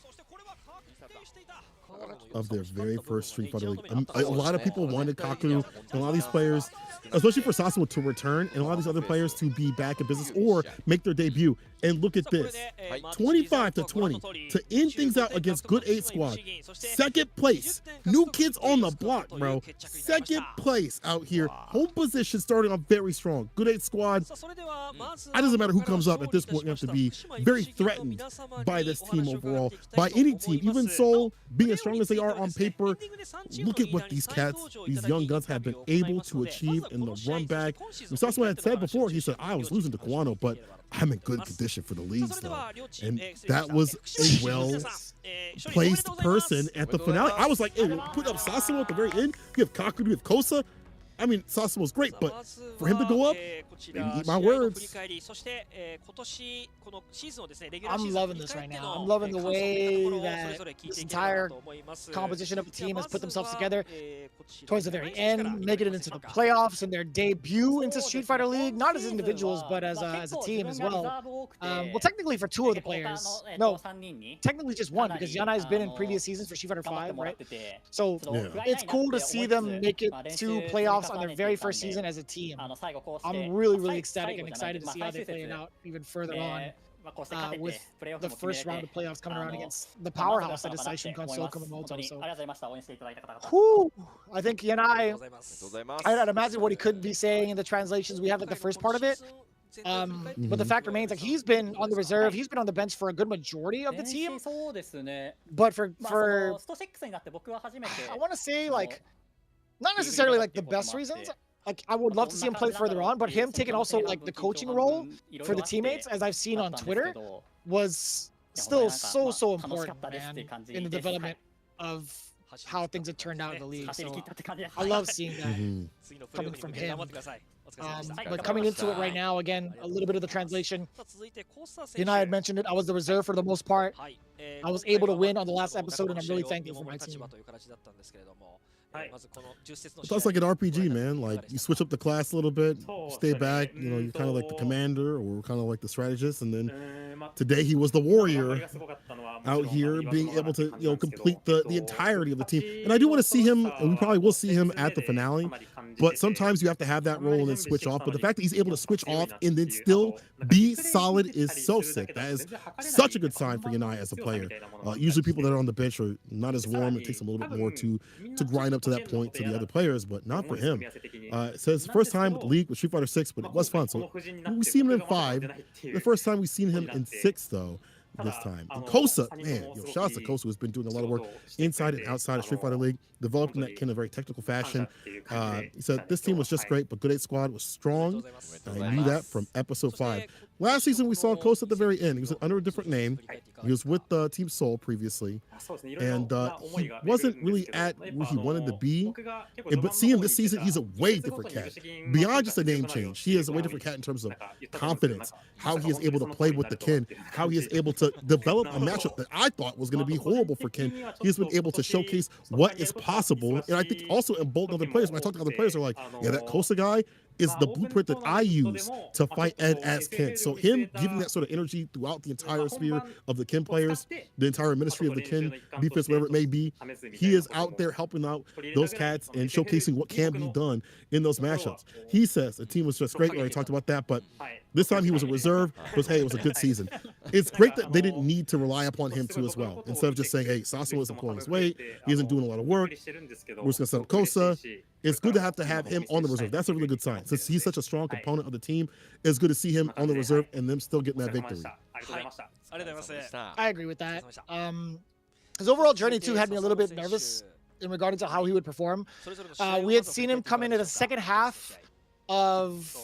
Of their very first Street Fighter League. A lot of people wanted Kaku and a lot of these players, especially for Sasamo, to return, and a lot of these other players to be back in business or make their debut. And look at this, 25-20 to end things out against Good 8 squad. Second place, new kids on the block, bro. Second place out here. Home position starting off very strong. Good 8 squad. It doesn't matter who comes up at this point. You have to be very threatened by this team overall, by any team, even Seoul being as strong as they are on paper. Look at what these cats, these young guns have been able to achieve in the run back. Sasamo had said before, he said, I was losing to Kawano, but I'm in good condition for the leagues, though. And that was a well-placed person at the finale. I was like, hey, put up Sasamo at the very end. You have Kaku, you have Kosa. I mean, Sasamo's great, but for him to go up, maybe eat my words. I'm loving this right now. I'm loving the way that this entire composition of the team has put themselves together towards the very end, making it into the playoffs and their debut into Street Fighter League, not as individuals, but as a team as well. Well, technically for 2 of the players. No, technically just 1, because Yanai has been in previous seasons for Street Fighter 5, right? So it's cool to see them make it to playoffs on their very first season as a team. I'm really, really ecstatic and excited to see how they play it out even further on with the first round of playoffs coming around against the powerhouse that is Saishunkan So Kumamoto. So, I think Yanai, I'd imagine what he could be saying in the translations. We have like the first part of it. But the fact remains, like, he's been on the reserve, he's been on the bench for a good majority of the team. But for I want to say, like, not necessarily like the best reasons. Like, I would love to see him play further on, but him taking also like the coaching role for the teammates, as I've seen on Twitter, was still so important, man, in the development of how things have turned out in the league. So I love seeing that coming from him. But coming into it right now, again, a little bit of the translation. And I had mentioned it, I was the reserve for the most part. I was able to win on the last episode, and I'm really thankful for my team. That's like an RPG, man. Like, you switch up the class a little bit, stay back. You know, you're kind of like the commander, or kind of like the strategist, and then today he was the warrior out here, being able to, you know, complete the entirety of the team. And I do want to see him, and we probably will see him at the finale. But sometimes you have to have that role and then switch off. But the fact that he's able to switch off and then still be solid is so sick. That is such a good sign for Yanai as a player. Usually people that are on the bench are not as warm. It takes them a little bit more to grind up to that point to the other players, but not for him. It says first time with the league with Street Fighter 6, but it was fun. So we see him in 5. The first time we seen him in 6, though. This time. And Kosa, man, shout out to Kosa, who's been doing a lot of work inside and outside of Street Fighter League, developing that in a very technical fashion. He said this team was just great, but Good 8 Squad was strong. I knew that from episode 5. Last season, we saw Kosa at the very end. He was under a different name. He was with Team Seoul previously, and he wasn't really at where he wanted to be. But seeing this season, he's a way different cat. Beyond just a name change, he is a way different cat in terms of confidence, how he is able to play with the Ken, how he is able to develop a matchup that I thought was going to be horrible for Ken. He has been able to showcase what is possible, and I think also embolden other players. When I talk to other players, they're like, yeah, that Kosa guy is the blueprint that I use to fight Ed as Ken. So him giving that sort of energy throughout the entire sphere of the Ken players, the entire ministry of the Ken defense, whatever it may be, he is out there helping out those cats and showcasing what can be done in those matchups. He says the team was just great. We already talked about that, but this time he was a reserve. Hey, it was a good season. It's great that they didn't need to rely upon him too as well. Instead of just saying, hey, Sasso isn't pulling his weight, he isn't doing a lot of work, we're just gonna set up Kosa. It's good to have him on the reserve. That's a really good sign. Since he's such a strong component of the team, it's good to see him on the reserve and them still getting that victory. I agree with that. His overall journey too had me a little bit nervous in regard to how he would perform. We had seen him come into the second half of,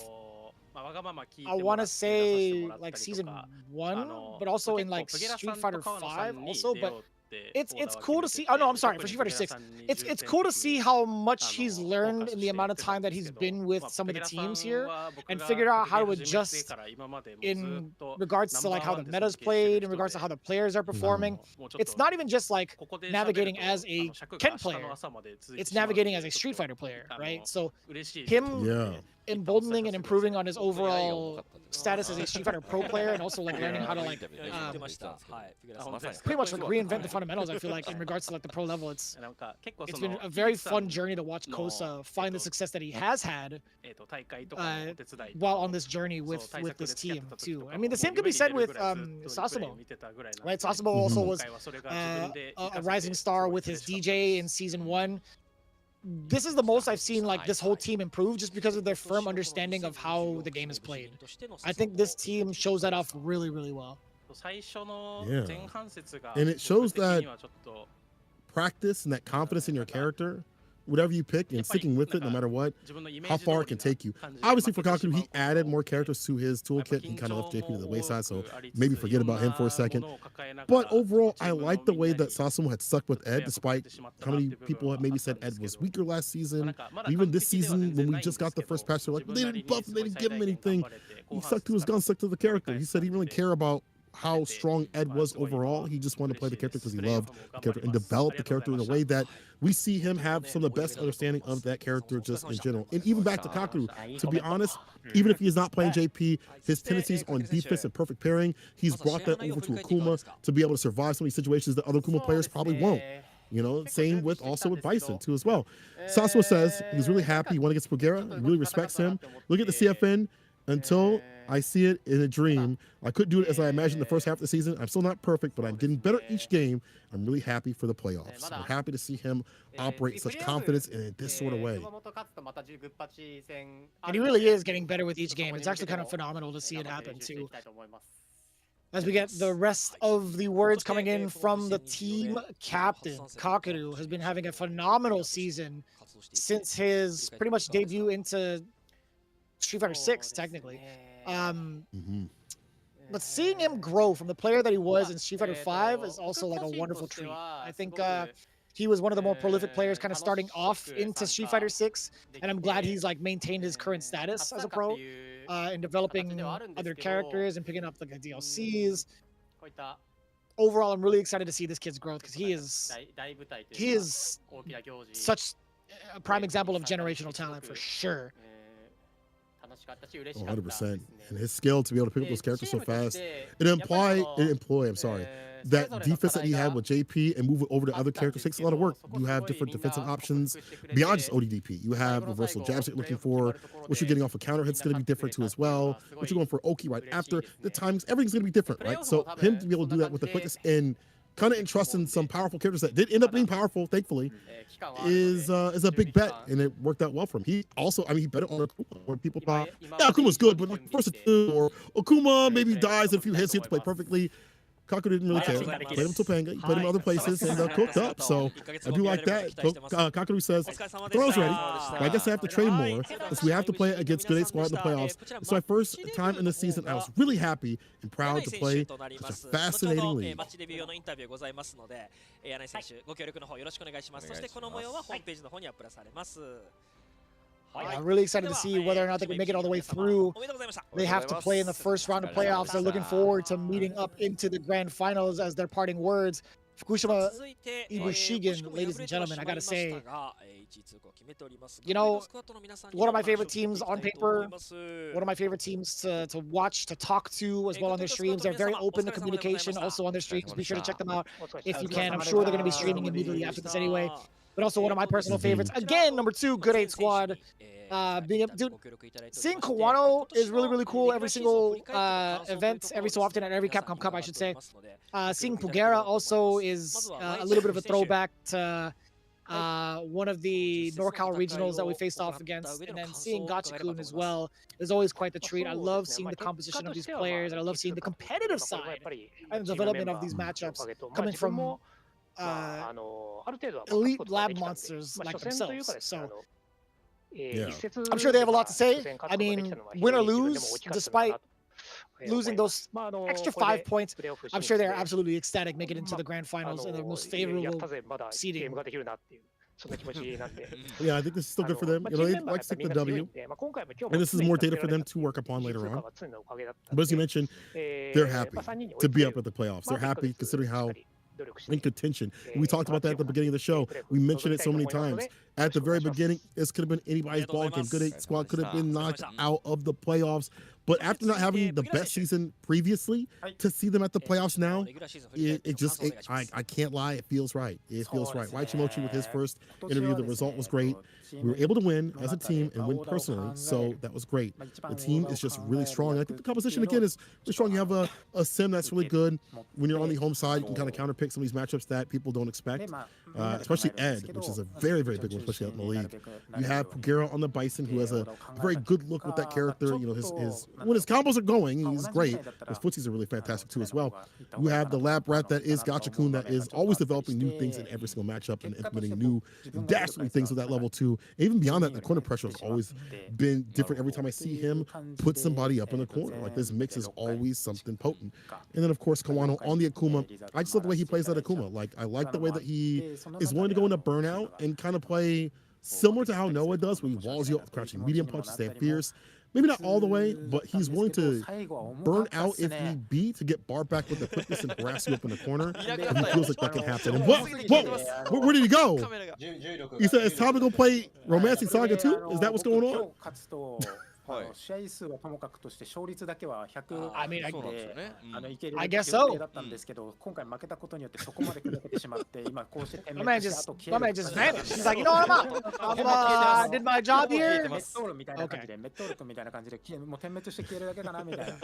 I want to say, like season 1, but also in like Street Fighter 5 also. But it's cool to see. Oh no, I'm sorry, for Street Fighter 6. It's cool to see how much he's learned in the amount of time that he's been with some of the teams here, and figured out how to adjust in regards to like how the meta's played, in regards to how the players are performing. It's not even just like navigating as a Ken player, it's navigating as a Street Fighter player, right? So him emboldening and improving on his overall status as a Street Fighter Pro player, and also like learning how to like pretty much like reinvent the fundamentals. I feel like in regards to like the pro level, it's been a very fun journey to watch Kosa find the success that he has had while on this journey with this team too. I mean, the same could be said with Sasamo, right? Sasamo also was a rising star with his DJ in season 1. This is the most I've seen like this whole team improve, just because of their firm understanding of how the game is played. I think this team shows that off really, really well. Yeah. And it shows that practice and that confidence in your character, whatever you pick, and sticking with it no matter what, how far it can take you. Obviously for Kaku, he added more characters to his toolkit and kind of left JP to the wayside, so maybe forget about him for a second. But overall, I like the way that Sasamo had stuck with Ed, despite how many people had maybe said Ed was weaker last season. Even this season, when we just got the first patch, they're like, they didn't buff him, they didn't give him anything. He stuck to his gun, stuck to the character. He said he didn't really care about how strong Ed was overall. He just wanted to play the character because he loved the character and develop the character in a way that we see him have some of the best understanding of that character just in general. And even back to Kaku, to be honest, even if he is not playing JP, his tendencies on defense and perfect pairing, he's brought that over to Akuma to be able to survive some of these situations that other Akuma players probably won't. You know, same with also with Bison too as well. Sasua says he's really happy. He won against Pugera. He really respects him. Look at the CFN. until I see it in a dream. I couldn't do it as I imagined the first half of the season. I'm still not perfect, but I'm getting better each game. I'm really happy for the playoffs. I'm happy to see him operate such confidence in this sort of way. And he really is getting better with each game. It's actually kind of phenomenal to see it happen too. As we get the rest of the words coming in from the team captain, Kakeru has been having a phenomenal season since his pretty much debut into Street Fighter 6, technically. But seeing him grow from the player that he was in Street Fighter 5 is also like a wonderful treat. I think he was one of the more prolific players kind of starting off into Street Fighter 6, and I'm glad he's like maintained his current status as a pro and developing other characters and picking up like the DLCs. Overall, I'm really excited to see this kid's growth because he is such a prime example of generational talent for sure. 100%. And his skill to be able to pick up those characters so fast. It employ that defense that he had with JP and move it over to other characters takes a lot of work. You have different defensive options beyond just ODDP. You have reversal jabs that you're looking for. What you're getting off a counter hit's going to be different too as well. What you're going for Oki right after. The timings, everything's going to be different, right? So him to be able to do that with the quickness and kind of entrusting some powerful characters that did end up being powerful, thankfully, is a big bet, and it worked out well for him. He also, I mean, he bet it on Akuma, where people thought, yeah, Akuma's good, but like first two, or Akuma maybe dies in a few hits, he has to play perfectly. Kakeru didn't really care. Played him Topanga, he played him other places, and cooked up. So I do like that. Kakeru says, Throw's ready, but I guess I have to train more, because we have to play against Good 8 Squad in the playoffs. It's my first time in the season. I was really happy and proud to play such a fascinating league. I'm really excited to see whether or not they can make it all the way through. They have to play in the first round of playoffs. They're looking forward to meeting up into the grand finals as their parting words. Fukushima IBUSHIGIN, ladies and gentlemen, I gotta say, you know, one of my favorite teams on paper, one of my favorite teams to watch, to talk to as well on their streams. They're very open to communication also on their streams. Be sure to check them out if you can. I'm sure they're going to be streaming immediately after this anyway. But also one of my personal favorites. Again, number 2, Good 8 Squad. Seeing Kumamoto is really, really cool. Every single event, every so often at every Capcom Cup, I should say. Seeing Pugera also is a little bit of a throwback to one of the NorCal regionals that we faced off against. And then seeing Gachikun as well is always quite the treat. I love seeing the composition of these players, and I love seeing the competitive side and the development of these matchups coming from elite lab monsters like themselves. So I'm sure they have a lot to say. I mean, win or lose, despite losing those extra 5 points, I'm sure they're absolutely ecstatic making it into the grand finals in the most favorable seeding. Yeah, I think this is still good for them. You know, they like to stick the W, and this is more data for them to work upon later on. But as you mentioned, they're happy to be up at the playoffs. They're happy considering how in contention. We talked about that at the beginning of the show. We mentioned it so many times. At the very beginning, this could have been anybody's ball game. Good 8 Squad could have been knocked out of the playoffs. But after not having the best season previously, to see them at the playoffs now, I can't lie, it feels right. It feels right. Waichimochi with his first interview, the result was great. We were able to win as a team and win personally, so that was great. The team is just really strong. I think the composition, again, is really strong. You have a sim that's really good. When you're on the home side, you can kind of counterpick some of these matchups that people don't expect, especially Ed, which is a very, very big one, especially out in the league. You have Pugera on the Bison, who has a very good look with that character. You know, his when his combos are going, he's great. His footsies are really fantastic too as well. You have the lab rat that is Gachikun, that is always developing new things in every single matchup and implementing new dastardly things at that level too. And even beyond that, the corner pressure has always been different. Every time I see him put somebody up in the corner, like this mix is always something potent. And then of course Kawano on the Akuma. I just love the way he plays that Akuma. Like I like the way that he is willing to go into burnout and kind of play similar to how Noah does, where he walls you up with crouching medium punch, stay fierce. Maybe not all the way, but he's willing to burn out if need be to get bar back with the quickness and harass you up in the corner. And he feels like that can happen. And whoa, where did he go? He said it's time to go play Romancing Saga 2? Is that what's going on? 試合数はともかくとして勝率だけは100 I mean, でいける I 予 guess so. 定だったんですけど、今回負けたことによってそこまで砕けてしまって、今こうして点 My 滅 man して、あ just と my man just vanished. He's like, you know what, I'm did my job here. メットールみたいな感じで、メットール君みたいな感じで、もう点滅して消えるだけかなみたいな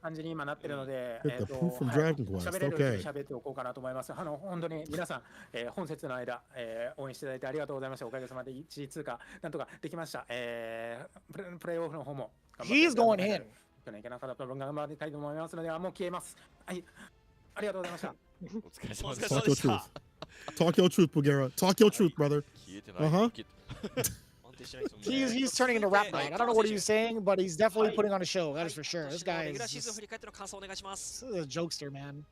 感じに今なってるので、 Get the proof from Dragon Quest. 喋れるうちに Okay. 喋っておこうかなと思います。本当に皆さん、本節の間、応援していただいてありがとうございました。おかげさまで1位通過、なんとかできました。プレイオフの方も。He's going in. 去年いけなかった分頑張りたいと思いますので、もう消えます。はい、ありがとうございました。お疲れ様で Talk your した。 truth. Talk your truth, Bugera. Talk your truth, brother. 消えてない。 Uh-huh. 安定してないですもんね。 He's turning into rap god. I don't know what he's saying, but he's definitely putting on a show. That is for sure. This guy レギュラー is シーズン just 振り返っての感想お願いします。 a jokester, man.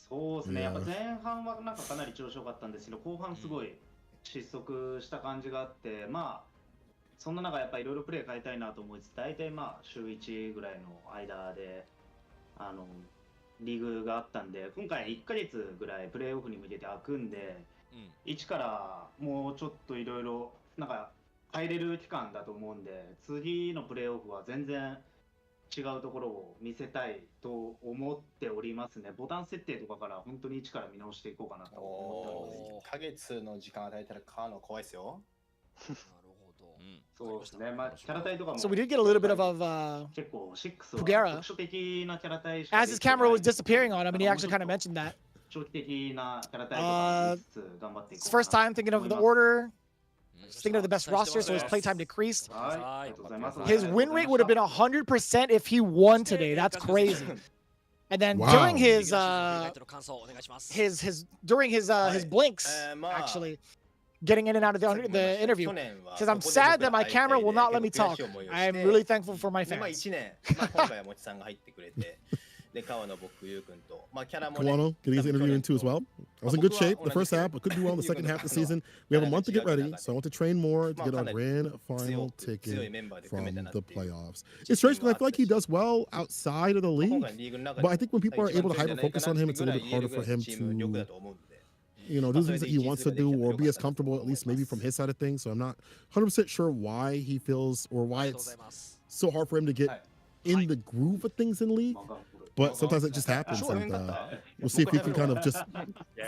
そうですね、 Yeah. やっぱ前半はなんかかなり調子良かったんですけど、後半すごい失速した感じがあって、まあ、そんな中、やっぱりいろいろプレー変えたいなと思いつつ、大体まあ週1ぐらいの間で、リーグがあったんで、今回1ヶ月ぐらいプレーオフに向けて開くんで、一からもうちょっといろいろなんか変えれる期間だと思うんで、次のプレーオフは全然違うところを見せたいと思っておりますね。ボタン設定とかから本当に一から見直していこうかなと思っております。1ヶ月の時間与えたら買うの怖いですよ。そうですね。まあキャラ体とかも So we did get a little bit of 結構6は Pugera. 特殊的なキャラ体しか As his camera was disappearing on him, and he actually kind of mentioned that. 長期的なキャラ体とかも見つつ頑張っていこ It's うかな first time thinking of the order, thinking of the best roster, so his playtime decreased. はい、ありがとうございます。 His win rate would have been 100% if he won today. That's crazy. And then Wow. during his 感想お願いします。 during his blinks, actually getting in and out of the interview, because I'm sad that my camera will not let me talk. I am really thankful for my で、まあ fans. 1年、まあ今回はもちさんが入ってくれて、で、川野、僕、ゆうくんと、まあキャラもね、 Kumamoto, getting his interview in too as well. I was in good shape the first half, but couldn't do well in the second half of the season. We have a month to get ready, so I want to train more to get our grand final ticket from the playoffs. It's strange because I feel like he does well outside of the league, but I think when people are able to hyper focus on him, it's a little bit harder for him to, do things that he wants to do or be as comfortable, at least maybe from his side of things. So I'm not 100% sure why he feels or why it's so hard for him to get in the groove of things in league. But sometimes it just happens, and we'll see if he can kind of just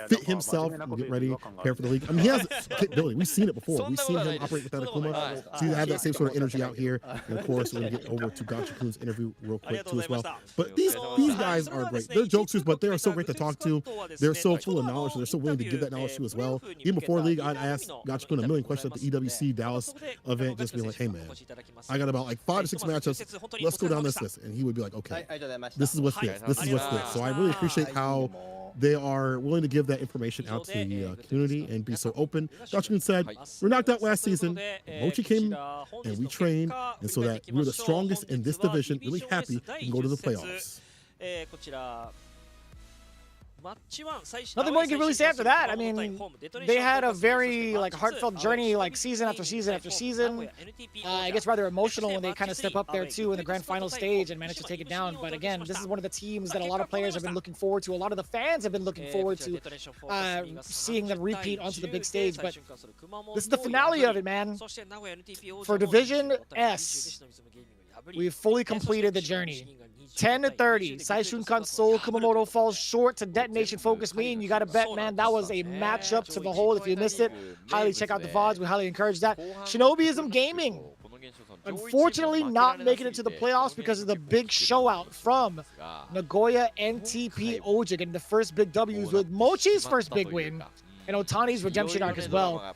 fit himself and get ready, prepare for the league. I mean, he has capability. We've seen it before. We've seen him operate with that Akuma. So you have that same sort of energy out here. And of course, we're going to get over to Gachi-kun's interview real quick too as well. But these guys are great. They're jokesters, but they are so great to talk to. They're so full of knowledge. They're so willing to give that knowledge to as well. Even before league, I'd ask Gachi-kun a million questions at the EWC Dallas event, just being like, hey man, I got about like 5 to 6 matchups. Let's go down this list. And he would be like, okay, this is what's this. This is what's this. So I really appreciate how they are willing to give that information out to the community and be so open. Gachi-kun said, we're knocked out last season. Mochi came and we trained, and so that we're the strongest in this division. Really happy we can go to the playoffs. Nothing more you can really say after that. I mean, they had a very heartfelt journey, season after season after season. It gets rather emotional when they kind of step up there too in the grand final stage and manage to take it down. But again, this is one of the teams that a lot of players have been looking forward to. A lot of the fans have been looking forward to seeing them repeat onto the big stage. But this is the finale of it, man. For Division S, we've fully completed the journey. 10-30. Saishunkan Seoul Kumamoto falls short to Detonation FocusMe, and you got to bet, man, that was a matchup to behold. If you missed it, highly check out the VODs. We highly encourage that. Shinobism Gaming, unfortunately not making it to the playoffs because of the big show out from NagoyaNTPOJA, getting the first big W's with Mochi's first big win and Otani's redemption arc as well.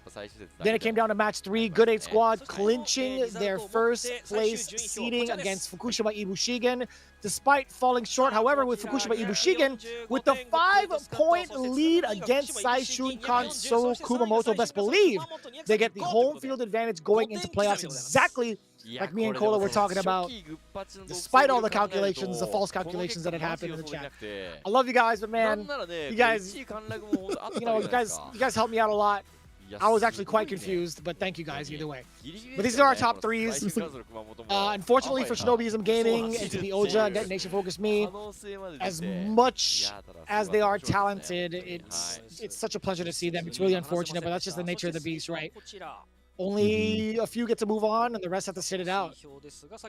Then it came down to match 3, Good 8 squad clinching their first place seeding against FUKUSHIMA IBUSHIGIN, despite falling short. However, with FUKUSHIMA IBUSHIGIN, with the 5-point lead against Saishunkan Seoul Kumamoto, best believe they get the home field advantage going into playoffs, exactly like me and Kola were talking about, despite all the calculations, the false calculations that had happened in the chat. I love you guys, but man, you guys helped me out a lot. I was actually quite confused, but thank you guys either way. But these are our top 3s. Unfortunately for Shinobism Gaming, NTPOJA, and Detonation FocusMe, as much as they are talented, it's such a pleasure to see them. It's really unfortunate, but that's just the nature of the beast, right? only a few get to move on, and the rest have to sit it out. That's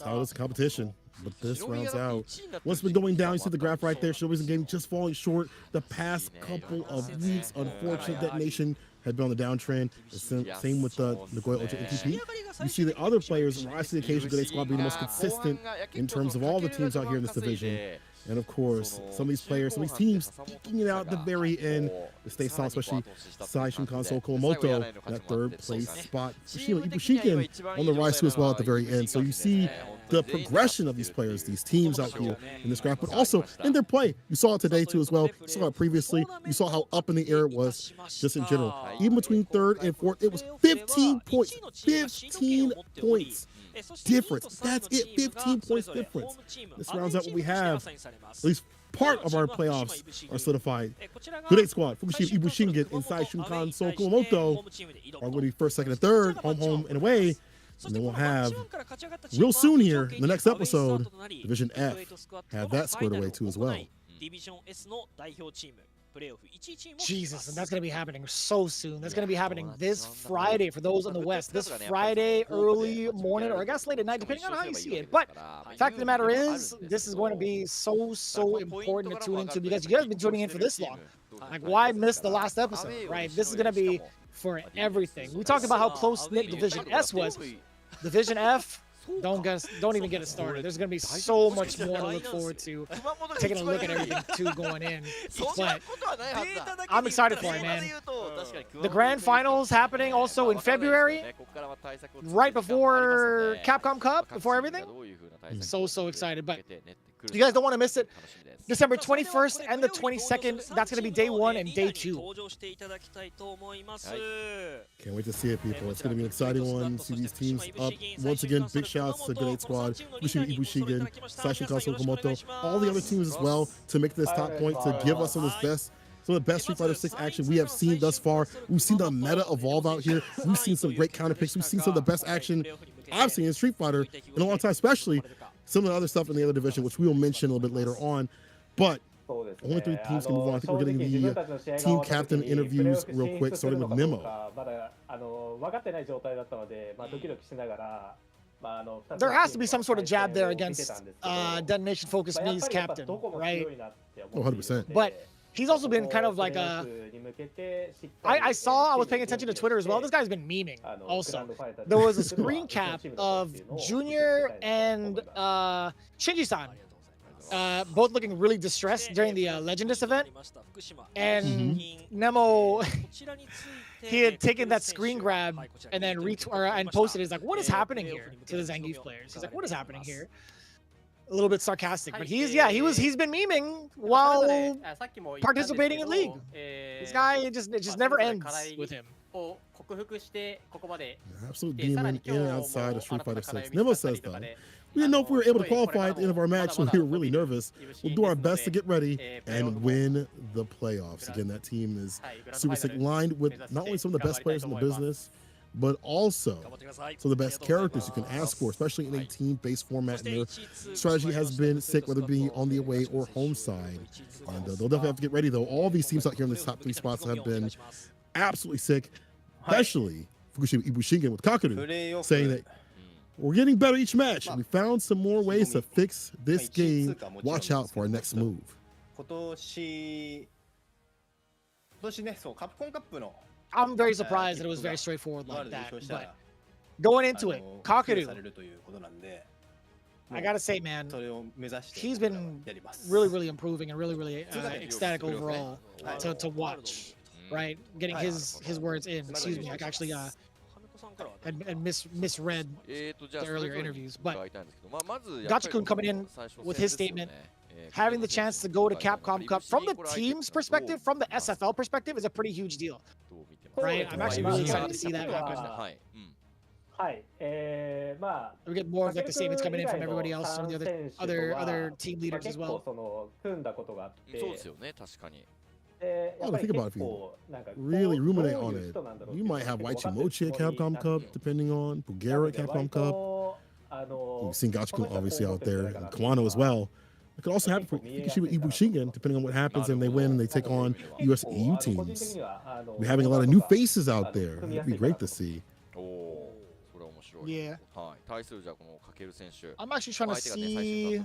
how it is competition. But this rounds out. What's been going down? You see the graph right there. Shinobism game just falling short the past couple of weeks. Unfortunate Detonation had been on the downtrend. Same with the NagoyaNTPOJA NTP. You see the other players rise to the occasion. Good Squad being the most consistent in terms of all the teams out here in this division. And of course, some of these players, some of these teams eking it out at the very end to stay solid, especially Saishunkan, Kumamoto, that third place spot. IBUSHIGIN on the rise too as well at the very end. So you see the progression of these players, these teams out here in this graph, but also in their play. You saw it today too as well. You saw it previously. You saw how up in the air it was just in general. Even between third and fourth, it was 15 points. 15 points difference. That's it. 15 points difference. This rounds out what we have. At least part of our playoffs are solidified. Good 8 squad. FUKUSHIMA, IBUSHIGIN, and Saishunkan, Kumamoto are going to be first, second, and third, home, and away. And then we'll have real soon here in the next episode, Division F, have that squared away too as well. Jesus, and that's going to be happening so soon. That's going to be happening this Friday for those on the West. This Friday, early morning, or I guess late at night, depending on how you see it. But the fact of the matter is, this is going to be so important to tune into because you guys have been tuning in for this long. Like, why miss the last episode, right? This is going to be for everything. We talked about how close-knit Division S was. Division F, don't even get it started. There's going to be so much more to look forward to. Taking a look at everything too going in. But I'm excited for it, man. The grand finals happening also in February, right before Capcom Cup, before everything. So excited. But you guys don't want to miss it. December 21st and the 22nd, that's going to be day 1 and day 2. Can't wait to see it, people. It's going to be an exciting one. See these teams up. Once again, big shouts to Good 8 Squad, IBUSHIGIN, Saishunkan, Kumamoto, all the other teams as well to make this top point, to give us some of the best Street Fighter 6 action we have seen thus far. We've seen the meta evolve out here. We've seen some great counter picks. We've seen some of the best action I've seen in Street Fighter in a long time, especially some of the other stuff in the other division, which we will mention a little bit later on. But only 3 teams can move on. I think we're getting the team captain interviews real quick, starting with Memo. There has to be some sort of jab there against DetonatioN FocusMe's captain, right? Oh, 100%. But he's also been kind of like a... I was paying attention to Twitter as well. This guy's been memeing also. There was a screen cap of Junior and Shinji-san. Both looking really distressed during the Legendist event. And Nemo, he had taken that screen grab and then posted it. He's like, what is happening here to the Zangief players? He's like, what is happening here? A little bit sarcastic, but he's been memeing while participating in League. This guy, it just never ends with him. Absolute demon in and outside of Street Fighter 6. Nemo says though, we didn't know if we were able to qualify at the end of our match, so we were really nervous. We'll do our best to get ready and win the playoffs. Again, that team is super sick, lined with not only some of the best players in the business, but also some of the best characters you can ask for, especially in a team-based format. And their strategy has been sick, whether it be on the away or home side. And they'll definitely have to get ready, though. All these teams out here in the top 3 spots have been absolutely sick, especially FUKUSHIMA IBUSHIGIN with Kakaru saying that we're getting better each match. We found some more ways to fix this game. Watch out for our next move. I'm very surprised that it was very straightforward like that. But going into it, Kakaru, I gotta say, man, he's been really improving and really ecstatic overall to watch. Right, getting his words in. Excuse me, I actually had misread the earlier interviews, but Gachikun coming in with his statement, having the chance to go to Capcom Cup from the team's perspective, from the SFL perspective, is a pretty huge deal. Right, I'm actually really excited to see that happen. We get more of like the statements coming in from everybody else, some of the other team leaders as well. Oh, think about it, if you really ruminate on it, you might have Waichimochi at Capcom Cup, depending on Bulgaria at Capcom Cup. We've seen Gachikun obviously out there, and Kawano as well. It could also happen for FUKUSHIMA IBUSHIGIN, depending on what happens and they win and they take on US EU teams. We're having a lot of new faces out there. It'd be great to see. Yeah. I'm actually trying to see.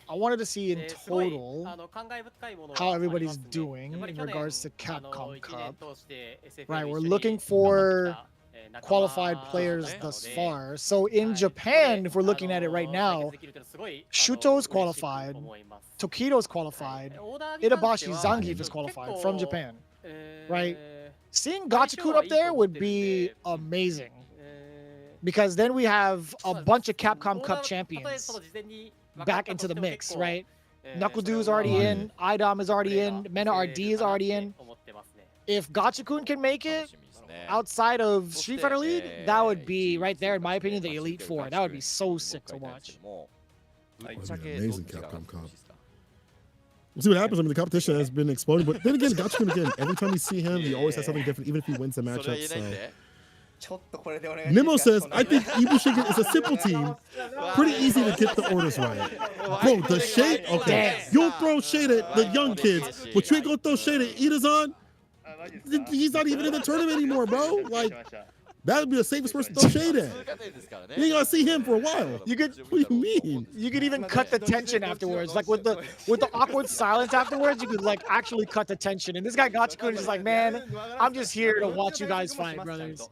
I wanted to see in total how everybody's doing in regards to Capcom Cup. Right, we're looking for qualified players thus far. So in Japan, if we're looking at it right now, Shuto's qualified, Tokido's qualified, Itabashi Zangief is qualified from Japan. Right? Seeing Gachikun up there would be amazing. Because then we have a bunch of Capcom Cup champions back into the mix, right? Knuckle-Doo's already in, Idom is already in, Mena RD is already in. If Gachikun can make it outside of Street Fighter League, that would be right there, in my opinion, the Elite Four. That would be so sick to watch. That would be an amazing Capcom Cup. We'll see what happens. I mean, the competition has been exploding, but then again, Gachikun again, every time you see him, he always has something different, even if he wins the matchup. So. Nemo says, I think IBUSHIGIN is a simple team. Pretty easy to get the orders right. Bro, the shade? Okay. You'll throw shade at the young kids, but you ain't gonna throw shade at Itazan? He's not even in the tournament anymore, bro. Like, that would be the safest person to throw shade at. You ain't gonna see him for a while. You could, what do you mean? You could even cut the tension afterwards. Like with the awkward silence afterwards, you could like actually cut the tension. And this guy Gachikun is just like, man, I'm just here to watch you guys fight, brothers.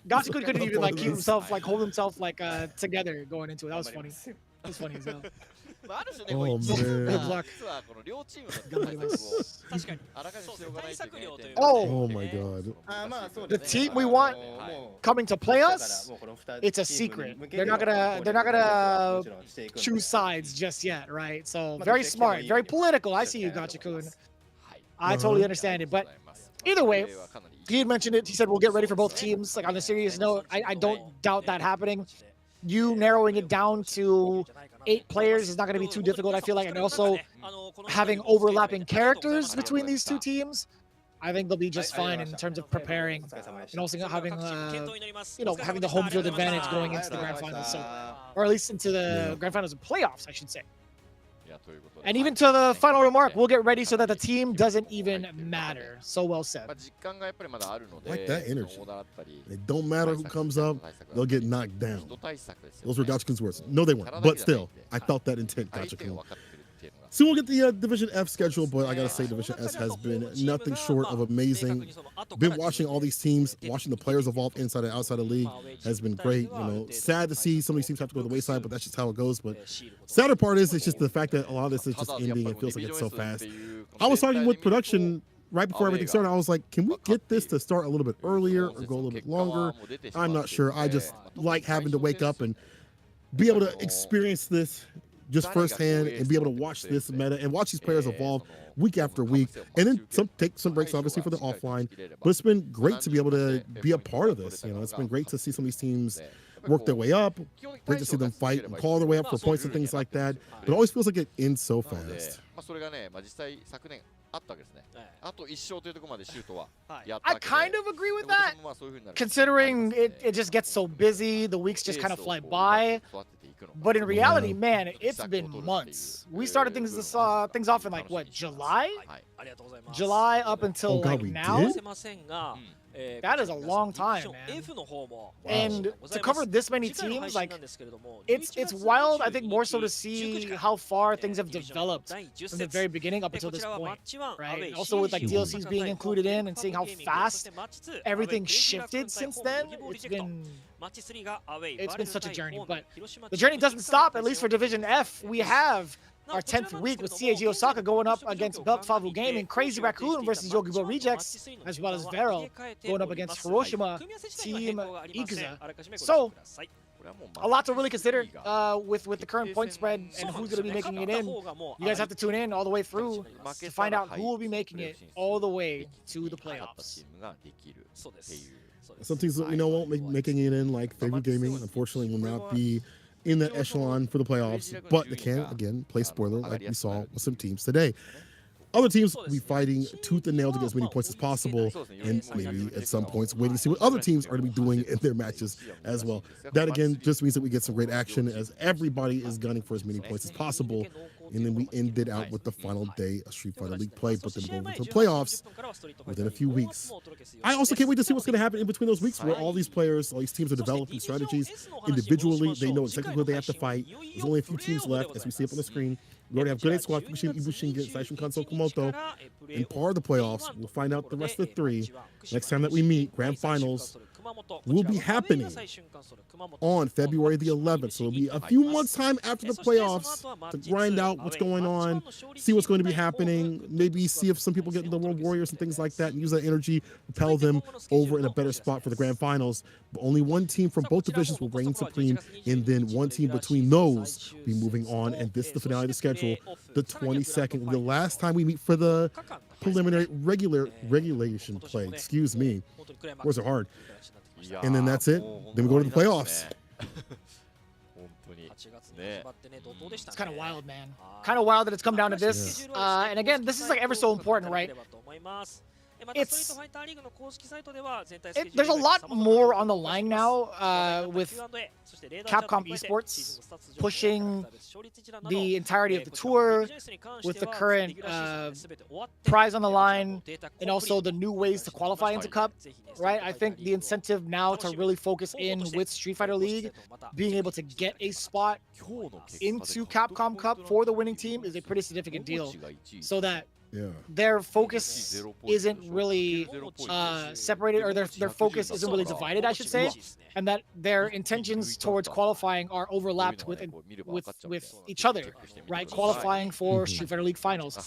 Gachikun couldn't even like keep himself, like hold himself like together going into it. That was funny. That was funny as hell. Oh man. Good luck. Oh my god. The team we want coming to play us, it's a secret. They're not gonna choose sides just yet, right? So very smart, very political. I see you, Gachikun. I totally understand it, but either way, he had mentioned it. He said we'll get ready for both teams. Like on a serious note, I don't doubt that happening. You narrowing it down to 8 players is not going to be too difficult, I feel like, and also having overlapping characters between these two teams, I think they'll be just fine in terms of preparing and also having, having the home field advantage going into the grand finals, or at least into the grand finals and playoffs, I should say. And even to the final remark, we'll get ready so that the team doesn't even matter. So well said. Like that energy. It don't matter who comes up, they'll get knocked down. Those were Gachikun's words. No, they weren't. But still, I felt that intent, Gachikun. So we'll get the Division F schedule, but I gotta say Division S has been nothing short of amazing. Been watching all these teams, watching the players evolve inside and outside the league has been great. You know, sad to see some of these teams have to go to the wayside, but that's just how it goes. But sadder part is it's just the fact that a lot of this is just ending. It feels like it's so fast. I was talking with production right before everything started. I was like, can we get this to start a little bit earlier or go a little bit longer? I'm not sure. I just like having to wake up and be able to experience this just firsthand and be able to watch this meta and watch these players evolve week after week, and then take some breaks obviously for the offline. But it's been great to be able to be a part of this. You know, it's been great to see some of these teams work their way up, great to see them fight and call their way up for points and things like that. But it always feels like it ends so fast. I kind of agree with that, considering it just gets so busy, the weeks just kind of fly by. But in reality, man, it's been months. We started things off in like what, July? July up until like now. That is a long time, man. And to cover this many teams, like it's wild. I think more so to see how far things have developed from the very beginning up until this point, right? Also with like DLCs being included in and seeing how fast everything shifted since then. It's been such a journey, but the journey doesn't stop. At least for Division F, we have our 10th week with CAG Osaka going up against Belt Favu Gaming, Crazy Raccoon versus Yogibo Rejects, as well as Vero going up against Hiroshima Team Ikuza. So, a lot to really consider with the current point spread and who's going to be making it in. You guys have to tune in all the way through to find out who will be making it all the way to the playoffs. Some teams that we know won't be making it in, like Favorite Gaming, unfortunately will not be in that echelon for the playoffs, but they can, again, play spoiler like we saw with some teams today. Other teams will be fighting tooth and nail to get as many points as possible, and maybe at some points waiting to see what other teams are going to be doing in their matches as well. That again just means that we get some great action as everybody is gunning for as many points as possible. And then we ended out with the final day of Street Fighter League play, but then we're going to the playoffs within a few weeks. I also can't wait to see what's going to happen in between those weeks where all these players, all these teams are developing strategies individually. They know exactly who they have to fight. There's only a few teams left, as we see up on the screen. We already have Good 8 Squad, FUKUSHIMA, IBUSHIGIN, Saishunkan, Kumamoto. In part of the playoffs, we'll find out the rest of the three. Next time that we meet, Grand Finals will be happening on February the 11th. So it'll be a few months time after the playoffs to grind out what's going on, see what's going to be happening, maybe see if some people get into the World Warriors and things like that and use that energy, propel them over in a better spot for the Grand Finals. But only one team from both divisions will reign supreme, and then one team between those will be moving on. And this is the finale of the schedule, the 22nd, the last time we meet for the preliminary regulation play. Excuse me. Words are hard. And then that's it. Then we go to the playoffs. It's kind of wild, man. Kind of wild that it's come down to this. And again, this is like ever so important, right? There's a lot more on the line now with Capcom Esports pushing the entirety of the tour with the current prize on the line and also the new ways to qualify into Cup, right? I think the incentive now to really focus in with Street Fighter League, being able to get a spot into Capcom Cup for the winning team is a pretty significant deal, so that their focus isn't really separated, or their focus isn't really divided, I should say, and that their intentions towards qualifying are overlapped with each other, right? Qualifying for Street Fighter League Finals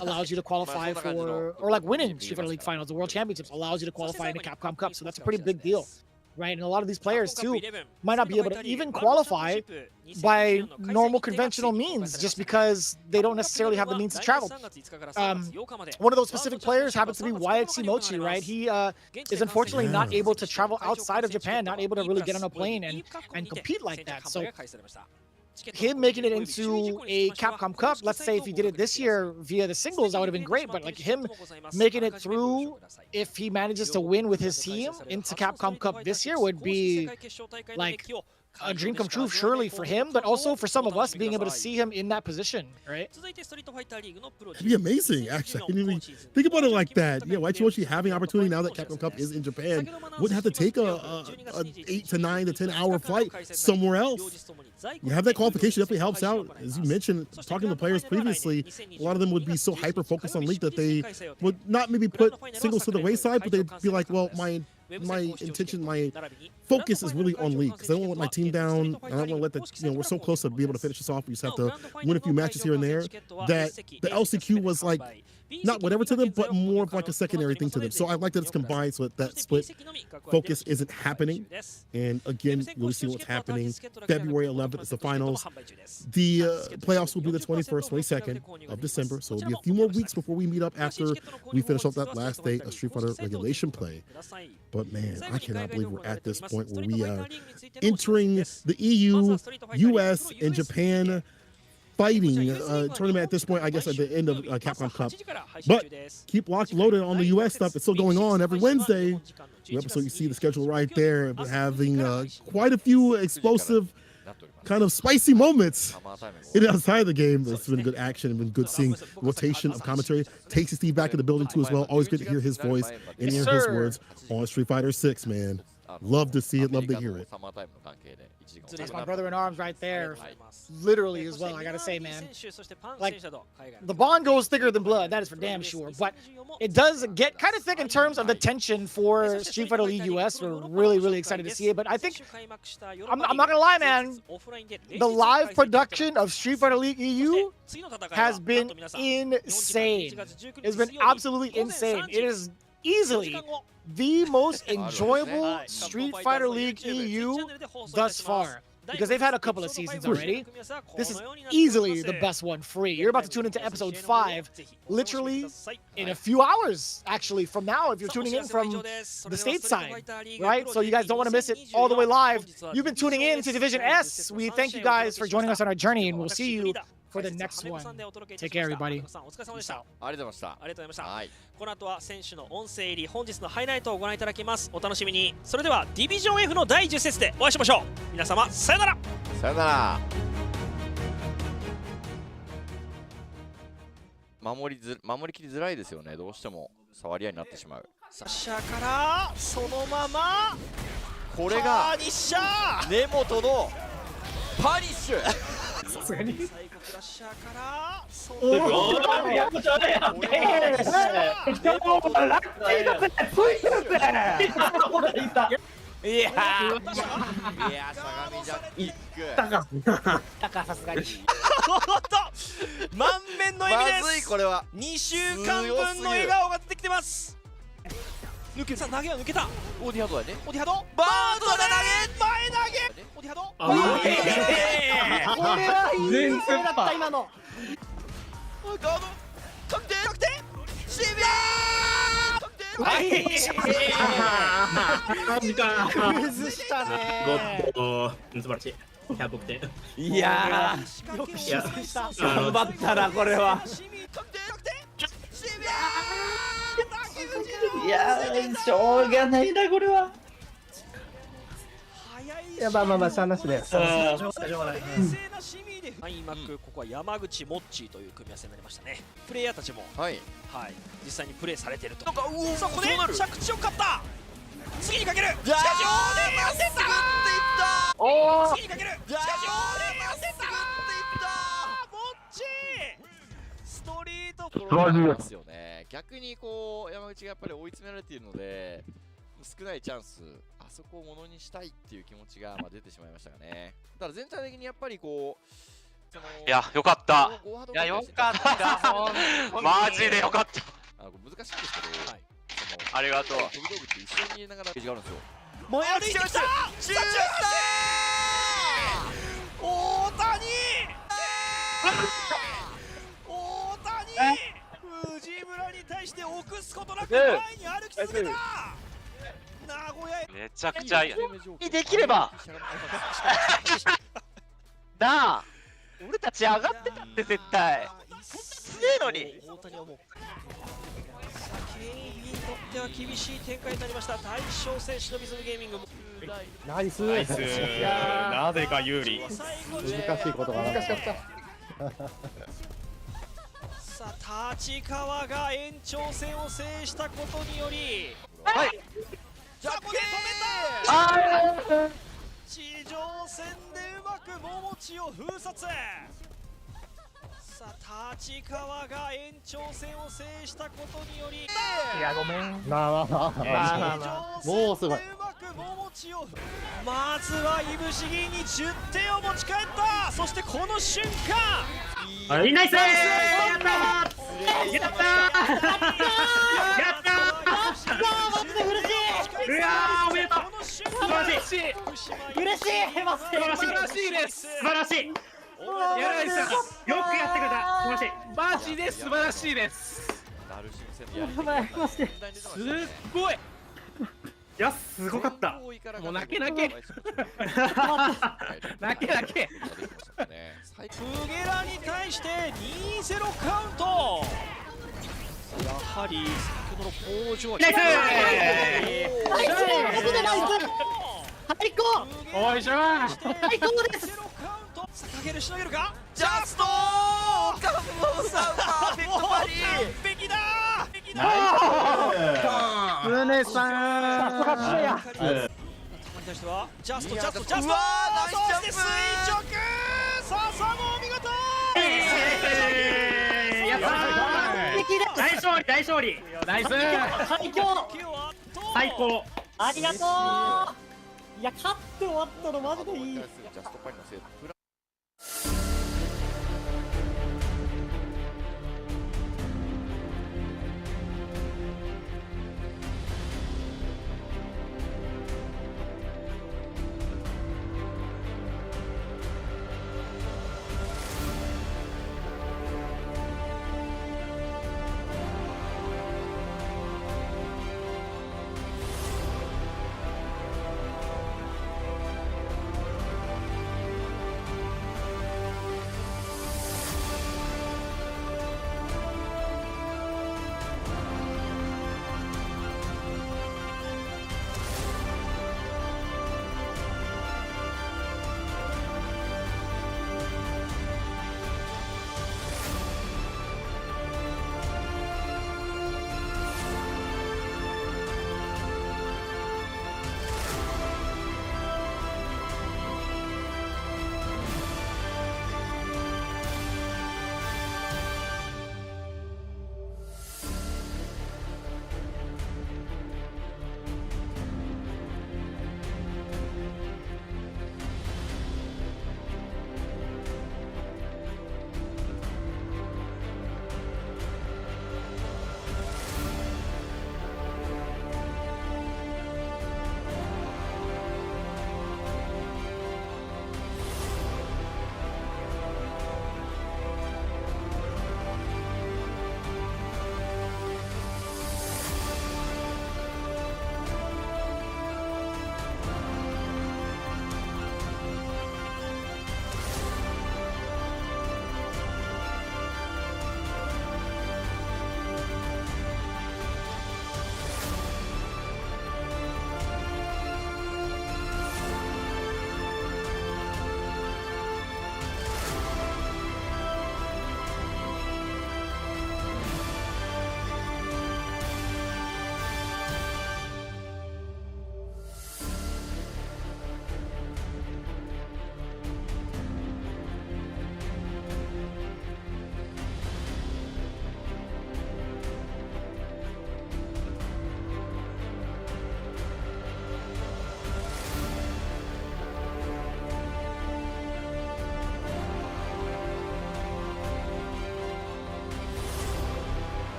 allows you to qualify for, or like winning Street Fighter League Finals, the World Championships allows you to qualify into Capcom Cup, so that's a pretty big deal. Right, and a lot of these players too might not be able to even qualify by normal conventional means, just because they don't necessarily have the means to travel. One of those specific players happens to be YXC Mochi, right? He is unfortunately not able to travel outside of Japan, not able to really get on a plane and compete like that. So him making it into a Capcom Cup, let's say if he did it this year via the singles, that would have been great, but like him making it through, if he manages to win with his team into Capcom Cup this year, would be like a dream come true, surely for him, but also for some of us being able to see him in that position, right? It'd be amazing, actually. I didn't even think about it like that. Yeah, YXC Mochi having opportunity now that Capcom Cup is in Japan, wouldn't have to take a 8 to 9 to 10 hour flight somewhere else. You have that qualification, definitely helps out. As you mentioned, talking to players previously, a lot of them would be so hyper focused on League that they would not maybe put singles to the wayside, but they'd be like, well, my intention, my focus is really on League, because I don't want to let my team down. I don't want to let the, we're so close to be able to finish this off. We just have to win a few matches here and there. That the LCQ was like, not whatever to them, but more of like a secondary thing to them. So I like that it's combined so that split focus isn't happening. And again, you'll see what's happening. February 11th is the finals. The playoffs will be the 21st, 22nd of December. So it'll be a few more weeks before we meet up after we finish up that last day of Street Fighter regulation play. But man, I cannot believe we're at this point where we are entering the EU, US, and Japan fighting tournament at this point, I guess, at the end of Capcom Cup. But keep loaded on the US stuff. It's still going on every Wednesday. So you see the schedule right there, having quite a few explosive, kind of spicy moments outside of the game. It's been good action, been good seeing rotation of commentary. Tasty Steve back in the building too as well. Always good to hear his voice and hear his words on Street Fighter 6, man. Love to see it, love to hear it. That's my brother in arms right there, literally as well, I gotta say, man. Like, the bond goes thicker than blood, that is for damn sure, but it does get kind of thick in terms of the tension for Street Fighter League US. We're really, really excited to see it, but I think, I'm not gonna lie, man, the live production of Street Fighter League EU has been insane. It's been absolutely insane. It is easily the most enjoyable Street Fighter League EU thus far, because they've had a couple of seasons already. This is easily the best one free. You're about to tune into episode 5 literally in a few hours, actually, from now, if you're tuning in from the stateside, right? So you guys don't want to miss it all the way live. You've been tuning in to Division S. We thank you guys for joining us on our journey, and we'll see you for the next one. Take care, everybody. お疲れ様でした。ありがとうございました。ありがとうございました。はい。この後は選手の音声入り本日のハイライトをご覧いただきます。お楽しみに。それではディビジョン F の第10節でお会いしましょう。皆様さよなら。さよなら。守りきりづらいですよね。どうしても触り合いになってしまう。サッシャーからそのままこれがパニッシャー根本のパニッシュ。さすがにサイカクラッシャーからそのおおやっぱちょうだいやっべえラッキーだぜついてるぜいや相模ジャッキだかさすがに満面の笑みです。まずいこれは2週間分の笑顔が出てきてます。抜けた、投げは抜けた。オーディハドだね。オーディハドバードだ、前投げオーディハドこれはいい全然だった今の。ガード確定シビアーマジか崩したね。ゴッド素晴らしい100億点。いやーよく修正した。頑張ったなこれは。いやしょうがないなこれは。いやまあしゃあなしで。開幕、ここは山口モッチーという組み合わせになりましたね。プレイヤーたちも実際にプレイされていると。そこで着地を勝った。次にかける。しかしオーデン当てた。次にかける。しかしオーデン当てた。モッチーストリートプロなんですよね。逆にこう山口がやっぱり追い詰められているので少ないチャンス、あそこをものにしたいっていう気持ちが出てしまいましたがね。だから全体的にやっぱりこういやよかった。いやよかった。マジでよかった。難しいんですけど、ありがとう。飛び道具って一緒に入れながらページがあるんですよ。もう歩いてきた。大谷藤村に対して臆すことなく前に歩き続けた。名古屋めちゃくちゃいい。できればなあ俺たち上がってたって絶対強えのに。大谷はもうケインにとっては厳しい展開になりました。大将戦シノビズムゲーミングもナイス。なぜか有利。難しいことがなかった。さあ立川が延長戦を制したことにより、さあここで止めた。地上戦でうまく桃地を封殺。さあ立川が延長戦を制したことにより、いやごめん。まあもうすごい。まずはいぶし銀に10点を持ち帰った。そしてこの瞬間ナイスやったーやったーうわーおめでとう。素晴らしい嬉しい。素晴らしいです。素晴らしい。柳井さんよくやってくれた。素晴らしい。マジで素晴らしいです。すっごい。いやすごかった。もう泣け。泣け。フゲラに対して 2-0 カウント。やはり先ほどのポージョはナイス最高。おいしょー最高です。かけるしのげるか。ジャストカモンさんパーフェクトバリー。完璧だ。宗さん。に対してはジャストそして垂直笹もお見事。やったー。大勝利。ナイス。最高。ありがとう。いや勝って終わったのマジでいい。